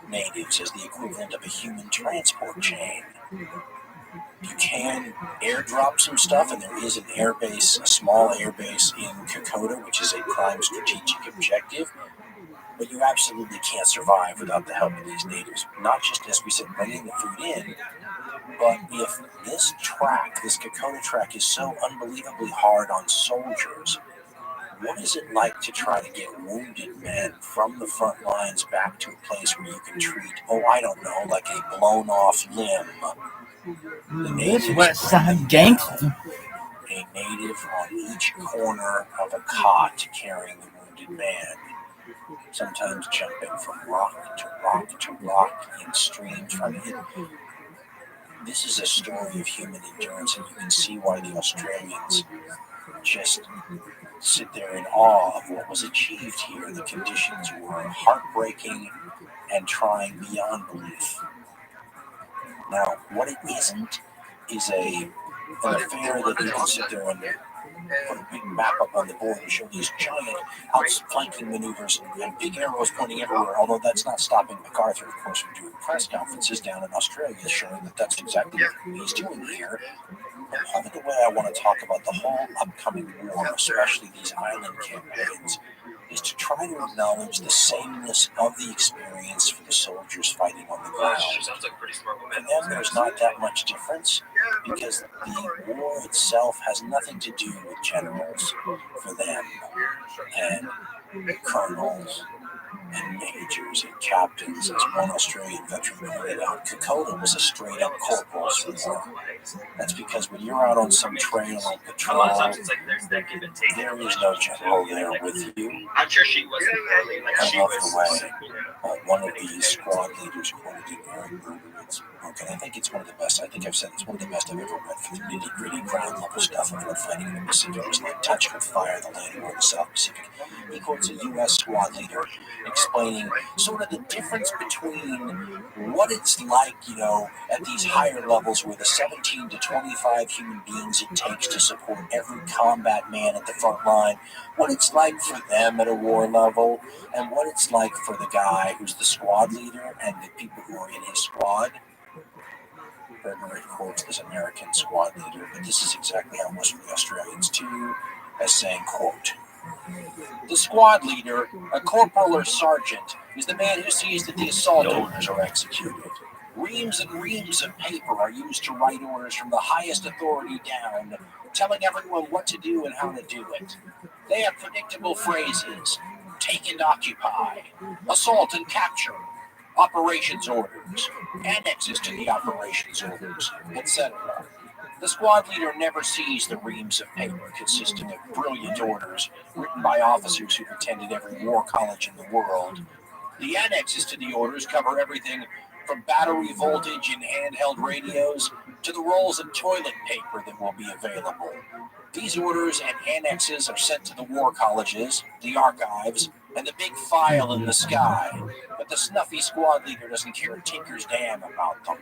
natives as the equivalent of a human transport chain. You can airdrop some stuff, and there is an airbase, a small airbase in Kokoda, which is a prime strategic objective. But you absolutely can't survive without the help of these natives. Not just, as we said, bringing the food in, but if this track, this Kokoda track, is so unbelievably hard on soldiers, what is it like to try to get wounded men from the front lines back to a place where you can treat, like a blown off limb? The natives West Side Gangster. A native on each corner of a cot carrying the wounded man, sometimes jumping from rock to rock to rock in streams. This is a story of human endurance, and you can see why the Australians just sit there in awe of what was achieved here. The conditions were heartbreaking and trying beyond belief. Now, what it isn't is an affair that you can sit there and put a big map up on the board and show these giant outflanking maneuvers and big arrows pointing everywhere, although that's not stopping MacArthur, of course, from doing press conferences down in Australia, showing that that's exactly what he's doing here. But part of the way I want to talk about the whole upcoming war, especially these island campaigns, is to try to acknowledge the sameness of the experience for the soldiers fighting on the ground. For them, there's not that much difference, because the war itself has nothing to do with generals for them, and colonels, and majors, and captains. As one Australian veteran pointed out, Kokoda was a straight-up corporal's war. That's because when you're out on some trail on patrol, there is no general there with you. I'm sure she wasn't early. I love the way one of the squad leaders quoted in Aaron Bergerman's book, and I think it's one of the best. I think I've said it's one of the best I've ever read for the nitty-gritty ground level stuff of what fighting in the Pacific was like. Touched with Fire, the land war in the South Pacific. He quotes a U.S. squad leader explaining sort of the difference between what it's like, at these higher levels where the 17 to 25 human beings it takes to support every combat man at the front line, what it's like for them at a war level, and what it's like for the guy who's the squad leader and the people who are in his squad. Berger quotes this American squad leader, but this is exactly how it was for the Australians too, as saying, quote, "The squad leader, a corporal or sergeant, is the man who sees that the assault orders are executed. Reams and reams of paper are used to write orders from the highest authority down, telling everyone what to do and how to do it. They have predictable phrases: take and occupy, assault and capture, operations orders, annexes to the operations orders, etc. The The squad leader never sees the reams of paper consisting of brilliant orders written by officers who've attended every war college in the world. The annexes to the orders cover everything from battery voltage in handheld radios to the rolls of toilet paper that will be available. These orders and annexes are sent to the war colleges, the archives, and the big file in the sky. But the snuffy squad leader doesn't care a tinker's damn about them.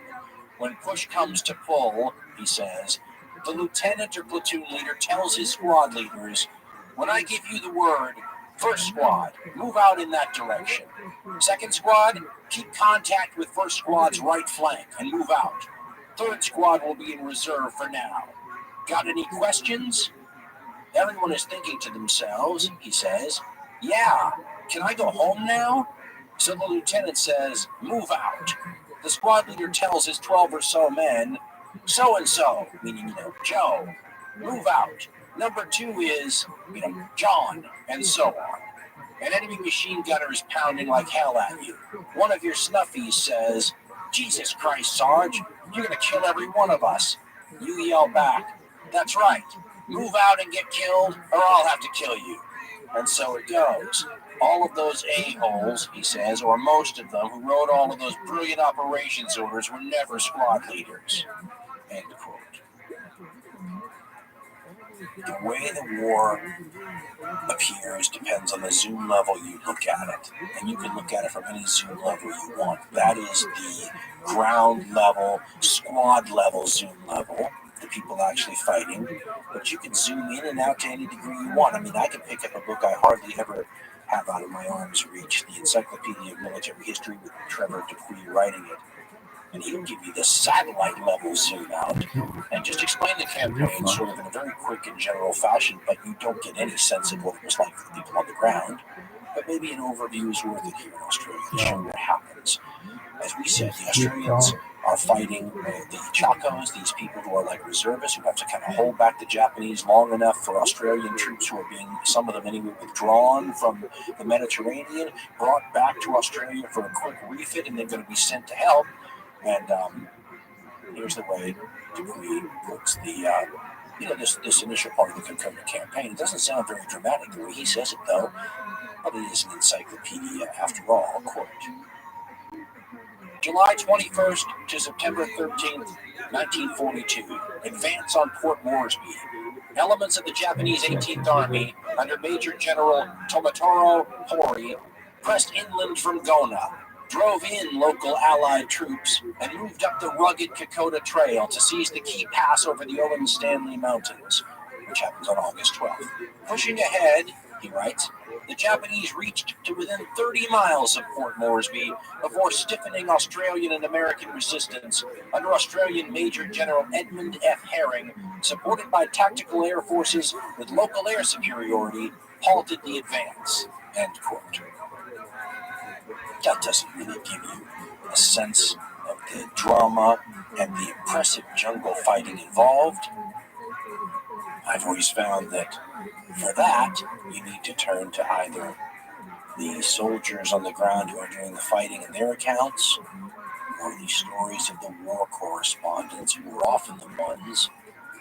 When push comes to pull, he says, the lieutenant or platoon leader tells his squad leaders, when I give you the word, first squad, move out in that direction. Second squad, keep contact with first squad's right flank and move out. Third squad will be in reserve for now. Got any questions? Everyone is thinking to themselves, he says, yeah, can I go home now? So the lieutenant says, move out. The squad leader tells his 12 or so men, so-and-so, meaning, Joe, move out. Number 2 is, John, and so on. An enemy machine gunner is pounding like hell at you. One of your snuffies says, Jesus Christ, Sarge, you're going to kill every one of us. You yell back, that's right. Move out and get killed, or I'll have to kill you. And so it goes. All of those a-holes, he says, or most of them, who wrote all of those brilliant operations orders were never squad leaders. End quote. The way the war appears depends on the zoom level you look at it. And you can look at it from any zoom level you want. That is the ground level, squad level zoom level, the people actually fighting. But you can zoom in and out to any degree you want. I mean, I can pick up a book I hardly ever have out of my arm's reach, the Encyclopedia of Military History with Trevor Dupuy writing it. And he'll give you the satellite level zoom out and just explain the campaign sort of in a very quick and general fashion, but you don't get any sense of what it was like for the people on the ground. But maybe an overview is worth it here in Australia to show what happens. As we said, the Australians are fighting the Chacos, these people who are like reservists who have to kind of hold back the Japanese long enough for Australian troops who are being, some of them anyway, withdrawn from the Mediterranean, brought back to Australia for a quick refit, and they're going to be sent to help. And here's the way Dupuy puts the, this initial part of the Kokoda campaign. It doesn't sound very dramatic the way he says it, though, but it is an encyclopedia after all. Quote, July 21st to September 13th, 1942. Advance on Port Moresby. Elements of the Japanese 18th Army under Major General Tomotaro Hori pressed inland from Gona, drove in local Allied troops, and moved up the rugged Kokoda Trail to seize the key pass over the Owen Stanley Mountains, which happens on August 12th. Pushing ahead, he writes, the Japanese reached to within 30 miles of Port Moresby before stiffening Australian and American resistance under Australian Major General Edmund F. Herring, supported by tactical air forces with local air superiority, halted the advance. End quote. That doesn't really give you a sense of the drama and the impressive jungle fighting involved. I've always found that for that, you need to turn to either the soldiers on the ground who are doing the fighting in their accounts, or the stories of the war correspondents who were often the ones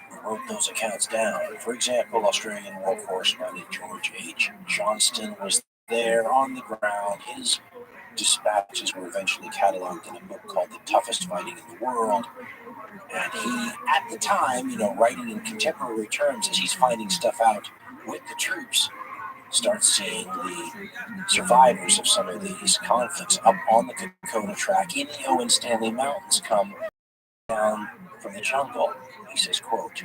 who wrote those accounts down. For example, Australian war correspondent George H. Johnston was there on the ground. His dispatches were eventually cataloged in a book called The Toughest Fighting in the World. And he, at the time, writing in contemporary terms as he's finding stuff out with the troops, starts seeing the survivors of some of these conflicts up on the Kokoda track in the Owen Stanley Mountains come down from the jungle. He says, quote,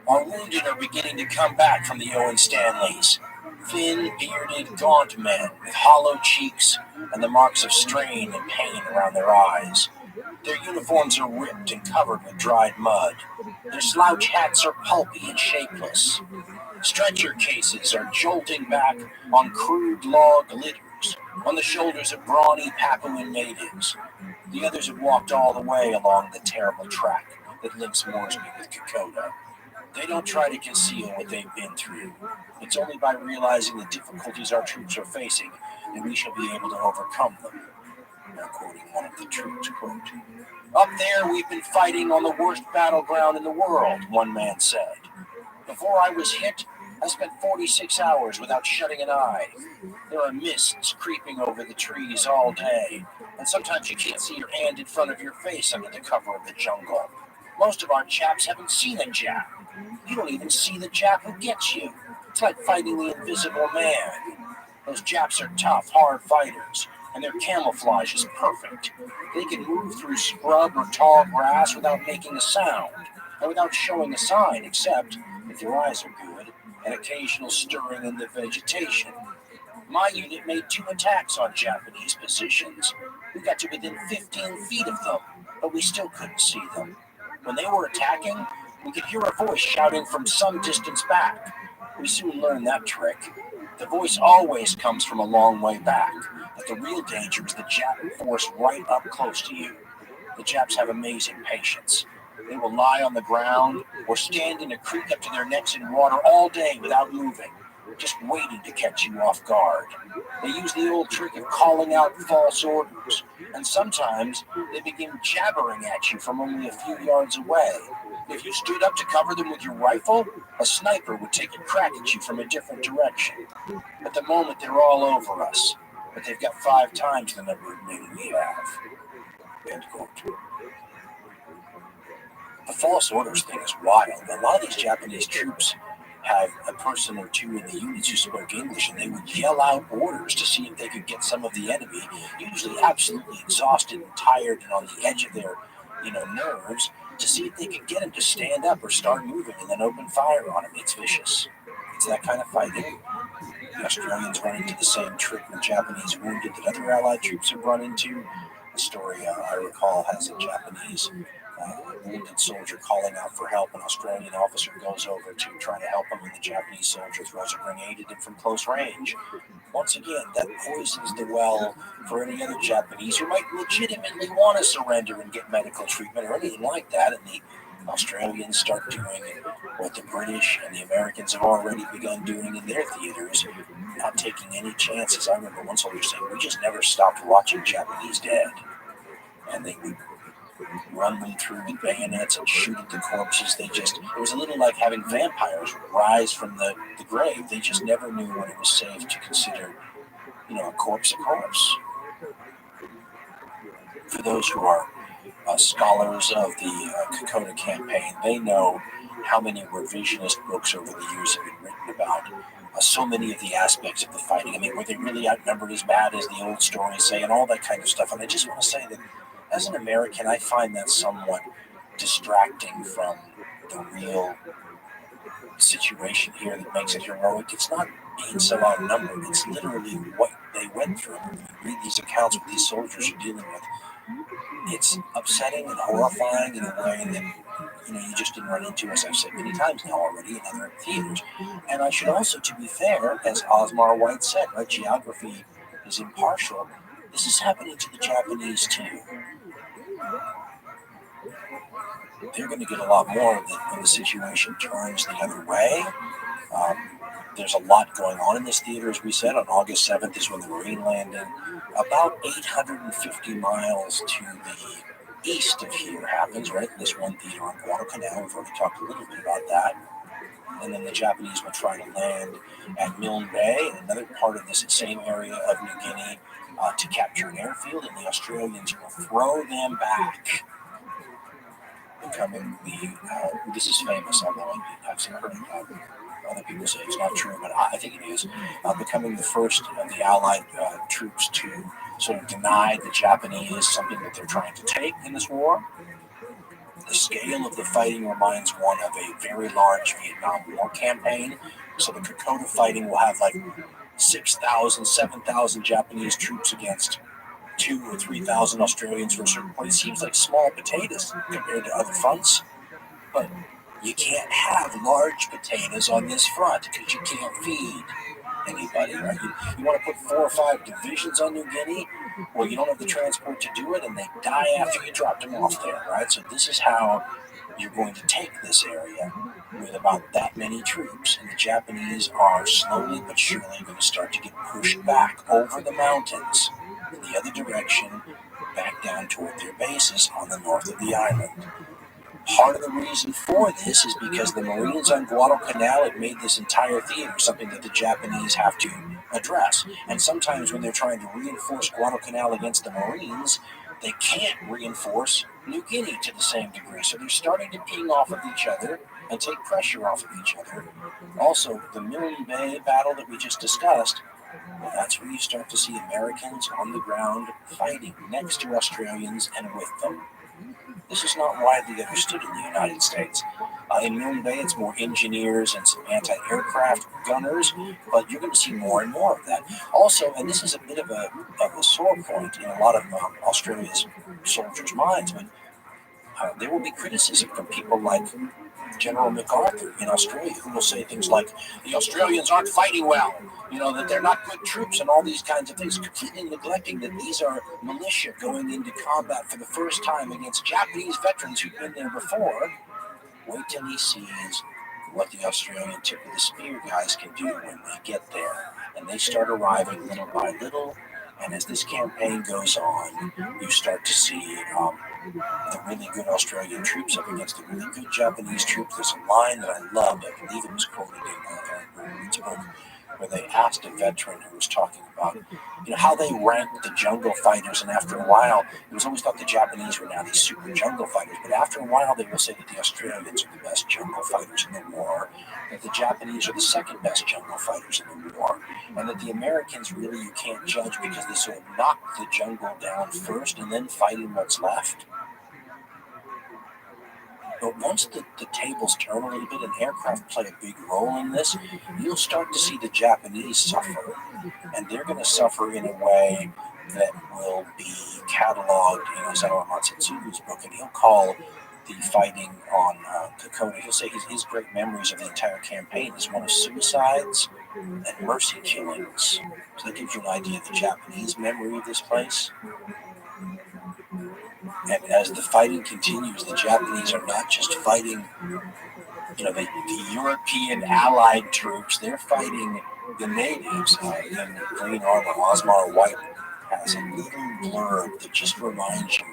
our wounded are beginning to come back from the Owen Stanleys. Thin, bearded, gaunt men with hollow cheeks and the marks of strain and pain around their eyes. Their uniforms are ripped and covered with dried mud. Their slouch hats are pulpy and shapeless. Stretcher cases are jolting back on crude log litters on the shoulders of brawny Papuan natives. The others have walked all the way along the terrible track that links Moresby with Kokoda. They don't try to conceal what they've been through. It's only by realizing the difficulties our troops are facing that we shall be able to overcome them. Now quoting one of the troops, quote, up there we've been fighting on the worst battleground in the world, one man said. Before I was hit, I spent 46 hours without shutting an eye. There are mists creeping over the trees all day, and sometimes you can't see your hand in front of your face under the cover of the jungle. Most of our Japs haven't seen a Jap. You don't even see the Jap who gets you. It's like fighting the invisible man. Those Japs are tough, hard fighters, and their camouflage is perfect. They can move through scrub or tall grass without making a sound, and without showing a sign, except, if their eyes are good, an occasional stirring in the vegetation. My unit made 2 attacks on Japanese positions. We got to within 15 feet of them, but we still couldn't see them. When they were attacking, we could hear a voice shouting from some distance back. We soon learned that trick. The voice always comes from a long way back, but the real danger is the Jap force right up close to you. The Japs have amazing patience. They will lie on the ground or stand in a creek up to their necks in water all day without moving, just waiting to catch you off guard. They use the old trick of calling out false orders, and sometimes they begin jabbering at you from only a few yards away. If you stood up to cover them with your rifle, a sniper would take a crack at you from a different direction. At the moment, they're all over us, but they've got 5 times the number of men we have. End quote. The false orders thing is wild. A lot of these Japanese troops have a person or two in the units who spoke English, and they would yell out orders to see if they could get some of the enemy, usually absolutely exhausted and tired and on the edge of their, nerves, to see if they could get them to stand up or start moving and then open fire on them. It's vicious. It's that kind of fighting. The Australians run into the same trick with Japanese wounded that other Allied troops have run into. A story I recall has a Japanese wounded soldier calling out for help. An Australian officer goes over to try to help him, and the Japanese soldier throws a grenade at him from close range. Once again, that poisons the well for any other Japanese who might legitimately want to surrender and get medical treatment or anything like that. And the Australians start doing what the British and the Americans have already begun doing in their theaters, not taking any chances. I remember one soldier saying, "We just never stopped watching Japanese dead." And they would run them through with bayonets and shoot at the corpses. It was a little like having vampires rise from the grave. They just never knew when it was safe to consider, a corpse a corpse. For those who are scholars of the Kokoda campaign, they know how many revisionist books over the years have been written about so many of the aspects of the fighting. I mean, were they really outnumbered as bad as the old stories say, and all that kind of stuff. And I just want to say that as an American, I find that somewhat distracting from the real situation here that makes it heroic. It's not being so outnumbered. It's literally what they went through. When you read these accounts with these soldiers you're dealing with, it's upsetting and horrifying in a way that you just didn't run into, as I've said many times now already, in other theaters. And I should also, to be fair, as Osmar White said, right, geography is impartial. This is happening to the Japanese too. They're going to get a lot more of it when the situation turns the other way. There's a lot going on in this theater, as we said. On August 7th is when the Marine landing. About 850 miles to the east of here happens, right? This one theater on Guadalcanal. We've already talked a little bit about that. And then the Japanese will try to land at Milne Bay, another part of this same area of New Guinea, to capture an airfield, and the Australians will throw them back, becoming this is famous, although I've heard other people say it's not true, but I think it is, becoming the first of the Allied troops to sort of deny the Japanese something that they're trying to take in this war. The scale of the fighting reminds one of a very large Vietnam War campaign. So the Kokoda fighting will have like 6,000, 7,000 Japanese troops against 2,000 or 3,000 Australians from a certain point. It seems like small potatoes compared to other fronts, but you can't have large potatoes on this front because you can't feed anybody, right? You want to put 4 or 5 divisions on New Guinea, well, you don't have the transport to do it, and they die after you drop them off there, right? So this is how you're going to take this area with about that many troops, and the Japanese are slowly but surely going to start to get pushed back over the mountains in the other direction back down toward their bases on the north of the island. Part of the reason for this is because the Marines on Guadalcanal had made this entire theater something that the Japanese have to address. And sometimes when they're trying to reinforce Guadalcanal against the Marines, they can't reinforce New Guinea to the same degree. So they're starting to ping off of each other and take pressure off of each other. Also, the Milne Bay battle that we just discussed, well, that's where you start to see Americans on the ground fighting next to Australians and with them. This is not widely understood in the United States. In Milne Bay, it's more engineers and some anti-aircraft gunners, but you're going to see more and more of that. Also, and this is a bit of a sore point in a lot of Australia's soldiers' minds, but there will be criticism from people like General MacArthur in Australia, who will say things like, the Australians aren't fighting well, that they're not good troops and all these kinds of things, completely neglecting that these are militia going into combat for the first time against Japanese veterans who've been there before. Wait till he sees what the Australian tip of the spear guys can do when they get there. And they start arriving little by little, and as this campaign goes on, you start to see the really good Australian troops up against the really good Japanese troops. There's a line that I loved, I believe it was quoted in Aaron's book, where they asked a veteran who was talking about how they ranked the jungle fighters, and after a while, it was always thought the Japanese were now these super jungle fighters, but after a while they will say that the Australians are the best jungle fighters in the war, that the Japanese are the second best jungle fighters in the war, and that the Americans really you can't judge because they sort of knocked the jungle down first and then fighting what's left. But once the tables turn a little bit and aircraft play a big role in this, you'll start to see the Japanese suffer. And they're going to suffer in a way that will be cataloged in Osamu Matsutsugu's book. And he'll call the fighting on Kokona, he'll say his great memories of the entire campaign is one of suicides and mercy killings. So that gives you an idea of the Japanese memory of this place. And as the fighting continues, the Japanese are not just fighting, the European allied troops. They're fighting the natives in green armor. Osmar White has a little blurb that just reminds you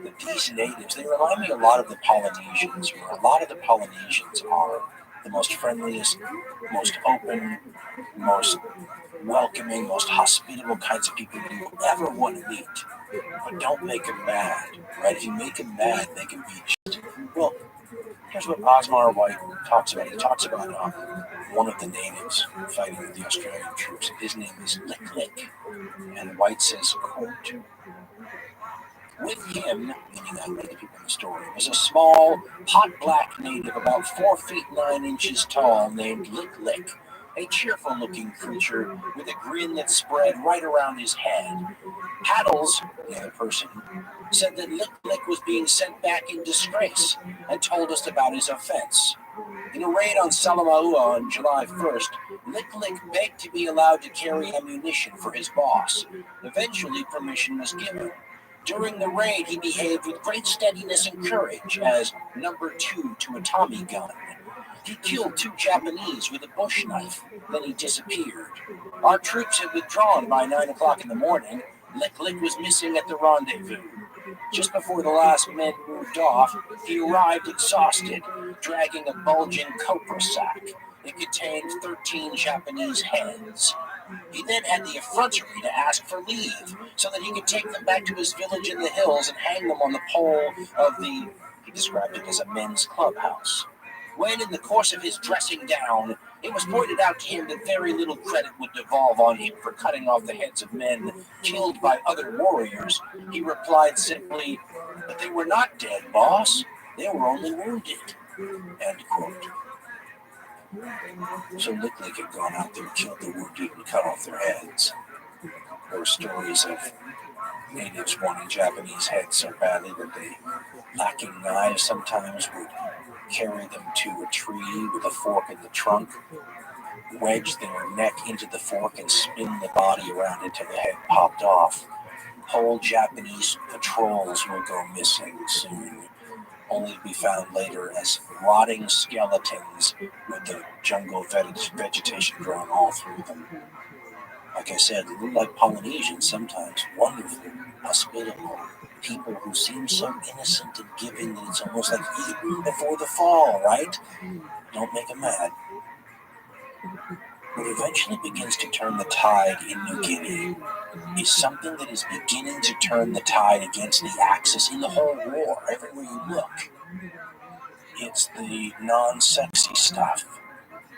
that these natives, they remind me a lot of the Polynesians, where a lot of the Polynesians are the most friendliest, most open, most welcoming, most hospitable kinds of people you will ever want to meet. But don't make them mad, right? If you make them mad, they can be just... Well, here's what Osmar White talks about. He talks about one of the natives fighting with the Australian troops. His name is Lick Lick. And White says, quote, with him, meaning I made the people in the story, was a small, pot black native about 4 feet 9 inches tall named Lick Lick, a cheerful-looking creature with a grin that spread right around his head. Paddles, the other person, said that Lick Lick was being sent back in disgrace and told us about his offense. In a raid on Salamaua on July 1st, Lick Lick begged to be allowed to carry ammunition for his boss. Eventually, permission was given. During the raid, he behaved with great steadiness and courage as number 2 to a Tommy gun. He killed 2 Japanese with a bush knife, then he disappeared. Our troops had withdrawn by 9 o'clock in the morning. Lick Lick was missing at the rendezvous. Just before the last men moved off, he arrived exhausted, dragging a bulging copra sack. It contained 13 Japanese heads. He then had the effrontery to ask for leave so that he could take them back to his village in the hills and hang them on the pole of the, he described it as a men's clubhouse. When, in the course of his dressing down, it was pointed out to him that very little credit would devolve on him for cutting off the heads of men killed by other warriors, he replied simply, "But they were not dead, boss. They were only wounded." End quote. So Lick Lick had gone out there, killed the wounded, and cut off their heads. There were stories of natives wanting Japanese heads so badly that they, lacking knives, sometimes would carry them to a tree with a fork in the trunk, wedge their neck into the fork, and spin the body around until the head popped off. Whole Japanese patrols would go missing soon, only to be found later as rotting skeletons with the jungle vegetation growing all through them. Like I said, a little like Polynesians sometimes, wonderful, hospitable. people who seem so innocent and giving that it's almost like Eden before the fall, right? Don't make them mad. What eventually begins to turn the tide in New Guinea is something that is beginning to turn the tide against the Axis in the whole war, everywhere you look. It's the non-sexy stuff.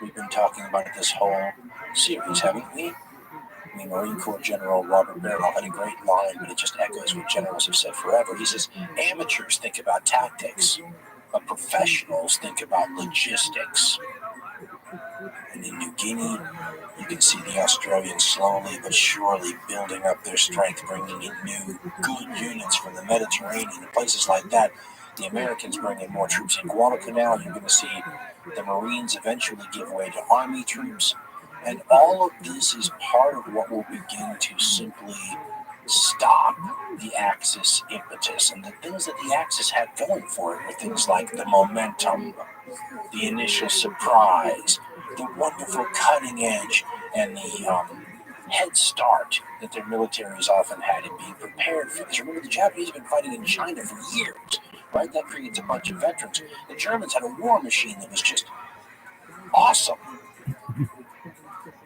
We've been talking about this whole series, haven't we? I mean, Marine Corps General Robert Barrell had a great line, but it just echoes what generals have said forever. He says, amateurs think about tactics, but professionals think about logistics. And in New Guinea, you can see the Australians slowly but surely building up their strength, bringing in new good units from the Mediterranean and places like that. The Americans bring in more troops in Guadalcanal. You're going to see the Marines eventually give way to Army troops. And all of this is part of what will begin to simply stop the Axis impetus. And the things that the Axis had going for it were things like the momentum, the initial surprise, the wonderful cutting edge, and the head start that their militaries often had in being prepared for this. Remember, the Japanese have been fighting in China for years, right? That creates a bunch of veterans. The Germans had a war machine that was just awesome.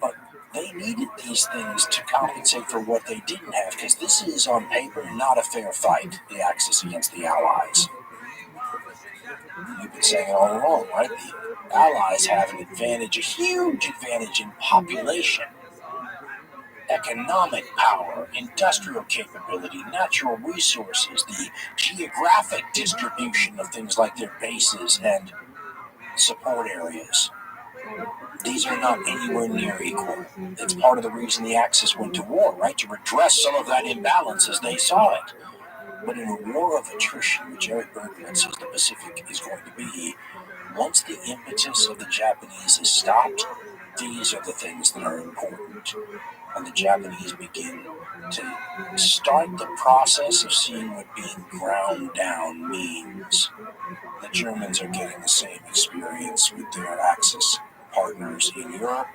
But they needed these things to compensate for what they didn't have, because this is, on paper, not a fair fight, the Axis against the Allies. We've been saying it all along, right? The Allies have an advantage, a huge advantage in population, economic power, industrial capability, natural resources, the geographic distribution of things like their bases and support areas. These are not anywhere near equal. It's part of the reason the Axis went to war, right? To redress some of that imbalance as they saw it. But in a war of attrition, which Eric Bergman says the Pacific is going to be, once the impetus of the Japanese is stopped, these are the things that are important. And the Japanese begin to start the process of seeing what being ground down means. The Germans are getting the same experience with their Axis partners in Europe.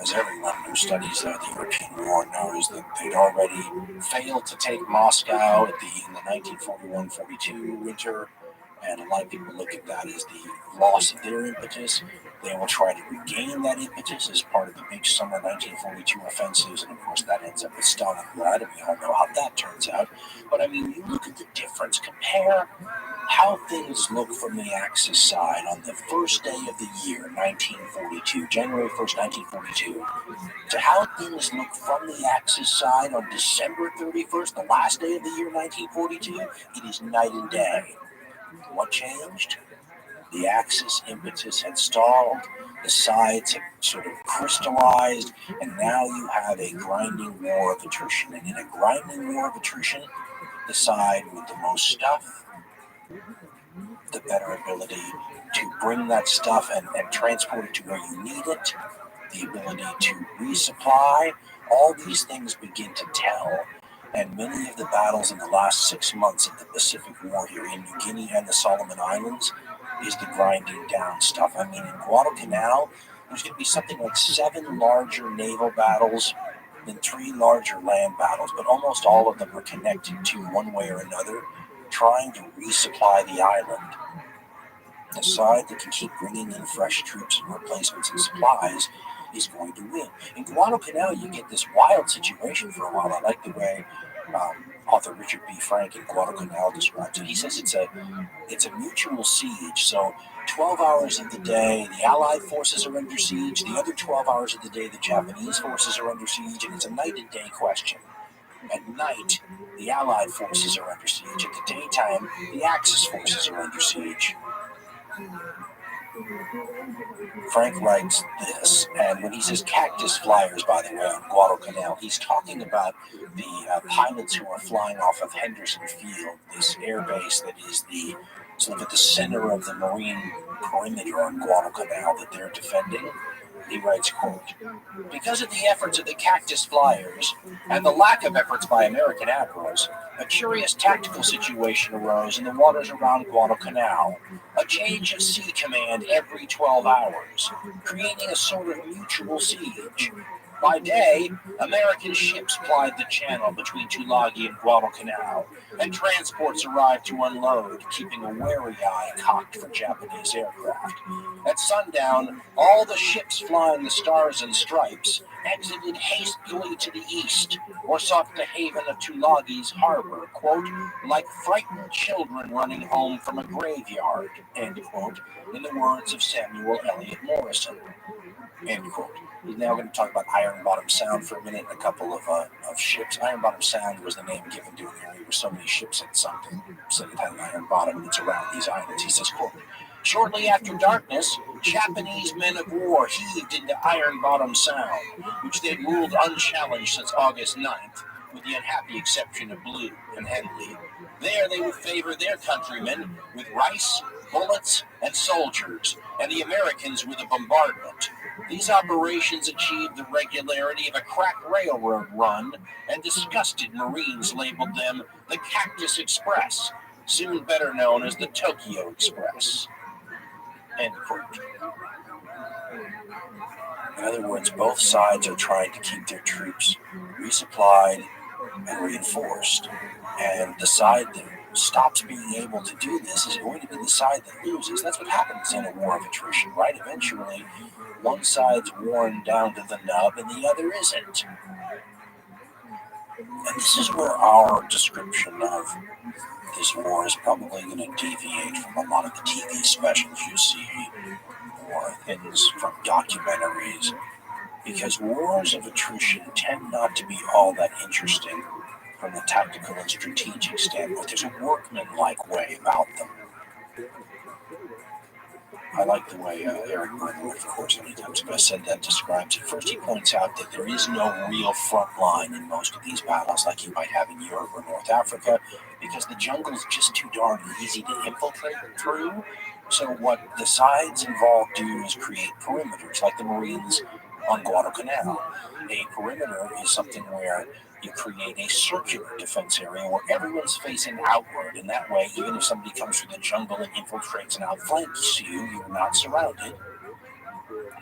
As everyone who studies the European War knows, that they'd already failed to take Moscow in the 1941-42 winter, and a lot of people look at that as the loss of their impetus. They will try to regain that impetus as part of the big summer 1942 offensives, and of course that ends up with Stalingrad, and we all know how that turns out. But I mean, you look at the difference. Compare how things look from the Axis side on the first day of the year, 1942, January 1st, 1942, to how things look from the Axis side on December 31st, the last day of the year, 1942. It is night and day. What changed? The Axis impetus had stalled, the sides have sort of crystallized, and now you have a grinding war of attrition. And in a grinding war of attrition, the side with the most stuff, the better ability to bring that stuff and transport it to where you need it, the ability to resupply, all these things begin to tell. And many of the battles in the last 6 months of the Pacific War here in New Guinea and the Solomon Islands is the grinding down stuff. I mean, in Guadalcanal, there's going to be something like 7 larger naval battles and 3 larger land battles, but almost all of them are connected to, one way or another, trying to resupply the island. The side that can keep bringing in fresh troops and replacements and supplies is going to win. In Guadalcanal, you get this wild situation for a while. I like the way author Richard B. Frank in Guadalcanal describes it. He says it's a mutual siege. So 12 hours of the day, the Allied forces are under siege. The other 12 hours of the day, the Japanese forces are under siege. And it's a night and day question. At night, the Allied forces are under siege. At the daytime, the Axis forces are under siege. Frank writes this, and when he says cactus flyers, by the way, on Guadalcanal, he's talking about the pilots who are flying off of Henderson Field, this air base that is the sort of at the center of the Marine perimeter on Guadalcanal that they're defending. He writes, quote, "Because of the efforts of the cactus flyers and the lack of efforts by American admirals, a curious tactical situation arose in the waters around Guadalcanal, a change of sea command every 12 hours, creating a sort of mutual siege. By day, American ships plied the channel between Tulagi and Guadalcanal, and transports arrived to unload, keeping a wary eye cocked for Japanese aircraft. At sundown, all the ships flying the Stars and Stripes exited hastily to the east, or sought the haven of Tulagi's harbor, quote, like frightened children running home from a graveyard, end quote, in the words of Samuel Eliot Morison, end quote. He's now going to talk about Iron Bottom Sound for a minute, a couple of ships. Iron Bottom Sound was the name given to an area where so many ships had sunk and said it had an iron bottom, and it's around these islands. He says, quote, shortly after darkness, Japanese men of war heaved into Iron Bottom Sound, which they had ruled unchallenged since August 9th, with the unhappy exception of Blue and Henley. There they would favor their countrymen with rice, bullets, and soldiers, and the Americans with a bombardment. These operations achieved the regularity of a crack railroad run, and disgusted Marines labeled them the Cactus Express, soon better known as the Tokyo Express. End quote. In other words, both sides are trying to keep their troops resupplied and reinforced, and the side that stops being able to do this is going to be the side that loses. That's what happens in a war of attrition, right? Eventually, one side's worn down to the nub and the other isn't. And this is where our description of this war is probably going to deviate from a lot of the TV specials you see, or things from documentaries, because wars of attrition tend not to be all that interesting from the tactical and strategic standpoint. There's a workmanlike way about them. I like the way Eric Berger, of course, anytime I said that, describes it. First, he points out that there is no real front line in most of these battles like you might have in Europe or North Africa, because the jungle is just too darn easy to infiltrate through. So what the sides involved do is create perimeters, like the Marines on Guadalcanal. A perimeter is something where you create a circular defense area where everyone's facing outward, and that way, even if somebody comes through the jungle and infiltrates and outflanks you, you're not surrounded.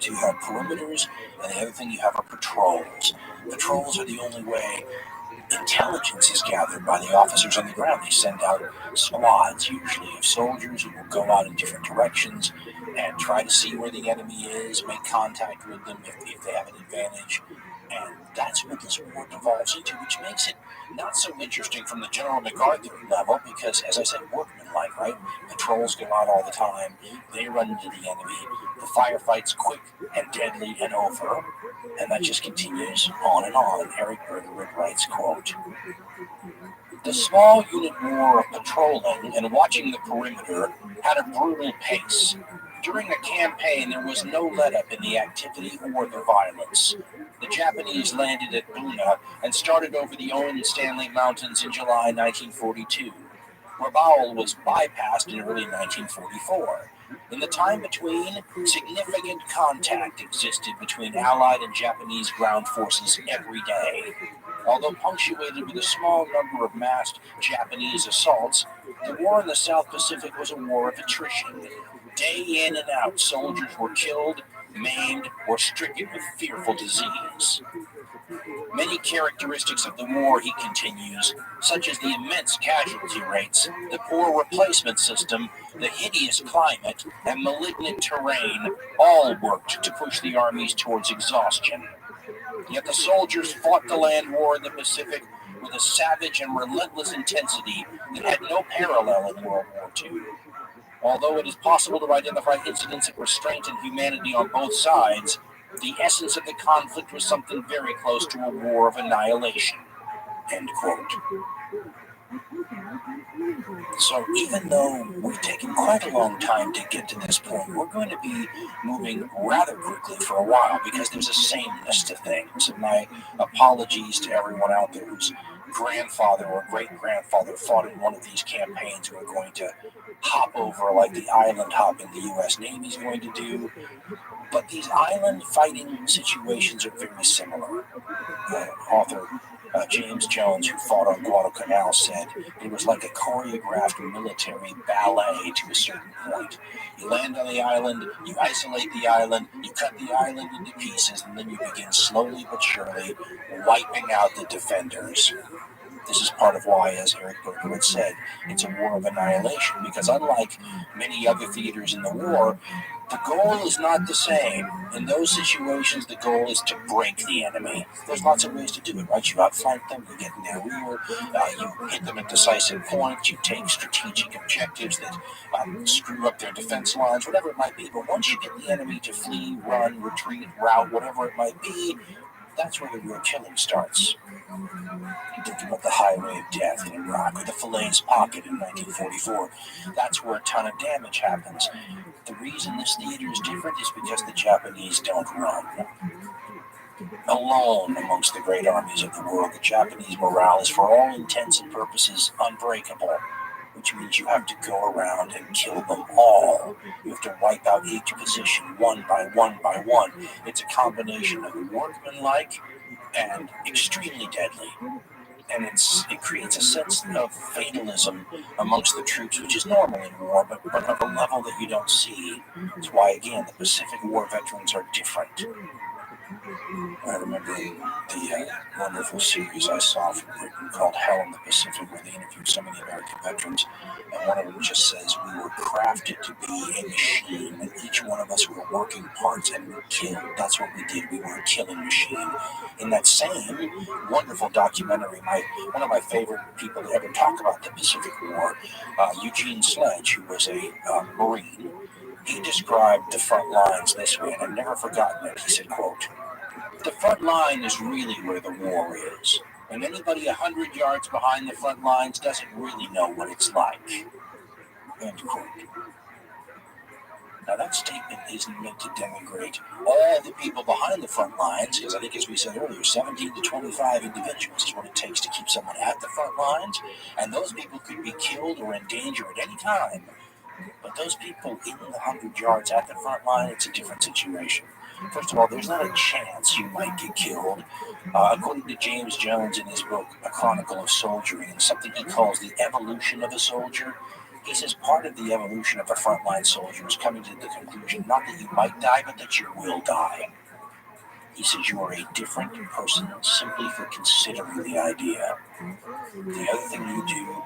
So you have perimeters, and the other thing you have are patrols. Patrols are the only way intelligence is gathered by the officers on the ground. They send out squads, usually of soldiers, who will go out in different directions and try to see where the enemy is, make contact with them if they have an advantage. And that's what this war devolves into, which makes it not so interesting from the General MacArthur level, because, as I said, workmanlike, right? Patrols go out all the time. They run into the enemy. The firefight's quick and deadly and over. And that just continues on and on. Eric Berger writes, quote, the small unit war of patrolling and watching the perimeter had a brutal pace. During the campaign, there was no let-up in the activity or the violence. The Japanese landed at Buna and started over the Owen and Stanley Mountains in July 1942. Rabaul was bypassed in early 1944. In the time between, significant contact existed between Allied and Japanese ground forces every day. Although punctuated with a small number of massed Japanese assaults, the war in the South Pacific was a war of attrition. Day in and out, soldiers were killed, maimed, or stricken with fearful disease. Many characteristics of the war, he continues, such as the immense casualty rates, the poor replacement system, the hideous climate, and malignant terrain, all worked to push the armies towards exhaustion. Yet the soldiers fought the land war in the Pacific with a savage and relentless intensity that had no parallel in World War II. Although it is possible to identify incidents of restraint and humanity on both sides, the essence of the conflict was something very close to a war of annihilation. End quote. So even though we've taken quite a long time to get to this point, we're going to be moving rather quickly for a while because there's a sameness to things. And my apologies to everyone out there whose grandfather or great-grandfather fought in one of these campaigns who are going to hop over like the island hopping the U.S. Navy is going to do. But these island fighting situations are very similar. Author James Jones, who fought on Guadalcanal, said it was like a choreographed military ballet to a certain point. You land on the island, you isolate the island, you cut the island into pieces, and then you begin slowly but surely wiping out the defenders. This is part of why, as Eric Berger had said, it's a war of annihilation, because unlike many other theaters in the war, the goal is not the same. In those situations, the goal is to break the enemy. There's lots of ways to do it, right? You outflank them, you get in their rear, you hit them at decisive points, you take strategic objectives that screw up their defense lines, whatever it might be. But once you get the enemy to flee, run, retreat, rout, whatever it might be, that's where the real killing starts. Think about the Highway of Death in Iraq or the Falaise Pocket in 1944. That's where a ton of damage happens. The reason this theater is different is because the Japanese don't run. Alone amongst the great armies of the world, the Japanese morale is for all intents and purposes unbreakable, which means you have to go around and kill them all. You have to wipe out each position one by one by one. It's a combination of workmanlike and extremely deadly. And it creates a sense of fatalism amongst the troops, which is normal in war, but of a level that you don't see. It's why, again, the Pacific War veterans are different. I remember the wonderful series I saw from Britain called Hell in the Pacific, where they interviewed so many American veterans, and one of them just says, we were crafted to be a machine, and each one of us were working parts and were killed. That's what we did. We were a killing machine. In that same wonderful documentary, one of my favorite people to ever talk about the Pacific War, Eugene Sledge, who was a Marine, he described the front lines this way, and I've never forgotten it. He said, quote, "The front line is really where the war is, and anybody 100 yards behind the front lines doesn't really know what it's like." End quote. Now that statement isn't meant to denigrate all the people behind the front lines, because I think, as we said earlier, 17 to 25 individuals is what it takes to keep someone at the front lines, and those people could be killed or in danger at any time. But those people in the 100 yards at the front line, it's a different situation. First of all, there's not a chance you might get killed. According to James Jones in his book, A Chronicle of Soldiering, and something he calls the evolution of a soldier, he says part of the evolution of a frontline soldier is coming to the conclusion not that you might die, but that you will die. He says you are a different person simply for considering the idea. The other thing you do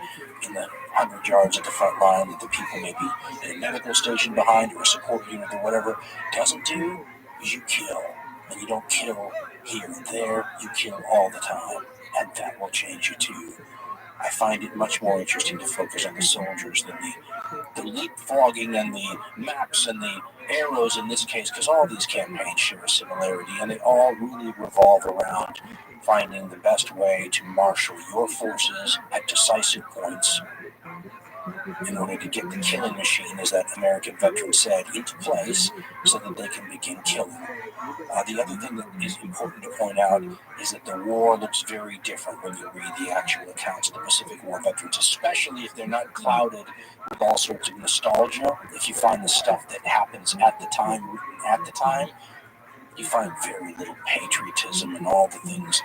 in the 100 yards at the front line that the people may be in a medical station behind or a support unit or whatever doesn't do is you kill. And you don't kill here and there, you kill all the time. And that will change you too. I find it much more interesting to focus on the soldiers than the leapfrogging and the maps and the arrows in this case, because all these campaigns share a similarity, and they all really revolve around finding the best way to marshal your forces at decisive points in order to get the killing machine, as that American veteran said, into place so that they can begin killing. The other thing that is important to point out is that the war looks very different when you read the actual accounts of the Pacific War veterans, especially if they're not clouded with all sorts of nostalgia. If you find the stuff that happens at the time, you find very little patriotism and all the things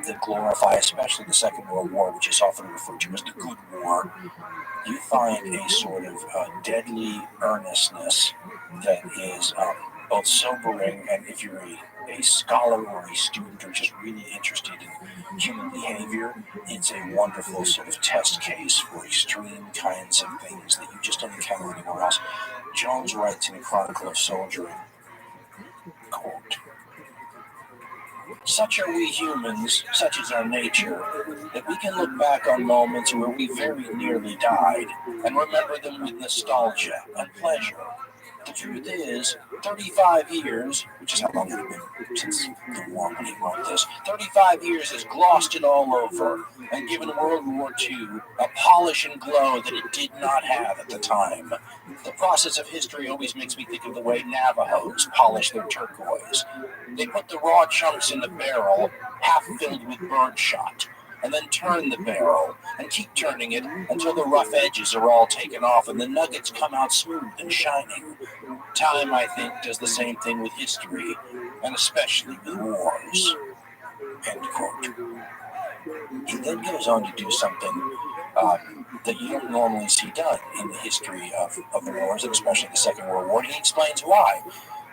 that glorify, especially the Second World War, which is often referred to as the Good War. You find a sort of deadly earnestness that is both sobering, and if you're a scholar or a student or just really interested in human behavior, it's a wonderful sort of test case for extreme kinds of things that you just don't encounter anywhere else. Jones writes in A Chronicle of Soldiering, quote, "Such are we humans, such is our nature, that we can look back on moments where we very nearly died and remember them with nostalgia and pleasure. The truth is, 35 years, which is how long it had been since the war when he wrote this, 35 years has glossed it all over and given World War II a polish and glow that it did not have at the time. The process of history always makes me think of the way Navajos polish their turquoise. They put the raw chunks in the barrel, half filled with birdshot, and then turn the barrel and keep turning it until the rough edges are all taken off and the nuggets come out smooth and shining. Time, I think, does the same thing with history, and especially with wars." End quote. He then goes on to do something that you don't normally see done in the history of the wars, and especially the Second World War, and he explains why.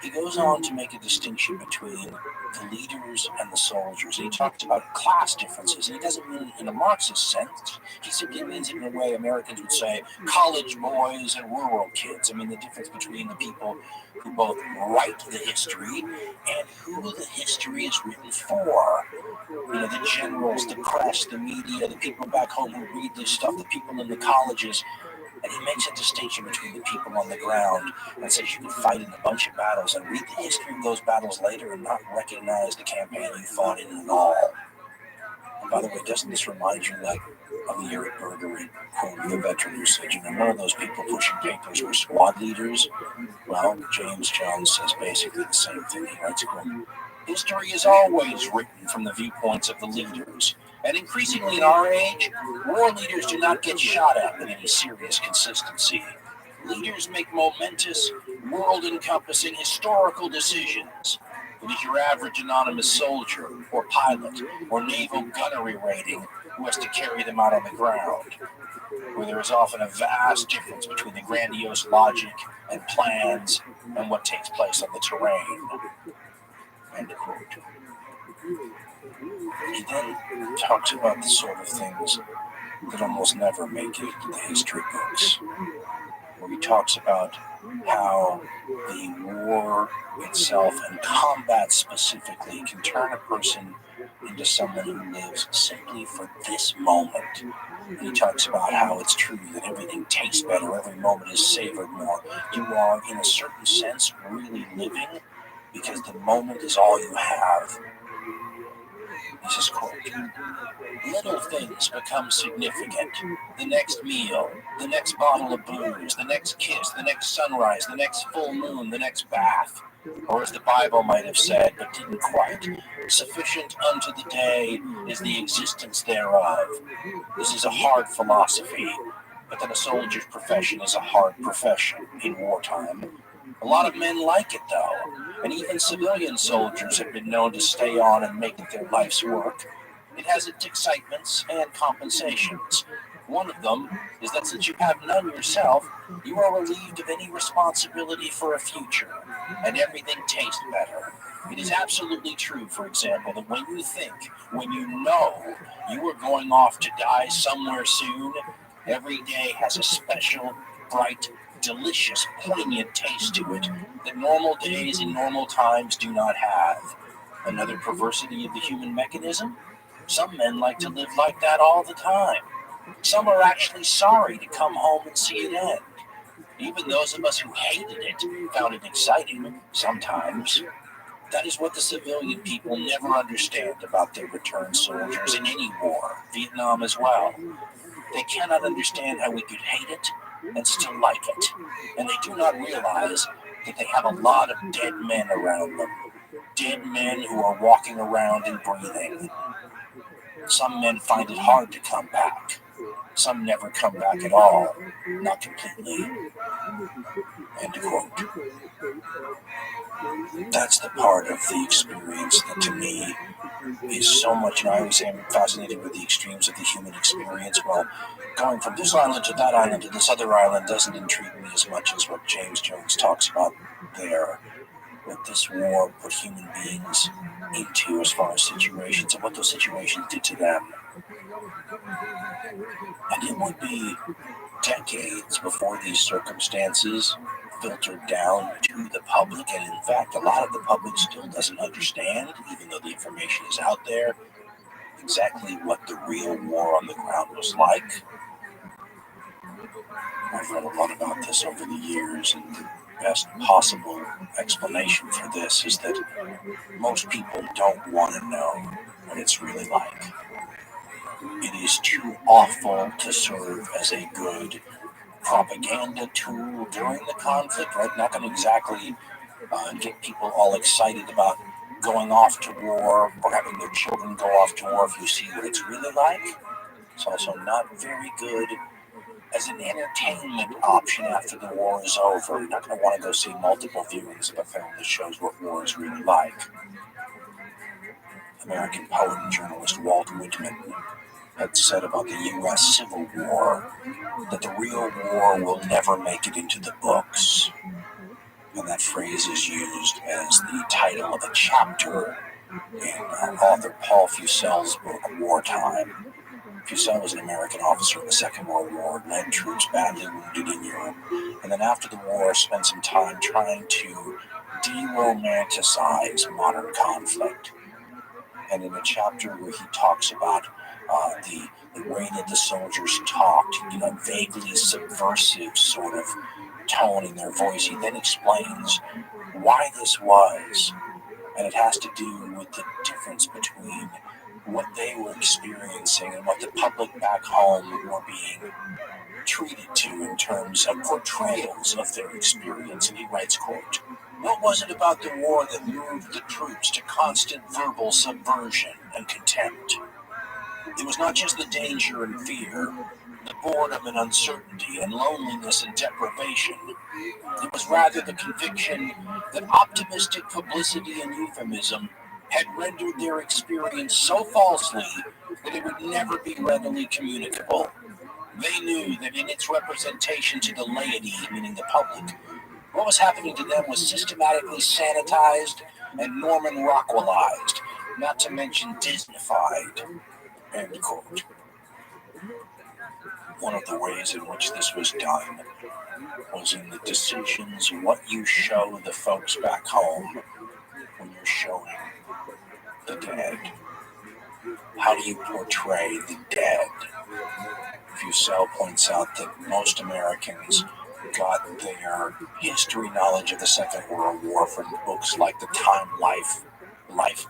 He goes on to make a distinction between the leaders and the soldiers. And he talks about class differences, and he doesn't mean it in a Marxist sense. He simply means it in a way Americans would say college boys and rural kids. I mean, the difference between the people who both write the history and who the history is written for. You know, the generals, the press, the media, the people back home who read this stuff, the people in the colleges. And he makes a distinction between the people on the ground and says you can fight in a bunch of battles and read the history of those battles later and not recognize the campaign you fought in at all. And by the way, doesn't this remind you like of the Eric Berger quote, the veteran who said, you know, none of those people pushing papers were squad leaders? Well, James Jones says basically the same thing. He writes, quote, history is always written from the viewpoints of the leaders. And increasingly in our age, war leaders do not get shot at with any serious consistency. Leaders make momentous, world-encompassing historical decisions. It is your average anonymous soldier or pilot or naval gunnery rating who has to carry them out on the ground, where there is often a vast difference between the grandiose logic and plans and what takes place on the terrain. End quote. He then talks about the sort of things that almost never make it into the history books, where he talks about how the war itself and combat specifically can turn a person into someone who lives simply for this moment. And he talks about how it's true that everything tastes better, every moment is savored more. You are, in a certain sense, really living because the moment is all you have. He says, quote, little things become significant. The next meal, the next bottle of booze, the next kiss, the next sunrise, the next full moon, the next bath. Or as the Bible might have said, but didn't quite, sufficient unto the day is the existence thereof. This is a hard philosophy, but then a soldier's profession is a hard profession in wartime. A lot of men like it, though, and even civilian soldiers have been known to stay on and make it their life's work. It has its excitements and compensations. One of them is that since you have none yourself, you are relieved of any responsibility for a future, and everything tastes better. It is absolutely true, for example, that when you know you are going off to die somewhere soon, every day has a special, bright, delicious, poignant taste to it that normal days in normal times do not have. Another perversity of the human mechanism? Some men like to live like that all the time. Some are actually sorry to come home and see it end. Even those of us who hated it found it exciting sometimes. That is what the civilian people never understand about their returned soldiers in any war, Vietnam as well. They cannot understand how we could hate it and still like it. And they do not realize that they have a lot of dead men around them. Dead men who are walking around and breathing. Some men find it hard to come back. Some never come back at all. Not completely. End quote. That's the part of the experience that to me is so much, and I always say I'm fascinated with the extremes of the human experience. Well, going from this island to that island to this other island doesn't intrigue me as much as what James Jones talks about there. What this war put human beings into as far as situations and what those situations did to them. And it would be decades before these circumstances filtered down to the public, and in fact a lot of the public still doesn't understand, even though the information is out there, exactly what the real war on the ground was like. I've read a lot about this over the years, and the best possible explanation for this is that most people don't want to know what it's really like. It is too awful to serve as a good propaganda tool during the conflict, right? Not going to exactly get people all excited about going off to war or having their children go off to war if you see what it's really like. It's also not very good as an entertainment option after the war is over. You're not going to want to go see multiple viewings of a film that shows what war is really like. American poet and journalist Walt Whitman had said about the U.S. Civil War that the real war will never make it into the books. And that phrase is used as the title of a chapter in author Paul Fusel's book, Wartime. Fusel was an American officer in the Second World War, led troops badly wounded in Europe, and then after the war spent some time trying to de-romanticize modern conflict. And in a chapter where he talks about the way that the soldiers talked, vaguely subversive sort of tone in their voice, he then explains why this was. And it has to do with the difference between what they were experiencing and what the public back home were being treated to in terms of portrayals of their experience. And he writes, quote, "What was it about the war that moved the troops to constant verbal subversion and contempt? It was not just the danger and fear, the boredom and uncertainty, and loneliness and deprivation. It was rather the conviction that optimistic publicity and euphemism had rendered their experience so falsely that it would never be readily communicable. They knew that in its representation to the laity, meaning the public, what was happening to them was systematically sanitized and Norman Rockwellized, not to mention Disneyfied." End quote. One of the ways in which this was done was in the decisions what you show the folks back home when you're showing the dead. How do you portray the dead? Fusel points out that most Americans got their history knowledge of the Second World War from books like the Time Life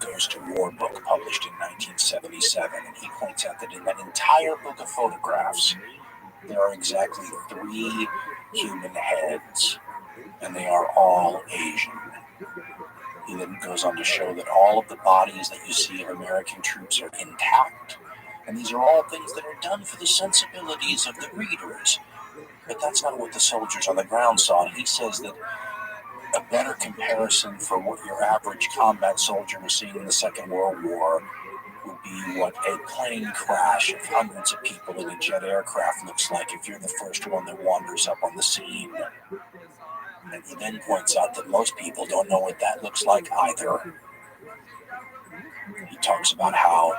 Goes to War book published in 1977. And he points out that in that entire book of photographs, there are exactly 3 human heads, and they are all Asian. He then goes on to show that all of the bodies that you see of American troops are intact, and these are all things that are done for the sensibilities of the readers. But that's not what the soldiers on the ground saw, and he says that a better comparison for what your average combat soldier was seeing in the Second World War would be what a plane crash of hundreds of people in a jet aircraft looks like if you're the first one that wanders up on the scene. And he then points out that most people don't know what that looks like either. He talks about how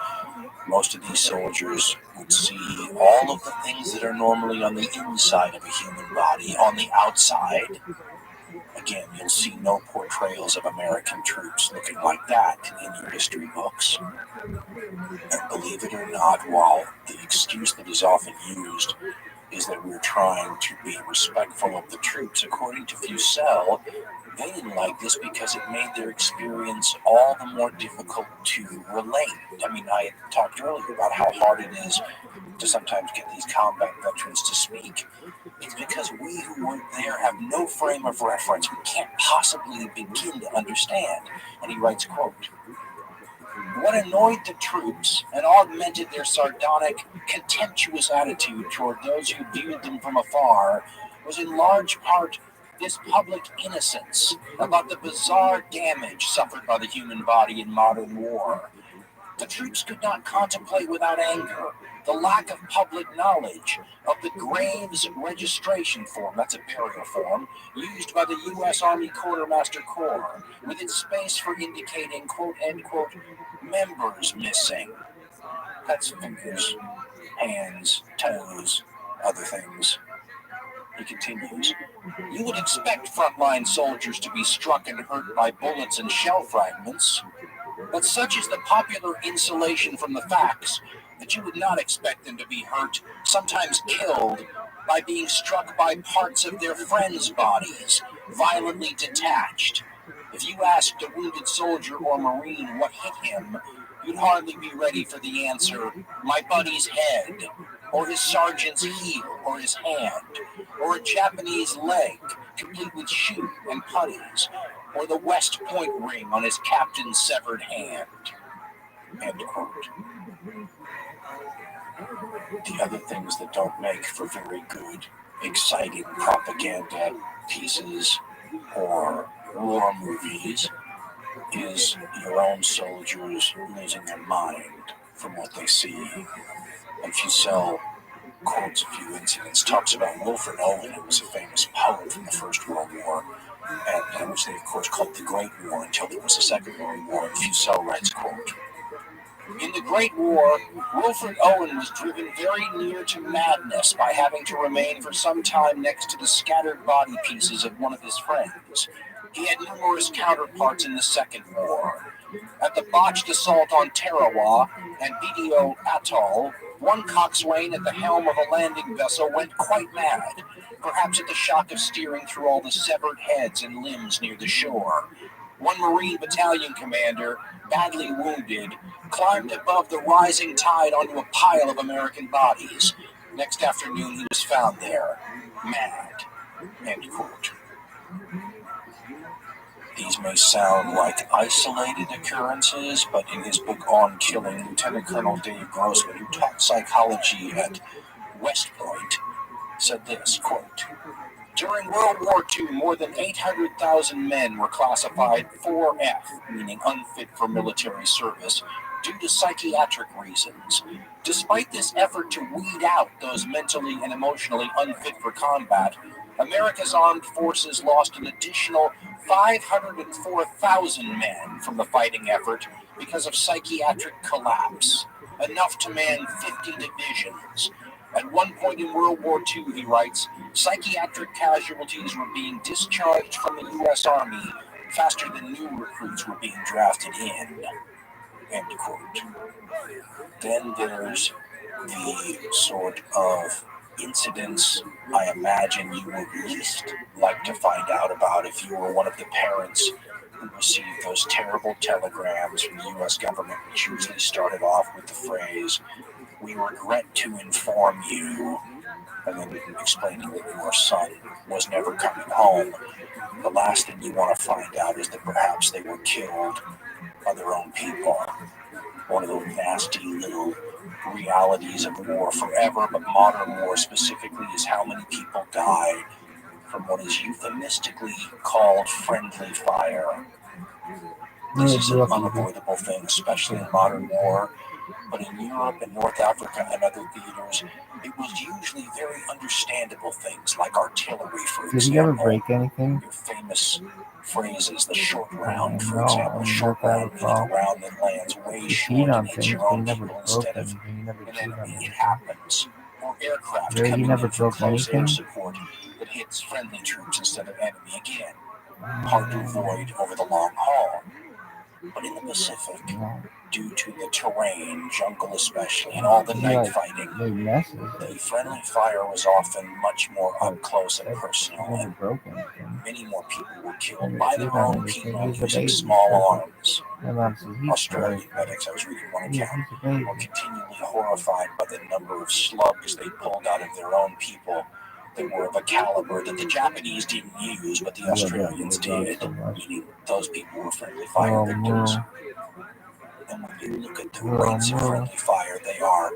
most of these soldiers would see all of the things that are normally on the inside of a human body on the outside. Again, you'll see no portrayals of American troops looking like that in your history books. And believe it or not, while the excuse that is often used is that we're trying to be respectful of the troops, according to Fusel, they didn't like this because it made their experience all the more difficult to relate. I mean, I talked earlier about how hard it is to sometimes get these combat veterans to speak. It's because we who weren't there have no frame of reference. We can't possibly begin to understand. And he writes, quote, "What annoyed the troops and augmented their sardonic, contemptuous attitude toward those who viewed them from afar was in large part this public innocence about the bizarre damage suffered by the human body in modern war. The troops could not contemplate without anger the lack of public knowledge of the Graves registration form," that's a burial form, "used by the U.S. Army Quartermaster Corps, with its space for indicating, quote, end quote, members missing." That's fingers, hands, toes, other things. He continues, "You would expect frontline soldiers to be struck and hurt by bullets and shell fragments, but such is the popular insulation from the facts that you would not expect them to be hurt, sometimes killed, by being struck by parts of their friends' bodies, violently detached. If you asked a wounded soldier or Marine what hit him, you'd hardly be ready for the answer, 'My buddy's head,' or his sergeant's heel, or his hand, or a Japanese leg, complete with shoe and putties, or the West Point ring on his captain's severed hand." End quote. The other things that don't make for very good, exciting propaganda pieces or war movies is your own soldiers losing their mind from what they see. And if you sell quotes a few incidents, talks about Wilfred Owen, who was a famous poet from the First World War, and which they, of course, called the Great War until there was a Second World War. And Fusel writes, quote, "In the Great War, Wilfred Owen was driven very near to madness by having to remain for some time next to the scattered body pieces of one of his friends. He had numerous counterparts in the Second War. At the botched assault on Tarawa and Bidio Atoll, one coxswain at the helm of a landing vessel went quite mad, perhaps at the shock of steering through all the severed heads and limbs near the shore. One Marine battalion commander, badly wounded, climbed above the rising tide onto a pile of American bodies. Next afternoon he was found there, mad." End quote. These may sound like isolated occurrences, but in his book On Killing, Lieutenant Colonel Dave Grossman, who taught psychology at West Point, said this, quote, "During World War II, more than 800,000 men were classified 4F, meaning unfit for military service, due to psychiatric reasons. Despite this effort to weed out those mentally and emotionally unfit for combat, America's armed forces lost an additional 504,000 men from the fighting effort because of psychiatric collapse, enough to man 50 divisions. At one point in World War II," he writes, "psychiatric casualties were being discharged from the U.S. Army faster than new recruits were being drafted in." End quote. Then there's the sort of incidents I imagine you would least like to find out about if you were one of the parents who received those terrible telegrams from the U.S. government, which usually started off with the phrase, "We regret to inform you," and then explaining that your son was never coming home. The last thing you want to find out is that perhaps they were killed by their own people. One of those nasty little realities of war forever, but modern war specifically, is how many people die from what is euphemistically called friendly fire. This is an unavoidable thing, especially in modern war, but in Europe and North Africa and other theaters, it was usually very understandable things like artillery, for example. Did he ever break anything? Your famous phrases, the short round, for example, short round meaning a round that lands way short and hits your own people instead of an enemy. It happens. Or aircraft coming in for close air support that hits friendly troops instead of enemy. Again, hard to avoid over the long haul. But in the Pacific, due to the terrain, jungle especially, and all the night fighting, the friendly fire was often much more up close and personal, and many more people were killed by their own people using small arms. Australian medics, I was reading one account, were continually horrified by the number of slugs they pulled out of their own people that were of a caliber that the Japanese didn't use, but the Australians did, meaning those people were friendly fire victims. And when you look at the rates of friendly fire, they are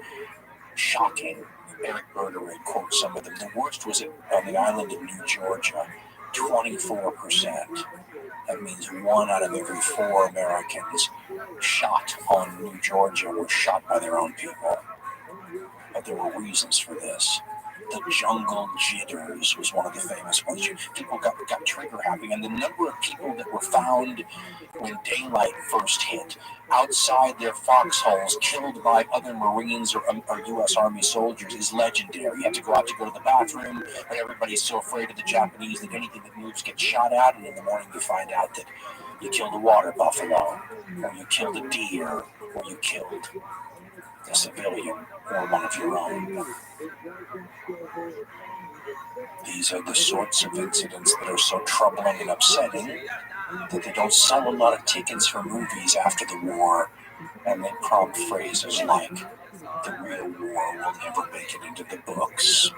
shocking. Eric Bergeron quotes some of them. The worst was on the island of New Georgia, 24%. That means 1 out of every 4 Americans shot on New Georgia were shot by their own people. But there were reasons for this. The jungle jitters was one of the famous ones. People got trigger happy, and the number of people that were found when daylight first hit outside their foxholes, killed by other Marines or U.S. Army soldiers, is legendary. You have to go out to go to the bathroom, but everybody's so afraid of the Japanese that anything that moves gets shot at, and in the morning you find out that you killed a water buffalo, or you killed a deer, or you killed a civilian, or one of your own. These are the sorts of incidents that are so troubling and upsetting that they don't sell a lot of tickets for movies after the war, and they prompt phrases like, "The real war will never make it into the books."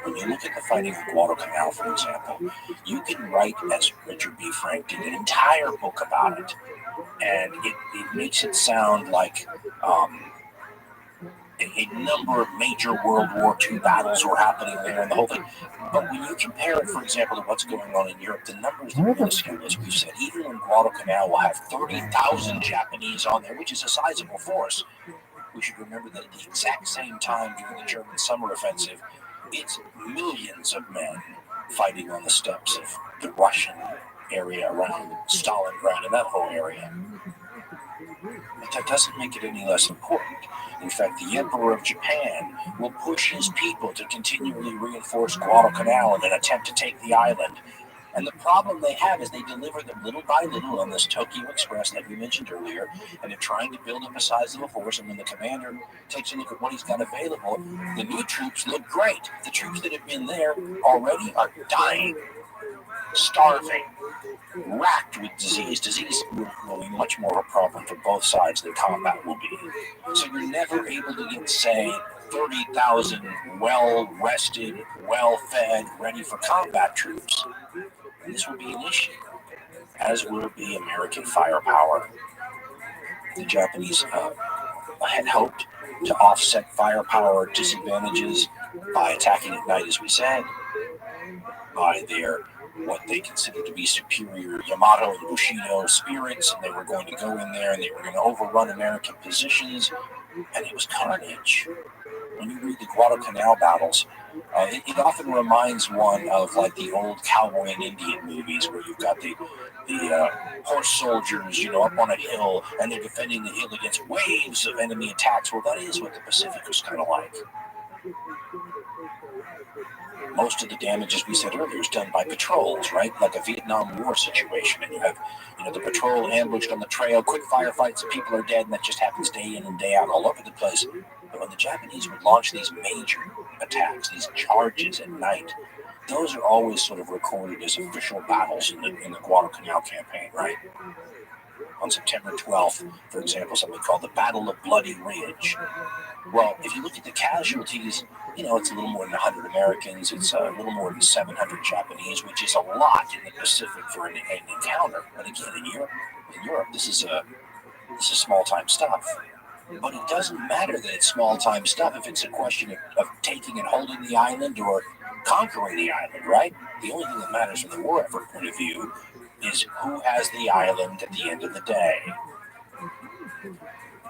When you look at the fighting of Guadalcanal, for example, you can write, as Richard B. Frank did, an entire book about it, and it makes it sound like a number of major World War II battles were happening there and the whole thing. But when you compare it, for example, to what's going on in Europe, the numbers are minuscule, as we've said. Even when Guadalcanal will have 30,000 Japanese on there, which is a sizable force, we should remember that at the exact same time during the German summer offensive, it's millions of men fighting on the steppes of the Russian area around Stalingrad and that whole area. But that doesn't make it any less important. In fact, the Emperor of Japan will push his people to continually reinforce Guadalcanal in an attempt to take the island. And the problem they have is they deliver them little by little on this Tokyo Express that we mentioned earlier, and they're trying to build up a sizable force, and when the commander takes a look at what he's got available, the new troops look great. The troops that have been there already are dying, starving, racked with disease. Disease will be much more of a problem for both sides than combat will be. So you're never able to get, say, 30,000 well-rested, well-fed, ready for combat troops. And this will be an issue, as will be American firepower. The Japanese had hoped to offset firepower disadvantages by attacking at night, as we said, by their what they considered to be superior Yamato and Bushido spirits, and they were going to go in there and they were going to overrun American positions, and it was carnage. When you read the Guadalcanal battles, it often reminds one of like the old cowboy and Indian movies where you've got the horse soldiers, up on a hill, and they're defending the hill against waves of enemy attacks. Well, that is what the Pacific was kind of like. Most of the damage, as we said earlier, is done by patrols, right? Like a Vietnam War situation. And you have, the patrol ambushed on the trail, quick firefights, and people are dead, and that just happens day in and day out all over the place. But when the Japanese would launch these major attacks, these charges at night, those are always sort of recorded as official battles in the Guadalcanal campaign, right? On September 12th, for example, something called the Battle of Bloody Ridge. Well, if you look at the casualties, it's a little more than 100 Americans. It's a little more than 700 Japanese, which is a lot in the Pacific for an encounter. But again, in Europe, this is small-time stuff. But it doesn't matter that it's small-time stuff if it's a question of taking and holding the island or conquering the island, right? The only thing that matters from the war effort point of view is who has the island at the end of the day.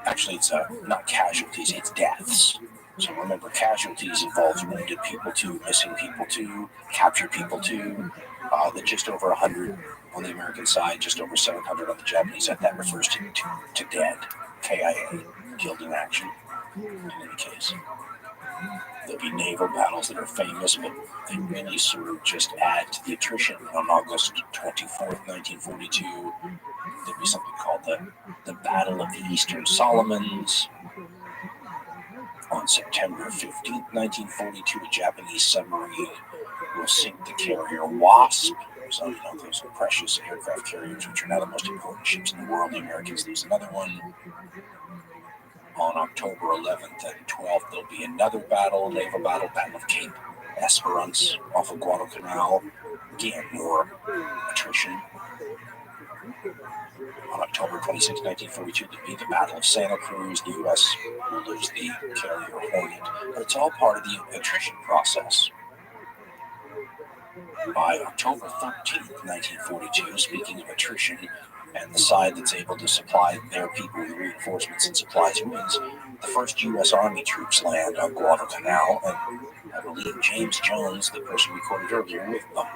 Actually, it's not casualties, it's deaths. So remember, casualties involves wounded people too, missing people too, captured people too. Just over 100 on the American side, just over 700 on the Japanese side. That refers to dead, KIA, killed in action, in any case. There'll be naval battles that are famous, but they really sort of just add to the attrition. On August 24th, 1942, there'll be something called the Battle of the Eastern Solomons. On September 15th, 1942, a Japanese submarine will sink the carrier Wasp. So, those precious aircraft carriers, which are now the most important ships in the world. The Americans lose another one. On October 11th and 12th, there'll be another naval battle, Battle of Cape Esperance off of Guadalcanal. Again, more attrition. On October 26, 1942, there'll be the Battle of Santa Cruz. The U.S. will lose the carrier Hornet, but it's all part of the attrition process. By October 13th, 1942, speaking of attrition, and the side that's able to supply their people with reinforcements and supplies wins, the first U.S. Army troops land on Guadalcanal, and I believe James Jones, the person we quoted earlier, with them.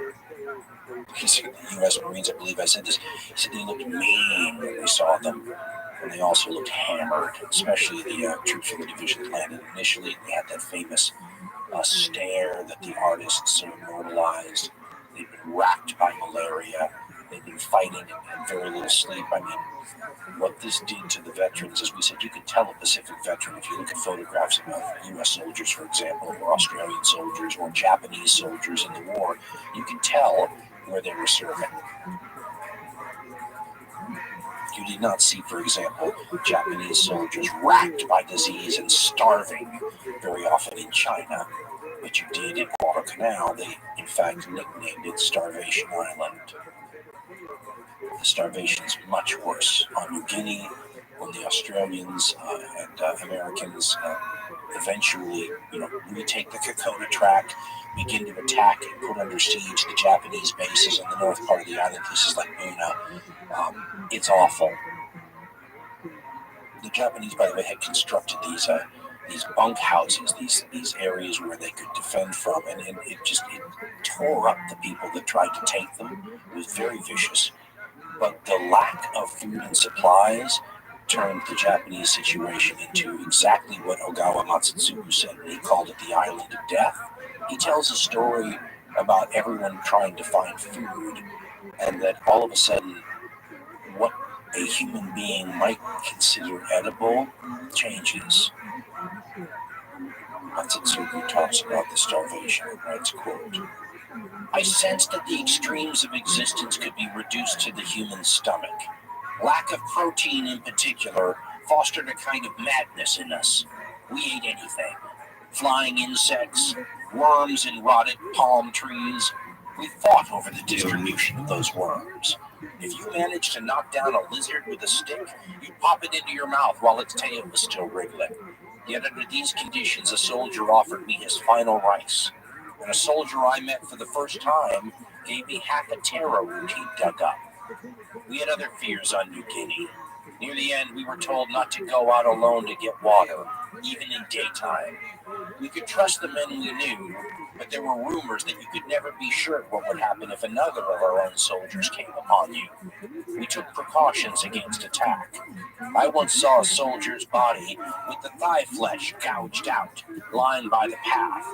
He said the U.S. Marines, I believe I said this, he said they looked mean when they saw them, and they also looked hammered, especially the troops from the division that landed initially. They had that famous stare that the artists so immortalized. They'd been racked by malaria. They've been fighting and very little sleep. I mean, what this did to the veterans, as we said, you could tell a Pacific veteran if you look at photographs of U.S. soldiers, for example, or Australian soldiers, or Japanese soldiers in the war. You can tell where they were serving. You did not see, for example, Japanese soldiers racked by disease and starving very often in China. But you did in Guadalcanal. They, in fact, nicknamed it Starvation Island. The starvation is much worse on New Guinea, when the Australians and Americans eventually, retake the Kokoda track, begin to attack and put under siege the Japanese bases on the north part of the island, places like Buna. It's awful. The Japanese, by the way, had constructed these bunk houses, these areas where they could defend from, and it tore up the people that tried to take them. It was very vicious. But the lack of food and supplies turned the Japanese situation into exactly what Ogawa Matsutsugu said. He called it the island of death. He tells a story about everyone trying to find food, and that all of a sudden, what a human being might consider edible changes. Matsutsugu talks about the starvation and writes, quote, I sensed that the extremes of existence could be reduced to the human stomach. Lack of protein in particular fostered a kind of madness in us. We ate anything. Flying insects, worms in rotted palm trees. We fought over the distribution of those worms. If you managed to knock down a lizard with a stick, you'd pop it into your mouth while its tail was still wriggling. Yet under these conditions, a soldier offered me his final rice. And a soldier I met for the first time gave me half a taro root he'd dug up. We had other fears on New Guinea. Near the end, we were told not to go out alone to get water, even in daytime. We could trust the men we knew, but there were rumors that you could never be sure what would happen if another of our own soldiers came upon you. We took precautions against attack. I once saw a soldier's body with the thigh flesh gouged out, lying by the path.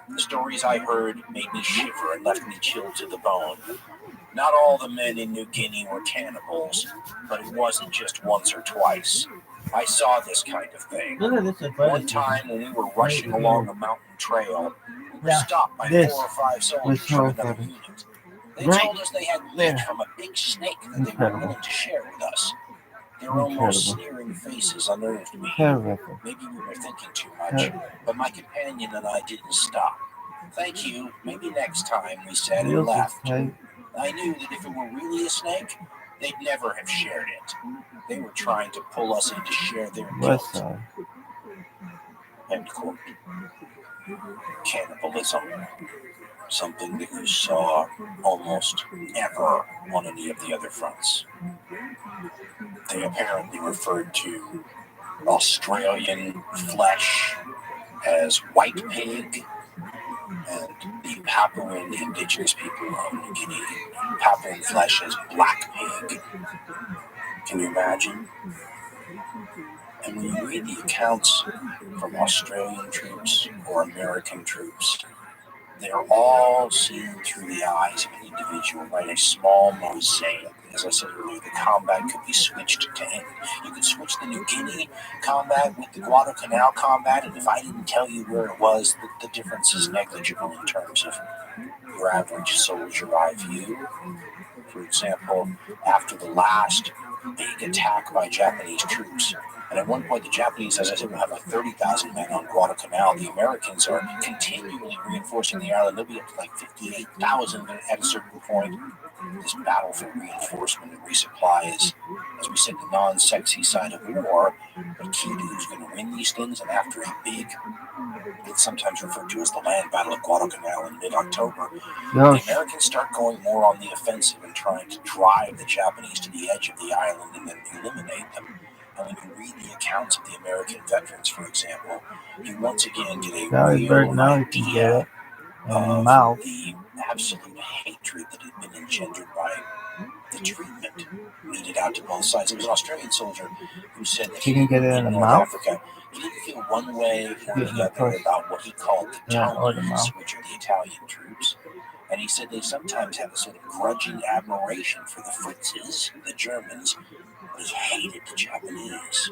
The stories I heard made me shiver and left me chilled to the bone. Not all the men in New Guinea were cannibals, but it wasn't just once or twice. I saw this kind of thing. One time when we were rushing along a mountain trail, we were stopped by 4 or 5 soldiers from another unit. They told us they had meat from a big snake that they were willing to share with us. Their almost sneering faces unnerved me. Maybe we were thinking too much, but my companion and I didn't stop. Thank you, maybe next time, we said and left. I knew that if it were really a snake, they'd never have shared it. They were trying to pull us in to share their guilt. End quote. Cannibalism. Something that you saw almost never on any of the other fronts. They apparently referred to Australian flesh as white pig, and the Papuan indigenous people of New Guinea, Papuan flesh as black pig. Can you imagine? And when you read the accounts from Australian troops or American troops, they're all seen through the eyes of an individual, right? A small mosaic. As I said earlier, the combat could be switched to end. You could switch the New Guinea combat with the Guadalcanal combat, and if I didn't tell you where it was, the difference is negligible in terms of your average soldier eye view. For example, after the last big attack by Japanese troops, and at one point the Japanese, as I said, will have like 30,000 men on Guadalcanal. The Americans are continually reinforcing the island. They'll be up to like 58,000 at a certain point. This battle for reinforcement and resupply is, as we said, the non-sexy side of war. But Kidu's going to win these things, and after a big, it's sometimes referred to as the land battle of Guadalcanal in mid-October, the Americans start going more on the offensive and trying to drive the Japanese to the edge of the island and then eliminate them. And when you read the accounts of the American veterans, for example, you once again get a real idea of the absolute hatred that had been engendered by the treatment meted out to both sides. There was an Australian soldier who said that in North Africa, he didn't feel one way or the other about what he called the Talians, which are the Italian troops. And he said they sometimes have a sort of grudging admiration for the Fritzes, the Germans, but he hated the Japanese.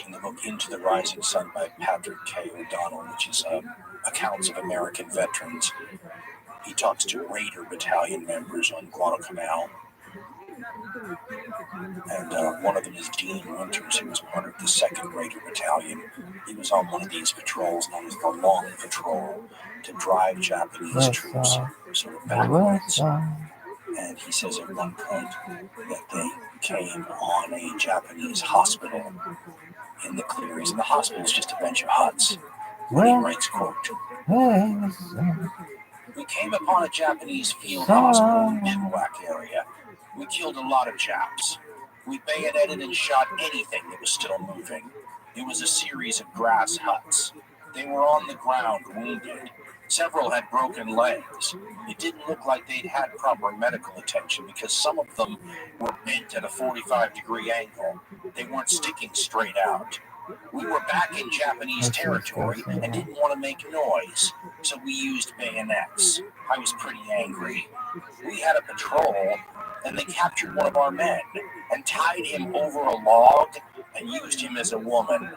In the book Into the Rising Sun by Patrick K. O'Donnell, which is accounts of American veterans, he talks to Raider Battalion members on Guadalcanal. And one of them is Dean Winters, who was part of the 2nd Raider Battalion. He was on one of these patrols known as the Long Patrol to drive Japanese troops sort of backwards. And he says at one point that they came on a Japanese hospital in the clearings. And the hospital is just a bunch of huts. And he writes, quote, we came upon a Japanese field hospital in the bivouac area. We killed a lot of Japs. We bayoneted and shot anything that was still moving. It was a series of grass huts. They were on the ground, wounded. Several had broken legs. It didn't look like they'd had proper medical attention because some of them were bent at a 45-degree angle. They weren't sticking straight out. We were back in Japanese territory and didn't want to make noise, so we used bayonets. I was pretty angry. We had a patrol, and they captured one of our men and tied him over a log and used him as a woman.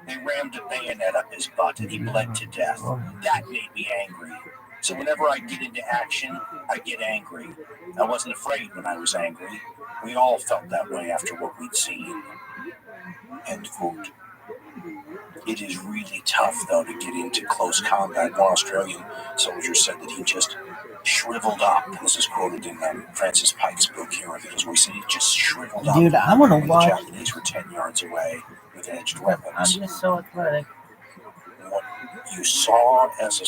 They rammed a bayonet up his butt and he bled to death. That made me angry. So whenever I get into action, I get angry. I wasn't afraid when I was angry. We all felt that way after what we'd seen. End quote. It is really tough, though, to get into close combat. One Australian soldier said that he just shriveled up. This is quoted in Francis Pike's book, Heroes, where he said he just shriveled up. Dude, I want to watch. The Japanese were 10 yards away with edged weapons. I'm just so athletic. What you saw as a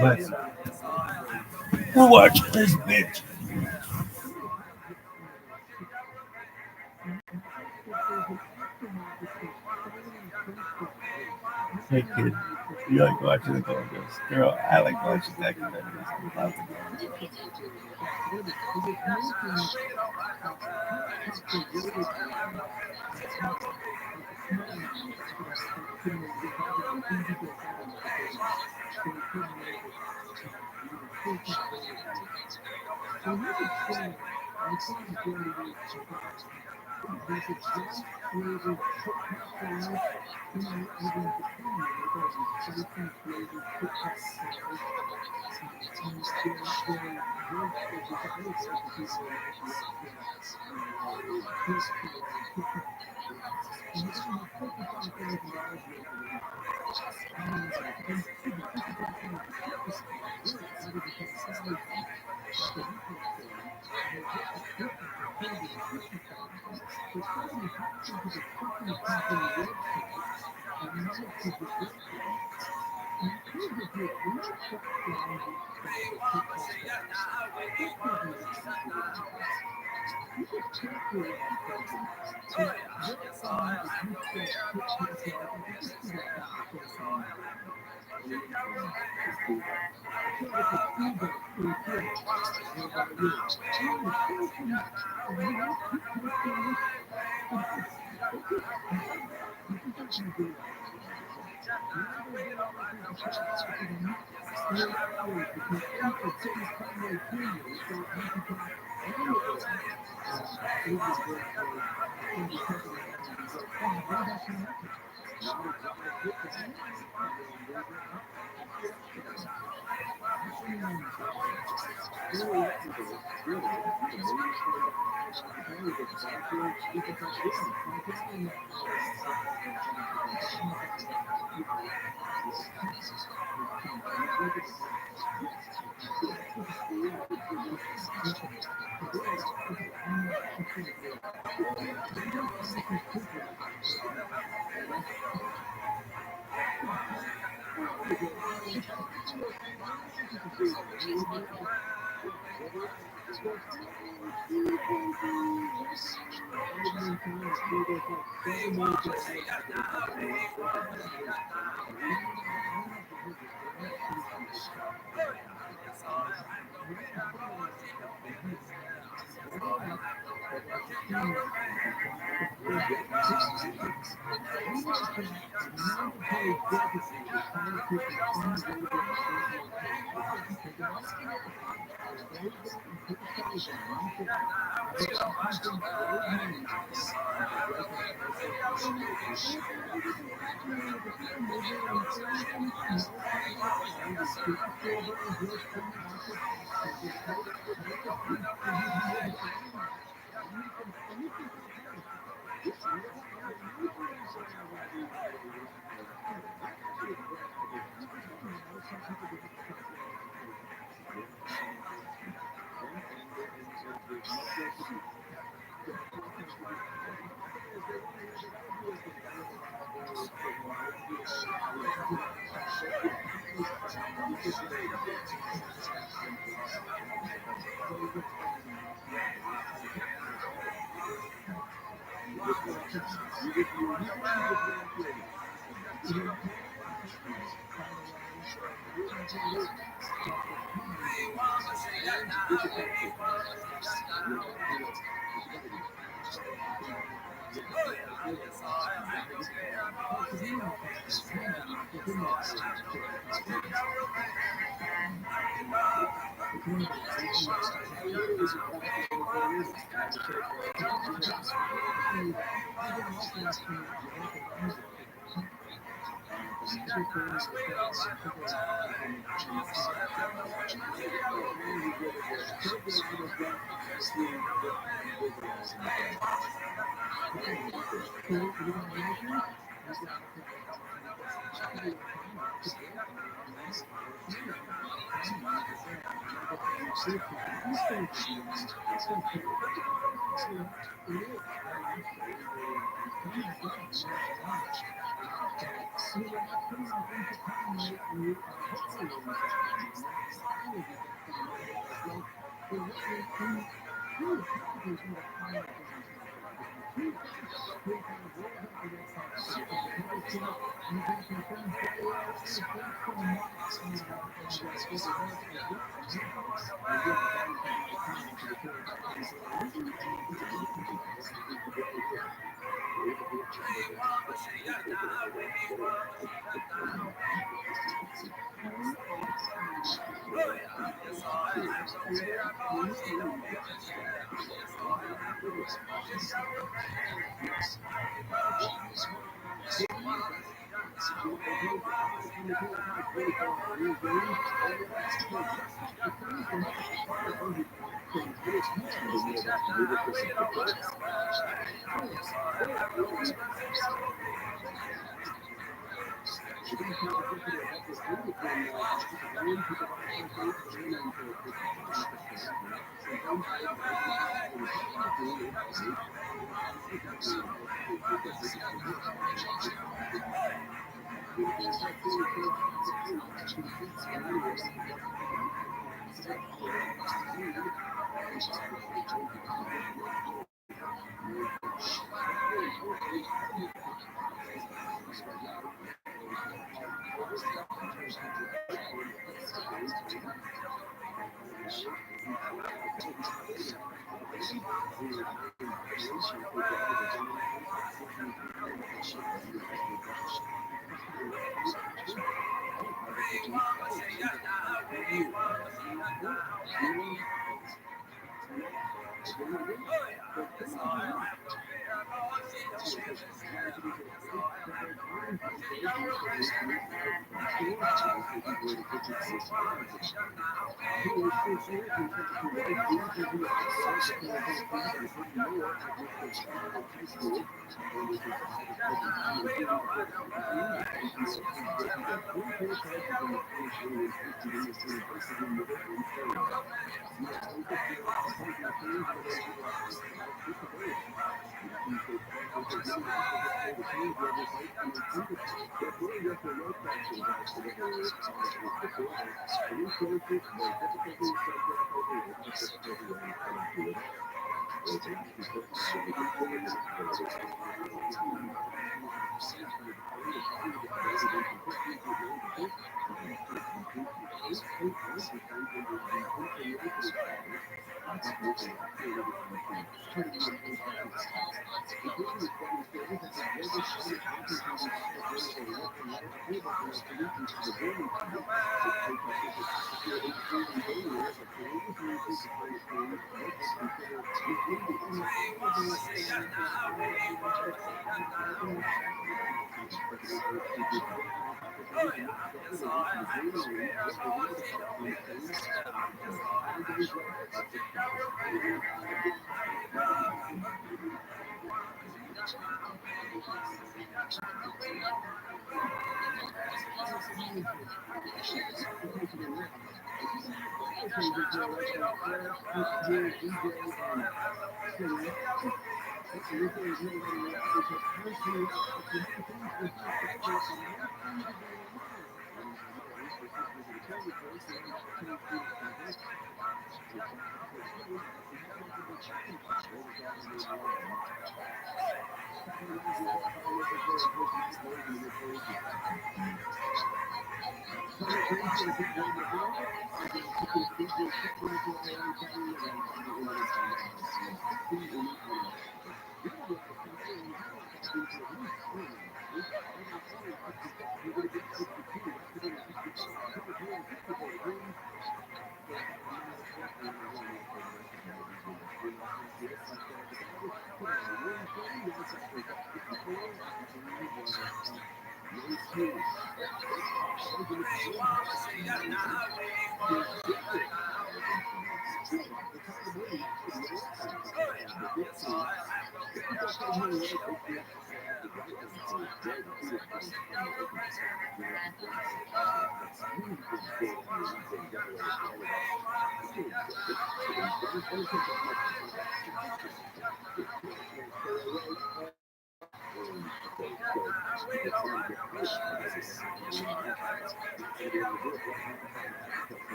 Listen, we're watching this bitch. Hey kid, you like watching the Golgos? Girl, I like watching documentaries about the Golgos.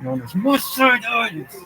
Known as Mustardites.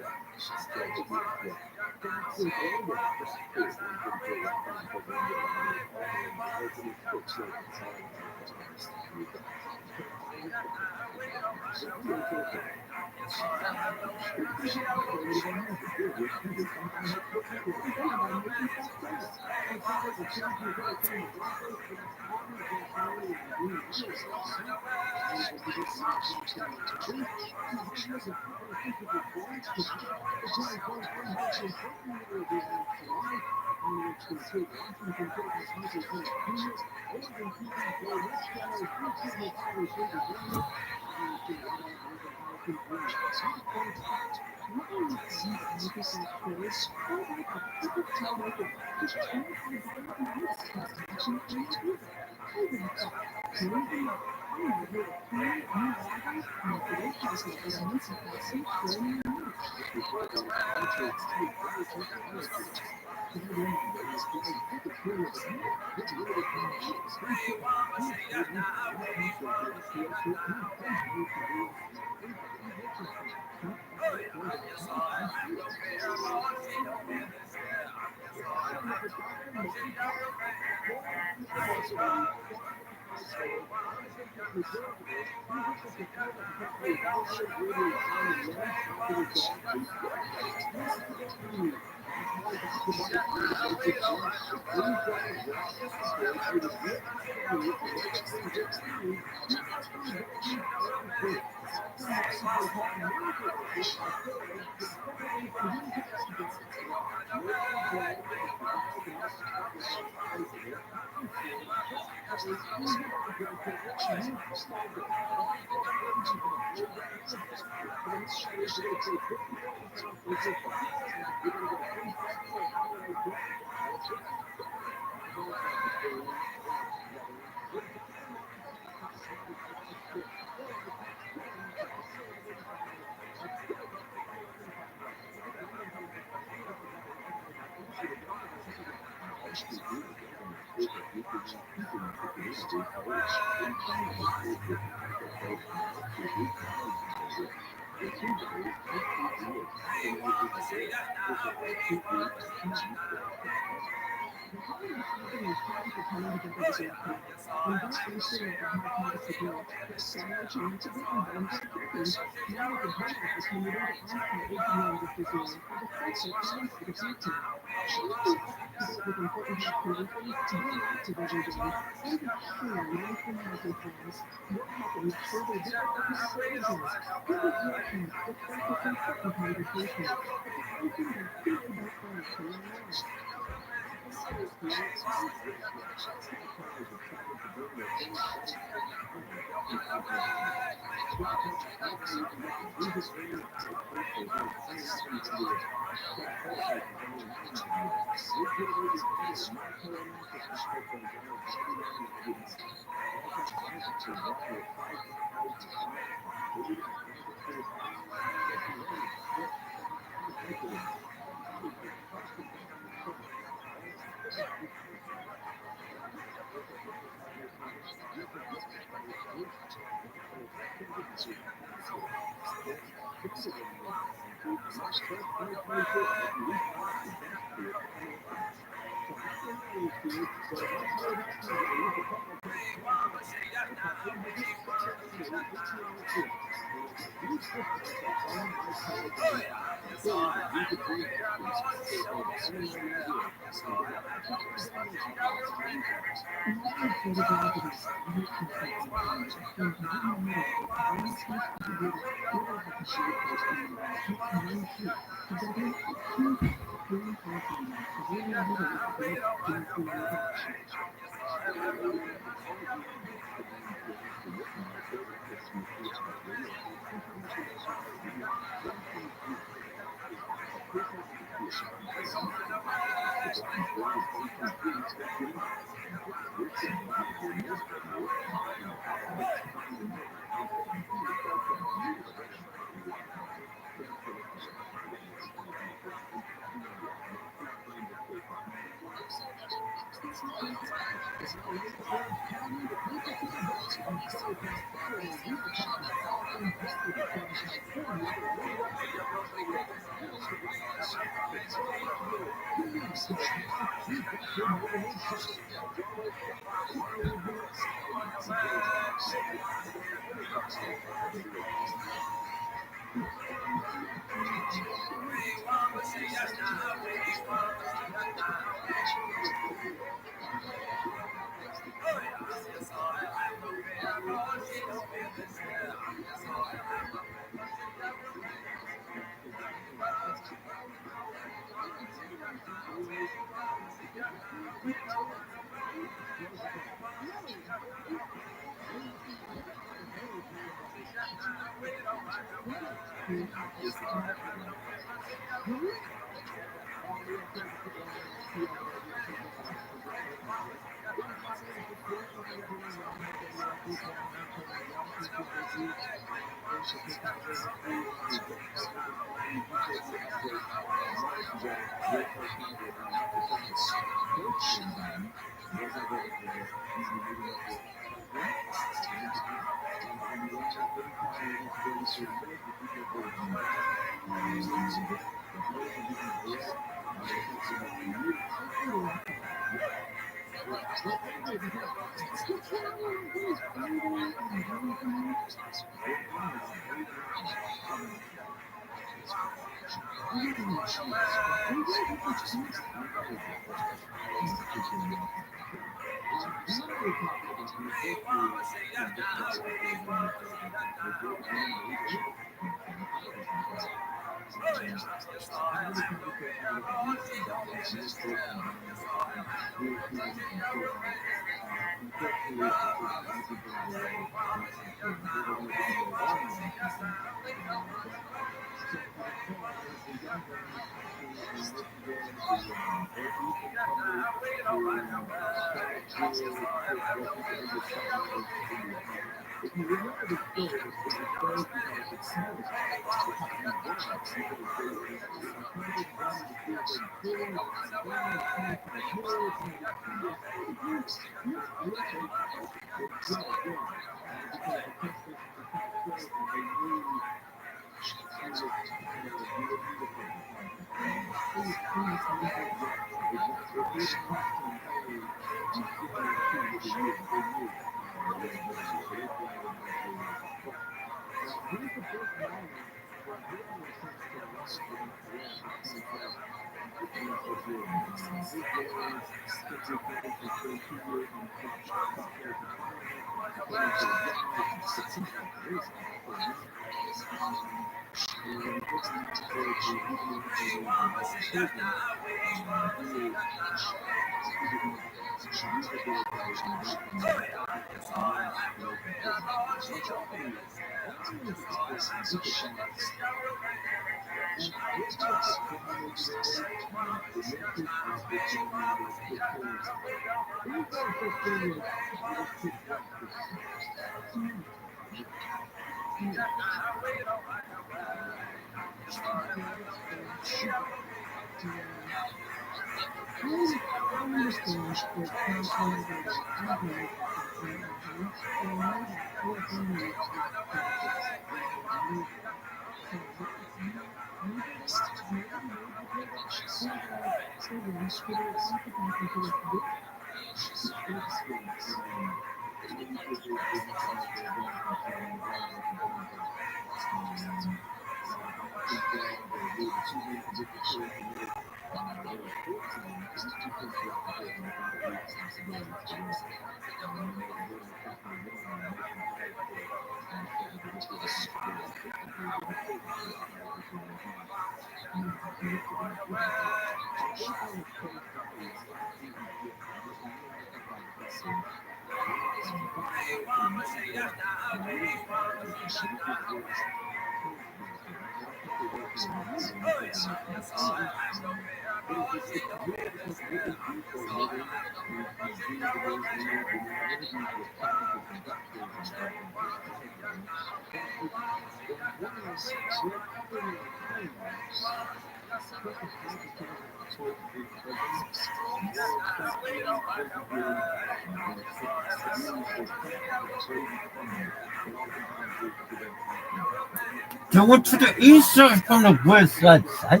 Go to the eastern from the west side.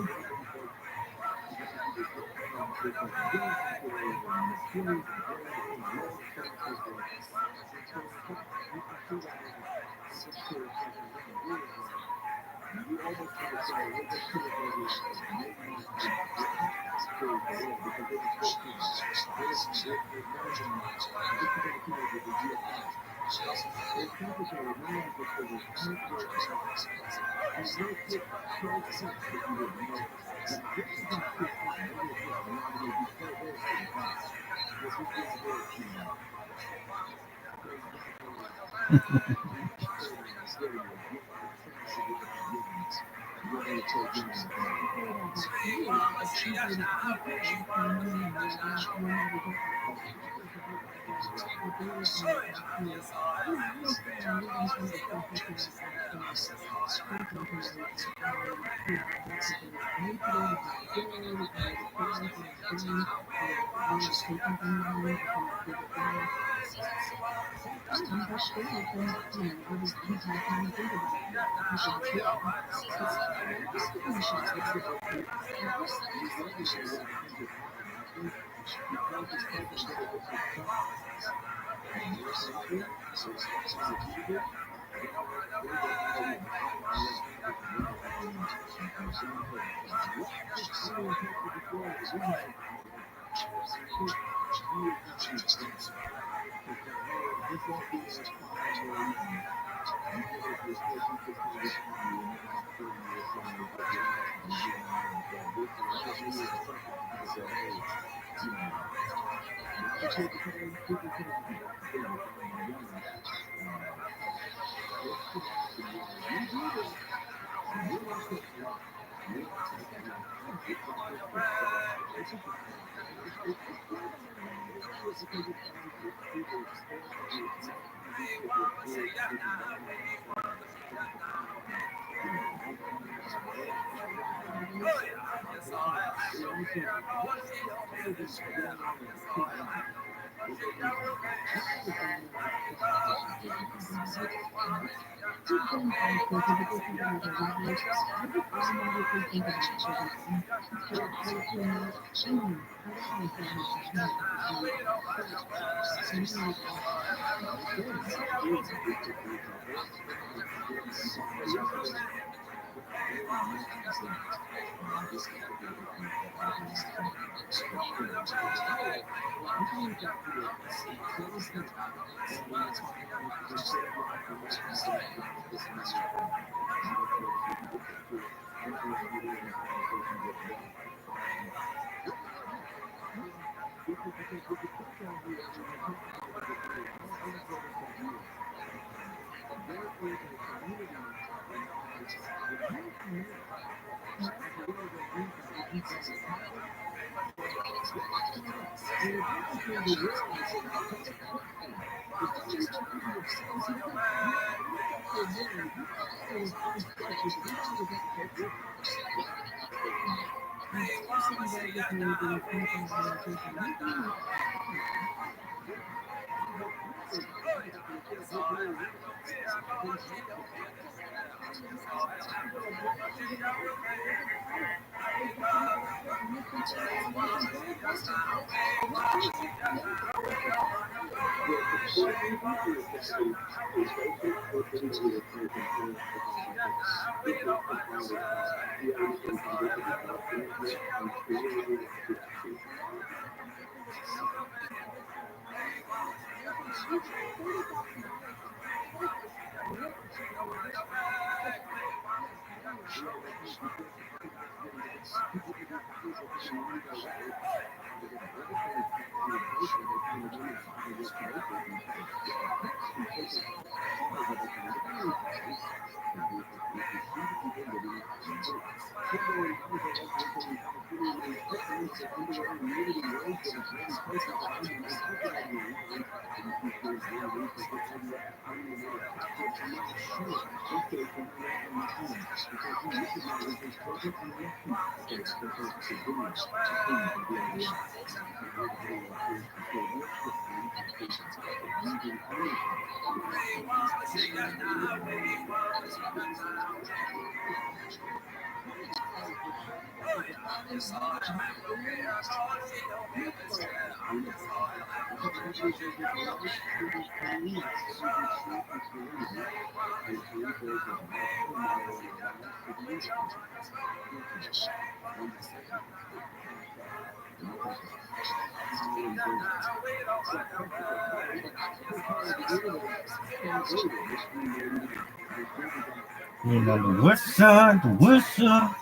You know, the west side, the west side.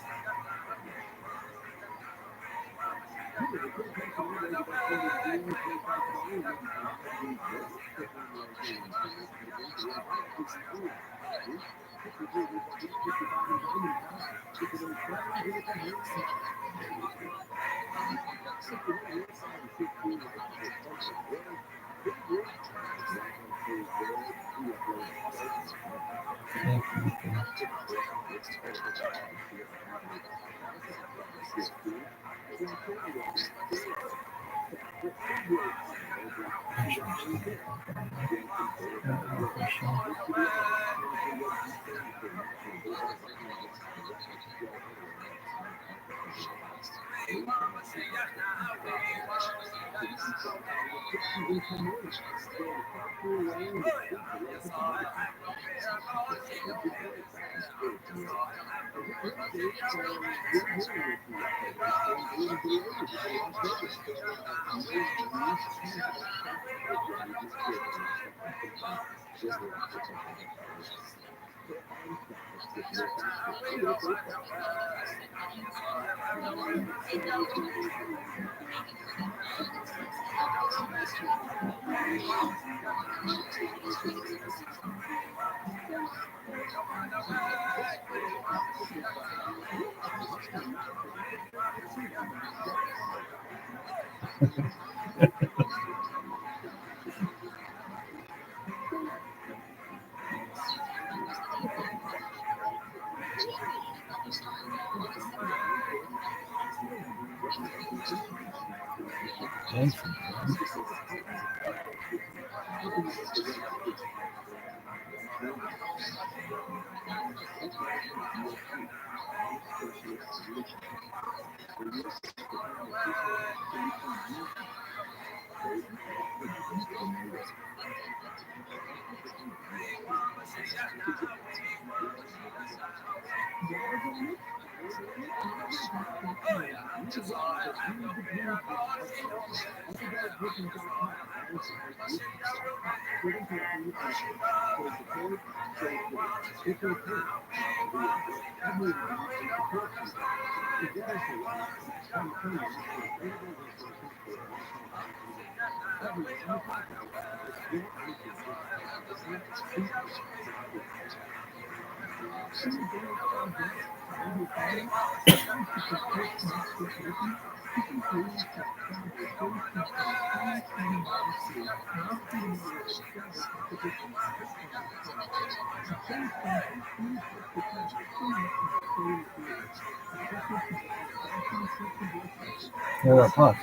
Yeah, plus.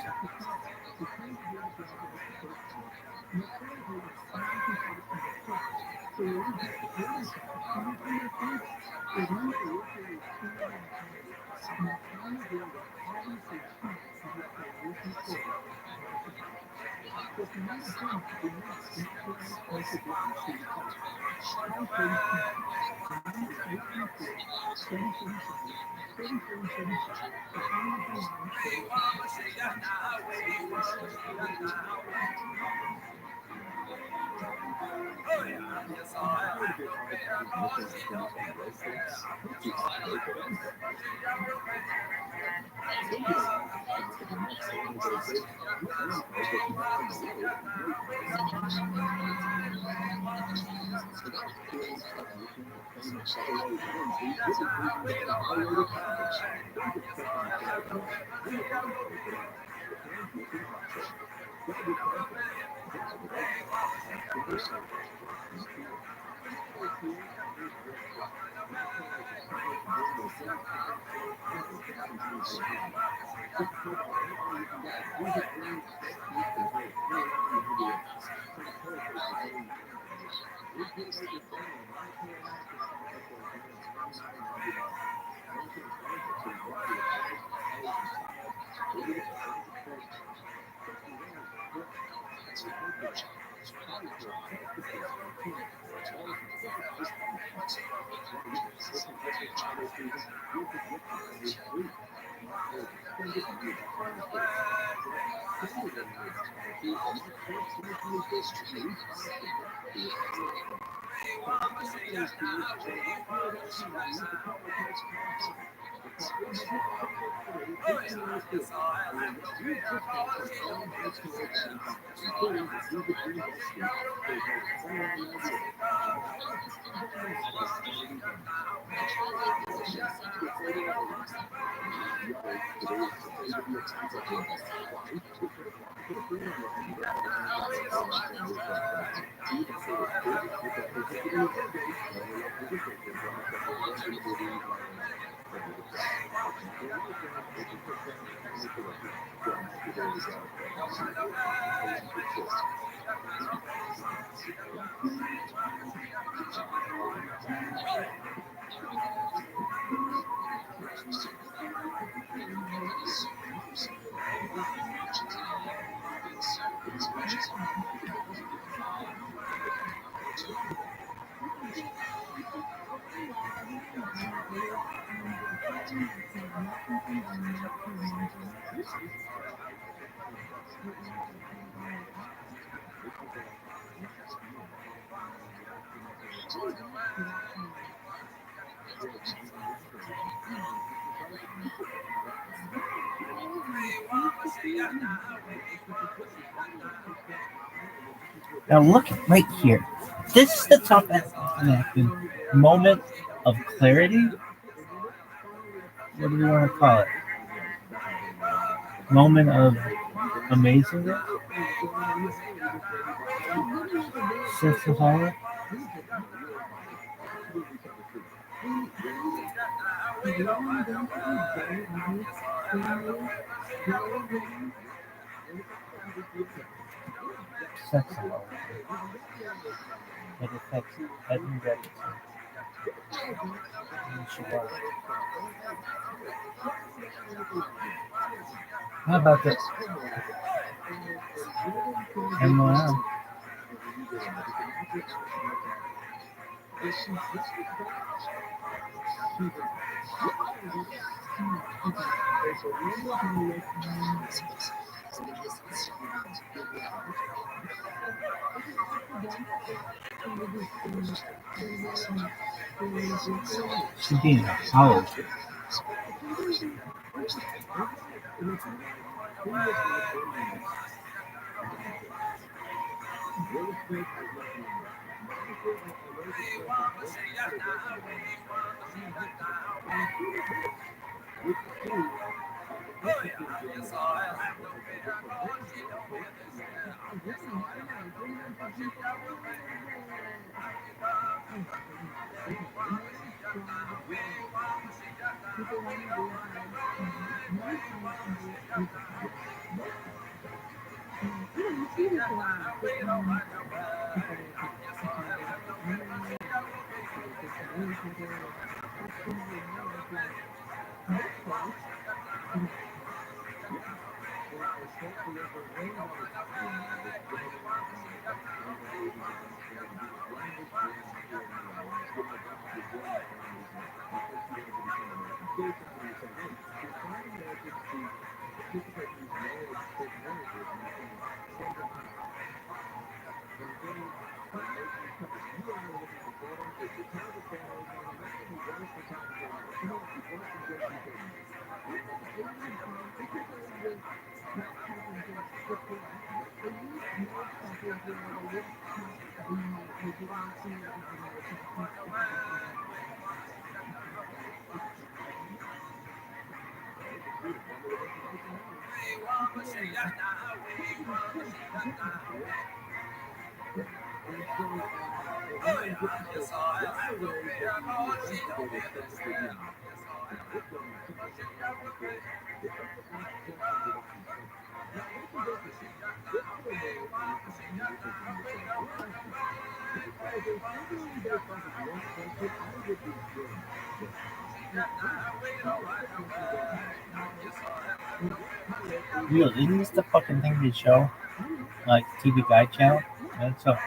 Now look right here. This is the top moment of clarity. What do we want to call it? Moment of amazingness? Sensible? Sensible. It affects every register. How about this? MLM. She's being a hoe. Yo, isn't this the fucking thing they show? Like TV Guide channel? That's so.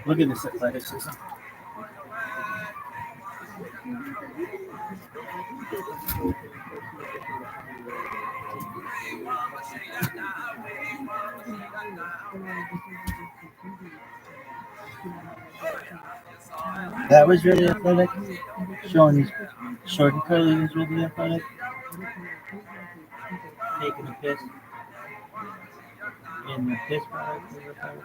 Look at this athleticism. That was really athletic. Showing these short and curly was really athletic. Taking a piss. In the piss product was athletic.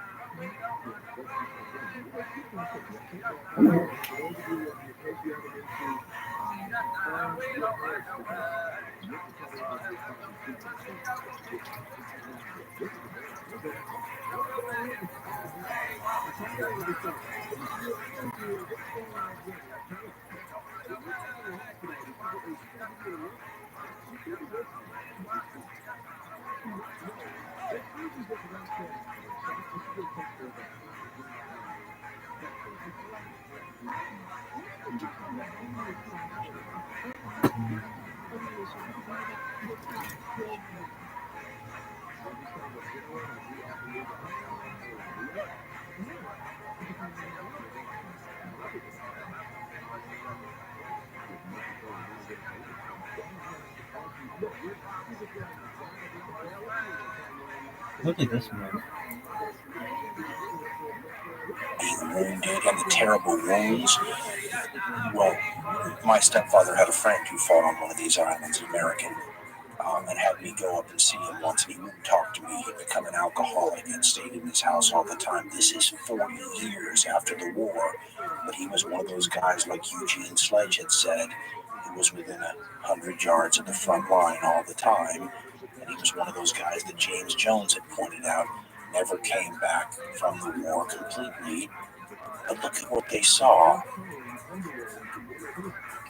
Look at this one. Being wounded and the terrible wounds. Well, my stepfather had a friend who fought on one of these islands, an American, and had me go up and see him once, and he wouldn't talk to me. He'd become an alcoholic and stayed in his house all the time. This is 40 years after the war, but he was one of those guys, like Eugene Sledge had said, who was within 100 yards of the front line all the time. And he was one of those guys that James Jones had pointed out never came back from the war completely. But look at what they saw.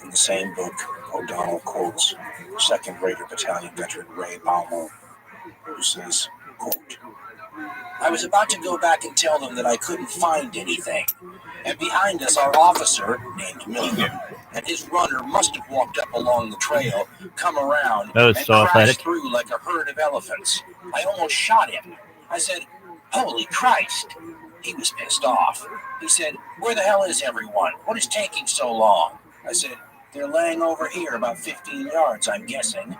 In the same book, O'Donnell quotes 2nd Raider Battalion veteran Ray Baumel, who says, quote, "I was about to go back and tell them that I couldn't find anything, and behind us our officer, named Miller, and his runner must have walked up along the trail, come around, That was and so crashed athletic. through like a herd of elephants. I almost shot him. I said, "Holy Christ!" He was pissed off. He said, "Where the hell is everyone? What is taking so long?" I said, "They're laying over here about 15 yards, I'm guessing."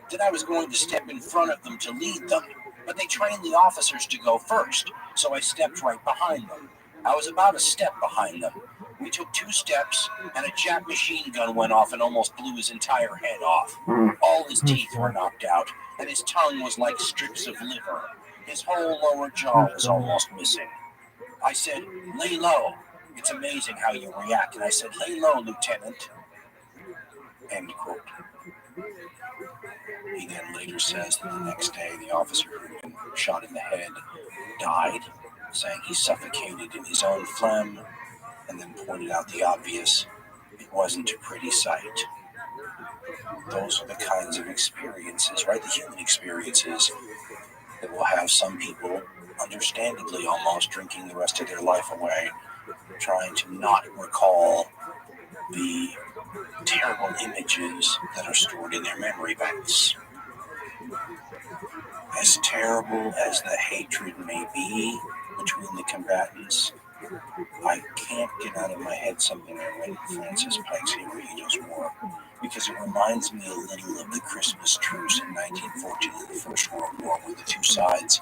Then I was going to step in front of them to lead them, but they trained the officers to go first, so I stepped right behind them. I was about a step behind them. We took 2 steps, and a Jap machine gun went off and almost blew his entire head off. All his teeth were knocked out, and his tongue was like strips of liver. His whole lower jaw was almost missing. I said, "Lay low. It's amazing how you react." And I said, "Lay low, Lieutenant." End quote. He then later says that the next day the officer who had been shot in the head died, saying he suffocated in his own phlegm, and then pointed out the obvious: it wasn't a pretty sight. Those are the kinds of experiences, right? The human experiences that will have some people, understandably almost, drinking the rest of their life away, trying to not recall the terrible images that are stored in their memory banks. As terrible as the hatred may be between the combatants, I can't get out of my head something I read in Francis Pike's Heroes War, because it reminds me a little of the Christmas truce in 1914 in the First World War, where the 2 sides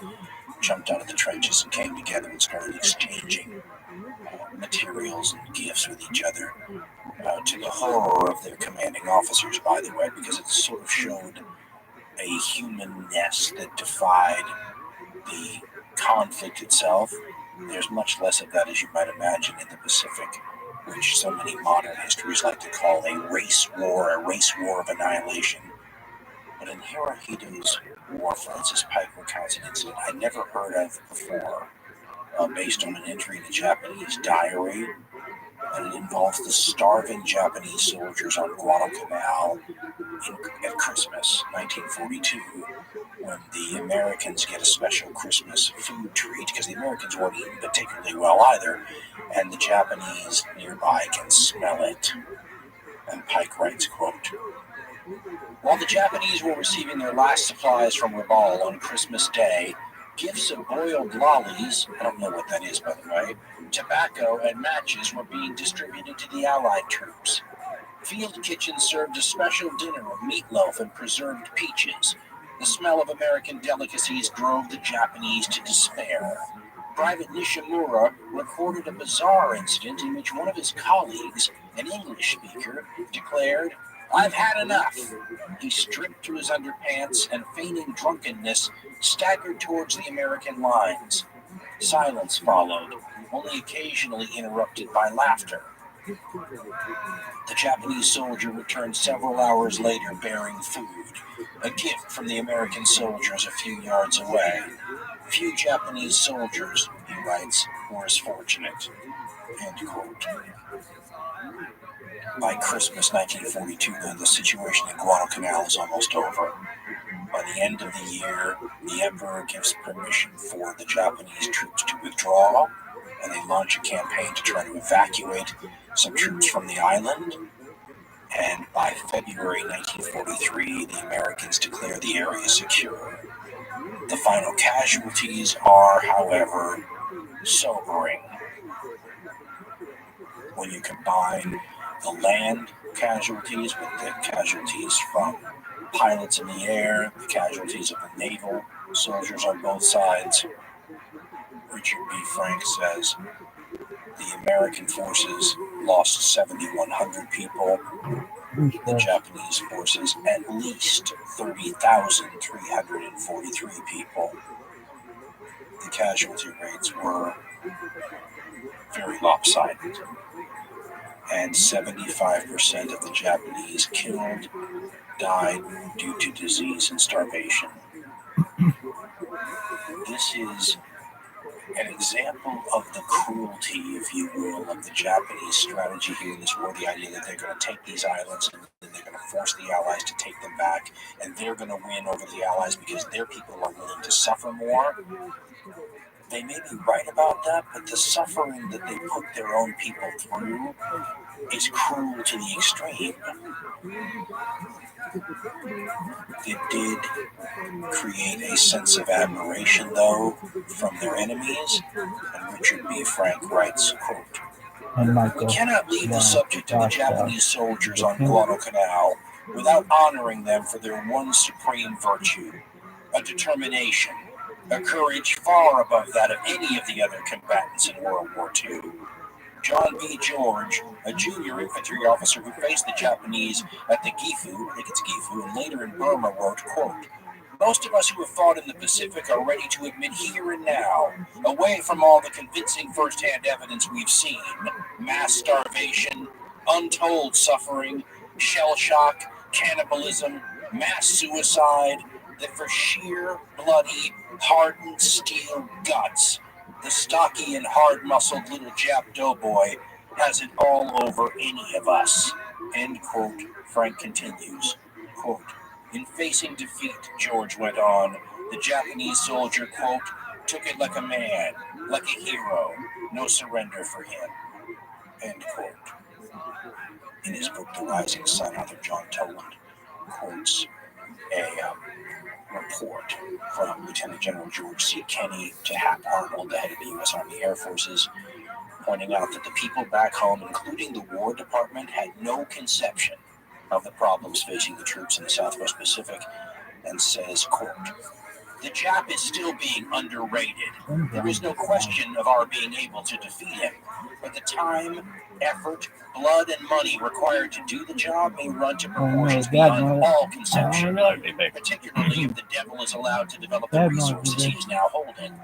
jumped out of the trenches and came together and started exchanging materials and gifts with each other, to the horror of their commanding officers, by the way, because it sort of showed a humanness that defied the conflict itself. There's much less of that, as you might imagine, in the Pacific, which so many modern histories like to call a race war of annihilation. But in Hirohito's War, Francis Pike recounts an incident I'd never heard of before, based on an entry in a Japanese diary, and it involves the starving Japanese soldiers on Guadalcanal at Christmas, 1942, when the Americans get a special Christmas food treat, because the Americans weren't eating particularly well either, and the Japanese nearby can smell it. And Pike writes, quote, "While the Japanese were receiving their last supplies from Rabaul on Christmas Day, gifts of boiled lollies," I don't know what that is, by the way, "tobacco, and matches were being distributed to the Allied troops. Field kitchens served a special dinner of meatloaf and preserved peaches. The smell of American delicacies drove the Japanese to despair. Private Nishimura recorded a bizarre incident in which one of his colleagues, an English speaker, declared, 'I've had enough.' He stripped to his underpants and, feigning drunkenness, staggered towards the American lines. Silence followed, only occasionally interrupted by laughter. The Japanese soldier returned several hours later bearing food, a gift from the American soldiers a few yards away. Few Japanese soldiers," he writes, "were as fortunate." End quote. By Christmas 1942, then, the situation in Guadalcanal is almost over. By the end of the year, the Emperor gives permission for the Japanese troops to withdraw, and they launch a campaign to try to evacuate some troops from the island. And by February 1943, the Americans declare the area secure. The final casualties are, however, sobering. When you combine the land casualties with the casualties from pilots in the air, the casualties of the naval soldiers on both sides, Richard B. Frank says the American forces lost 7,100 people, the Japanese forces at least 30,343 people. The casualty rates were very lopsided, and 75% of the Japanese killed died due to disease and starvation. This is an example of the cruelty, if you will, of the Japanese strategy here in this war, the idea that they're going to take these islands and then they're going to force the Allies to take them back, and they're going to win over the Allies because their people are willing to suffer more. They may be right about that, but the suffering that they put their own people through is cruel to the extreme. It did create a sense of admiration, though, from their enemies, and Richard B. Frank writes, quote, And "We cannot leave the subject of the Japanese soldiers on Guadalcanal without honoring them for their one supreme virtue, a determination, a courage far above that of any of the other combatants in World War II. John B. George, a junior infantry officer who faced the Japanese at the Gifu, I think it's Gifu, and later in Burma, wrote, quote, most of us who have fought in the Pacific are ready to admit here and now, away from all the convincing first-hand evidence we've seen, mass starvation, untold suffering, shell shock, cannibalism, mass suicide, that for sheer, bloody, hardened steel guts, the stocky and hard-muscled little Jap doughboy has it all over any of us." End quote. Frank continues, quote, "In facing defeat," George went on, "the Japanese soldier, quote, took it like a man, like a hero, no surrender for him." End quote. In his book, The Rising Sun, author John Toland quotes a report from Lieutenant General George C. Kenney to Hap Arnold, the head of the U.S. Army Air Forces, pointing out that the people back home, including the War Department, had no conception of the problems facing the troops in the Southwest Pacific, and says, quote, "The Jap is still being underrated. There is no question of our being able to defeat him, but the time, effort, blood, and money required to do the job may run to proportions beyond all conception, particularly if the devil is allowed to develop the resources he is now holding.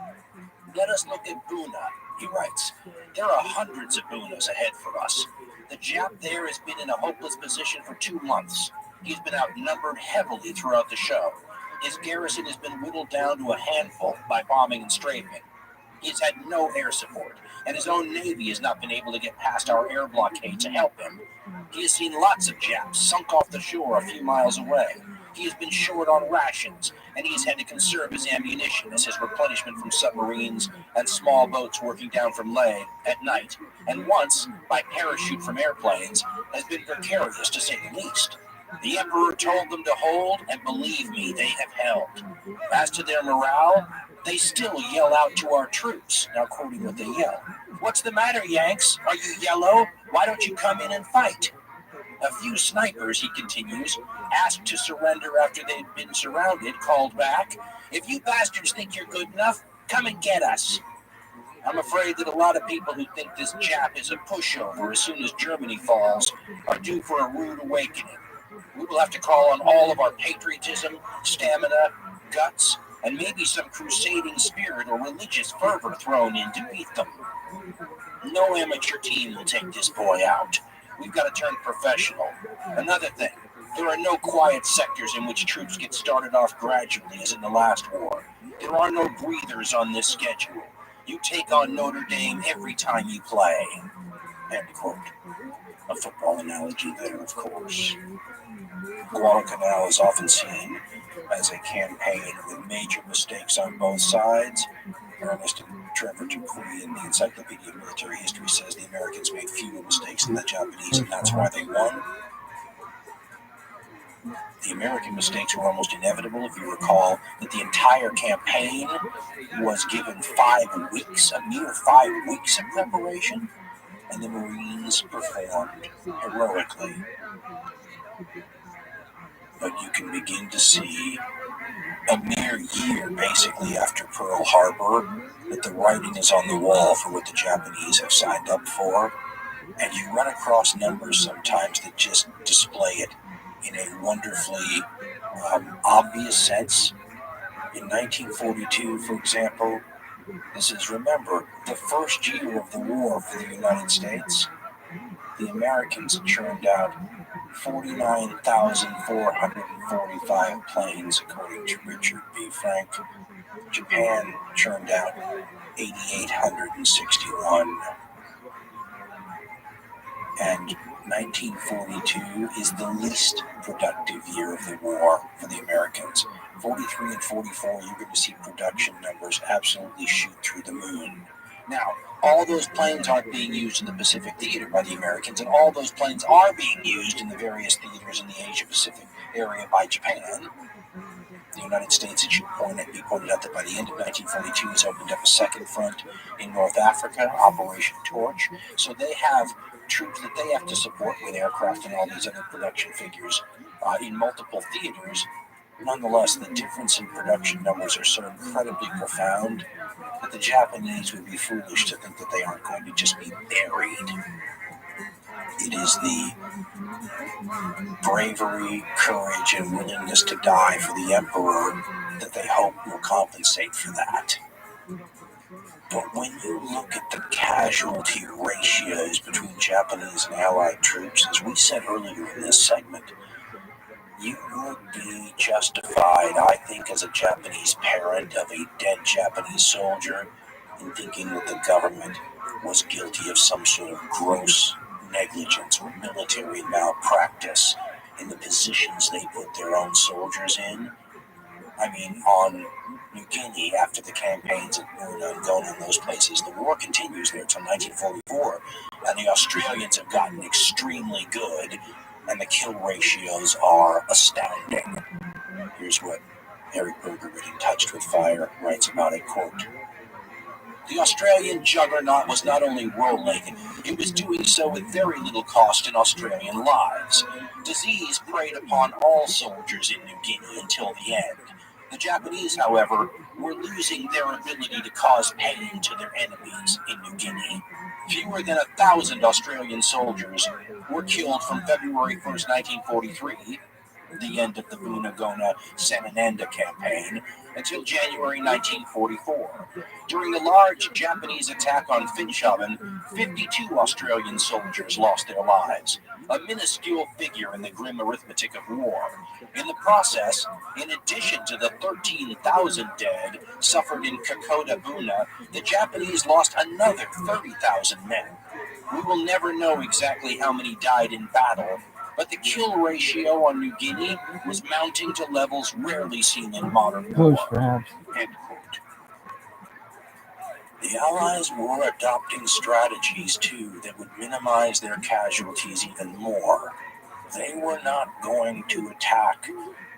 Let us look at Buna," he writes. "There are hundreds of Bunas ahead for us. The Jap there has been in a hopeless position for 2 months. He's been outnumbered heavily throughout the show. His garrison has been whittled down to a handful by bombing and strafing. He's had no air support, and his own navy has not been able to get past our air blockade to help him. He has seen lots of Japs sunk off the shore a few miles away. He has been short on rations, and he has had to conserve his ammunition as his replenishment from submarines and small boats working down from Leh at night, and once, by parachute from airplanes, has been precarious to say the least. The Emperor told them to hold, and believe me, they have held. As to their morale, they still yell out to our troops." Now quoting what they yell. "What's the matter, Yanks? Are you yellow? Why don't you come in and fight?" A few snipers," he continues, "asked to surrender after they'd been surrounded, called back, 'If you bastards think you're good enough, come and get us.' I'm afraid that a lot of people who think this Jap is a pushover as soon as Germany falls are due for a rude awakening. We will have to call on all of our patriotism, stamina, guts, and maybe some crusading spirit or religious fervor thrown in to beat them. No amateur team will take this boy out. We've got to turn professional. Another thing, there are no quiet sectors in which troops get started off gradually as in the last war. There are no breathers on this schedule. You take on Notre Dame every time you play." End quote. A football analogy there, of course. Guadalcanal is often seen as a campaign with major mistakes on both sides. Ernest and Trevor Dupuy in the Encyclopedia of Military History says the Americans made fewer mistakes than the Japanese, and that's why they won. The American mistakes were almost inevitable. If you recall that the entire campaign was given 5 weeks, a mere 5 weeks of preparation, and the Marines performed heroically. But you can begin to see a mere year, basically, after Pearl Harbor, that the writing is on the wall for what the Japanese have signed up for, and you run across numbers sometimes that just display it in a wonderfully obvious sense. In 1942, for example, this is, remember, the first year of the war for the United States. The Americans churned out 49,445 planes, according to Richard B. Frank. Japan churned out 8,861. And 1942 is the least productive year of the war for the Americans. 43 and 44, you're going to see production numbers absolutely shoot through the moon. Now, all those planes aren't being used in the Pacific Theater by the Americans, and all those planes are being used in the various theaters in the Asia-Pacific area by Japan. The United States, as you pointed out that by the end of 1942 has opened up a second front in North Africa, Operation Torch. So they have troops that they have to support with aircraft and all these other production figures in multiple theaters. Nonetheless, the difference in production numbers are so incredibly profound that the Japanese would be foolish to think that they aren't going to just be buried. It is the bravery, courage, and willingness to die for the emperor that they hope will compensate for that. But when you look at the casualty ratios between Japanese and Allied troops, as we said earlier in this segment, you would be justified, I think, as a Japanese parent of a dead Japanese soldier, in thinking that the government was guilty of some sort of gross negligence or military malpractice in the positions they put their own soldiers in. I mean, on New Guinea, after the campaigns at Buna and Gona and those places, the war continues there until 1944, and the Australians have gotten extremely good, and the kill ratios are astounding. Here's what Eric Berger, reading Touched with Fire, writes about it, quote, "The Australian juggernaut was not only rolling, it was doing so with very little cost in Australian lives. Disease preyed upon all soldiers in New Guinea until the end. The Japanese, however, were losing their ability to cause pain to their enemies in New Guinea. Fewer than 1,000 Australian soldiers were killed from February 1st, 1943, the end of the Buna-Gona-Sanananda campaign, until January 1944. During the large Japanese attack on Finschhaven, 52 Australian soldiers lost their lives, a minuscule figure in the grim arithmetic of war. In the process, in addition to the 13,000 dead suffered in Kokoda Buna, the Japanese lost another 30,000 men. We will never know exactly how many died in battle, but the kill ratio on New Guinea was mounting to levels rarely seen in modern war." End quote. The Allies were adopting strategies, too, that would minimize their casualties even more. They were not going to attack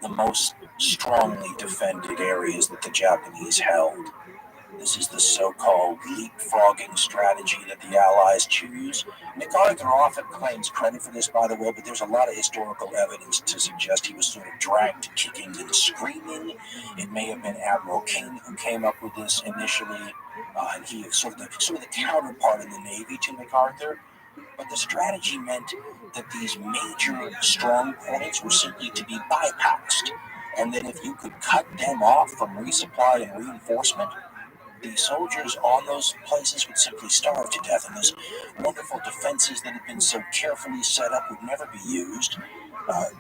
the most strongly defended areas that the Japanese held. This is the so-called leapfrogging strategy that the Allies choose. MacArthur often claims credit for this, by the way, but there's a lot of historical evidence to suggest he was sort of dragged kicking and screaming. It may have been Admiral King who came up with this initially, and he was sort of the counterpart in the Navy to MacArthur. But the strategy meant that these major strong points were simply to be bypassed, and that if you could cut them off from resupply and reinforcement, the soldiers on those places would simply starve to death, and those wonderful defenses that had been so carefully set up would never be used.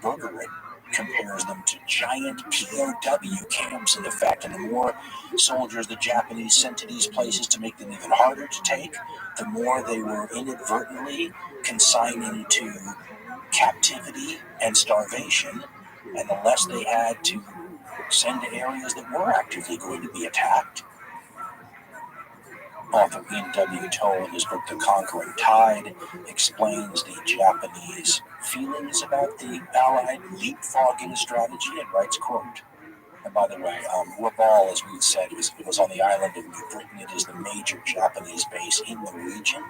Berger compares them to giant POW camps, in effect, and the more soldiers the Japanese sent to these places to make them even harder to take, the more they were inadvertently consigning to captivity and starvation, and the less they had to send to areas that were actively going to be attacked. Author Ian W. Toll, in his book The Conquering Tide, explains the Japanese feelings about the Allied leapfrogging strategy and writes, quote, and by the way, Rabbi, as we said, it was on the island of New Britain. It is the major Japanese base in the region,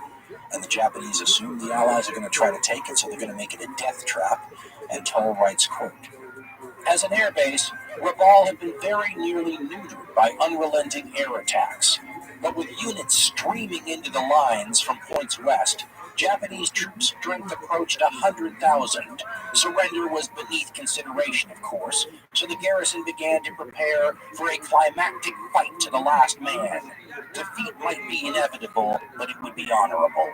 and the Japanese assume the Allies are going to try to take it, so they're going to make it a death trap. And Toll writes, quote, "As an airbase, Rabaul had been very nearly neutered by unrelenting air attacks. But with units streaming into the lines from points west, Japanese troop strength approached 100,000. Surrender was beneath consideration, of course, so the garrison began to prepare for a climactic fight to the last man. Defeat might be inevitable, but it would be honorable.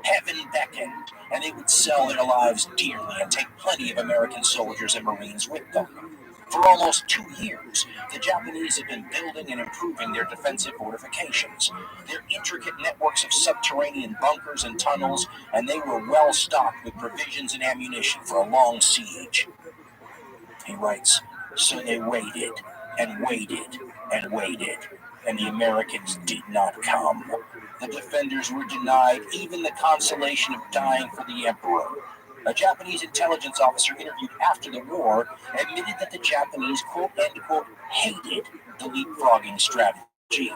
Heaven beckoned, and they would sell their lives dearly and take plenty of American soldiers and Marines with them. For almost 2 years, the Japanese had been building and improving their defensive fortifications, their intricate networks of subterranean bunkers and tunnels, and they were well stocked with provisions and ammunition for a long siege." He writes, "So they waited and waited and waited, and the Americans did not come. the defenders were denied even the consolation of dying for the emperor. A Japanese intelligence officer interviewed after the war admitted that the Japanese, quote, end quote, hated the leapfrogging strategy,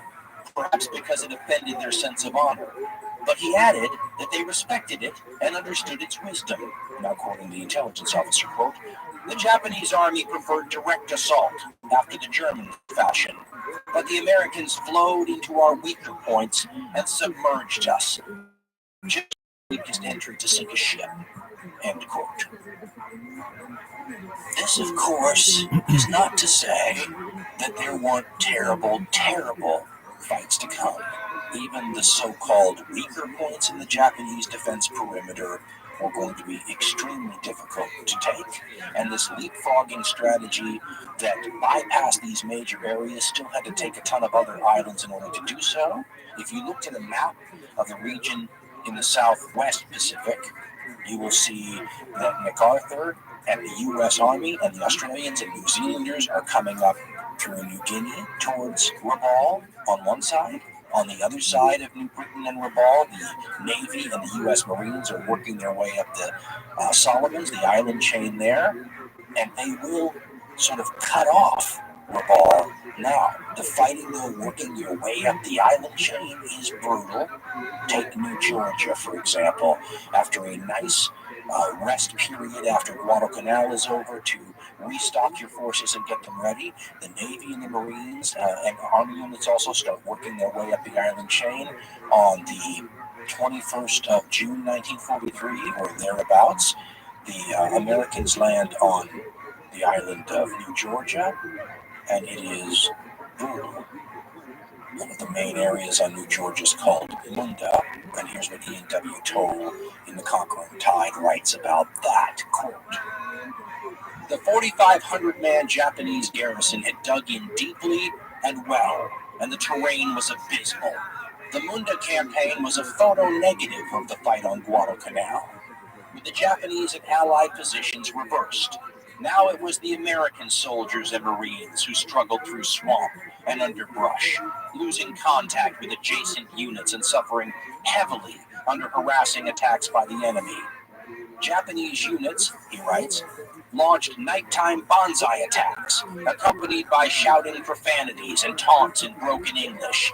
perhaps because it offended their sense of honor. But he added that they respected it and understood its wisdom. Now, quoting the intelligence officer, quote, the Japanese army preferred direct assault after the German fashion, but the Americans flowed into our weaker points and submerged us. Just the weakest entry to sink a ship, end quote. This, of course, is not to say that there weren't terrible, terrible fights to come. Even the so-called weaker points in the Japanese defense perimeter were going to be extremely difficult to take. And this leapfrogging strategy that bypassed these major areas still had to take a ton of other islands in order to do so. If you looked at a map of the region in the Southwest Pacific, you will see that MacArthur and the U.S. Army and the Australians and New Zealanders are coming up through New Guinea towards Rabaul on one side. On the other side of New Britain and Rabaul, the Navy and the U.S. Marines are working their way up the Solomons, the island chain there, and they will sort of cut off Rabaul. Now, the fighting, though, working your way up the island chain is brutal. Take New Georgia, for example. After a nice rest period after Guadalcanal is over to restock your forces and get them ready, the Navy and the Marines and Army units also start working their way up the island chain on the 21st of June 1943 or thereabouts. The Americans land on the island of New Georgia, and it is brutal. One of the main areas on New Georgia is called Munda, and here's what Ian W. Toll in The Conquering Tide writes about that, quote, the 4,500-man Japanese garrison had dug in deeply and well, and the terrain was abysmal. The Munda campaign was a photo negative of the fight on Guadalcanal, with the Japanese and Allied positions reversed. Now it was the American soldiers and Marines who struggled through swamp and underbrush, losing contact with adjacent units and suffering heavily under harassing attacks by the enemy. Japanese units, he writes, launched nighttime banzai attacks, accompanied by shouting profanities and taunts in broken English.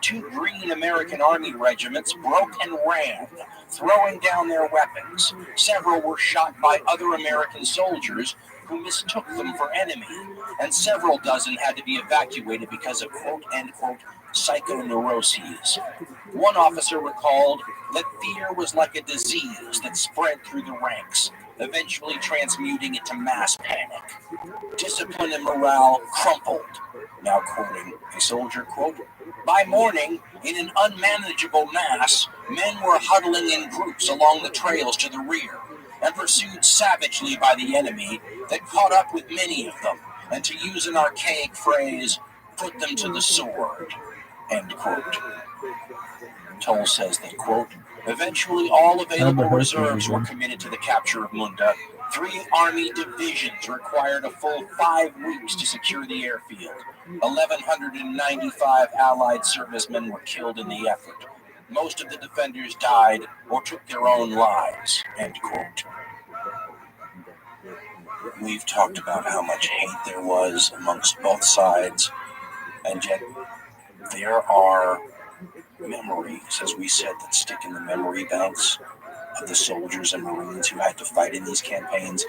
2 Green American Army regiments broke and ran, throwing down their weapons. Several were shot by other American soldiers who mistook them for enemy, and several dozen had to be evacuated because of quote-end-quote psychoneuroses. One officer recalled that fear was like a disease that spread through the ranks, eventually transmuting into mass panic. Discipline and morale crumpled. Now quoting a soldier, quote, by morning, in an unmanageable mass, men were huddling in groups along the trails to the rear and pursued savagely by the enemy that caught up with many of them, and to use an archaic phrase, put them to the sword, end quote. Toll says that, quote, eventually all available reserves were committed to the capture of Munda. 3 Army divisions required a full 5 weeks to secure the airfield. 1,195 Allied servicemen were killed in the effort. Most of the defenders died or took their own lives, end quote. We've talked about how much hate there was amongst both sides, and yet there are memories, as we said, that stick in the memory banks of the soldiers and Marines who had to fight in these campaigns.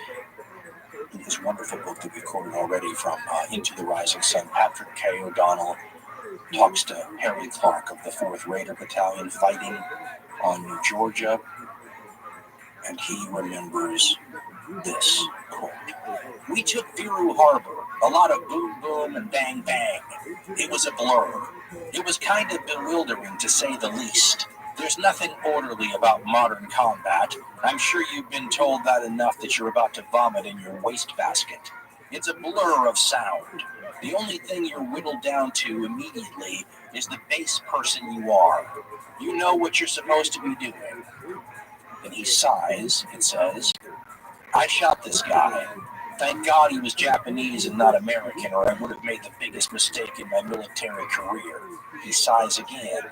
In this wonderful book that we've quoted already from Into the Rising Sun, Patrick K. O'Donnell talks to Harry Clark of the 4th Raider Battalion fighting on New Georgia, and he remembers this, quote, we took Viru Harbor, a lot of boom boom and bang bang. It was a blur. It was kind of bewildering, to say the least. There's nothing orderly about modern combat. I'm sure you've been told that enough that you're about to vomit in your wastebasket. It's a blur of sound. The only thing you're whittled down to immediately is the base person you are. You know what you're supposed to be doing. And he sighs and says, I shot this guy. Thank God he was Japanese and not American, or I would have made the biggest mistake in my military career. He sighs again.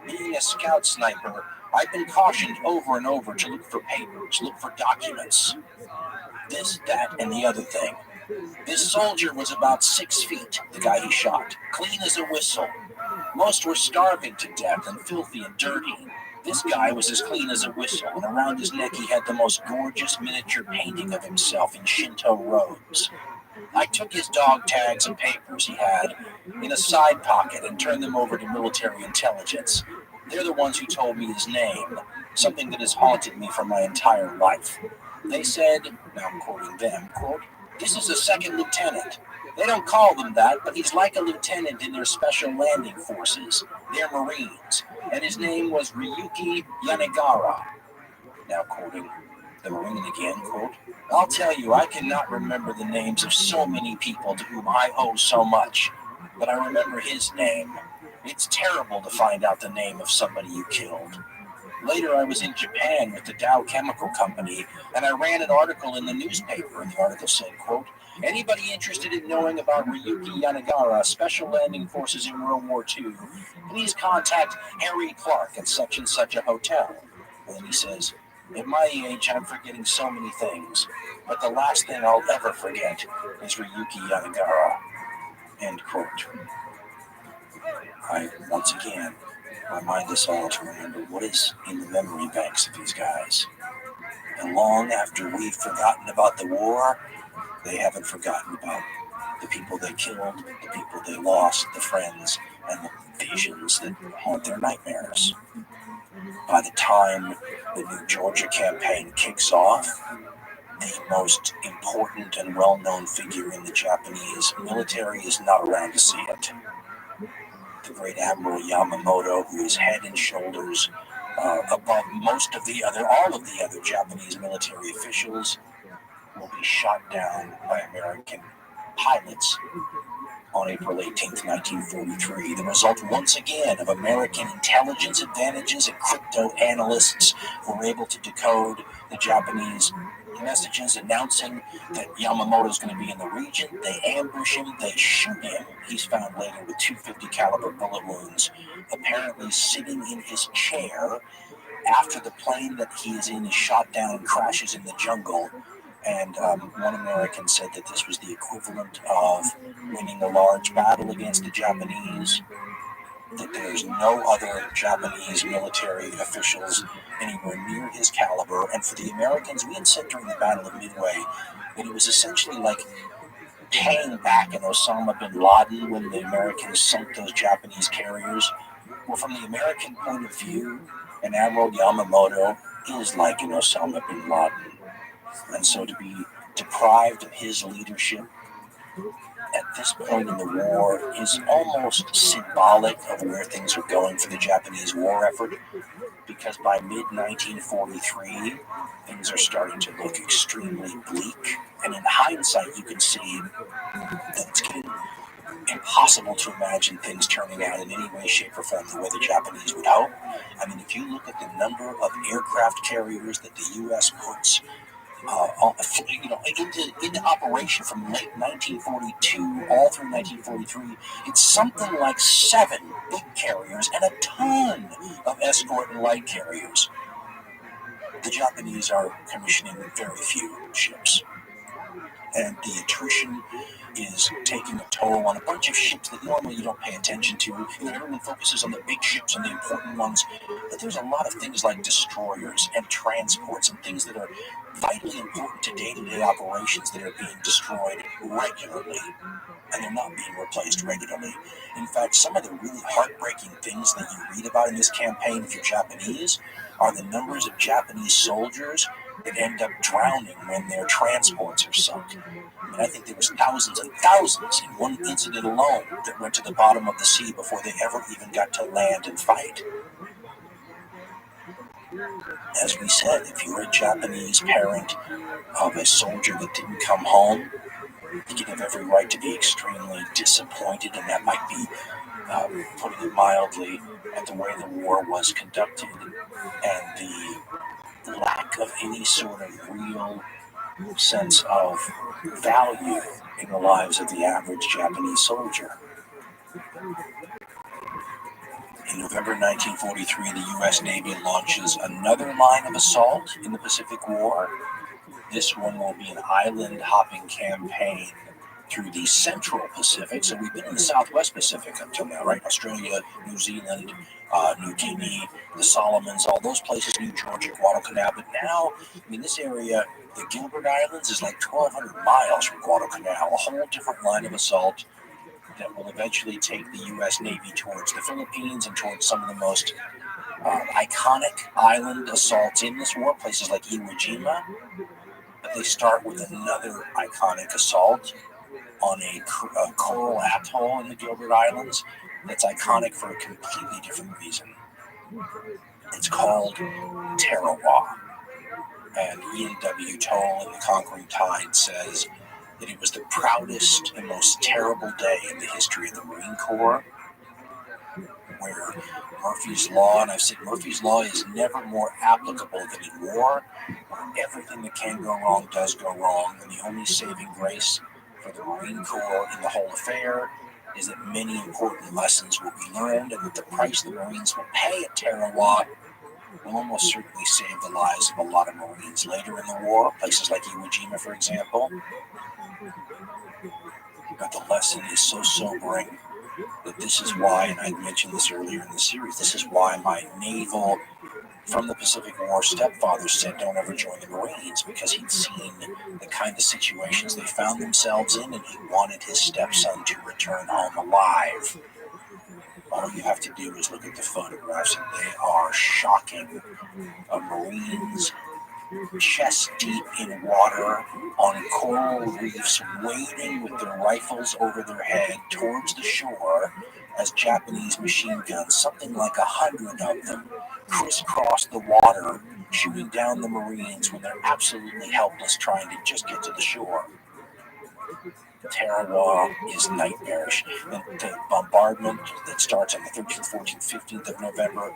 Being a scout sniper, I've been cautioned over and over to look for papers, look for documents, this, that, and the other thing. This soldier was about 6 feet, the guy he shot, clean as a whistle. Most were starving to death and filthy and dirty. This guy was as clean as a whistle, and around his neck he had the most gorgeous miniature painting of himself in Shinto robes. I took his dog tags and papers he had in a side pocket and turned them over to military intelligence. They're the ones who told me his name, something that has haunted me for my entire life. They said, now I'm quoting them, quote, "This is a second lieutenant. They don't call them that, but he's like a lieutenant in their special landing forces. They're Marines. And his name was Ryuki Yanagara." Now quoting the Marine again, quote, "I'll tell you, I cannot remember the names of so many people to whom I owe so much, but I remember his name. It's terrible to find out the name of somebody you killed." Later, I was in Japan with the Dow Chemical Company, and I ran an article in the newspaper, and the article said, quote, "Anybody interested in knowing about Ryuki Yanagara, Special Landing Forces in World War II, please contact Harry Clark at such and such a hotel." And then he says, "At my age, I'm forgetting so many things, but the last thing I'll ever forget is Ryuki Yanagara." End quote. Once again, remind us all to remember what is in the memory banks of these guys. And long after we've forgotten about the war, they haven't forgotten about the people they killed, the people they lost, the friends, and the visions that haunt their nightmares. By the time the new Georgia campaign kicks off, the most important and well-known figure in the Japanese military is not around to see it. The great Admiral Yamamoto, who is head and shoulders above all of the other Japanese military officials, will be shot down by American pilots on April 18th, 1943. The result, once again, of American intelligence advantages and crypto analysts who were able to decode the Japanese messages announcing that Yamamoto's going to be in the region. They ambush him, they shoot him. He's found later with 250 caliber bullet wounds, apparently sitting in his chair after the plane that he is in is shot down and crashes in the jungle. And one American said that this was the equivalent of winning a large battle against the Japanese, that there's no other Japanese military officials anywhere near his caliber. And for the Americans, we had said during the Battle of Midway that it was essentially like paying back an Osama bin Laden when the Americans sunk those Japanese carriers. Well, from the American point of view, an Admiral Yamamoto is like an Osama bin Laden. And so to be deprived of his leadership at this point in the war is almost symbolic of where things are going for the Japanese war effort, because by mid-1943, things are starting to look extremely bleak. And in hindsight, you can see that it's getting impossible to imagine things turning out in any way, shape, or form the way the Japanese would hope. I mean, if you look at the number of aircraft carriers that the U.S. puts into operation from late 1942 all through 1943, it's something like 7 big carriers and a ton of escort and light carriers. The Japanese are commissioning very few ships, and the attrition is taking a toll on a bunch of ships that normally you don't pay attention to. Everyone focuses on the big ships and the important ones, but there's a lot of things like destroyers and transports and things that are vitally important to day-to-day operations that are being destroyed regularly, and they're not being replaced regularly. In fact, some of the really heartbreaking things that you read about in this campaign, if you're Japanese, are the numbers of Japanese soldiers that end up drowning when their transports are sunk. And I think there was thousands and thousands in one incident alone that went to the bottom of the sea before they ever even got to land and fight. As we said, if you're a Japanese parent of a soldier that didn't come home, you have every right to be extremely disappointed, and that might be, putting it mildly, at the way the war was conducted and the lack of any sort of real sense of value in the lives of the average Japanese soldier. In November 1943, the U.S. Navy launches another line of assault in the Pacific War. This one will be an island-hopping campaign through the Central Pacific. So we've been in the Southwest Pacific up till now, right? Australia, New Zealand, New Guinea, the Solomons, all those places, New Georgia, Guadalcanal. But now, this area, the Gilbert Islands, is like 1,200 miles from Guadalcanal, a whole different line of assault that will eventually take the U.S. Navy towards the Philippines and towards some of the most iconic island assaults in this war, places like Iwo Jima. But they start with another iconic assault on a coral atoll in the Gilbert Islands that's iconic for a completely different reason. It's called Tarawa. And Ian W. Toll in The Conquering Tide says that it was the proudest and most terrible day in the history of the Marine Corps, where Murphy's Law, and I've said Murphy's Law is never more applicable than in war, where everything that can go wrong does go wrong, and the only saving grace for the Marine Corps in the whole affair is that many important lessons will be learned, and that the price the Marines will pay at Tarawa will almost certainly save the lives of a lot of Marines later in the war, places like Iwo Jima, for example. But the lesson is so sobering that this is why, and I mentioned this earlier in the series, this is why my naval from the Pacific War stepfather said don't ever join the Marines, because he'd seen the kind of situations they found themselves in, and he wanted his stepson to return home alive. All you have to do is look at the photographs, and they are shocking. Marines chest deep in water on coral reefs, wading with their rifles over their head towards the shore as Japanese machine guns, something like 100 of them, crisscross the water, shooting down the Marines when they're absolutely helpless trying to just get to the shore. Tarawa is nightmarish. The bombardment that starts on the 13th, 14th, 15th of November,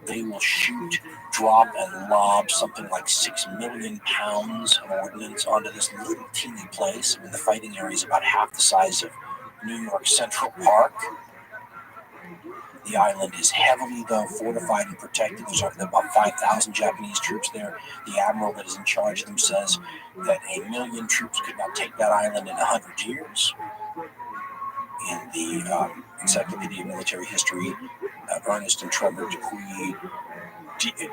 they will shoot, drop, and lob something like 6 million pounds of ordnance onto this little teeny place. The fighting area is about half the size of New York Central Park. The island is heavily, though, fortified and protected. There's about 5,000 Japanese troops there. The admiral that is in charge of them says that 1 million troops could not take that island in 100 years. In the Encyclopedia of Military History, Ernest and Trevor Dupuy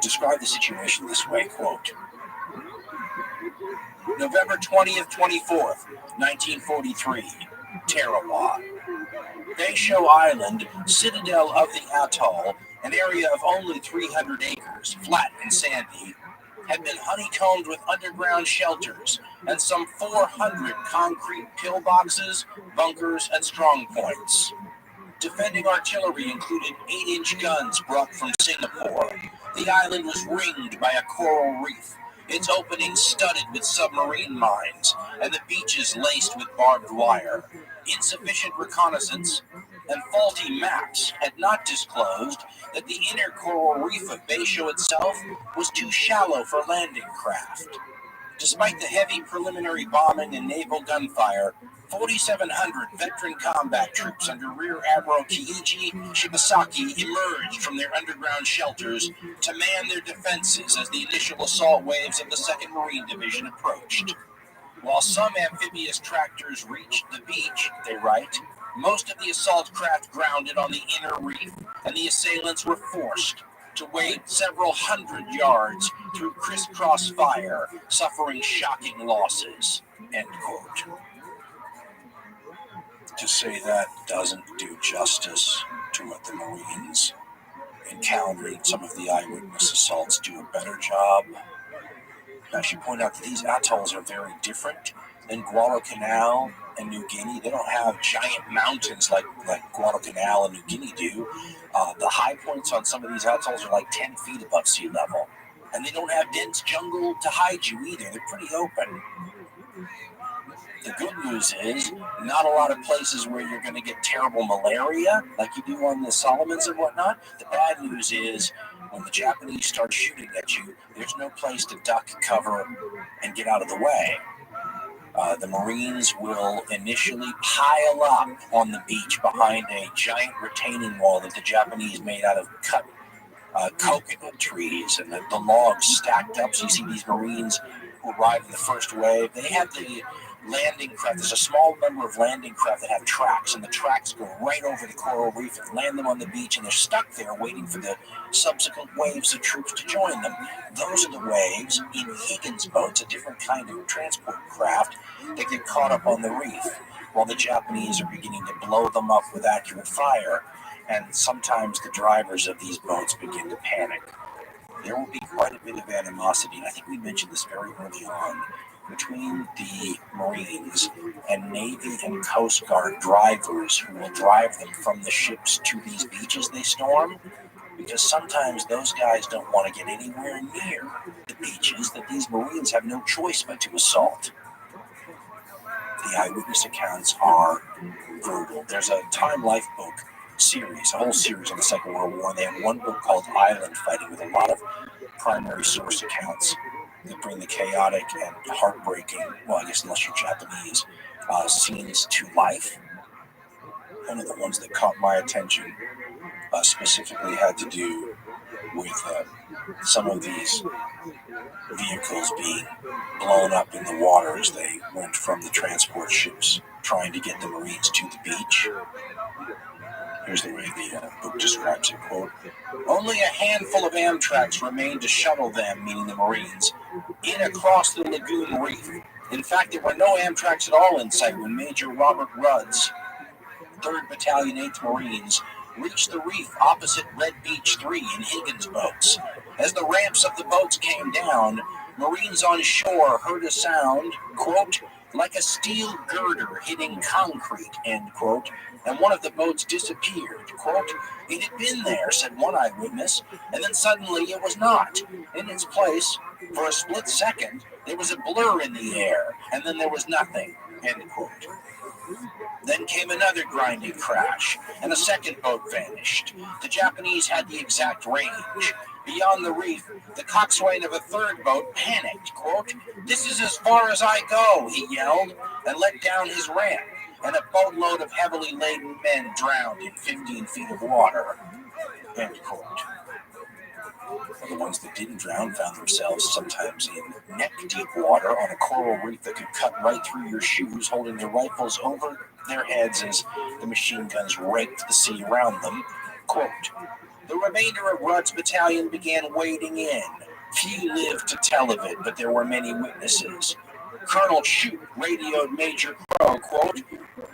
describe the situation this way, quote, November 20th, 24th, 1943, Tarawa. Bayshore Island, citadel of the atoll, an area of only 300 acres, flat and sandy, had been honeycombed with underground shelters and some 400 concrete pillboxes, bunkers, and strong points. Defending artillery included 8-inch guns brought from Singapore. The island was ringed by a coral reef, its openings studded with submarine mines, and the beaches laced with barbed wire. Insufficient reconnaissance and faulty maps had not disclosed that the inner coral reef of Bayshore itself was too shallow for landing craft. Despite the heavy preliminary bombing and naval gunfire, 4,700 veteran combat troops under Rear Admiral Kiichi Shibasaki emerged from their underground shelters to man their defenses as the initial assault waves of the 2nd Marine Division approached. While some amphibious tractors reached the beach, they write, most of the assault craft grounded on the inner reef, and the assailants were forced to wade several hundred yards through crisscross fire, suffering shocking losses. End quote. To say that doesn't do justice to what the Marines encountered. Some of the eyewitness assaults do a better job. I should point out that these atolls are very different than Guadalcanal and New Guinea. They don't have giant mountains like Guadalcanal and New Guinea do. The high points on some of these atolls are like 10 feet above sea level. And they don't have dense jungle to hide you either. They're pretty open. The good news is, not a lot of places where you're going to get terrible malaria like you do on the Solomons and whatnot. The bad news is, when the Japanese start shooting at you, there's no place to duck, cover, and get out of the way. The Marines will initially pile up on the beach behind a giant retaining wall that the Japanese made out of cut coconut trees, and the logs stacked up. So you see these Marines who arrived in the first wave. They have the landing craft. There's a small number of landing craft that have tracks, and the tracks go right over the coral reef and land them on the beach, and they're stuck there waiting for the subsequent waves of troops to join them. Those are the waves in Higgins boats, a different kind of transport craft that get caught up on the reef, while the Japanese are beginning to blow them up with accurate fire, and sometimes the drivers of these boats begin to panic. There will be quite a bit of animosity, and I think we mentioned this very early on, between the Marines and Navy and Coast Guard drivers who will drive them from the ships to these beaches they storm, because sometimes those guys don't want to get anywhere near the beaches that these Marines have no choice but to assault. The eyewitness accounts are brutal. There's a Time Life book series, a whole series on the Second World War. They have one book called Island Fighting with a lot of primary source accounts that bring the chaotic and heartbreaking, well, I guess unless you're Japanese, scenes to life. One of the ones that caught my attention specifically had to do with some of these vehicles being blown up in the water as they went from the transport ships trying to get the Marines to the beach. Here's the way the book describes it, quote, "Only a handful of Amtraks remained to shuttle them," meaning the Marines, "in across the lagoon reef. In fact, there were no Amtraks at all in sight when Major Robert Rudd's 3rd Battalion 8th Marines reached the reef opposite Red Beach 3 in Higgins boats. As the ramps of the boats came down, Marines on shore heard a sound, quote, like a steel girder hitting concrete, end quote, and one of the boats disappeared, quote, it had been there, said one eyewitness, and then suddenly it was not. In its place, for a split second, there was a blur in the air, and then there was nothing, end quote. Then came another grinding crash, and a second boat vanished. The Japanese had the exact range. Beyond the reef, the coxswain of a third boat panicked, quote, this is as far as I go, he yelled, and let down his ramp, and a boatload of heavily laden men drowned in 15 feet of water, end quote. The ones that didn't drown found themselves sometimes in neck-deep water on a coral reef that could cut right through your shoes, holding their rifles over their heads as the machine guns raked the sea around them. Quote, the remainder of Rudd's battalion began wading in. Few lived to tell of it, but there were many witnesses. Colonel Shute radioed Major Crow, quote,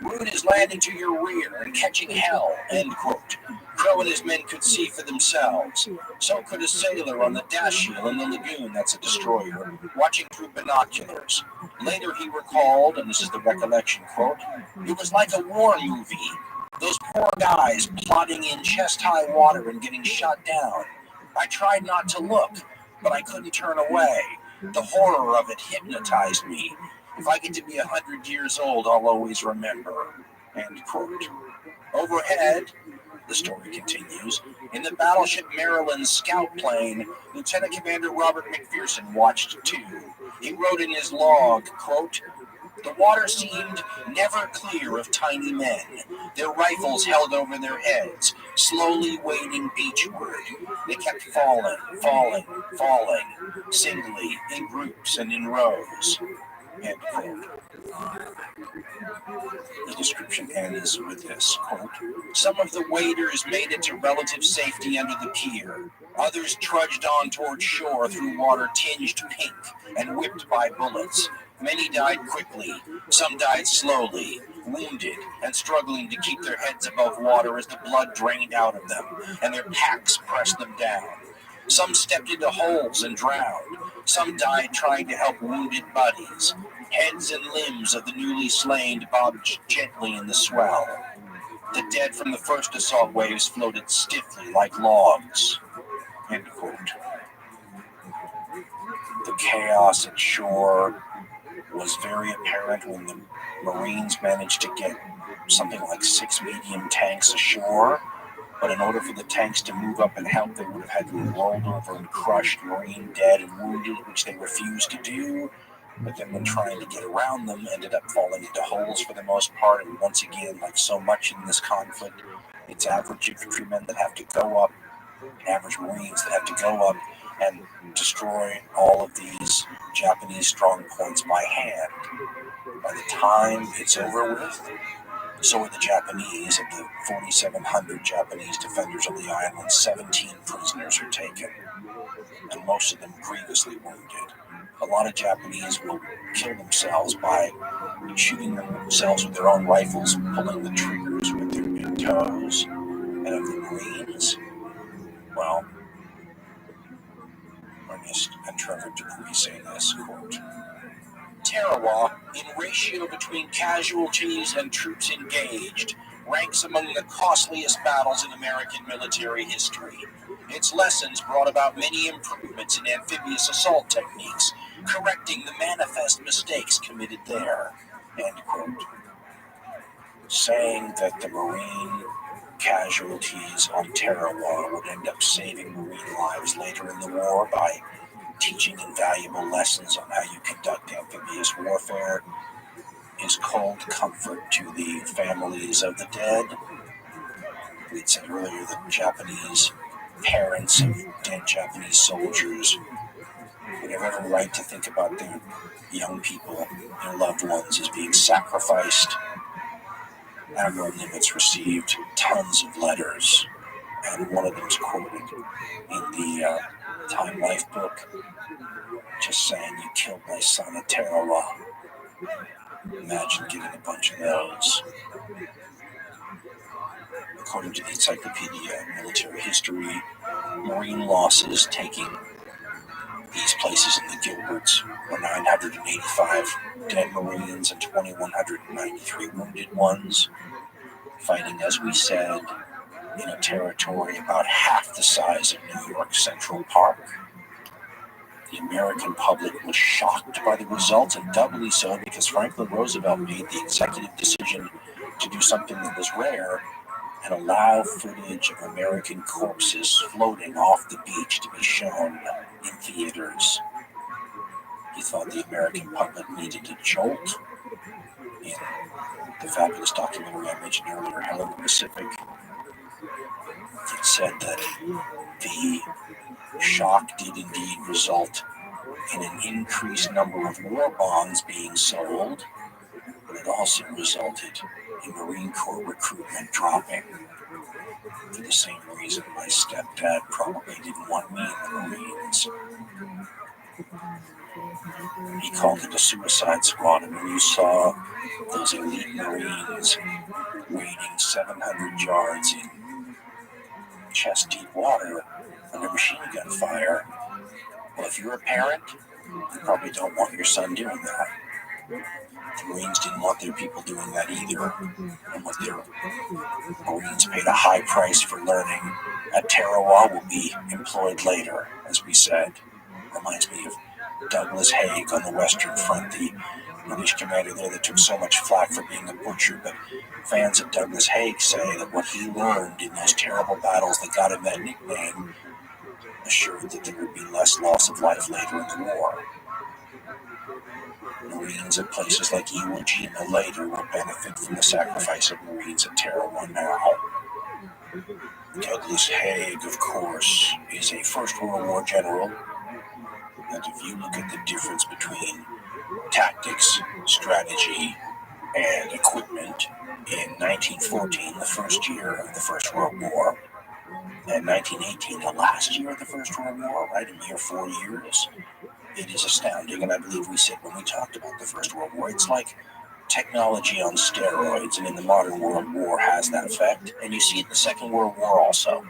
Rudd is landing to your rear and catching hell, end quote. Crow and his men could see for themselves. So could a sailor on the Dashiell in the lagoon, that's a destroyer, watching through binoculars. Later he recalled, and this is the recollection quote, it was like a war movie. Those poor guys plodding in chest-high water and getting shot down. I tried not to look, but I couldn't turn away. The horror of it hypnotized me. If I get to be 100 years old, I'll always remember. End quote. Overhead, the story continues, in the battleship Maryland's scout plane, Lieutenant Commander Robert McPherson watched too. He wrote in his log, quote, the water seemed never clear of tiny men, their rifles held over their heads, slowly wading beachward. They kept falling, singly, in groups and in rows. End quote. The description ends with this, quote, some of the waders made it to relative safety under the pier. Others trudged on toward shore through water tinged pink and whipped by bullets. Many died quickly, some died slowly, wounded and struggling to keep their heads above water as the blood drained out of them and their packs pressed them down. Some stepped into holes and drowned. Some died trying to help wounded buddies. Heads and limbs of the newly slain bobbed gently in the swell. The dead from the first assault waves floated stiffly like logs. End quote. The chaos at shore was very apparent when the Marines managed to get something like 6 medium tanks ashore. But in order for the tanks to move up and help, they would have had to be rolled over and crushed, Marine dead and wounded, which they refused to do. but then when trying to get around them, ended up falling into holes for the most part. And once again, like so much in this conflict, it's average infantrymen that have to go up, average Marines that have to go up and destroy all of these Japanese strong points by hand. By the time it's over with, so are the Japanese. Of the 4,700 Japanese defenders of the island, 17 prisoners are taken, and most of them grievously wounded. A lot of Japanese will kill themselves by shooting themselves with their own rifles, pulling the triggers with their big toes. And of the Marines, well, Ernest and Trevor Dupuy say this, quote, Tarawa, in ratio between casualties and troops engaged, ranks among the costliest battles in American military history. Its lessons brought about many improvements in amphibious assault techniques, correcting the manifest mistakes committed there. End quote. Saying that the Marine casualties on Tarawa would end up saving Marine lives later in the war by teaching invaluable lessons on how you conduct amphibious warfare is cold comfort to the families of the dead. We'd said earlier that Japanese parents of dead Japanese soldiers would have every right to think about their young people, their loved ones, as being sacrificed. Admiral Nimitz received tons of letters, and one of them's quoted in the Time Life book, just saying, "You killed my son at Tarawa." Imagine getting a bunch of those. According to the Encyclopedia of Military History, Marine losses taking these places in the Gilberts were 985 dead Marines and 2,193 wounded ones, fighting, as we said, in a territory about half the size of New York Central Park. The American public was shocked by the results, and doubly so because Franklin Roosevelt made the executive decision to do something that was rare and allow footage of American corpses floating off the beach to be shown in theaters. He thought the American public needed a jolt. In the fabulous documentary I mentioned earlier, Hell in the Pacific, it said that the shock did indeed result in an increased number of war bonds being sold, but it also resulted in Marine Corps recruitment dropping. For the same reason my stepdad probably didn't want me in the Marines. He called it a suicide squad, and when you saw those elite Marines wading 700 yards in chest-deep water under machine gun fire, well, if you're a parent, you probably don't want your son doing that. The Marines didn't want their people doing that either, and what their Marines paid a high price for learning at Tarawa will be employed later, as we said. Reminds me of Douglas Haig on the Western Front, the British commander there that took so much flack for being a butcher, but fans of Douglas Haig say that what he learned in those terrible battles that got him that nickname assured that there would be less loss of life later in the war. Marines at places like Iwo Jima later will benefit from the sacrifice of Marines at Tarawa now. Douglas Haig, of course, is a First World War general, and if you look at the difference between tactics, strategy, and equipment in 1914, the first year of the First World War, and 1918, the last year of the First World War, right, a mere 4 years, it is astounding. And I believe we said when we talked about the First World War, it's like technology on steroids, and in the modern world, war has that effect. And you see it in the Second World War also.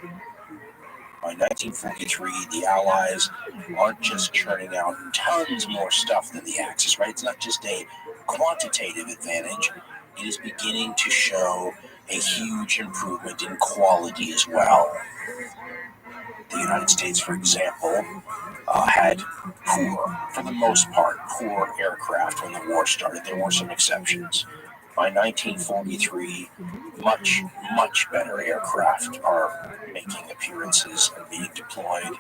By 1943, the Allies aren't just churning out tons more stuff than the Axis, right? It's not just a quantitative advantage. It is beginning to show a huge improvement in quality as well. The United States, for example, had poor, for the most part, poor aircraft when the war started. There were some exceptions. By 1943, much, much better aircraft are making appearances and being deployed.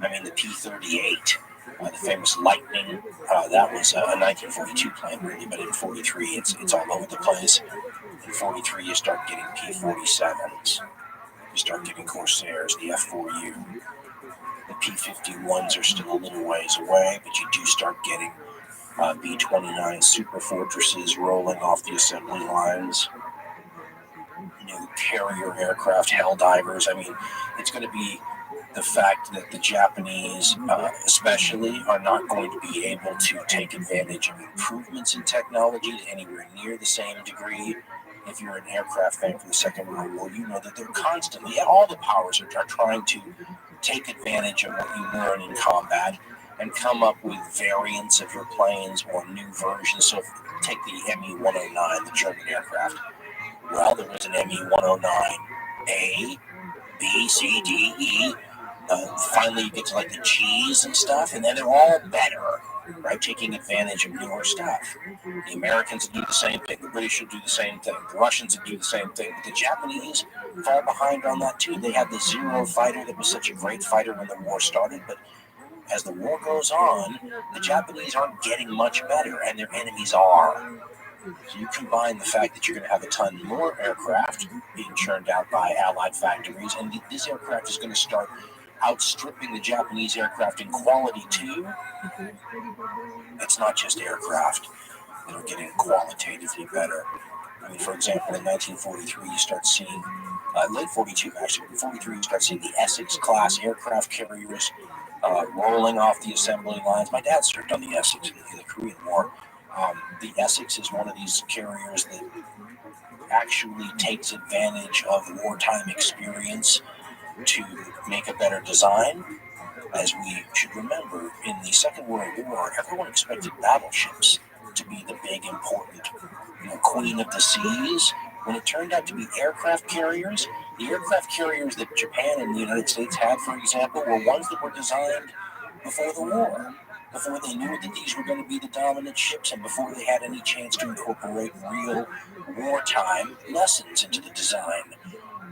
I mean, the P-38 The famous Lightning, that was a 1942 plane, really, but in 43, it's all over the place. In 43, you start getting P-47s. You start getting Corsairs, the F-4U. The P-51s are still a little ways away, but you do start getting B-29 Super Fortresses rolling off the assembly lines. New carrier aircraft, Helldivers. I mean, it's going to be the fact that the Japanese, especially, are not going to be able to take advantage of improvements in technology to anywhere near the same degree. If you're an aircraft fan from the Second World War, you know that they're constantly, all the powers are trying to take advantage of what you learn in combat and come up with variants of your planes or new versions. So, take the Me-109, the German aircraft. Well, there was an Me-109A, B, C, D, E. Finally, you get to like the G's and stuff, and then they're all better, right? Taking advantage of newer stuff. The Americans do the same thing. The British will do the same thing. The Russians will do the same thing. But the Japanese fall behind on that too. They had the Zero fighter that was such a great fighter when the war started, but as the war goes on, the Japanese aren't getting much better, and their enemies are. So you combine the fact that you're going to have a ton more aircraft being churned out by Allied factories, and this aircraft is going to start outstripping the Japanese aircraft in quality too. It's not just aircraft that are getting qualitatively better. I mean, for example, in 1943, you start seeing, late 42 actually, in 43, you start seeing the Essex-class aircraft carriers rolling off the assembly lines. My dad served on the Essex in the Korean War. The Essex is one of these carriers that actually takes advantage of wartime experience to make a better design. As we should remember, in the Second World War, everyone expected battleships to be the big, important, queen of the seas. When it turned out to be aircraft carriers, the aircraft carriers that Japan and the United States had, for example, were ones that were designed before the war, before they knew that these were going to be the dominant ships, and before they had any chance to incorporate real wartime lessons into the design.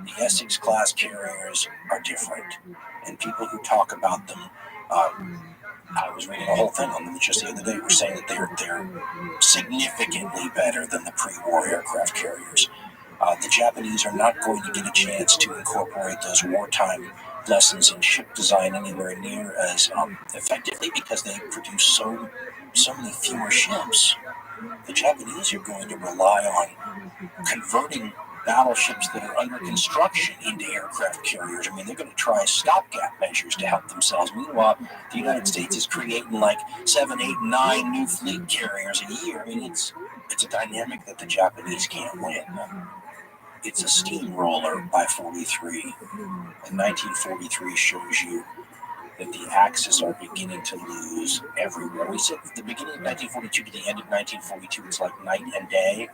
The Essex-class carriers are different, and people who talk about them, I was reading a whole thing on them just the other day, were saying that they're significantly better than the pre-war aircraft carriers. The Japanese are not going to get a chance to incorporate those wartime lessons in ship design anywhere near as effectively because they produce so many fewer ships. The Japanese are going to rely on converting battleships that are under construction into aircraft carriers. I mean, they're going to try stopgap measures to help themselves. Meanwhile, the United States is creating like 7, 8, 9 new fleet carriers a year. I mean, it's a dynamic that the Japanese can't win. It's a steamroller by 43. And 1943 shows you that the Axis are beginning to lose everywhere. We said at the beginning of 1942 to the end of 1942, it's like night and day.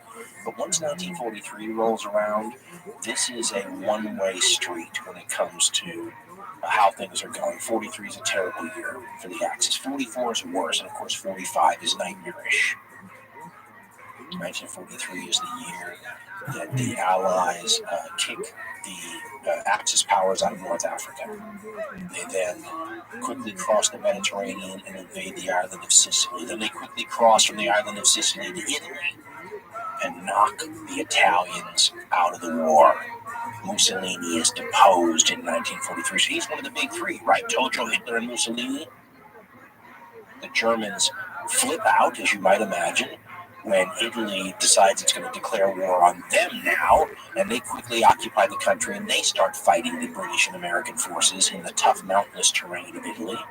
But once 1943 rolls around, this is a one-way street when it comes to how things are going. 43 is a terrible year for the Axis. 44 is worse, and of course 45 is nightmarish. 1943 is the year that the Allies kick the Axis powers out of North Africa. They then quickly cross the Mediterranean and invade the island of Sicily. Then they quickly cross from the island of Sicily to Italy and knock the Italians out of the war. Mussolini is deposed in 1943. So he's one of the big three, right? Tojo, Hitler, and Mussolini. The Germans flip out, as you might imagine, when Italy decides it's going to declare war on them now, and they quickly occupy the country, and they start fighting the British and American forces in the tough mountainous terrain of Italy,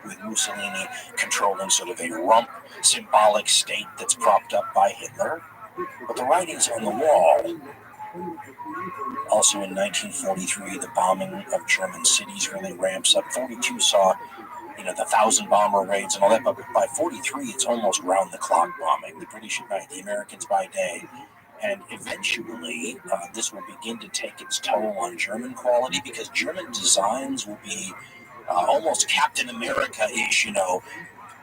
with Mussolini controlling sort of a rump symbolic state that's propped up by Hitler. But the writing's on the wall. Also in 1943, the bombing of German cities really ramps up. 42 saw the 1,000 bomber raids and all that, but by 43, it's almost round-the-clock bombing. The British at night, the Americans by day. And eventually, this will begin to take its toll on German quality because German designs will be almost Captain America-ish,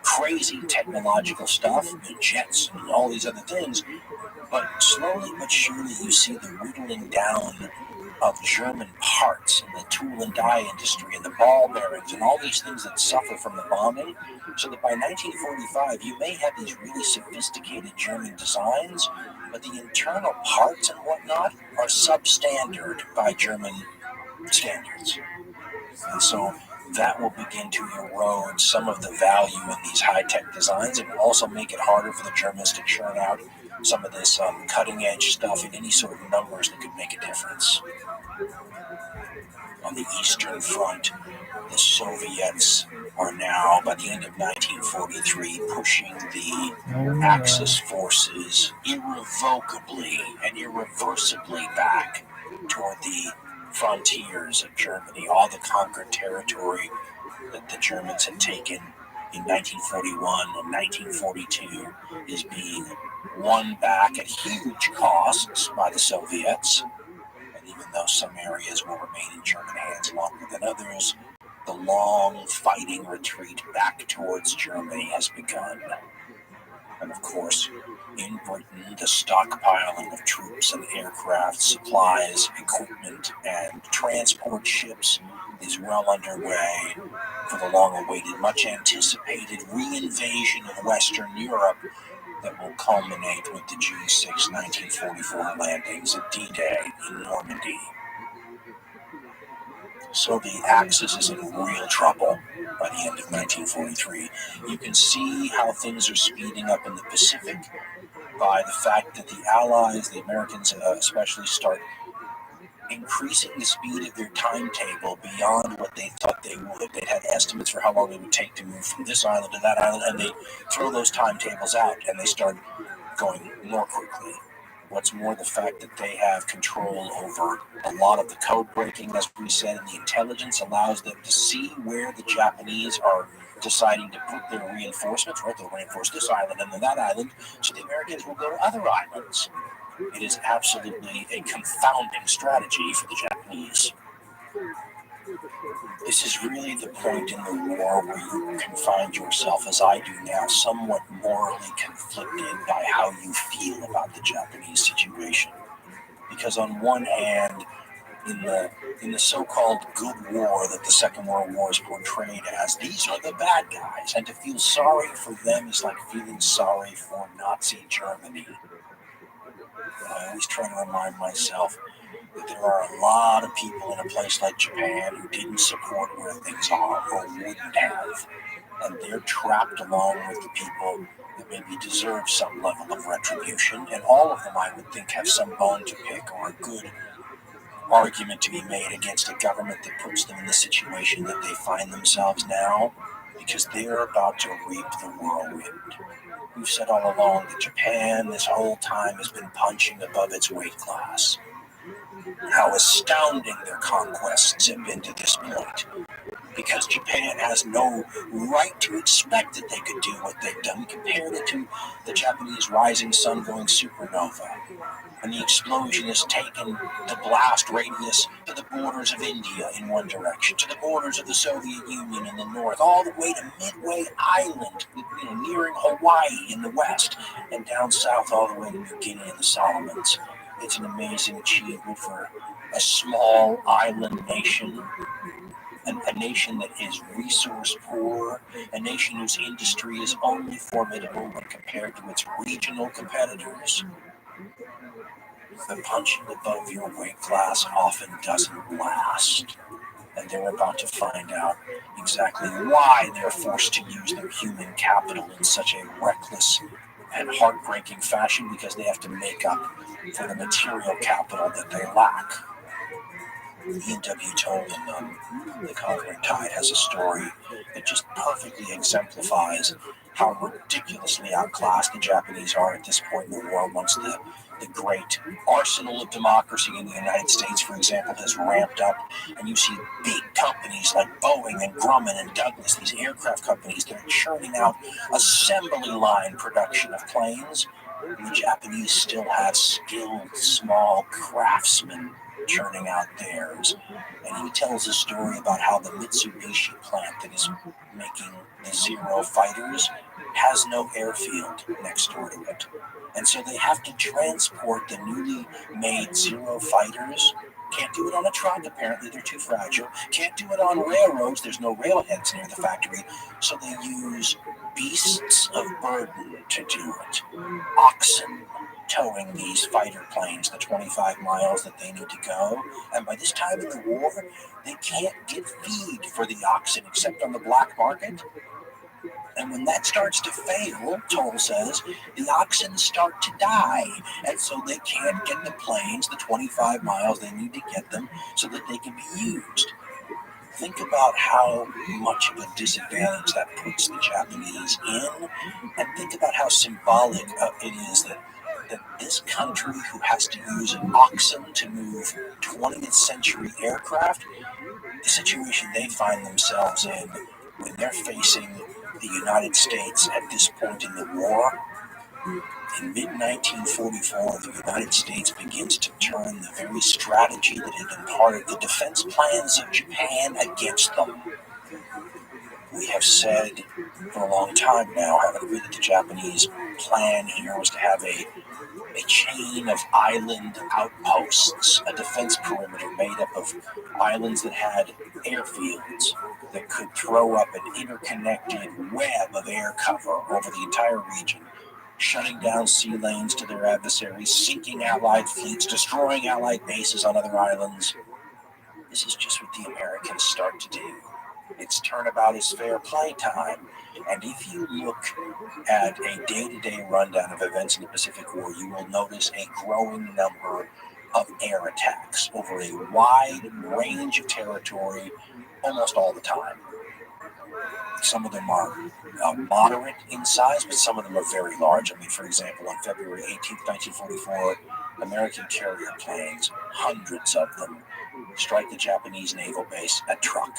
crazy technological stuff, jets and all these other things. But slowly but surely, you see the whittling down of German parts in the tool and die industry and the ball bearings and all these things that suffer from the bombing, so that by 1945 you may have these really sophisticated German designs, but the internal parts and whatnot are substandard by German standards. And so that will begin to erode some of the value in these high-tech designs and also make it harder for the Germans to churn out some of this cutting-edge stuff in any sort of numbers that could make a difference. On the Eastern Front, the Soviets are now, by the end of 1943, pushing the Axis forces irrevocably and irreversibly back toward the frontiers of Germany. All the conquered territory that the Germans had taken in 1941 and 1942 is being won back at huge costs by the Soviets. And even though some areas will remain in German hands longer than others, the long fighting retreat back towards Germany has begun. And of course, in Britain, the stockpiling of troops and aircraft, supplies, equipment, and transport ships is well underway for the long-awaited, much-anticipated re-invasion of Western Europe that will culminate with the June 6, 1944 landings at D-Day in Normandy. So the Axis is in real trouble by the end of 1943. You can see how things are speeding up in the Pacific by the fact that the Allies, the Americans especially, start increasing the speed of their timetable beyond what they thought they would. They had estimates for how long it would take to move from this island to that island, and they throw those timetables out and they start going more quickly. What's more, the fact that they have control over a lot of the code breaking, as we said, and the intelligence allows them to see where the Japanese are deciding to put their reinforcements. Right, they'll reinforce this island and then that island, so the Americans will go to other islands. It is absolutely a confounding strategy for the Japanese. This is really the point in the war where you can find yourself, as I do now, somewhat morally conflicted by how you feel about the Japanese situation. Because on one hand, in the so-called good war that the Second World War is portrayed as, these are the bad guys, and to feel sorry for them is like feeling sorry for Nazi Germany. I always try to remind myself that there are a lot of people in a place like Japan who didn't support where things are or wouldn't have. And they're trapped along with the people that maybe deserve some level of retribution. And all of them, I would think, have some bone to pick or a good argument to be made against a government that puts them in the situation that they find themselves now, because they're about to reap the whirlwind. We've said all along that Japan this whole time has been punching above its weight class. How astounding their conquests have been to this point, because Japan has no right to expect that they could do what they've done. Compared it to the Japanese rising sun going supernova, and the explosion has taken the blast radius to the borders of India in one direction, to the borders of the Soviet Union in the north, all the way to Midway Island, nearing Hawaii in the west, and down south all the way to New Guinea and the Solomons. It's an amazing achievement for a small island nation, a nation that is resource poor, a nation whose industry is only formidable when compared to its regional competitors. The punching above your weight class often doesn't last, and they're about to find out exactly why they're forced to use their human capital in such a reckless and heartbreaking fashion, because they have to make up for the material capital that they lack. Ian W. told in The Conquering Tide has a story that just perfectly exemplifies how ridiculously outclassed the Japanese are at this point in the war. Once the great arsenal of democracy in the United States, for example, has ramped up, and you see big companies like Boeing and Grumman and Douglas, these aircraft companies, that are churning out assembly line production of planes. And the Japanese still have skilled small craftsmen churning out theirs. And he tells a story about how the Mitsubishi plant that is making the Zero fighters has no airfield next door to it. And so they have to transport the newly made Zero fighters Can't do it on a truck. Apparently, they're too fragile. Can't do it on railroads. There's no railheads near the factory. So they use beasts of burden to do it. Oxen towing these fighter planes the 25 miles that they need to go. And by this time in the war, they can't get feed for the oxen except on the black market. And when that starts to fail, Toll says, the oxen start to die. And so they can't get the planes the 25 miles they need to get them so that they can be used. Think about how much of a disadvantage that puts the Japanese in, and think about how symbolic it is that this country who has to use an oxen to move 20th century aircraft, the situation they find themselves in when they're facing the United States at this point in the war. In mid-1944, the United States begins to turn the very strategy that had been part of the defense plans of Japan against them. We have said for a long time now, haven't we, that the Japanese plan here was to have a chain of island outposts, a defense perimeter made up of islands that had airfields that could throw up an interconnected web of air cover over the entire region, shutting down sea lanes to their adversaries, sinking Allied fleets, destroying Allied bases on other islands. This is just what the Americans start to do. It's turnabout is fair play time. And if you look at a day-to-day rundown of events in the Pacific War, you will notice a growing number of air attacks over a wide range of territory almost all the time. Some of them are moderate in size, but some of them are very large. I mean, for example, on February 18th, 1944, American carrier planes, hundreds of them, strike the Japanese naval base at Truk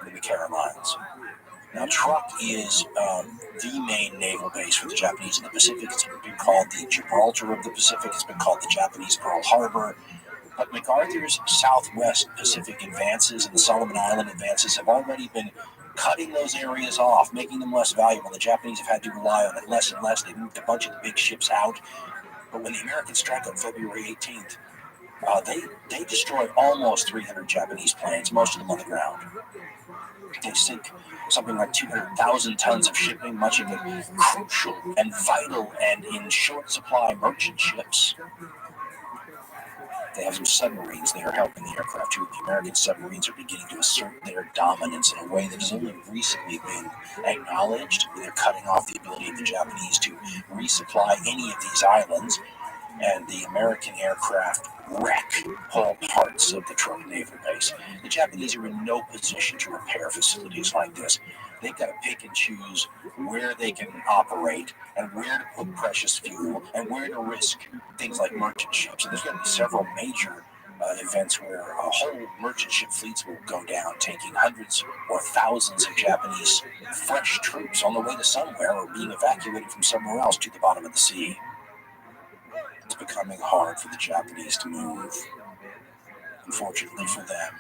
in the Carolinas. Now, Truk is the main naval base for the Japanese in the Pacific. It's been called the Gibraltar of the Pacific. It's been called the Japanese Pearl Harbor. But MacArthur's Southwest Pacific advances and the Solomon Island advances have already been cutting those areas off, making them less valuable. The Japanese have had to rely on it less and less. They moved a bunch of the big ships out. But when the Americans strike on February 18th, they destroy almost 300 Japanese planes, most of them on the ground. They sink something like 200,000 tons of shipping, much of it crucial and vital and in short supply merchant ships. They have some submarines that are helping the aircraft too. The American submarines are beginning to assert their dominance in a way that has only recently been acknowledged. They're cutting off the ability of the Japanese to resupply any of these islands, and the American aircraft wreck whole parts of the Truk naval base. The Japanese are in no position to repair facilities like this. They've got to pick and choose where they can operate and where to put precious fuel and where to risk things like merchant ships. And there's going to be several major events where whole merchant ship fleets will go down, taking hundreds or thousands of Japanese fresh troops on the way to somewhere or being evacuated from somewhere else to the bottom of the sea. It's becoming hard for the Japanese to move. Unfortunately for them,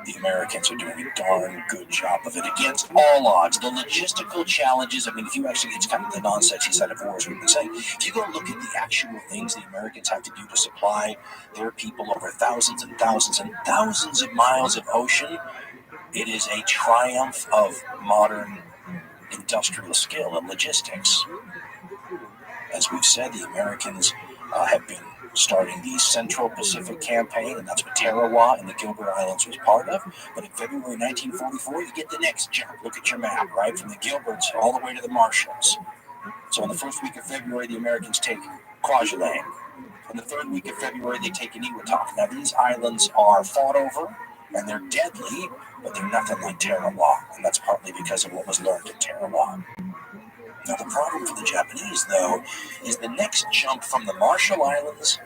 the Americans are doing a darn good job of it against all odds. The logistical challenges, I mean, if you actually, it's kind of the non-sexy side of war, as we've been saying. If you go look at the actual things the Americans have to do to supply their people over thousands and thousands and thousands of miles of ocean, it is a triumph of modern industrial skill and logistics. As we've said, the Americans have been starting the Central Pacific Campaign, and that's what Tarawa and the Gilbert Islands was part of. But in February 1944, you get the next jump. Look at your map, right? From the Gilberts all the way to the Marshalls. So in the first week of February, the Americans take Kwajalein. In the third week of February, they take Eniwetok. Now, these islands are fought over, and they're deadly, but they're nothing like Tarawa, and that's partly because of what was learned at Tarawa. Now, the problem for the Japanese, though, is the next jump from the Marshall Islands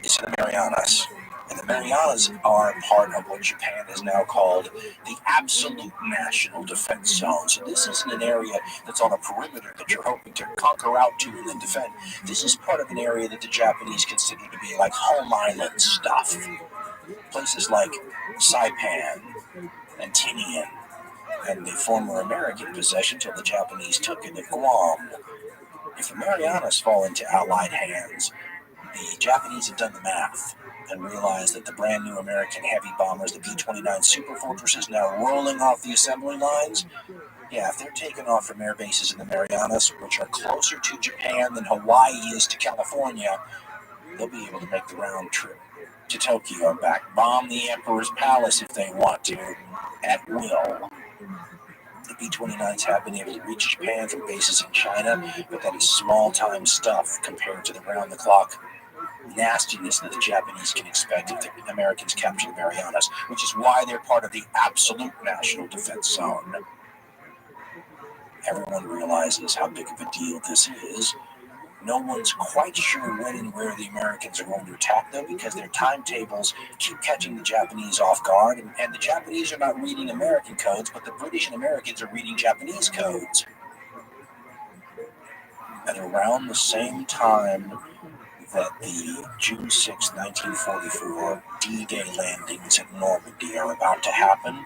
is to the Marianas. And the Marianas are part of what Japan has now called the absolute national defense zone. So this isn't an area that's on a perimeter that you're hoping to conquer out to and then defend. This is part of an area that the Japanese consider to be like home island stuff. Places like Saipan and Tinian, and the former American possession till the Japanese took it at Guam. If the Marianas fall into Allied hands, the Japanese have done the math. and realize that the brand new American heavy bombers, the B-29 Superfortresses, now rolling off the assembly lines, yeah, if they're taking off from air bases in the Marianas, which are closer to Japan than Hawaii is to California, they'll be able to make the round trip to Tokyo and back, bomb the Emperor's Palace if they want to, at will. The B-29s have been able to reach Japan from bases in China, but that is small-time stuff compared to the round-the-clock nastiness that the Japanese can expect if the Americans capture the Marianas, which is why they're part of the absolute national defense zone. Everyone realizes how big of a deal this is. No one's quite sure when and where the Americans are going to attack, though, because their timetables keep catching the Japanese off guard, and the Japanese are not reading American codes, but the British and Americans are reading Japanese codes. At around the same time that the June 6, 1944 D-Day landings at Normandy are about to happen,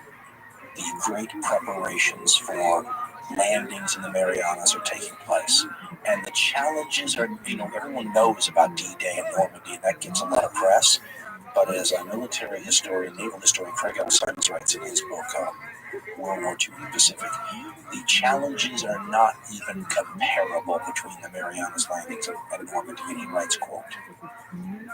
the great preparations for landings in the Marianas are taking place. And the challenges are, everyone knows about D-Day and Normandy, and that gets a lot of press. But as a military historian, naval historian, Craig L. Simons writes in his book, World War II in the Pacific, the challenges are not even comparable between the Marianas landings and Normandy. And he writes, quote,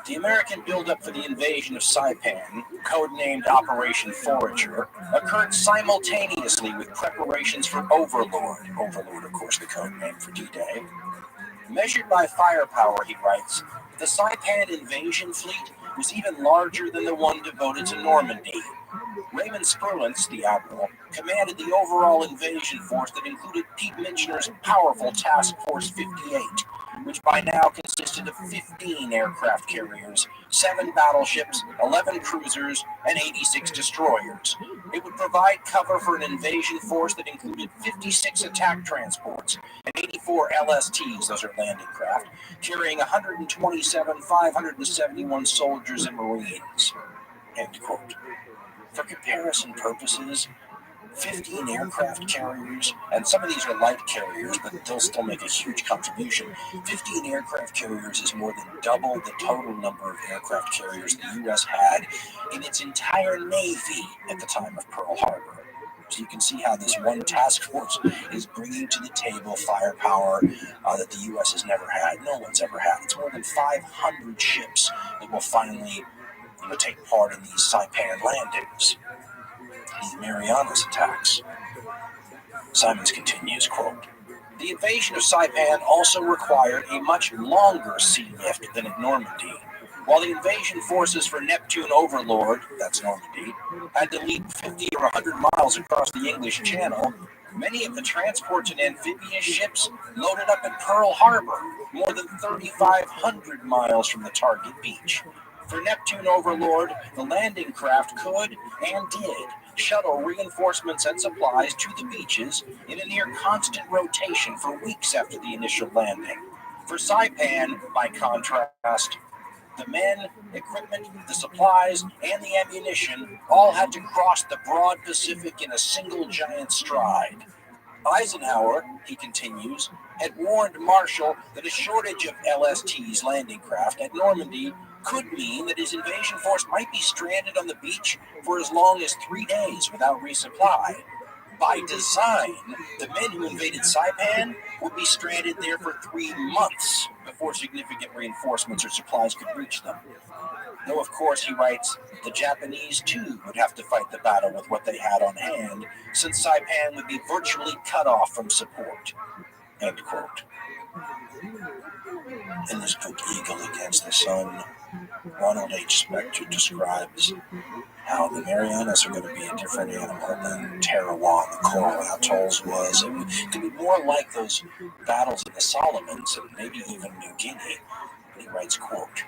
"The American buildup for the invasion of Saipan, codenamed Operation Forager, occurred simultaneously with preparations for Overlord." Overlord, of course, the code name for D-Day. Measured by firepower, he writes, the Saipan invasion fleet was even larger than the one devoted to Normandy. Raymond Spurlance, the admiral, commanded the overall invasion force that included Pete Michener's powerful Task Force 58, which by now consisted of 15 aircraft carriers, 7 battleships, 11 cruisers, and 86 destroyers. It would provide cover for an invasion force that included 56 attack transports and 84 LSTs, those are landing craft, carrying 127,571 soldiers and Marines. End quote. For comparison purposes, 15 aircraft carriers, and some of these are light carriers, but they'll still make a huge contribution. 15 aircraft carriers is more than double the total number of aircraft carriers the U.S. had in its entire Navy at the time of Pearl Harbor. So you can see how this one task force is bringing to the table firepower that the U.S. has never had. No one's ever had. It's more than 500 ships that will finally take part in these Saipan landings, these Marianas attacks. Simons continues, quote, "The invasion of Saipan also required a much longer sea lift than at Normandy. While the invasion forces for Neptune Overlord, that's Normandy, had to leap 50 or 100 miles across the English Channel, many of the transports and amphibious ships loaded up in Pearl Harbor, more than 3,500 miles from the target beach. For Neptune Overlord, the landing craft could, and did, shuttle reinforcements and supplies to the beaches in a near constant rotation for weeks after the initial landing. For Saipan, by contrast, the men, equipment, the supplies, and the ammunition all had to cross the broad Pacific in a single giant stride. Eisenhower," he continues, "had warned Marshall that a shortage of LST's landing craft at Normandy could mean that his invasion force might be stranded on the beach for as long as 3 days without resupply. By design, the men who invaded Saipan would be stranded there for 3 months before significant reinforcements or supplies could reach them. Though, of course," he writes, "the Japanese, too, would have to fight the battle with what they had on hand, since Saipan would be virtually cut off from support." End quote. In his book Eagle Against the Sun, Ronald H. Spector describes how the Marianas are going to be a different animal than Tarawa, the Coral Atolls, was. It could be more like those battles in the Solomons and maybe even New Guinea. And he writes, quote,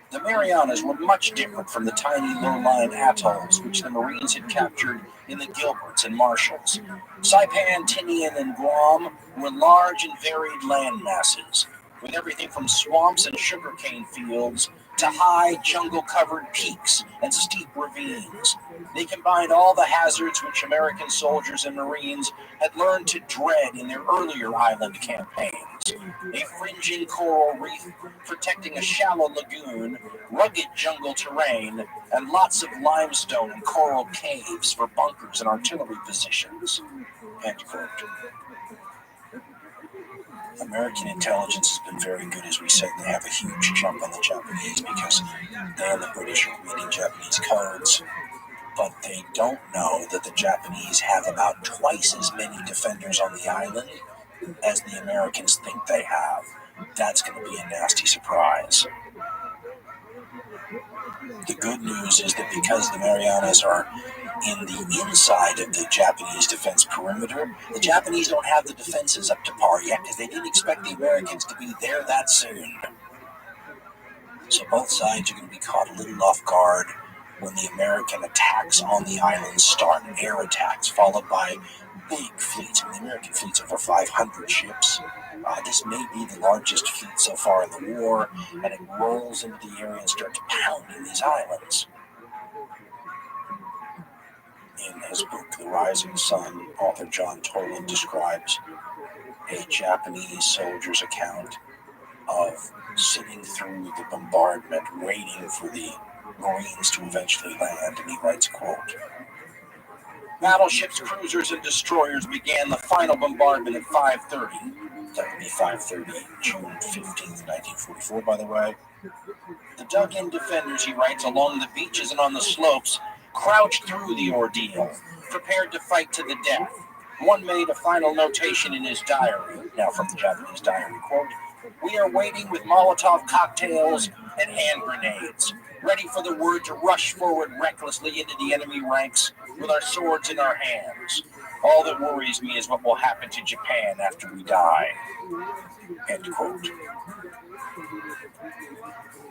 "The Marianas were much different from the tiny low-lying atolls which the Marines had captured in the Gilberts and Marshalls. Saipan, Tinian, and Guam were large and varied land masses, with everything from swamps and sugarcane fields to high jungle-covered peaks and steep ravines. They combined all the hazards which American soldiers and Marines had learned to dread in their earlier island campaigns. a fringing coral reef protecting a shallow lagoon, rugged jungle terrain, and lots of limestone and coral caves for bunkers and artillery positions. End quote. American intelligence has been very good, as we said. They have a huge jump on the Japanese because they and the British are reading Japanese codes. But they don't know that the Japanese have about twice as many defenders on the island as the Americans think they have. That's going to be a nasty surprise. The good news is that because the Marianas are in the inside of the Japanese defense perimeter, the Japanese don't have the defenses up to par yet because they didn't expect the Americans to be there that soon. So both sides are going to be caught a little off guard when the American attacks on the island start. Air attacks followed by big fleets. The American fleet's over 500 ships. This may be the largest fleet so far in the war, and it rolls into the area and starts pounding these islands. In his book, The Rising Sun, author John Toland describes a Japanese soldier's account of sitting through the bombardment, waiting for the Marines to eventually land, and he writes, quote, "Battleships, cruisers, and destroyers began the final bombardment at 5:30. That would be 5:30, June 15th, 1944, by the way. The dug-in defenders," he writes, "along the beaches and on the slopes, crouched through the ordeal, prepared to fight to the death. One made a final notation in his diary," now from the Japanese diary, quote, "We are waiting with Molotov cocktails and hand grenades, ready for the word to rush forward recklessly into the enemy ranks with our swords in our hands. All that worries me is what will happen to Japan after we die." End quote.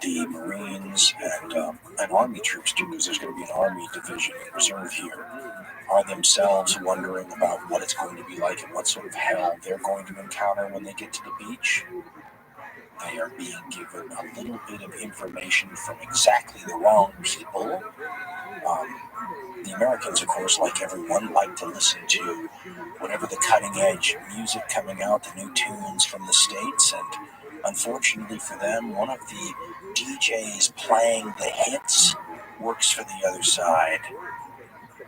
The Marines and Army troops, too, because there's going to be an Army division in reserve here, are themselves wondering about what it's going to be like and what sort of hell they're going to encounter when they get to the beach. They are being given a little bit of information from exactly the wrong people. The Americans, of course, like everyone, like to listen to whatever the cutting-edge music coming out, the new tunes from the States, and unfortunately for them, one of the DJs playing the hits works for the other side.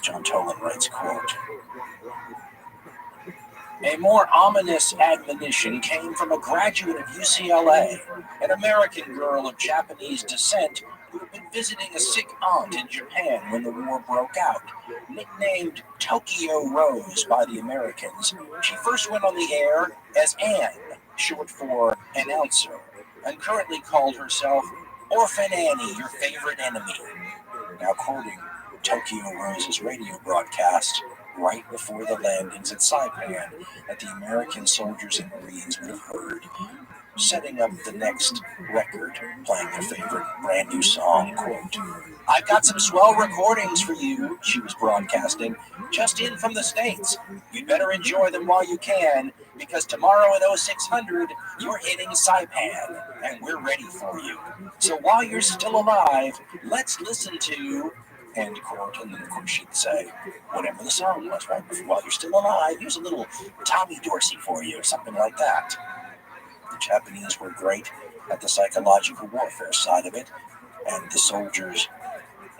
John Toland writes, quote, "A more ominous admonition came from a graduate of UCLA, an American girl of Japanese descent who had been visiting a sick aunt in Japan when the war broke out. Nicknamed Tokyo Rose by the Americans, she first went on the air as Ann, short for announcer, and currently called herself Orphan Annie, your favorite enemy." Now quoting Tokyo Rose's radio broadcast right before the landings at Saipan that the American soldiers and Marines would have heard, setting up the next record, playing their favorite brand new song, quote, "I've got some swell recordings for you," she was broadcasting, "just in from the States. You'd better enjoy them while you can, because tomorrow at 0600, you're hitting Saipan, and we're ready for you. So while you're still alive, let's listen to," end quote. And then, of course, she'd say whatever the song was, right? "While you're still alive, here's a little Tommy Dorsey for you," or something like that. The Japanese were great at the psychological warfare side of it, and the soldiers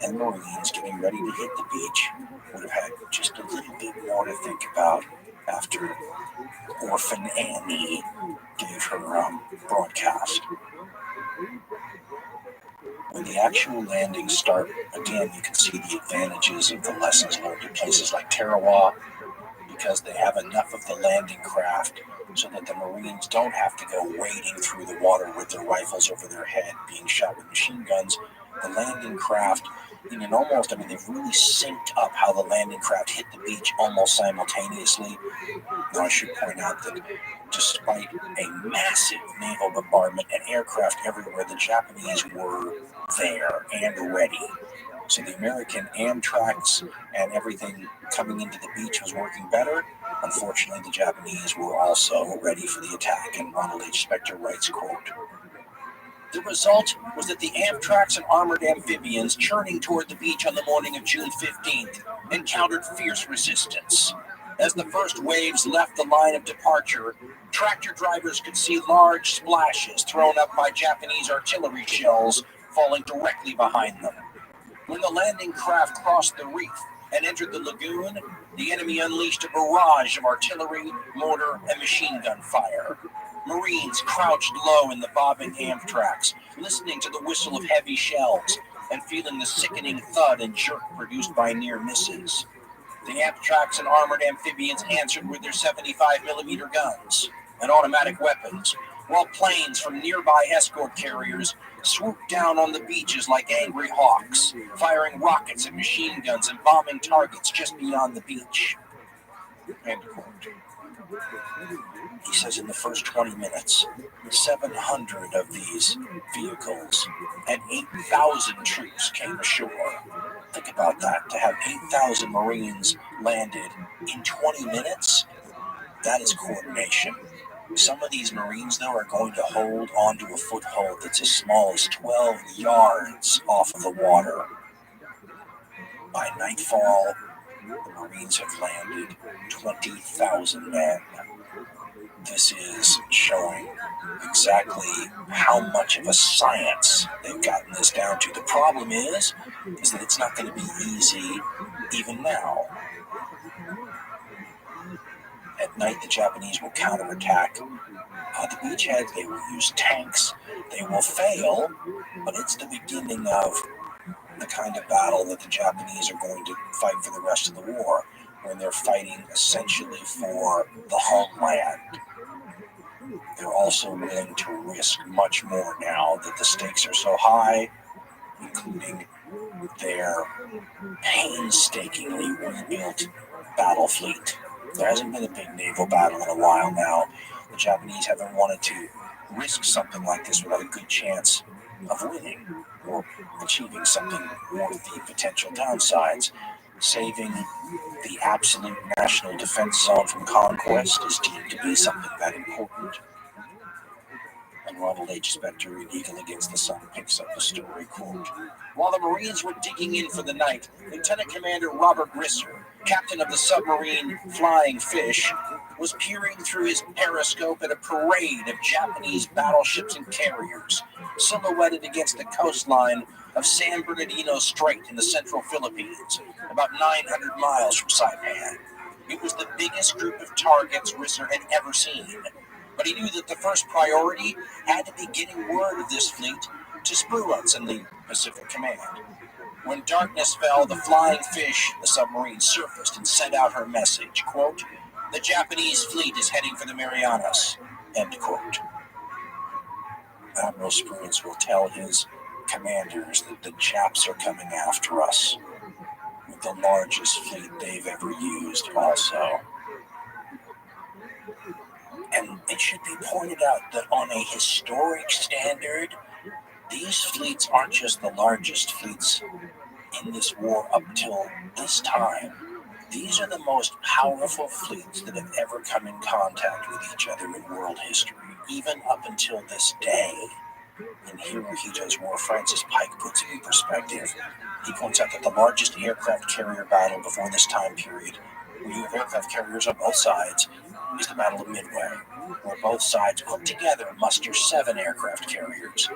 and Marines getting ready to hit the beach would have had just a little bit more to think about after Orphan Annie gave her broadcast. When the actual landings start, again, you can see the advantages of the lessons learned in places like Tarawa, because they have enough of the landing craft so that the Marines don't have to go wading through the water with their rifles over their head, being shot with machine guns. The landing craft, they've really synced up how the landing craft hit the beach almost simultaneously. Now, I should point out that despite a massive naval bombardment and aircraft everywhere, the Japanese were there and ready. So the American Amtraks and everything coming into the beach was working better. Unfortunately, the Japanese were also ready for the attack, and Ronald H. Spector writes, quote, "The result was that the Amtraks and armored amphibians churning toward the beach on the morning of June 15th encountered fierce resistance. As the first waves left the line of departure, tractor drivers could see large splashes thrown up by Japanese artillery shells falling directly behind them. When the landing craft crossed the reef and entered the lagoon, the enemy unleashed a barrage of artillery, mortar, and machine gun fire. Marines crouched low in the bobbing Amtraks, listening to the whistle of heavy shells and feeling the sickening thud and jerk produced by near misses. The Amtraks and armored amphibians answered with their 75mm guns and automatic weapons, while planes from nearby escort carriers swooped down on the beaches like angry hawks, firing rockets and machine guns and bombing targets just beyond the beach. End quote. He says in the first 20 minutes, 700 of these vehicles and 8,000 troops came ashore. Think about that, to have 8,000 Marines landed in 20 minutes, that is coordination. Some of these Marines, though, are going to hold onto a foothold that's as small as 12 yards off of the water. By nightfall, the Marines have landed 20,000 men. This is showing exactly how much of a science they've gotten this down to. The problem is that it's not going to be easy even now. At night, the Japanese will counterattack the beachheads. They will use tanks. They will fail, but it's the beginning of the kind of battle that the Japanese are going to fight for the rest of the war, when they're fighting essentially for the homeland. They're also willing to risk much more now that the stakes are so high, including their painstakingly rebuilt battle fleet. There hasn't been a big naval battle in a while now. The Japanese haven't wanted to risk something like this without a good chance of winning or achieving something worth the potential downsides. Saving the absolute national defense zone from conquest is deemed to be something that important. And Ronald H. Spector in Eagle Against the Sun picks up the story, quote, "While the Marines were digging in for the night, Lieutenant Commander Robert Risser, captain of the submarine Flying Fish, was peering through his periscope at a parade of Japanese battleships and carriers, silhouetted against the coastline of San Bernardino Strait in the central Philippines, about 900 miles from Saipan. It was the biggest group of targets Risser had ever seen. But he knew that the first priority had to be getting word of this fleet to Spruance and the Pacific Command. When darkness fell, the Flying Fish, the submarine, surfaced and sent out her message, quote, 'The Japanese fleet is heading for the Marianas,' end quote. Admiral Spruance will tell his commanders that the Japs are coming after us, with the largest fleet they've ever used also. And it should be pointed out that on a historic standard, these fleets aren't just the largest fleets in this war up till this time. These are the most powerful fleets that have ever come in contact with each other in world history, even up until this day. And Hirohito's War, Francis Pike, puts it in perspective. He points out that the largest aircraft carrier battle before this time period, when you have aircraft carriers on both sides, is the Battle of Midway, where both sides put together muster 7 aircraft carriers.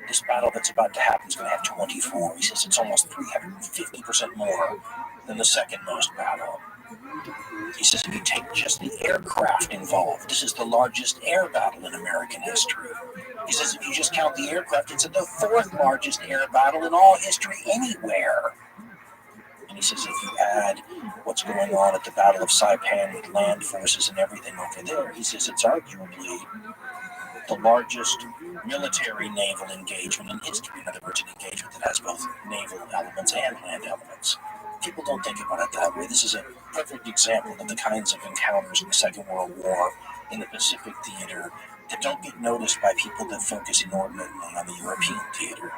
This battle that's about to happen is going to have 24. He says it's almost 350% more than the second most battle. He says if you take just the aircraft involved, this is the largest air battle in American history. He says if you just count the aircraft, it's the 4th largest air battle in all history anywhere. And he says if you add what's going on at the Battle of Saipan with land forces and everything over there, he says it's arguably the largest military naval engagement in history. In other words, an engagement that has both naval elements and land elements. People don't think about it that way. This is a perfect example of the kinds of encounters in the Second World War in the Pacific theater that don't get noticed by people that focus inordinately on the European theater.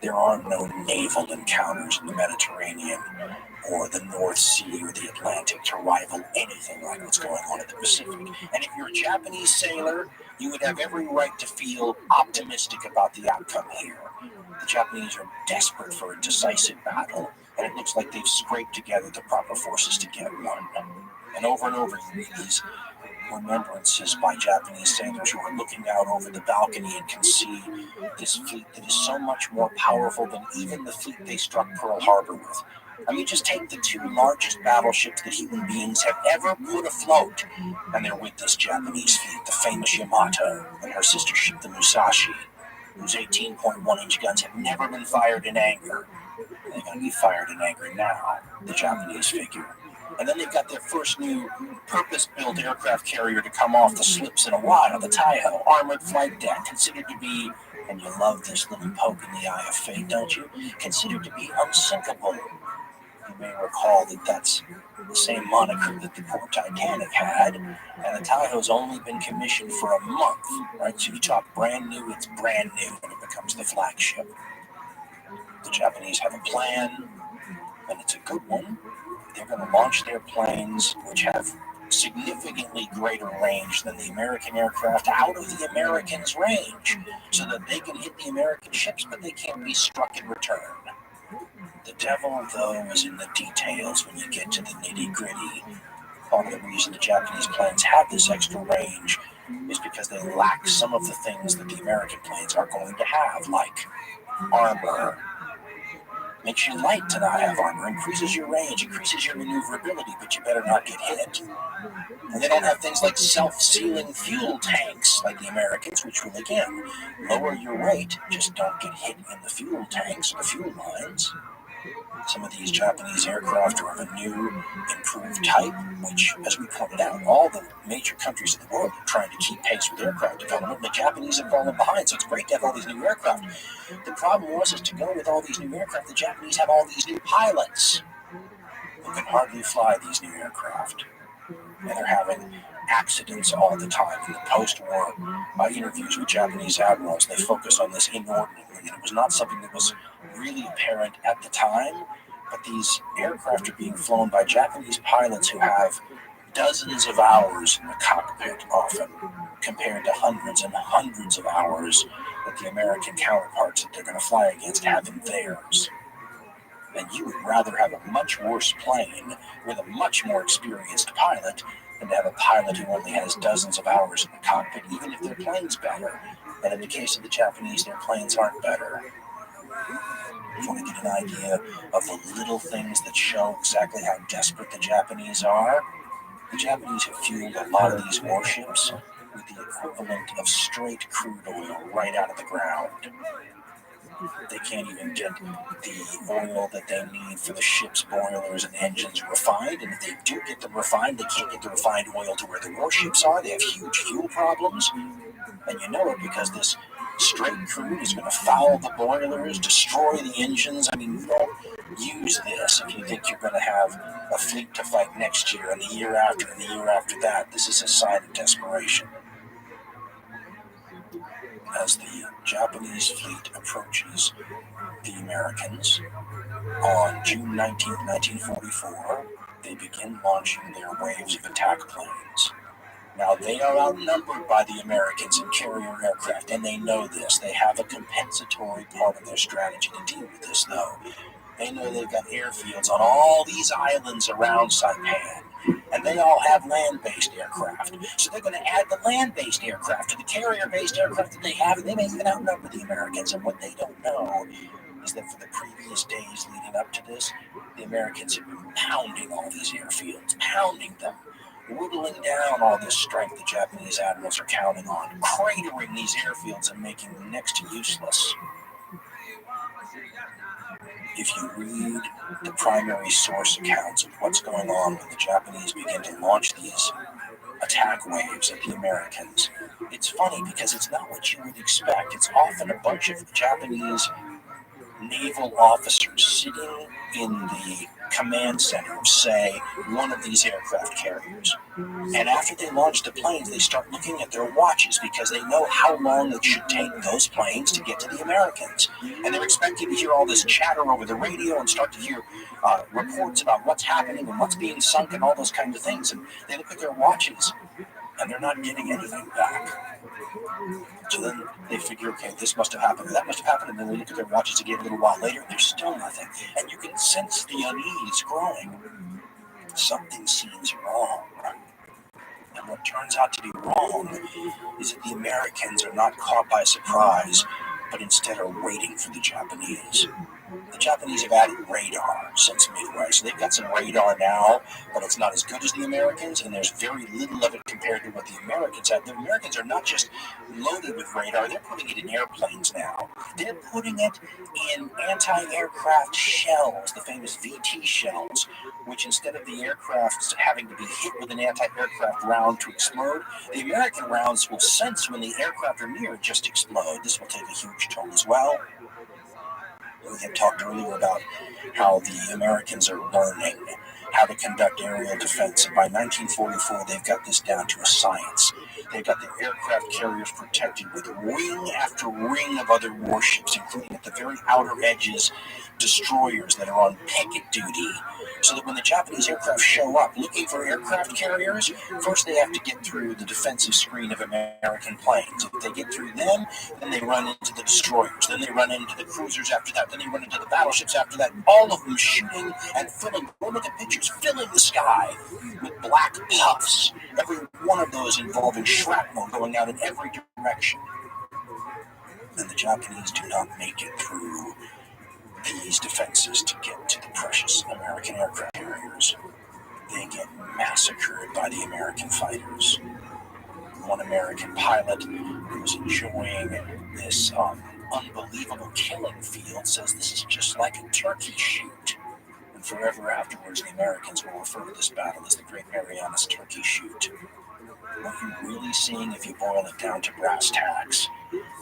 There are no naval encounters in the Mediterranean or the North Sea or the Atlantic to rival anything like what's going on in the Pacific. And if you're a Japanese sailor, you would have every right to feel optimistic about the outcome here. The Japanese are desperate for a decisive battle, and it looks like they've scraped together the proper forces to get one. And over you read these remembrances by Japanese sailors who are looking out over the balcony and can see this fleet that is so much more powerful than even the fleet they struck Pearl Harbor with. I mean, just take the two largest battleships that human beings have ever put afloat, and they're with this Japanese fleet, the famous Yamato and her sister ship, the Musashi, whose 18.1-inch guns have never been fired in anger. They're going to be fired in anger now, the Japanese figure. And then they've got their first new purpose-built aircraft carrier to come off the slips in a while, the Taiho, armored flight deck, considered to be, and you love this little poke in the eye of fate, don't you? Considered to be unsinkable. You may recall that that's the same moniker that the poor Titanic had, and the Taiho's only been commissioned for a month, right? So you talk brand new, it's brand new when it becomes the flagship. The Japanese have a plan, and it's a good one. They're going to launch their planes, which have significantly greater range than the American aircraft, out of the Americans' range, so that they can hit the American ships, but they can't be struck in return. The devil, though, is in the details when you get to the nitty-gritty. Part of the reason the Japanese planes have this extra range is because they lack some of the things that the American planes are going to have, like armor. Makes you light to not have armor, increases your range, increases your maneuverability, but you better not get hit. And they don't have things like self-sealing fuel tanks like the Americans, which will, again, lower your weight, just don't get hit in the fuel tanks or the fuel lines. Some of these Japanese aircraft are of a new, improved type, which, as we pointed out, all the major countries in the world are trying to keep pace with aircraft development. The Japanese have fallen behind, so it's great to have all these new aircraft. The problem is to go with all these new aircraft, the Japanese have all these new pilots who can hardly fly these new aircraft. And they're having accidents all the time. In the post-war interviews with Japanese admirals, they focus on this inordinately, and it was not something that was really apparent at the time, but these aircraft are being flown by Japanese pilots who have dozens of hours in the cockpit often, compared to hundreds and hundreds of hours that the American counterparts that they're going to fly against have in theirs. And you would rather have a much worse plane with a much more experienced pilot than to have a pilot who only has dozens of hours in the cockpit, even if their plane's better. And in the case of the Japanese, their planes aren't better. If you want to get an idea of the little things that show exactly how desperate the Japanese are, the Japanese have fueled a lot of these warships with the equivalent of straight crude oil right out of the ground. They can't even get the oil that they need for the ship's boilers and engines refined, and if they do get them refined, they can't get the refined oil to where the warships are. They have huge fuel problems, and you know it because this straight crude is going to foul the boilers, destroy the engines. I mean, you don't use this if you think you're going to have a fleet to fight next year and the year after and the year after that. This is a sign of desperation. As the Japanese fleet approaches the Americans on June 19, 1944, they begin launching their waves of attack planes. Now, they are outnumbered by the Americans in carrier aircraft, and they know this. They have a compensatory part of their strategy to deal with this, though. They know they've got airfields on all these islands around Saipan, and they all have land-based aircraft. So they're going to add the land-based aircraft to the carrier-based aircraft that they have, and they may even outnumber the Americans. And what they don't know is that for the previous days leading up to this, the Americans have been pounding all these airfields, pounding them, whittling down all this strength the Japanese admirals are counting on, cratering these airfields and making them next to useless. If you read the primary source accounts of what's going on when the Japanese begin to launch these attack waves at the Americans, it's funny because it's not what you would expect. It's often a bunch of Japanese naval officers sitting in the command center of, say, one of these aircraft carriers. And after they launch the planes, they start looking at their watches because they know how long it should take those planes to get to the Americans. And they're expecting to hear all this chatter over the radio and start to hear reports about what's happening and what's being sunk and all those kinds of things. And they look at their watches and they're not getting anything back. So then they figure, okay, this must have happened, or that must have happened, and then they look at their watches again a little while later, and there's still nothing. And you can sense the unease growing. Something seems wrong. And what turns out to be wrong is that the Americans are not caught by surprise, but instead are waiting for the Japanese. The Japanese have added radar since Midway, so they've got some radar now, but it's not as good as the Americans, and there's very little of it compared to what the Americans have. The Americans are not just loaded with radar, they're putting it in airplanes now. They're putting it in anti-aircraft shells, the famous VT shells, which instead of the aircraft having to be hit with an anti-aircraft round to explode, the American rounds will sense when the aircraft are near and just explode. This will take a huge toll as well. We had talked earlier about how the Americans are learning how to conduct aerial defense. And by 1944, they've got this down to a science. They've got their aircraft carriers protected with ring after ring of other warships, including at the very outer edges, destroyers that are on picket duty, so that when the Japanese aircraft show up looking for aircraft carriers, first they have to get through the defensive screen of American planes. If they get through them, then they run into the destroyers, then they run into the cruisers after that, then they run into the battleships after that, all of them shooting and filling, go look at pictures, filling the sky with black puffs, every one of those involving shrapnel going out in every direction. And the Japanese do not make it through these defenses to get to the precious American aircraft carriers. They get massacred by the American fighters. One American pilot who was enjoying this unbelievable killing field says this is just like a turkey shoot. And forever afterwards, the Americans will refer to this battle as the Great Marianas Turkey Shoot. What you're really seeing, if you boil it down to brass tacks,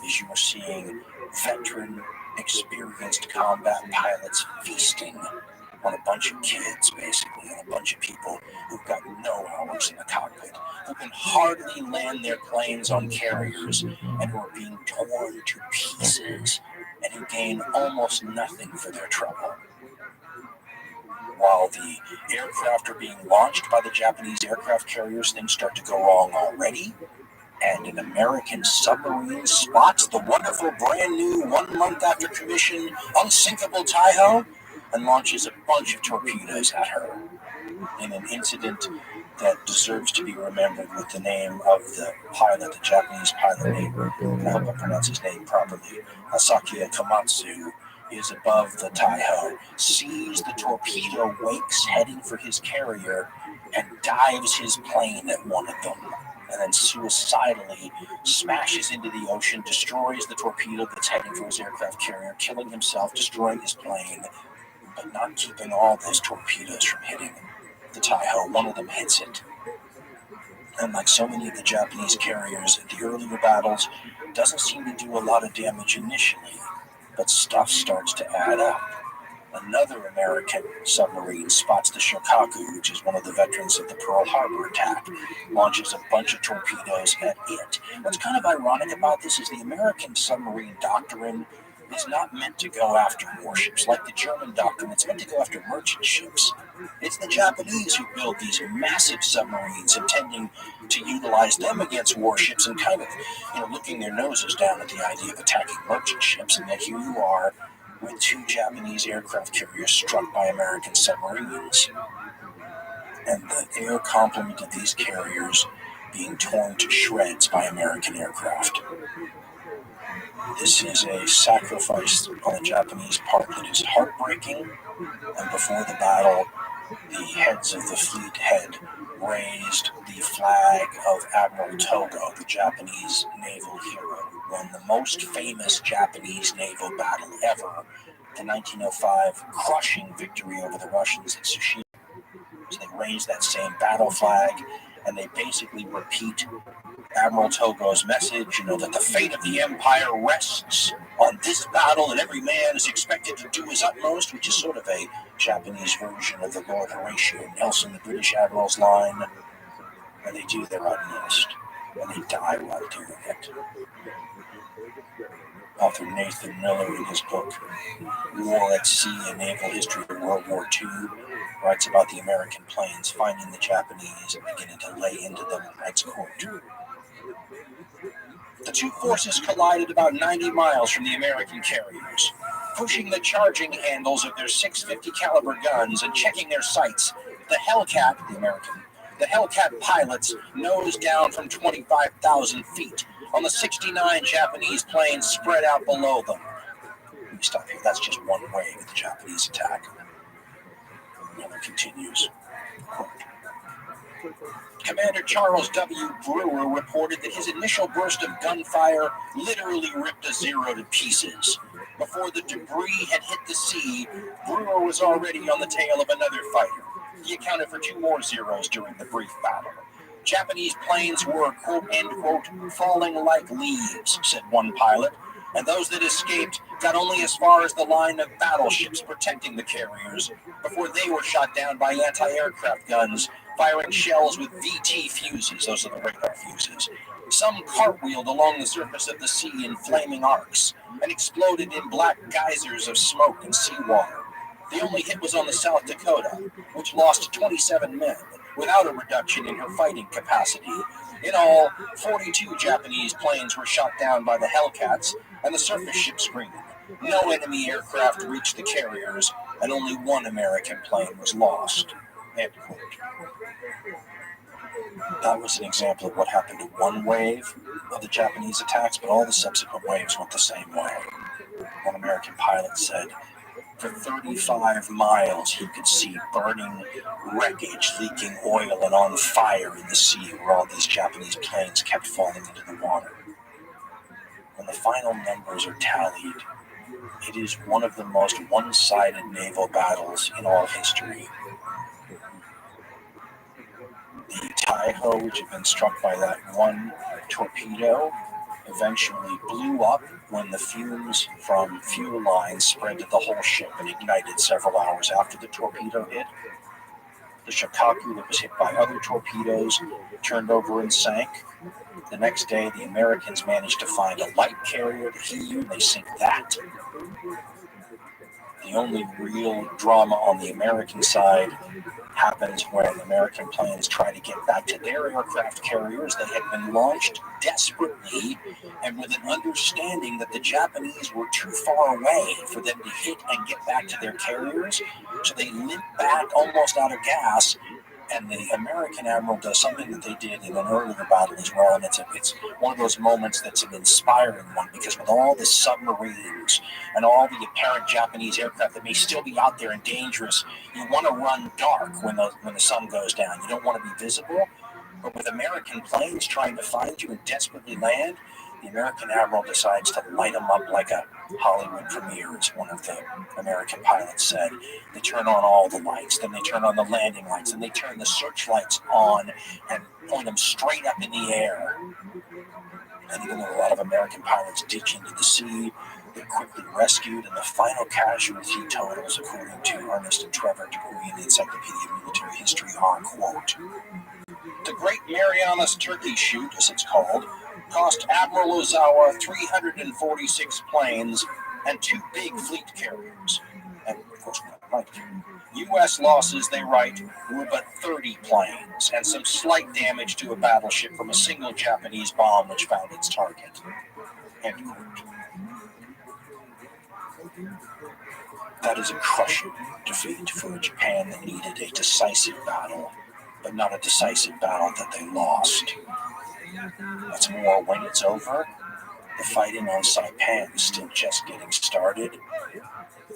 is you are seeing veteran, experienced combat pilots feasting on a bunch of kids, basically, on a bunch of people who've got no hours in the cockpit, who can hardly land their planes on carriers, and who are being torn to pieces, and who gain almost nothing for their trouble. While the aircraft are being launched by the Japanese aircraft carriers, things start to go wrong already, and an American submarine spots the wonderful brand new 1 month after commission unsinkable Taiho and launches a bunch of torpedoes at her in an incident that deserves to be remembered with the name of the pilot, the Japanese pilot name, and I hope I pronounce his name properly, Asaki Komatsu, is above the Taiho, sees the torpedo wakes heading for his carrier, and dives his plane at one of them, and then suicidally smashes into the ocean, destroys the torpedo that's heading for his aircraft carrier, killing himself, destroying his plane, but not keeping all those torpedoes from hitting the Taiho. One of them hits it. And like so many of the Japanese carriers at the earlier battles, doesn't seem to do a lot of damage initially, but stuff starts to add up. Another American submarine spots the Shokaku, which is one of the veterans of the Pearl Harbor attack, launches a bunch of torpedoes at it. What's kind of ironic about this is the American submarine doctrine is not meant to go after warships like the German doctrine. It's meant to go after merchant ships. It's the Japanese who build these massive submarines, intending to utilize them against warships and kind of, looking their noses down at the idea of attacking merchant ships. And yet here you are with 2 Japanese aircraft carriers struck by American submarines, and the air complement of these carriers being torn to shreds by American aircraft. This is a sacrifice on the Japanese part that is heartbreaking, and before the battle, the heads of the fleet had raised the flag of Admiral Togo, the Japanese naval hero, who won the most famous Japanese naval battle ever, the 1905 crushing victory over the Russians at Tsushima. So they raise that same battle flag, and they basically repeat Admiral Togo's message, that the fate of the empire rests on this battle, and every man is expected to do his utmost, which is sort of a Japanese version of the Lord Horatio Nelson, the British Admiral's line. And they do their utmost, and they die while doing it. Author Nathan Miller, in his book War at Sea, A Naval History of World War II, writes about the American planes finding the Japanese and beginning to lay into them and writes, quote, "The two forces collided about 90 miles from the American carriers. Pushing the charging handles of their .650 caliber guns and checking their sights, the Hellcat, the Hellcat pilots nosed down from 25,000 feet on the 69 Japanese planes spread out below them." Let me stop here. That's just one wave of the Japanese attack. Another continues. Quote, "Commander Charles W. Brewer reported that his initial burst of gunfire literally ripped a Zero to pieces. Before the debris had hit the sea, Brewer was already on the tail of another fighter. He accounted for 2 more Zeros during the brief battle. Japanese planes were, quote, end quote, falling like leaves," said one pilot, "and those that escaped got only as far as the line of battleships protecting the carriers before they were shot down by anti-aircraft guns firing shells with VT fuses," those are the radar fuses. "Some cartwheeled along the surface of the sea in flaming arcs and exploded in black geysers of smoke and seawater. The only hit was on the South Dakota, which lost 27 men without a reduction in her fighting capacity. In all, 42 Japanese planes were shot down by the Hellcats and the surface ship screen. No enemy aircraft reached the carriers, and only one American plane was lost." End quote. That was an example of what happened to one wave of the Japanese attacks, but all the subsequent waves went the same way. One American pilot said, for 35 miles he could see burning wreckage, leaking oil and on fire in the sea where all these Japanese planes kept falling into the water. When the final numbers are tallied, it is one of the most one-sided naval battles in all history. The Taiho, which had been struck by that one torpedo, eventually blew up when the fumes from fuel lines spread to the whole ship and ignited several hours after the torpedo hit. The Shikaku, that was hit by other torpedoes, turned over and sank. The next day, the Americans managed to find a light carrier, the Hiyu, and they sink that. The only real drama on the American side happens when American planes try to get back to their aircraft carriers. They had been launched desperately and with an understanding that the Japanese were too far away for them to hit and get back to their carriers. So they limp back almost out of gas. And the American admiral does something that they did in an earlier battle as well, and it's one of those moments that's an inspiring one, because with all the submarines and all the apparent Japanese aircraft that may still be out there and dangerous, you want to run dark when the sun goes down. You don't want to be visible. But with American planes trying to find you and desperately land, the American admiral decides to light them up like a Hollywood premiere, as one of the American pilots said. They turn on all the lights, then they turn on the landing lights, and they turn the searchlights on and point them straight up in the air. And even though a lot of American pilots ditch into the sea, they're quickly rescued, and the final casualty totals, according to Ernest and Trevor Dupuy in the Encyclopedia of Military History, are, quote, "The Great Marianas Turkey Shoot, as it's called, cost Admiral Ozawa 346 planes and 2 big fleet carriers." And of course, right. U.S. losses, they write, were but 30 planes and some slight damage to a battleship from a single Japanese bomb which found its target. End quote. That is a crushing defeat for a Japan that needed a decisive battle, but not a decisive battle that they lost. What's more, when it's over, the fighting on Saipan is still just getting started.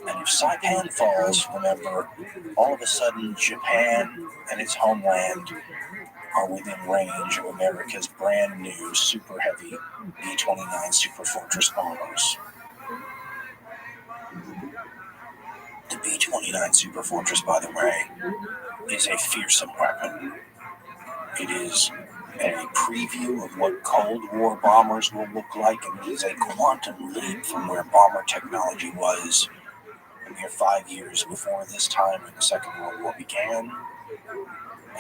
And if Saipan falls, remember, all of a sudden Japan and its homeland are within range of America's brand new super heavy B-29 Super Fortress bombers. The B-29 Super Fortress, by the way, is a fearsome weapon. It is a preview of what Cold War bombers will look like, and it is a quantum leap from where bomber technology was a mere 5 years before this time when the Second World War began.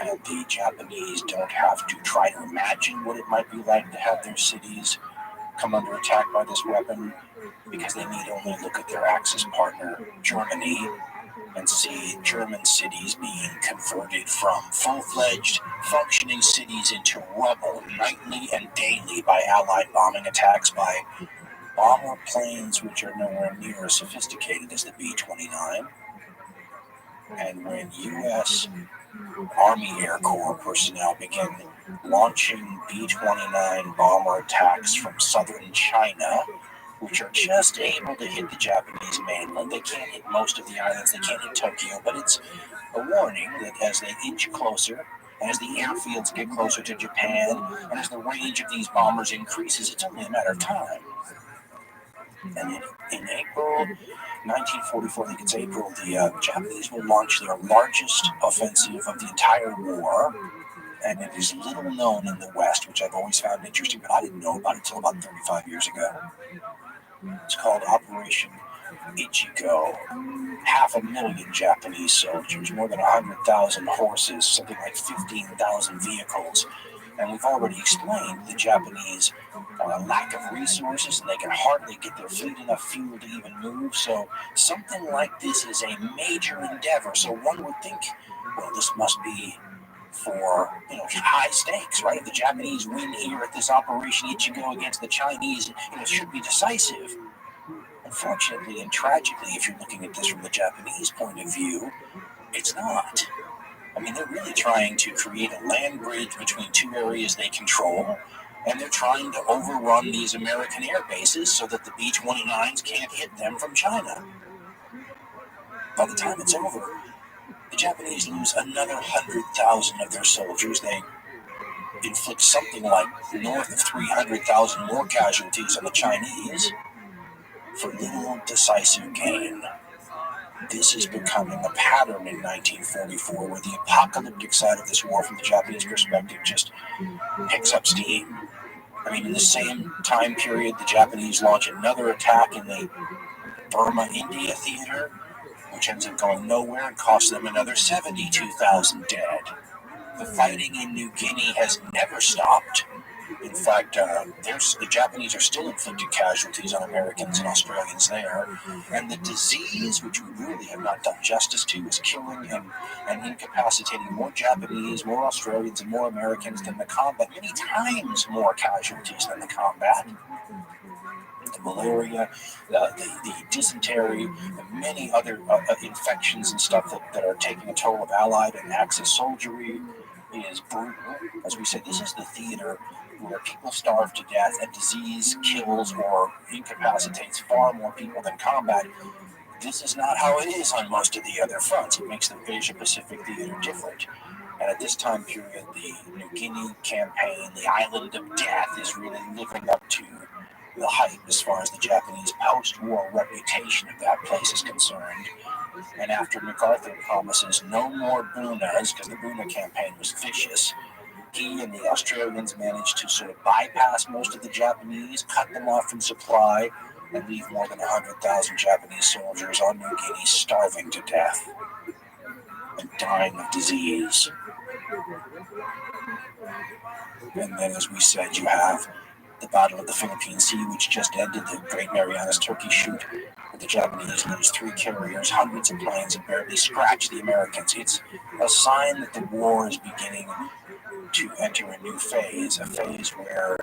And the Japanese don't have to try to imagine what it might be like to have their cities come under attack by this weapon, because they need only look at their Axis partner, Germany, and see German cities being converted from full-fledged functioning cities into rubble nightly and daily by Allied bombing attacks by bomber planes which are nowhere near as sophisticated as the B-29. And when U.S. Army Air Corps personnel began launching B-29 bomber attacks from southern China, which are just able to hit the Japanese mainland. They can't hit most of the islands, they can't hit Tokyo, but it's a warning that as they inch closer, as the airfields get closer to Japan, and as the range of these bombers increases, it's only a matter of time. And in April 1944, I think it's April, the Japanese will launch their largest offensive of the entire war, and it is little known in the West, which I've always found interesting, but I didn't know about it until about 35 years ago. It's called Operation Ichigo. 500,000 Japanese soldiers, more than 100,000 horses, something like 15,000 vehicles. And we've already explained the Japanese lack of resources, and they can hardly get their fleet enough fuel to even move. So something like this is a major endeavor. So one would think, well, this must be for high stakes, right? If the Japanese win here at this Operation Ichigo against the Chinese, it should be decisive. Unfortunately and tragically, if you're looking at this from the Japanese point of view, it's not. I mean, they're really trying to create a land bridge between two areas they control, and they're trying to overrun these American air bases so that the B-29s can't hit them from China. By the time it's over, the Japanese lose another 100,000 of their soldiers. They inflict something like north of 300,000 more casualties on the Chinese for little decisive gain. This is becoming a pattern in 1944, where the apocalyptic side of this war from the Japanese perspective just picks up steam. I mean, in the same time period, the Japanese launch another attack in the Burma-India theater, which ends up going nowhere and costs them another 72,000 dead. The fighting in New Guinea has never stopped. In fact, the Japanese are still inflicting casualties on Americans and Australians there. And the disease, which we really have not done justice to, is killing and incapacitating more Japanese, more Australians, and more Americans than the combat. Many times more casualties than the combat. The malaria, the dysentery, and many other infections and stuff that are taking a toll of Allied and Axis soldiery is brutal. As we said, this is the theater where people starve to death and disease kills or incapacitates far more people than combat. This is not how it is on most of the other fronts. It makes the Asia-Pacific theater different. And at this time period, the New Guinea campaign, the Island of Death, is really living up to the hype as far as the Japanese post-war reputation of that place is concerned. And after MacArthur promises no more Bunas, because the Buna campaign was vicious, he and the Australians managed to sort of bypass most of the Japanese, cut them off from supply, and leave more than 100,000 Japanese soldiers on New Guinea starving to death and dying of disease. And then, as we said, you have the Battle of the Philippine Sea, which just ended, the Great Marianas Turkey Shoot, where the Japanese lose 3 carriers, hundreds of planes, and barely scratch the Americans. It's a sign that the war is beginning to enter a new phase, a phase where,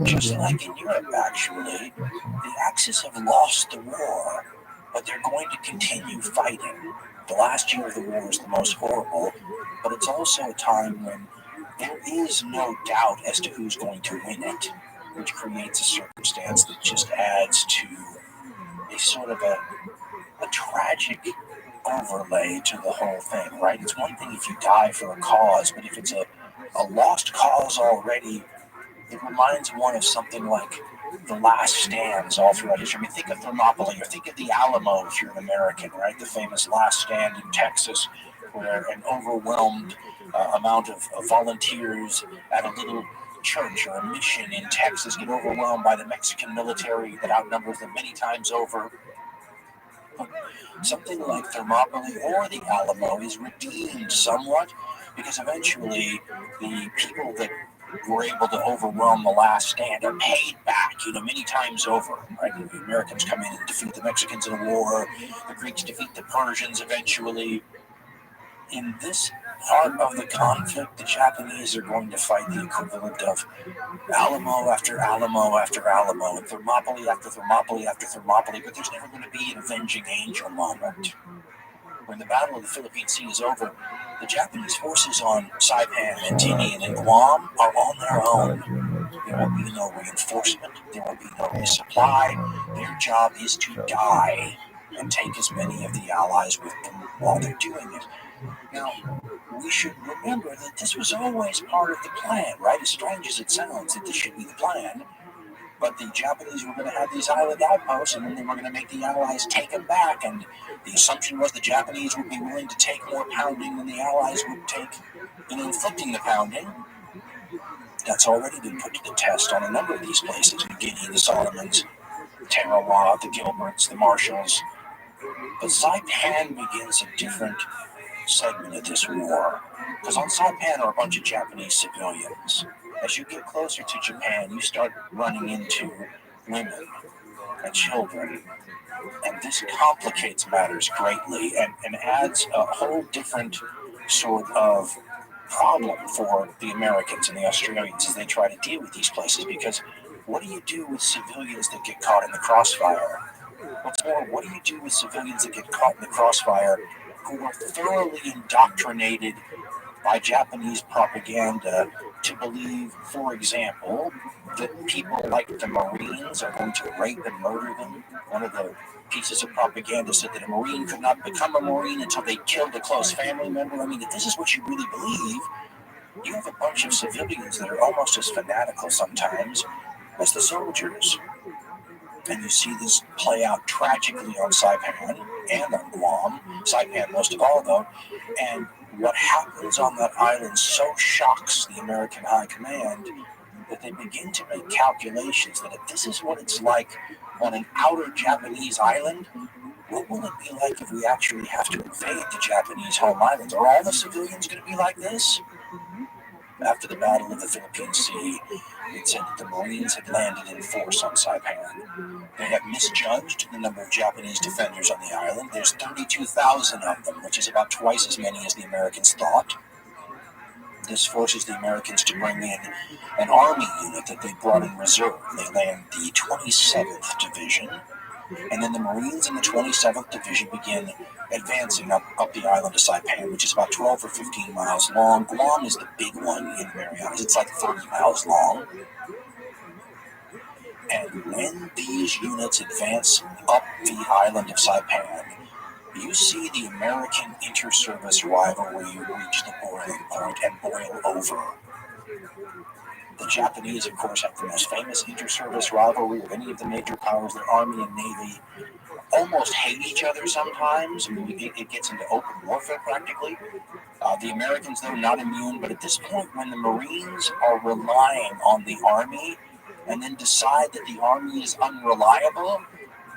just like in Europe actually, the Axis have lost the war, but they're going to continue fighting. The last year of the war is the most horrible, but it's also a time when there is no doubt as to who's going to win it, which creates a circumstance that just adds to a sort of a tragic overlay to the whole thing, right? It's one thing if you die for a cause, but if it's a lost cause already, it reminds one of something like the last stands all throughout history. I mean, think of Thermopylae, or think of the Alamo if you're an American, right? The famous last stand in Texas, where an overwhelmed amount of volunteers at a little church or a mission in Texas get overwhelmed by the Mexican military that outnumbers them many times over. Something like Thermopylae or the Alamo is redeemed somewhat, because eventually the people that were able to overwhelm the last stand are paid back, many times over. Right? The Americans come in and defeat the Mexicans in a war. The Greeks defeat the Persians eventually. In this part of the conflict, the Japanese are going to fight the equivalent of Alamo after Alamo after Alamo, and Thermopylae after Thermopylae after Thermopylae, but there's never going to be an avenging angel moment. When the Battle of the Philippine Sea is over, the Japanese forces on Saipan and Tinian and Guam are on their own. There will be no reinforcement. There will be no resupply. Their job is to die and take as many of the allies with them while they're doing it. Now, we should remember that this was always part of the plan, right? As strange as it sounds that this should be the plan. But the Japanese were going to have these island outposts, and then they were going to make the Allies take them back. And the assumption was the Japanese would be willing to take more pounding than the Allies would take in inflicting the pounding. That's already been put to the test on a number of these places: New Guinea, the Solomons, Tarawa, the Gilberts, the Marshalls. But Saipan begins a different segment of this war, because on Saipan are a bunch of Japanese civilians. As you get closer to Japan, you start running into women and children, and this complicates matters greatly and adds a whole different sort of problem for the Americans and the Australians as they try to deal with these places, because what do you do with civilians that get caught in the crossfire? What's more, what do you do with civilians that get caught in the crossfire who are thoroughly indoctrinated by Japanese propaganda to believe, for example, that people like the Marines are going to rape and murder them? One of the pieces of propaganda said that a Marine could not become a Marine until they killed a close family member. I mean, if this is what you really believe, you have a bunch of civilians that are almost as fanatical sometimes as the soldiers. And you see this play out tragically on Saipan and on Guam. Saipan most of all, though. And what happens on that island so shocks the American High Command that they begin to make calculations that if this is what it's like on an outer Japanese island, what will it be like if we actually have to invade the Japanese home islands? Are all the civilians going to be like this? After the Battle of the Philippine Sea, it said that the Marines had landed in force on Saipan. They have misjudged the number of Japanese defenders on the island. There's 32,000 of them, which is about twice as many as the Americans thought. This forces the Americans to bring in an army unit that they brought in reserve. They land the 27th Division, and then the Marines in the 27th Division begin advancing up the island of Saipan, which is about 12 or 15 miles long. Guam is the big one in the Marianas. It's like 30 miles long. And when these units advance up the island of Saipan, you see the American inter-service rivalry reach the boiling point and boil over. The Japanese, of course, have the most famous inter-service rivalry of any of the major powers. Their army and navy almost hate each other sometimes. I mean, it gets into open warfare practically. The Americans, though, not immune. But at this point, when the Marines are relying on the army and then decide that the army is unreliable,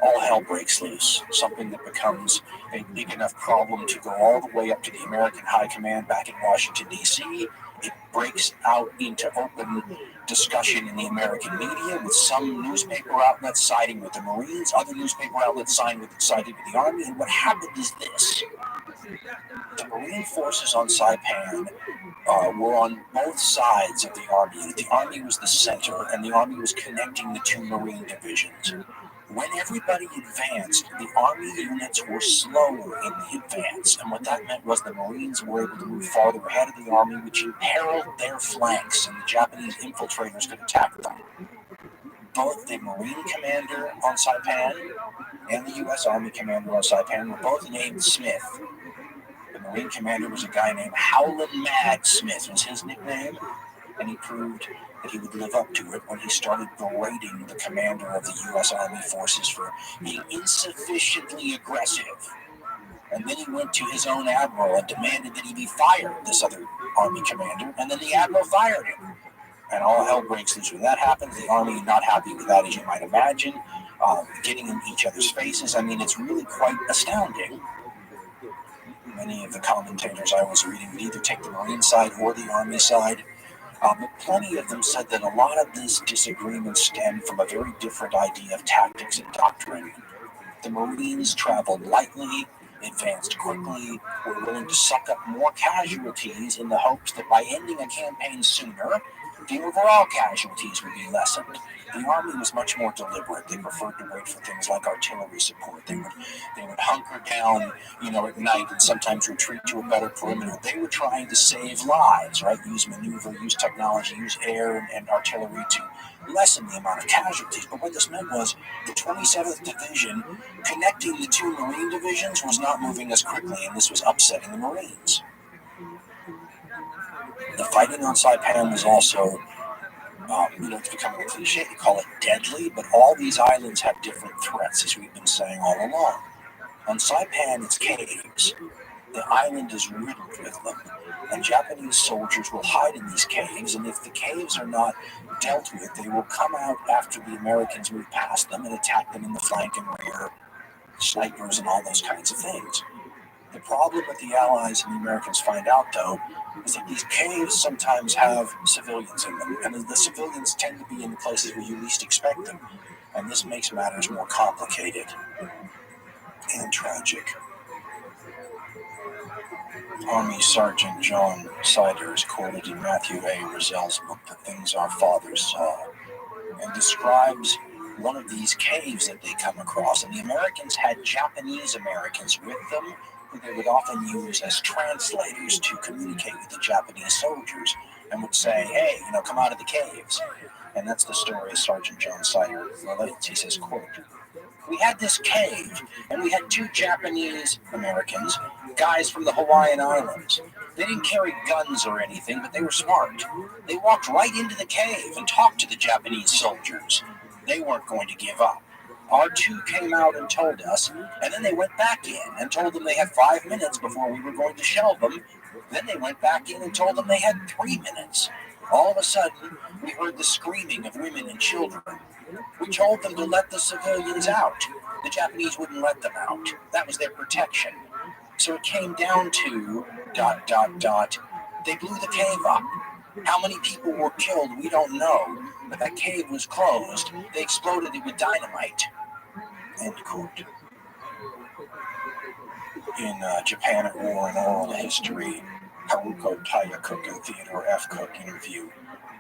all hell breaks loose. Something that becomes a big enough problem to go all the way up to the American High Command back in Washington, D.C. It breaks out into open discussion in the American media, with some newspaper outlets siding with the Marines, other newspaper outlets siding with the Army. And what happened is this. The Marine forces on Saipan were on both sides of the Army. The Army was the center, and the Army was connecting the two Marine divisions. When everybody advanced, the Army units were slower in the advance, and what that meant was the Marines were able to move farther ahead of the Army, which imperiled their flanks, and the Japanese infiltrators could attack them. Both the Marine commander on Saipan and the U.S. Army commander on Saipan were both named Smith. The Marine commander was a guy named Howlin' Mad Smith, was his nickname, and he proved that he would live up to it when he started berating the commander of the U.S. Army forces for being insufficiently aggressive. And then he went to his own admiral and demanded that he be fired, this other Army commander, and then the admiral fired him. And all hell breaks loose when that happens. The Army not happy with that, as you might imagine, getting in each other's faces. I mean, it's really quite astounding. Many of the commentators I was reading would either take the Marine side or the Army side. But plenty of them said that a lot of this disagreement stemmed from a very different idea of tactics and doctrine. The Marines traveled lightly, advanced quickly, were willing to suck up more casualties in the hopes that by ending a campaign sooner, the overall casualties would be lessened. The Army was much more deliberate. They preferred to wait for things like artillery support. They would hunker down, at night and sometimes retreat to a better perimeter. They were trying to save lives, right? Use maneuver, use technology, use air and artillery to lessen the amount of casualties. But what this meant was the 27th Division connecting the two Marine divisions was not moving as quickly, and this was upsetting the Marines. The fighting on Saipan was also, it's becoming a cliche to call it deadly, but all these islands have different threats, as we've been saying all along. On Saipan, it's caves. The island is riddled with them, and Japanese soldiers will hide in these caves, and if the caves are not dealt with, they will come out after the Americans move past them and attack them in the flank and rear, snipers and all those kinds of things. The problem that the Allies and the Americans find out, though, is that these caves sometimes have civilians in them, and the civilians tend to be in the places where you least expect them, and this makes matters more complicated and tragic. Army Sergeant John Sider is quoted in Matthew A. Rozel's book, The Things Our Fathers Saw, and describes one of these caves that they come across, and the Americans had Japanese Americans with them who they would often use as translators to communicate with the Japanese soldiers and would say, hey, come out of the caves. And that's the story Sergeant John Sider relates. He says, quote, we had this cave, and we had two Japanese Americans, guys from the Hawaiian Islands. They didn't carry guns or anything, but they were smart. They walked right into the cave and talked to the Japanese soldiers. They weren't going to give up. Our two came out and told us, and then they went back in and told them they had 5 minutes before we were going to shell them. Then they went back in and told them they had 3 minutes. All of a sudden, we heard the screaming of women and children. We told them to let the civilians out. The Japanese wouldn't let them out. That was their protection. So it came down to ... They blew the cave up. How many people were killed, we don't know. But that cave was closed. They exploded it with dynamite. End quote. In Japan at War and Oral History, Haruko Taya-Cook and Theodore F. Cook interview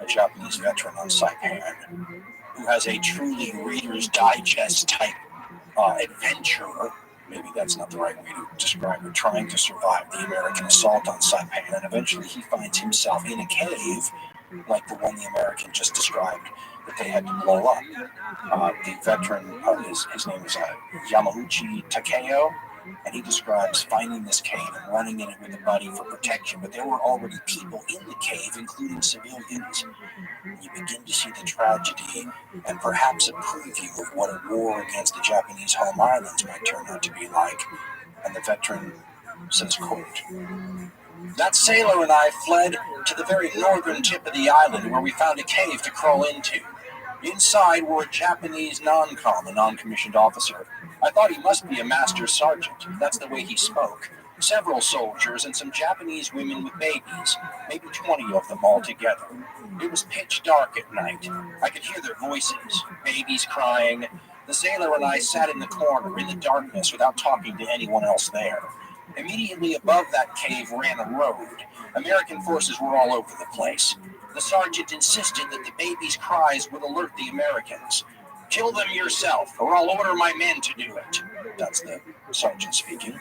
a Japanese veteran on Saipan who has a truly Reader's Digest type adventure. Maybe that's not the right way to describe it. Trying to survive the American assault on Saipan, and eventually he finds himself in a cave like the one the American just described that they had to blow up. The veteran, his name is Yamauchi Takeo, and he describes finding this cave and running in it with a buddy for protection, but there were already people in the cave, including civilians. You begin to see the tragedy and perhaps a preview of what a war against the Japanese home islands might turn out to be like. And the veteran says, quote, that sailor and I fled to the very northern tip of the island where we found a cave to crawl into. Inside were a Japanese non-com, a non-commissioned officer. I thought he must be a master sergeant. That's the way he spoke. Several soldiers and some Japanese women with babies, maybe 20 of them all together. It was pitch dark at night. I could hear their voices, babies crying. The sailor and I sat in the corner in the darkness without talking to anyone else there. Immediately above that cave ran a road. American forces were all over the place. The sergeant insisted that the babies' cries would alert the Americans. Kill them yourself, or I'll order my men to do it. That's the sergeant speaking.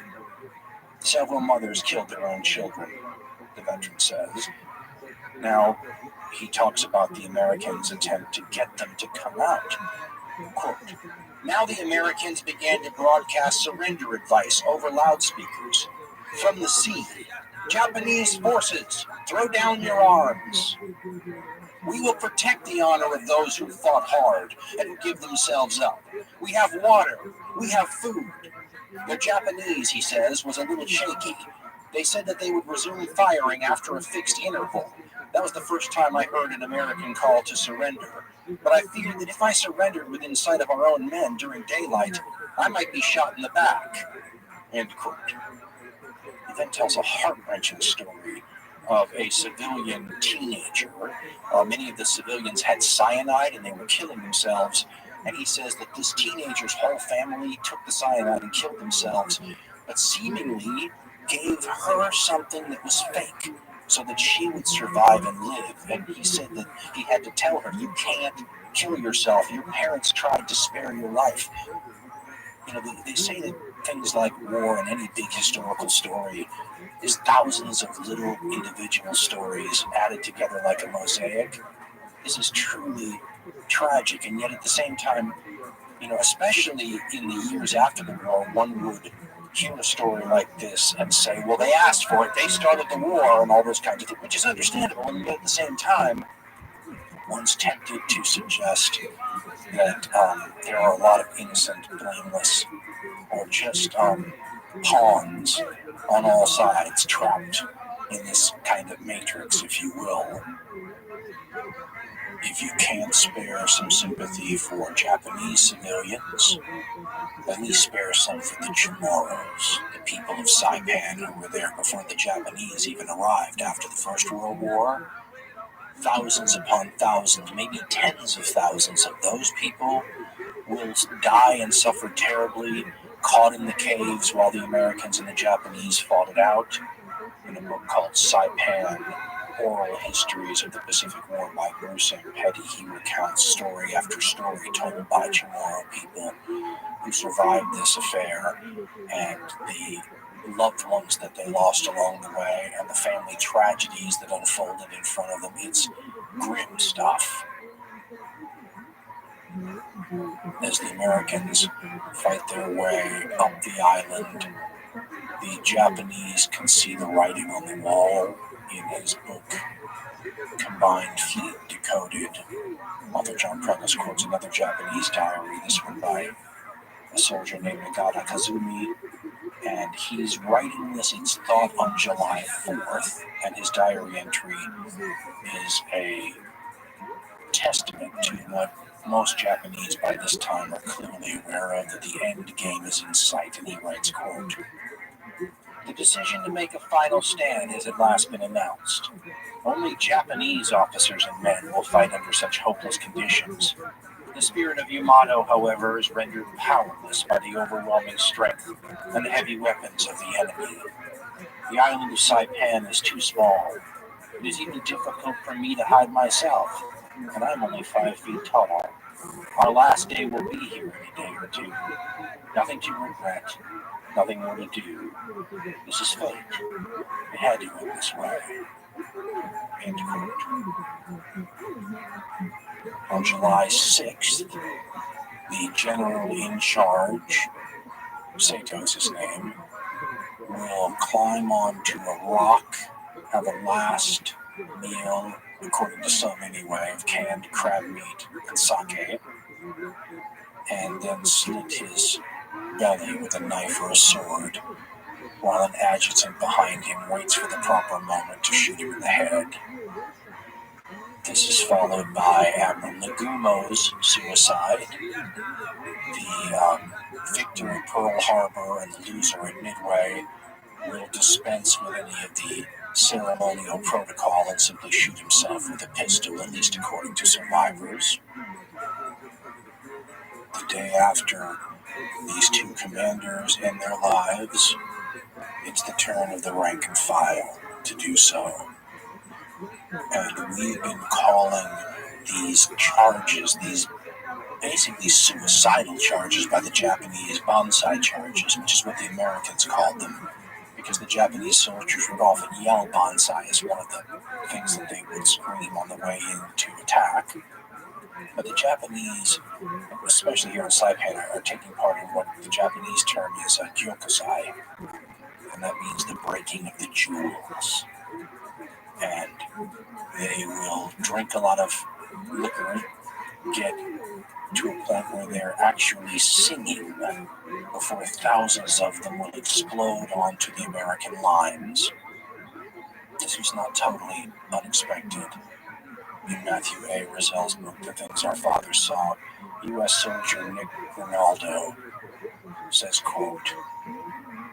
Several mothers killed their own children, the veteran says. Now, he talks about the Americans' attempt to get them to come out. Quote, now the Americans began to broadcast surrender advice over loudspeakers. From the sea, Japanese forces, throw down your arms. We will protect the honor of those who fought hard and who give themselves up. We have water. We have food. The Japanese, he says, was a little shaky. They said that they would resume firing after a fixed interval. That was the first time I heard an American call to surrender. But I feared that if I surrendered within sight of our own men during daylight, I might be shot in the back. End quote. He then tells a heart-wrenching story of a civilian teenager. Many of the civilians had cyanide and they were killing themselves. And he says that this teenager's whole family took the cyanide and killed themselves, but seemingly gave her something that was fake so that she would survive and live. And he said that he had to tell her, you can't kill yourself. Your parents tried to spare your life. You know, they say that things like war and any big historical story is thousands of little individual stories added together like a mosaic. This is truly tragic, and yet at the same time, you know, especially in the years after the war, one would hear a story like this and say, well, they asked for it, they started the war, and all those kinds of things, which is understandable, and yet at the same time, one's tempted to suggest that there are a lot of innocent, blameless, or just pawns on all sides trapped in this kind of matrix, if you will. If you can't spare some sympathy for Japanese civilians, at least spare some for the Chamorros, the people of Saipan who were there before the Japanese even arrived after the First World War. Thousands upon thousands, maybe tens of thousands of those people will die and suffer terribly, caught in the caves while the Americans and the Japanese fought it out. In a book called Saipan, Oral Histories of the Pacific War by Bruce M. Petty, he recounts story after story told by Chamorro people who survived this affair and the loved ones that they lost along the way and the family tragedies that unfolded in front of them. It's grim stuff. As the Americans fight their way up the island, the Japanese can see the writing on the wall. In his book, Combined Fleet Decoded, author John Prentice quotes another Japanese diary, this one by a soldier named Nagata Kazumi, and he's writing this, it's thought, on July 4th, and his diary entry is a testament to what most Japanese by this time are clearly aware of, that the end game is in sight, and he writes, quote, "The decision to make a final stand has at last been announced. Only Japanese officers and men will fight under such hopeless conditions. The spirit of Yamato, however, is rendered powerless by the overwhelming strength and the heavy weapons of the enemy. The island of Saipan is too small. It is even difficult for me to hide myself, and I'm only 5 feet tall. Our last day will be here in a day or two. Nothing to regret, nothing more to do. This is fate. It had to go this way." End quote. On July 6th, the general in charge, Sato's his name, will climb onto a rock, have a last meal, according to some anyway, of canned crab meat and sake, and then slit his belly with a knife or a sword, while an adjutant behind him waits for the proper moment to shoot him in the head. This is followed by Admiral Nagumo's suicide, the victor at Pearl Harbor and the loser at Midway will dispense with any of the ceremonial protocol and simply shoot himself with a pistol, at least according to survivors. The day after these two commanders end their lives, it's the turn of the rank and file to do so. And we've been calling these charges, these basically suicidal charges by the Japanese, bonsai charges, which is what the Americans called them, because the Japanese soldiers would often yell bonsai as one of the things that they would scream on the way in to attack. But the Japanese, especially here in Saipan, are taking part in what the Japanese term is a gyokusai, and that means the breaking of the jewels. And they will drink a lot of liquor, get to a point where they're actually singing before thousands of them will explode onto the American lines. This was not totally unexpected. In Matthew A. Rizal's book, The Things Our Fathers Saw, U.S. soldier Nick Ronaldo says, quote,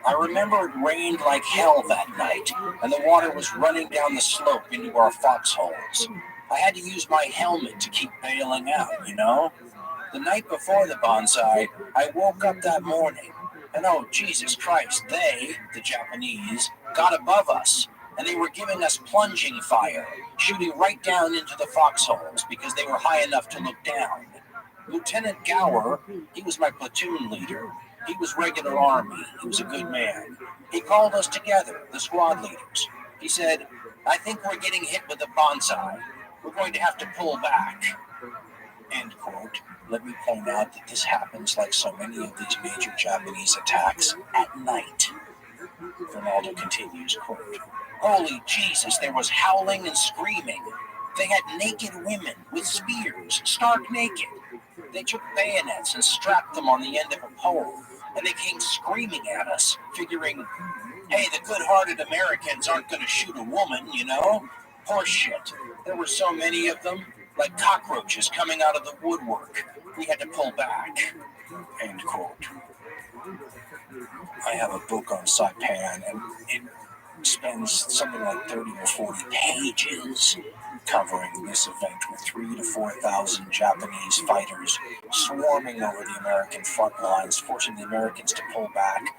I remember it rained like hell that night, and the water was running down the slope into our foxholes. I had to use my helmet to keep bailing out, you know? The night before the bonsai, I woke up that morning, and oh, Jesus Christ, they, the Japanese, got above us, and they were giving us plunging fire, shooting right down into the foxholes because they were high enough to look down. Lieutenant Gower, he was my platoon leader. He was regular Army. He was a good man. He called us together, the squad leaders. He said, I think we're getting hit with a bonsai. We're going to have to pull back. End quote. Let me point out that this happens, like so many of these major Japanese attacks, at night. Ronaldo continues, quote, Holy Jesus, there was howling and screaming. They had naked women with spears, stark naked. They took bayonets and strapped them on the end of a pole, and they came screaming at us, figuring, hey, the good-hearted Americans aren't going to shoot a woman, you know? Horseshit. There were so many of them, like cockroaches coming out of the woodwork. We had to pull back. End quote. I have a book on Saipan, and it spends something like 30 or 40 pages covering this event with 3,000 to 4,000 Japanese fighters swarming over the American front lines, forcing the Americans to pull back.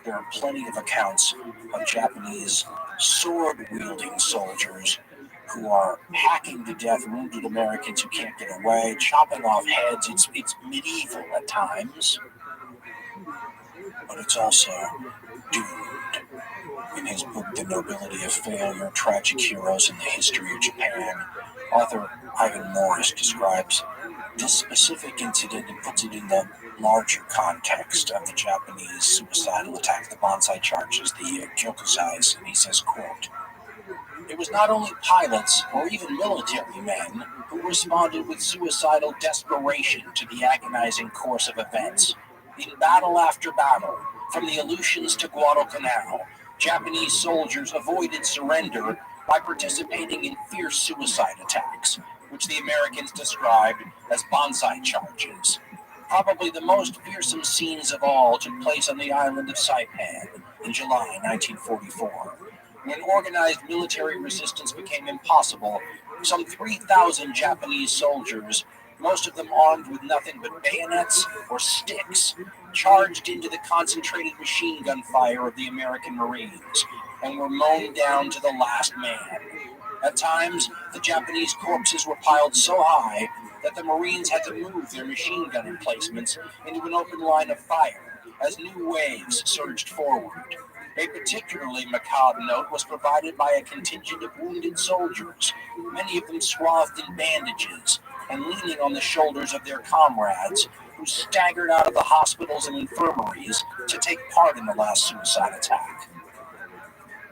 There are plenty of accounts of Japanese sword-wielding soldiers who are hacking to death wounded Americans who can't get away, chopping off heads. It's medieval at times, but it's also doomed. In his book, The Nobility of Failure, Tragic Heroes in the History of Japan, author Ivan Morris describes this specific incident and puts it in the larger context of the Japanese suicidal attack, the bonsai charges, the kyokusais, and he says, quote, It was not only pilots or even military men who responded with suicidal desperation to the agonizing course of events. In battle after battle, from the Aleutians to Guadalcanal, Japanese soldiers avoided surrender by participating in fierce suicide attacks, which the Americans described as bonsai charges. Probably the most fearsome scenes of all took place on the island of Saipan in July 1944. When organized military resistance became impossible, some 3,000 Japanese soldiers, most of them armed with nothing but bayonets or sticks, charged into the concentrated machine gun fire of the American Marines and were mown down to the last man. At times, the Japanese corpses were piled so high that the Marines had to move their machine gun emplacements into an open line of fire as new waves surged forward. A particularly macabre note was provided by a contingent of wounded soldiers, many of them swathed in bandages and leaning on the shoulders of their comrades who staggered out of the hospitals and infirmaries to take part in the last suicide attack.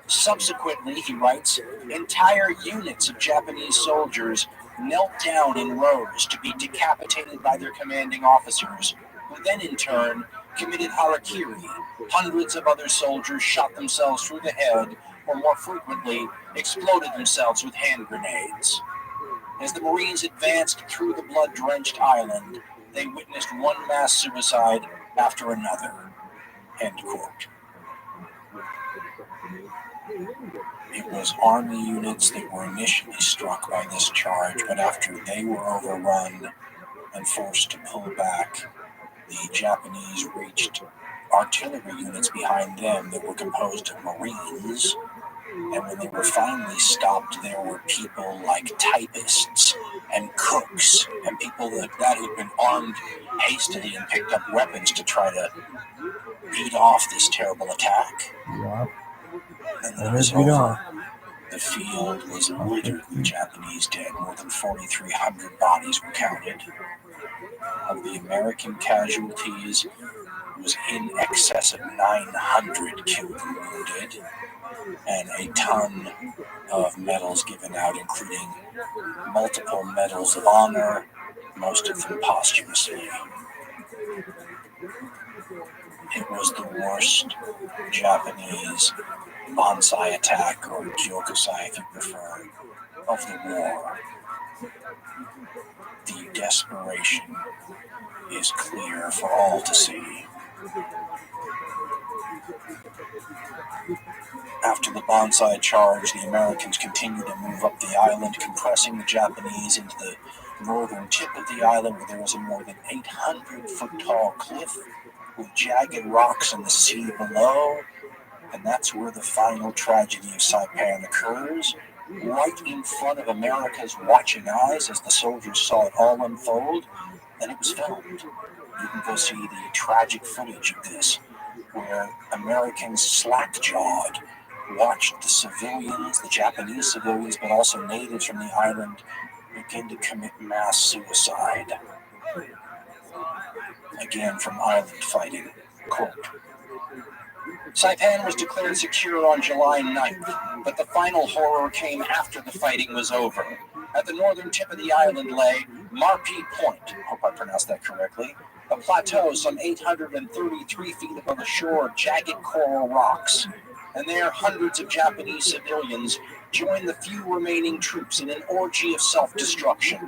Subsequently, he writes, entire units of Japanese soldiers knelt down in rows to be decapitated by their commanding officers, who then in turn committed harakiri. Hundreds of other soldiers shot themselves through the head, or more frequently, exploded themselves with hand grenades. As the Marines advanced through the blood-drenched island, they witnessed one mass suicide after another. End quote. It was Army units that were initially struck by this charge, but after they were overrun and forced to pull back, the Japanese reached artillery units behind them that were composed of Marines, and when they were finally stopped, there were people like typists and cooks and people like that who'd been armed hastily and picked up weapons to try to beat off this terrible attack. Yeah. And it was over. The field was littered with Japanese dead. More than 4,300 bodies were counted. Of the American casualties, it was in excess of 900 killed and wounded, and a ton of medals given out, including multiple medals of honor, most of them posthumously. It was the worst Japanese bonsai attack, or kyokusai if you prefer, of the war. The desperation is clear for all to see. After the banzai charge, the Americans continued to move up the island, compressing the Japanese into the northern tip of the island, where there was a more than 800-foot-tall cliff with jagged rocks in the sea below. And that's where the final tragedy of Saipan occurs, right in front of America's watching eyes as the soldiers saw it all unfold, and it was filmed. You can go see the tragic footage of this, where Americans slack-jawed watched the civilians, the Japanese civilians, but also natives from the island, begin to commit mass suicide. Again, from island fighting. Quote, Saipan was declared secure on July 9th, but the final horror came after the fighting was over. At the northern tip of the island lay Marpi Point, hope I pronounced that correctly, a plateau some 833 feet above the shore of jagged coral rocks. And there, hundreds of Japanese civilians joined the few remaining troops in an orgy of self-destruction.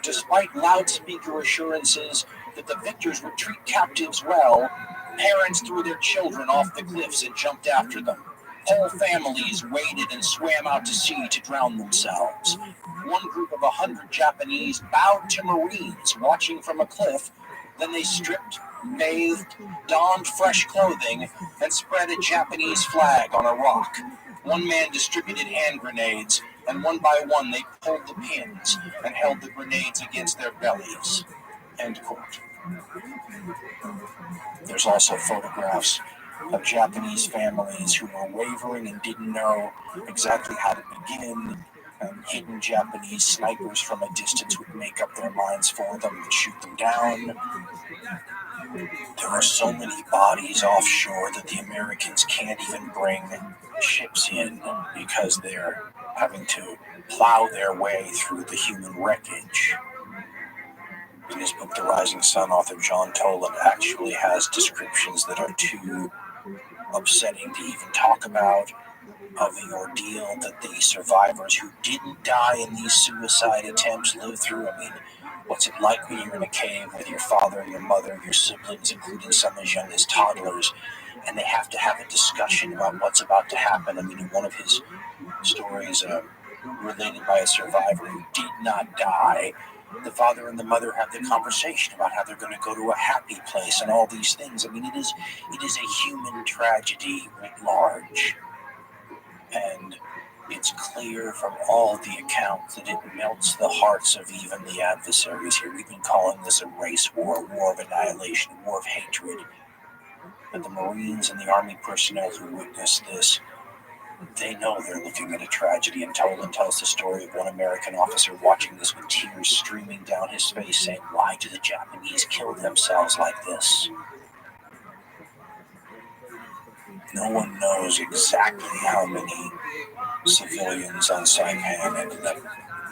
Despite loudspeaker assurances that the victors would treat captives well, parents threw their children off the cliffs and jumped after them. Whole families waded and swam out to sea to drown themselves. One group of 100 Japanese bowed to Marines watching from a cliff. Then they stripped, bathed, donned fresh clothing, and spread a Japanese flag on a rock. One man distributed hand grenades, and one by one they pulled the pins and held the grenades against their bellies. End quote. There's also photographs of Japanese families who were wavering and didn't know exactly how to begin, and hidden Japanese snipers from a distance would make up their minds for them and shoot them down. There are so many bodies offshore that the Americans can't even bring ships in because they're having to plow their way through the human wreckage. In his book, The Rising Sun, author John Toland actually has descriptions that are too upsetting to even talk about, of the ordeal that the survivors who didn't die in these suicide attempts lived through. I mean, what's it like when you're in a cave with your father and your mother and your siblings, including some as young as toddlers, and they have to have a discussion about what's about to happen? I mean, in one of his stories related by a survivor who did not die, the father and the mother have the conversation about how they're going to go to a happy place and all these things. I mean, it is a human tragedy writ large. And it's clear from all the accounts that it melts the hearts of even the adversaries here. We've been calling this a race war, a war of annihilation, a war of hatred. But the Marines and the Army personnel who witnessed this, they know they're looking at a tragedy. And Toland tells the story of one American officer watching this with tears streaming down his face, saying, "Why do the Japanese kill themselves like this?" No one knows exactly how many civilians on Saipan ended up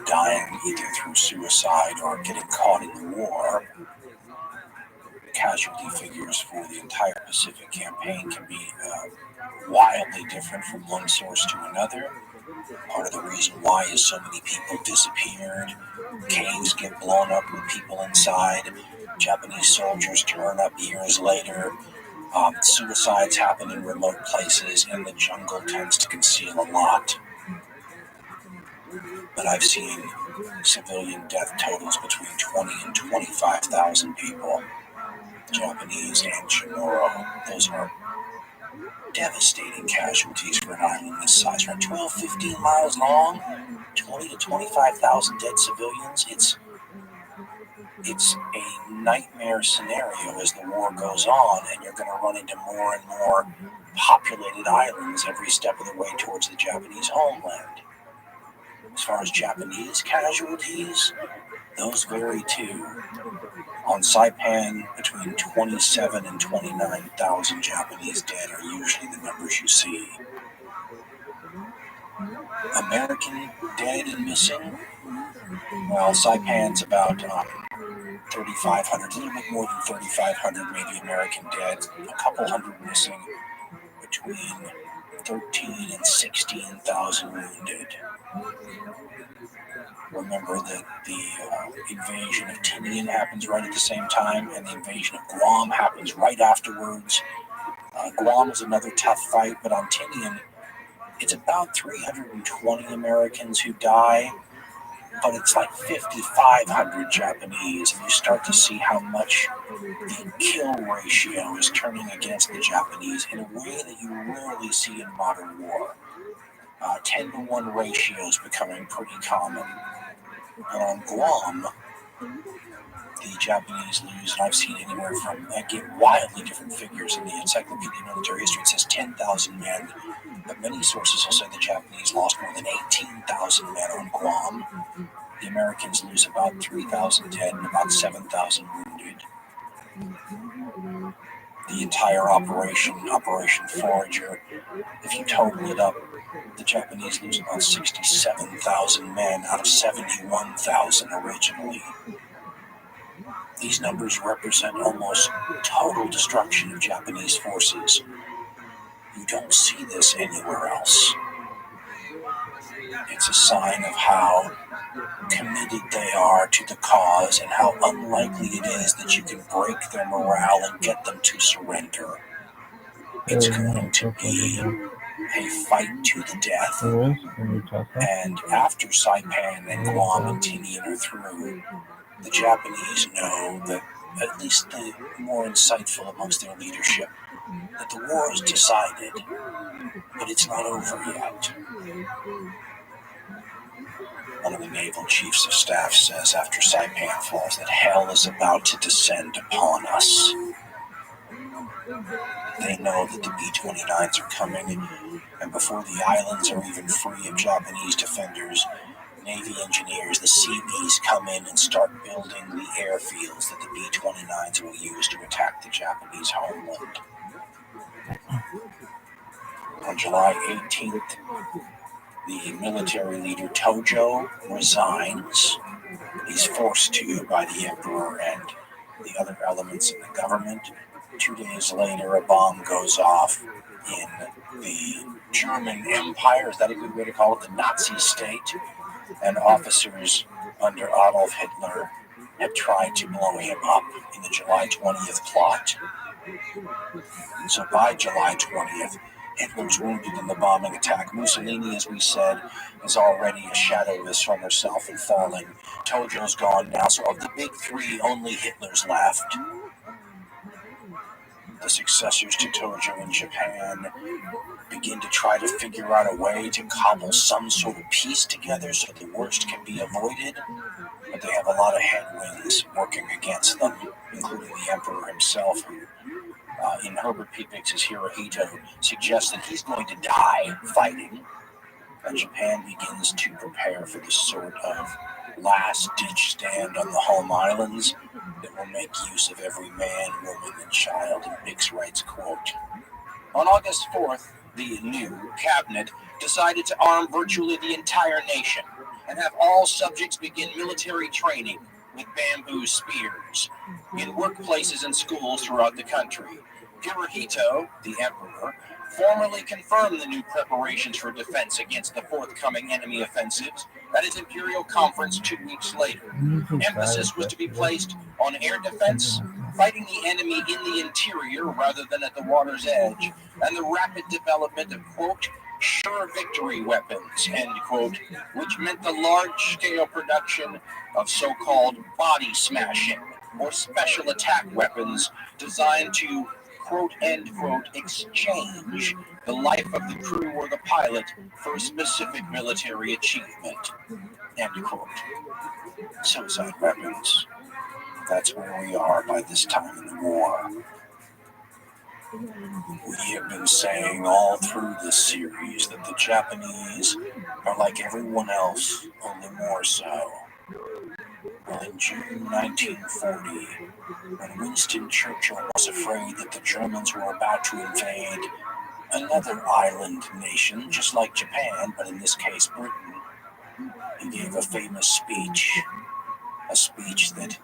dying either through suicide or getting caught in the war. Casualty figures for the entire Pacific campaign can be wildly different from one source to another. Part of the reason why is so many people disappeared, caves get blown up with people inside, Japanese soldiers turn up years later, suicides happen in remote places, and the jungle tends to conceal a lot. But I've seen civilian death totals between 20 and 25,000 people, Japanese and Chamorro. Those are devastating casualties for an island this size, right? 12, 15 miles long, 20 to 25,000 dead civilians. It's a nightmare scenario as the war goes on, and you're going to run into more and more populated islands every step of the way towards the Japanese homeland. As far as Japanese casualties, those vary too. On Saipan, between 27 and 29,000 Japanese dead are usually the numbers you see. American dead and missing? Well, Saipan's about 3,500, a little bit more than 3,500 maybe American dead, a couple hundred missing, between 13 and 16,000 wounded. Remember that the invasion of Tinian happens right at the same time, and the invasion of Guam happens right afterwards. Guam is another tough fight, but on Tinian, it's about 320 Americans who die, but it's like 5,500 Japanese, and you start to see how much the kill ratio is turning against the Japanese in a way that you rarely see in modern war. 10-to-1 ratio is becoming pretty common. But on Guam, the Japanese lose, and I've seen anywhere from, again, wildly different figures. In the Encyclopedia of Military History, it says 10,000 men, but many sources will say the Japanese lost more than 18,000 men on Guam. The Americans lose about 3,000 dead and about 7,000 wounded. The entire Operation Forager, if you total it up, the Japanese lose about 67,000 men out of 71,000 originally. These numbers represent almost total destruction of Japanese forces. You don't see this anywhere else. It's a sign of how committed they are to the cause and how unlikely it is that you can break their morale and get them to surrender. It's going to be a fight to the death. And after Saipan and Guam and Tinian are through, the Japanese know that, at least the more insightful amongst their leadership, that the war is decided, but it's not over yet. One of the naval chiefs of staff says after Saipan falls that hell is about to descend upon us. They know that the B-29s are coming, and before the islands are even free of Japanese defenders, Navy engineers, the Seabees, come in and start building the airfields that the B-29s will use to attack the Japanese homeland. On July 18th, the military leader Tojo resigns. He's forced to by the emperor and the other elements in the government. 2 days later, a bomb goes off in the German Empire. Is that a good way to call it? The Nazi state. And officers under Adolf Hitler had tried to blow him up in the July 20th plot. So by July 20th, Hitler's wounded in the bombing attack. Mussolini, as we said, is already a shadow of his former self and falling. Tojo's gone now, so of the big three, only Hitler's left. The successors to Tojo in Japan begin to try to figure out a way to cobble some sort of peace together so the worst can be avoided, but they have a lot of headwinds working against them, including the emperor himself, who in Herbert P. Bix's Hirohito suggests that he's going to die fighting. And Japan begins to prepare for this sort of last-ditch stand on the home islands that will make use of every man, woman, and child, and Bix writes, quote, on August 4th, the new cabinet decided to arm virtually the entire nation and have all subjects begin military training with bamboo spears in workplaces and schools throughout the country. Hirohito, the emperor, formally confirmed the new preparations for defense against the forthcoming enemy offensives at his imperial conference 2 weeks later. Emphasis was to be placed on air defense, fighting the enemy in the interior rather than at the water's edge, and the rapid development of, quote, sure victory weapons, end quote, which meant the large-scale production of so-called body smashing, or special attack weapons designed to, quote, end quote, exchange the life of the crew or the pilot for a specific military achievement, end quote. Suicide weapons. That's where we are by this time in the war. We have been saying all through this series that the Japanese are like everyone else, only more so. Well, in June 1940, when Winston Churchill was afraid that the Germans were about to invade another island nation, just like Japan, but in this case Britain, he gave a famous speech. A speech that,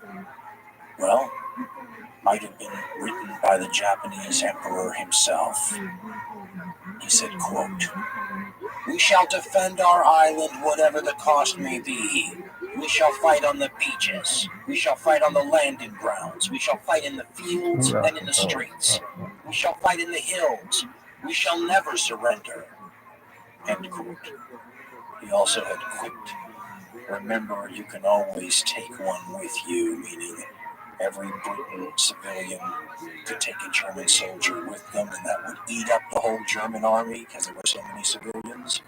well, might have been written by the Japanese emperor himself. He said, quote, we shall defend our island whatever the cost may be. We shall fight on the beaches. We shall fight on the landing grounds. We shall fight in the fields and in the streets. We shall fight in the hills. We shall never surrender. End quote. He also had quipped, remember, you can always take one with you, meaning every Briton civilian could take a German soldier with them, and that would eat up the whole German army because there were so many civilians.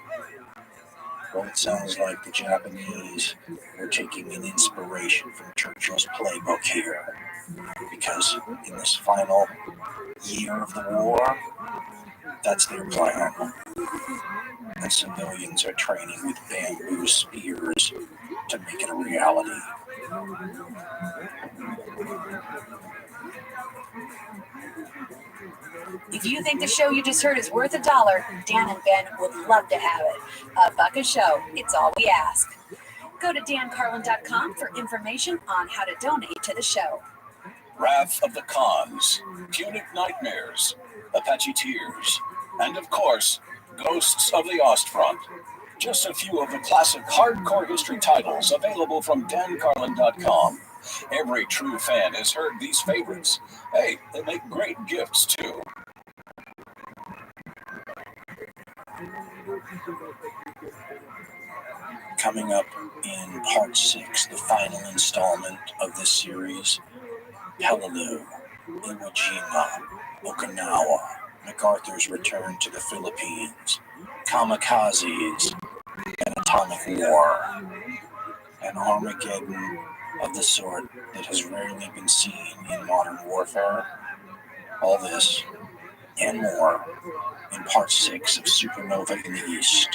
Well, it sounds like the Japanese were taking an inspiration from Churchill's playbook here, because in this final year of the war, that's their plan. And civilians are training with bamboo spears to make it a reality. If you think the show you just heard is worth $1, Dan and Ben would love to have it. $1 a show, it's all we ask. Go to dancarlin.com for information on how to donate to the show. Wrath of the Khans, Punic Nightmares, Apache Tears, and of course, Ghosts of the Ostfront. Just a few of the classic hardcore history titles available from dancarlin.com. Every true fan has heard these favorites. Hey, they make great gifts too. Coming up in part 6, the final installment of this series, Peleliu, Iwo Jima, Okinawa, MacArthur's return to the Philippines, kamikazes, and atomic war, an Armageddon of the sort that has rarely been seen in modern warfare. All this and more in part 6 of Supernova in the East.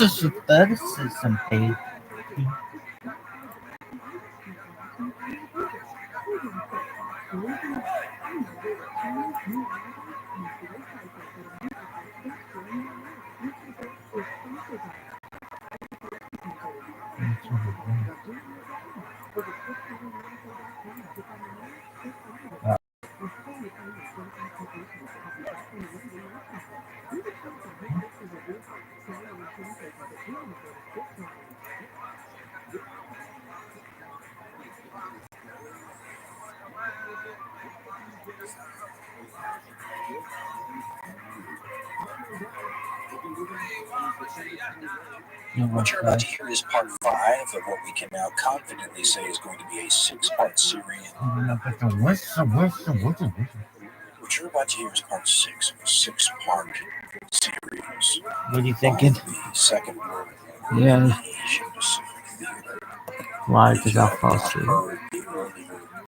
This is some pain. What you're about to hear is part 5 of what we can now confidently say is going to be a 6-part series. What you're about to hear is part 6 of a 6-part series. What are you thinking? The Second World War Yeah. in the Asia Pacific Theater. Why? Because I'll fall asleep.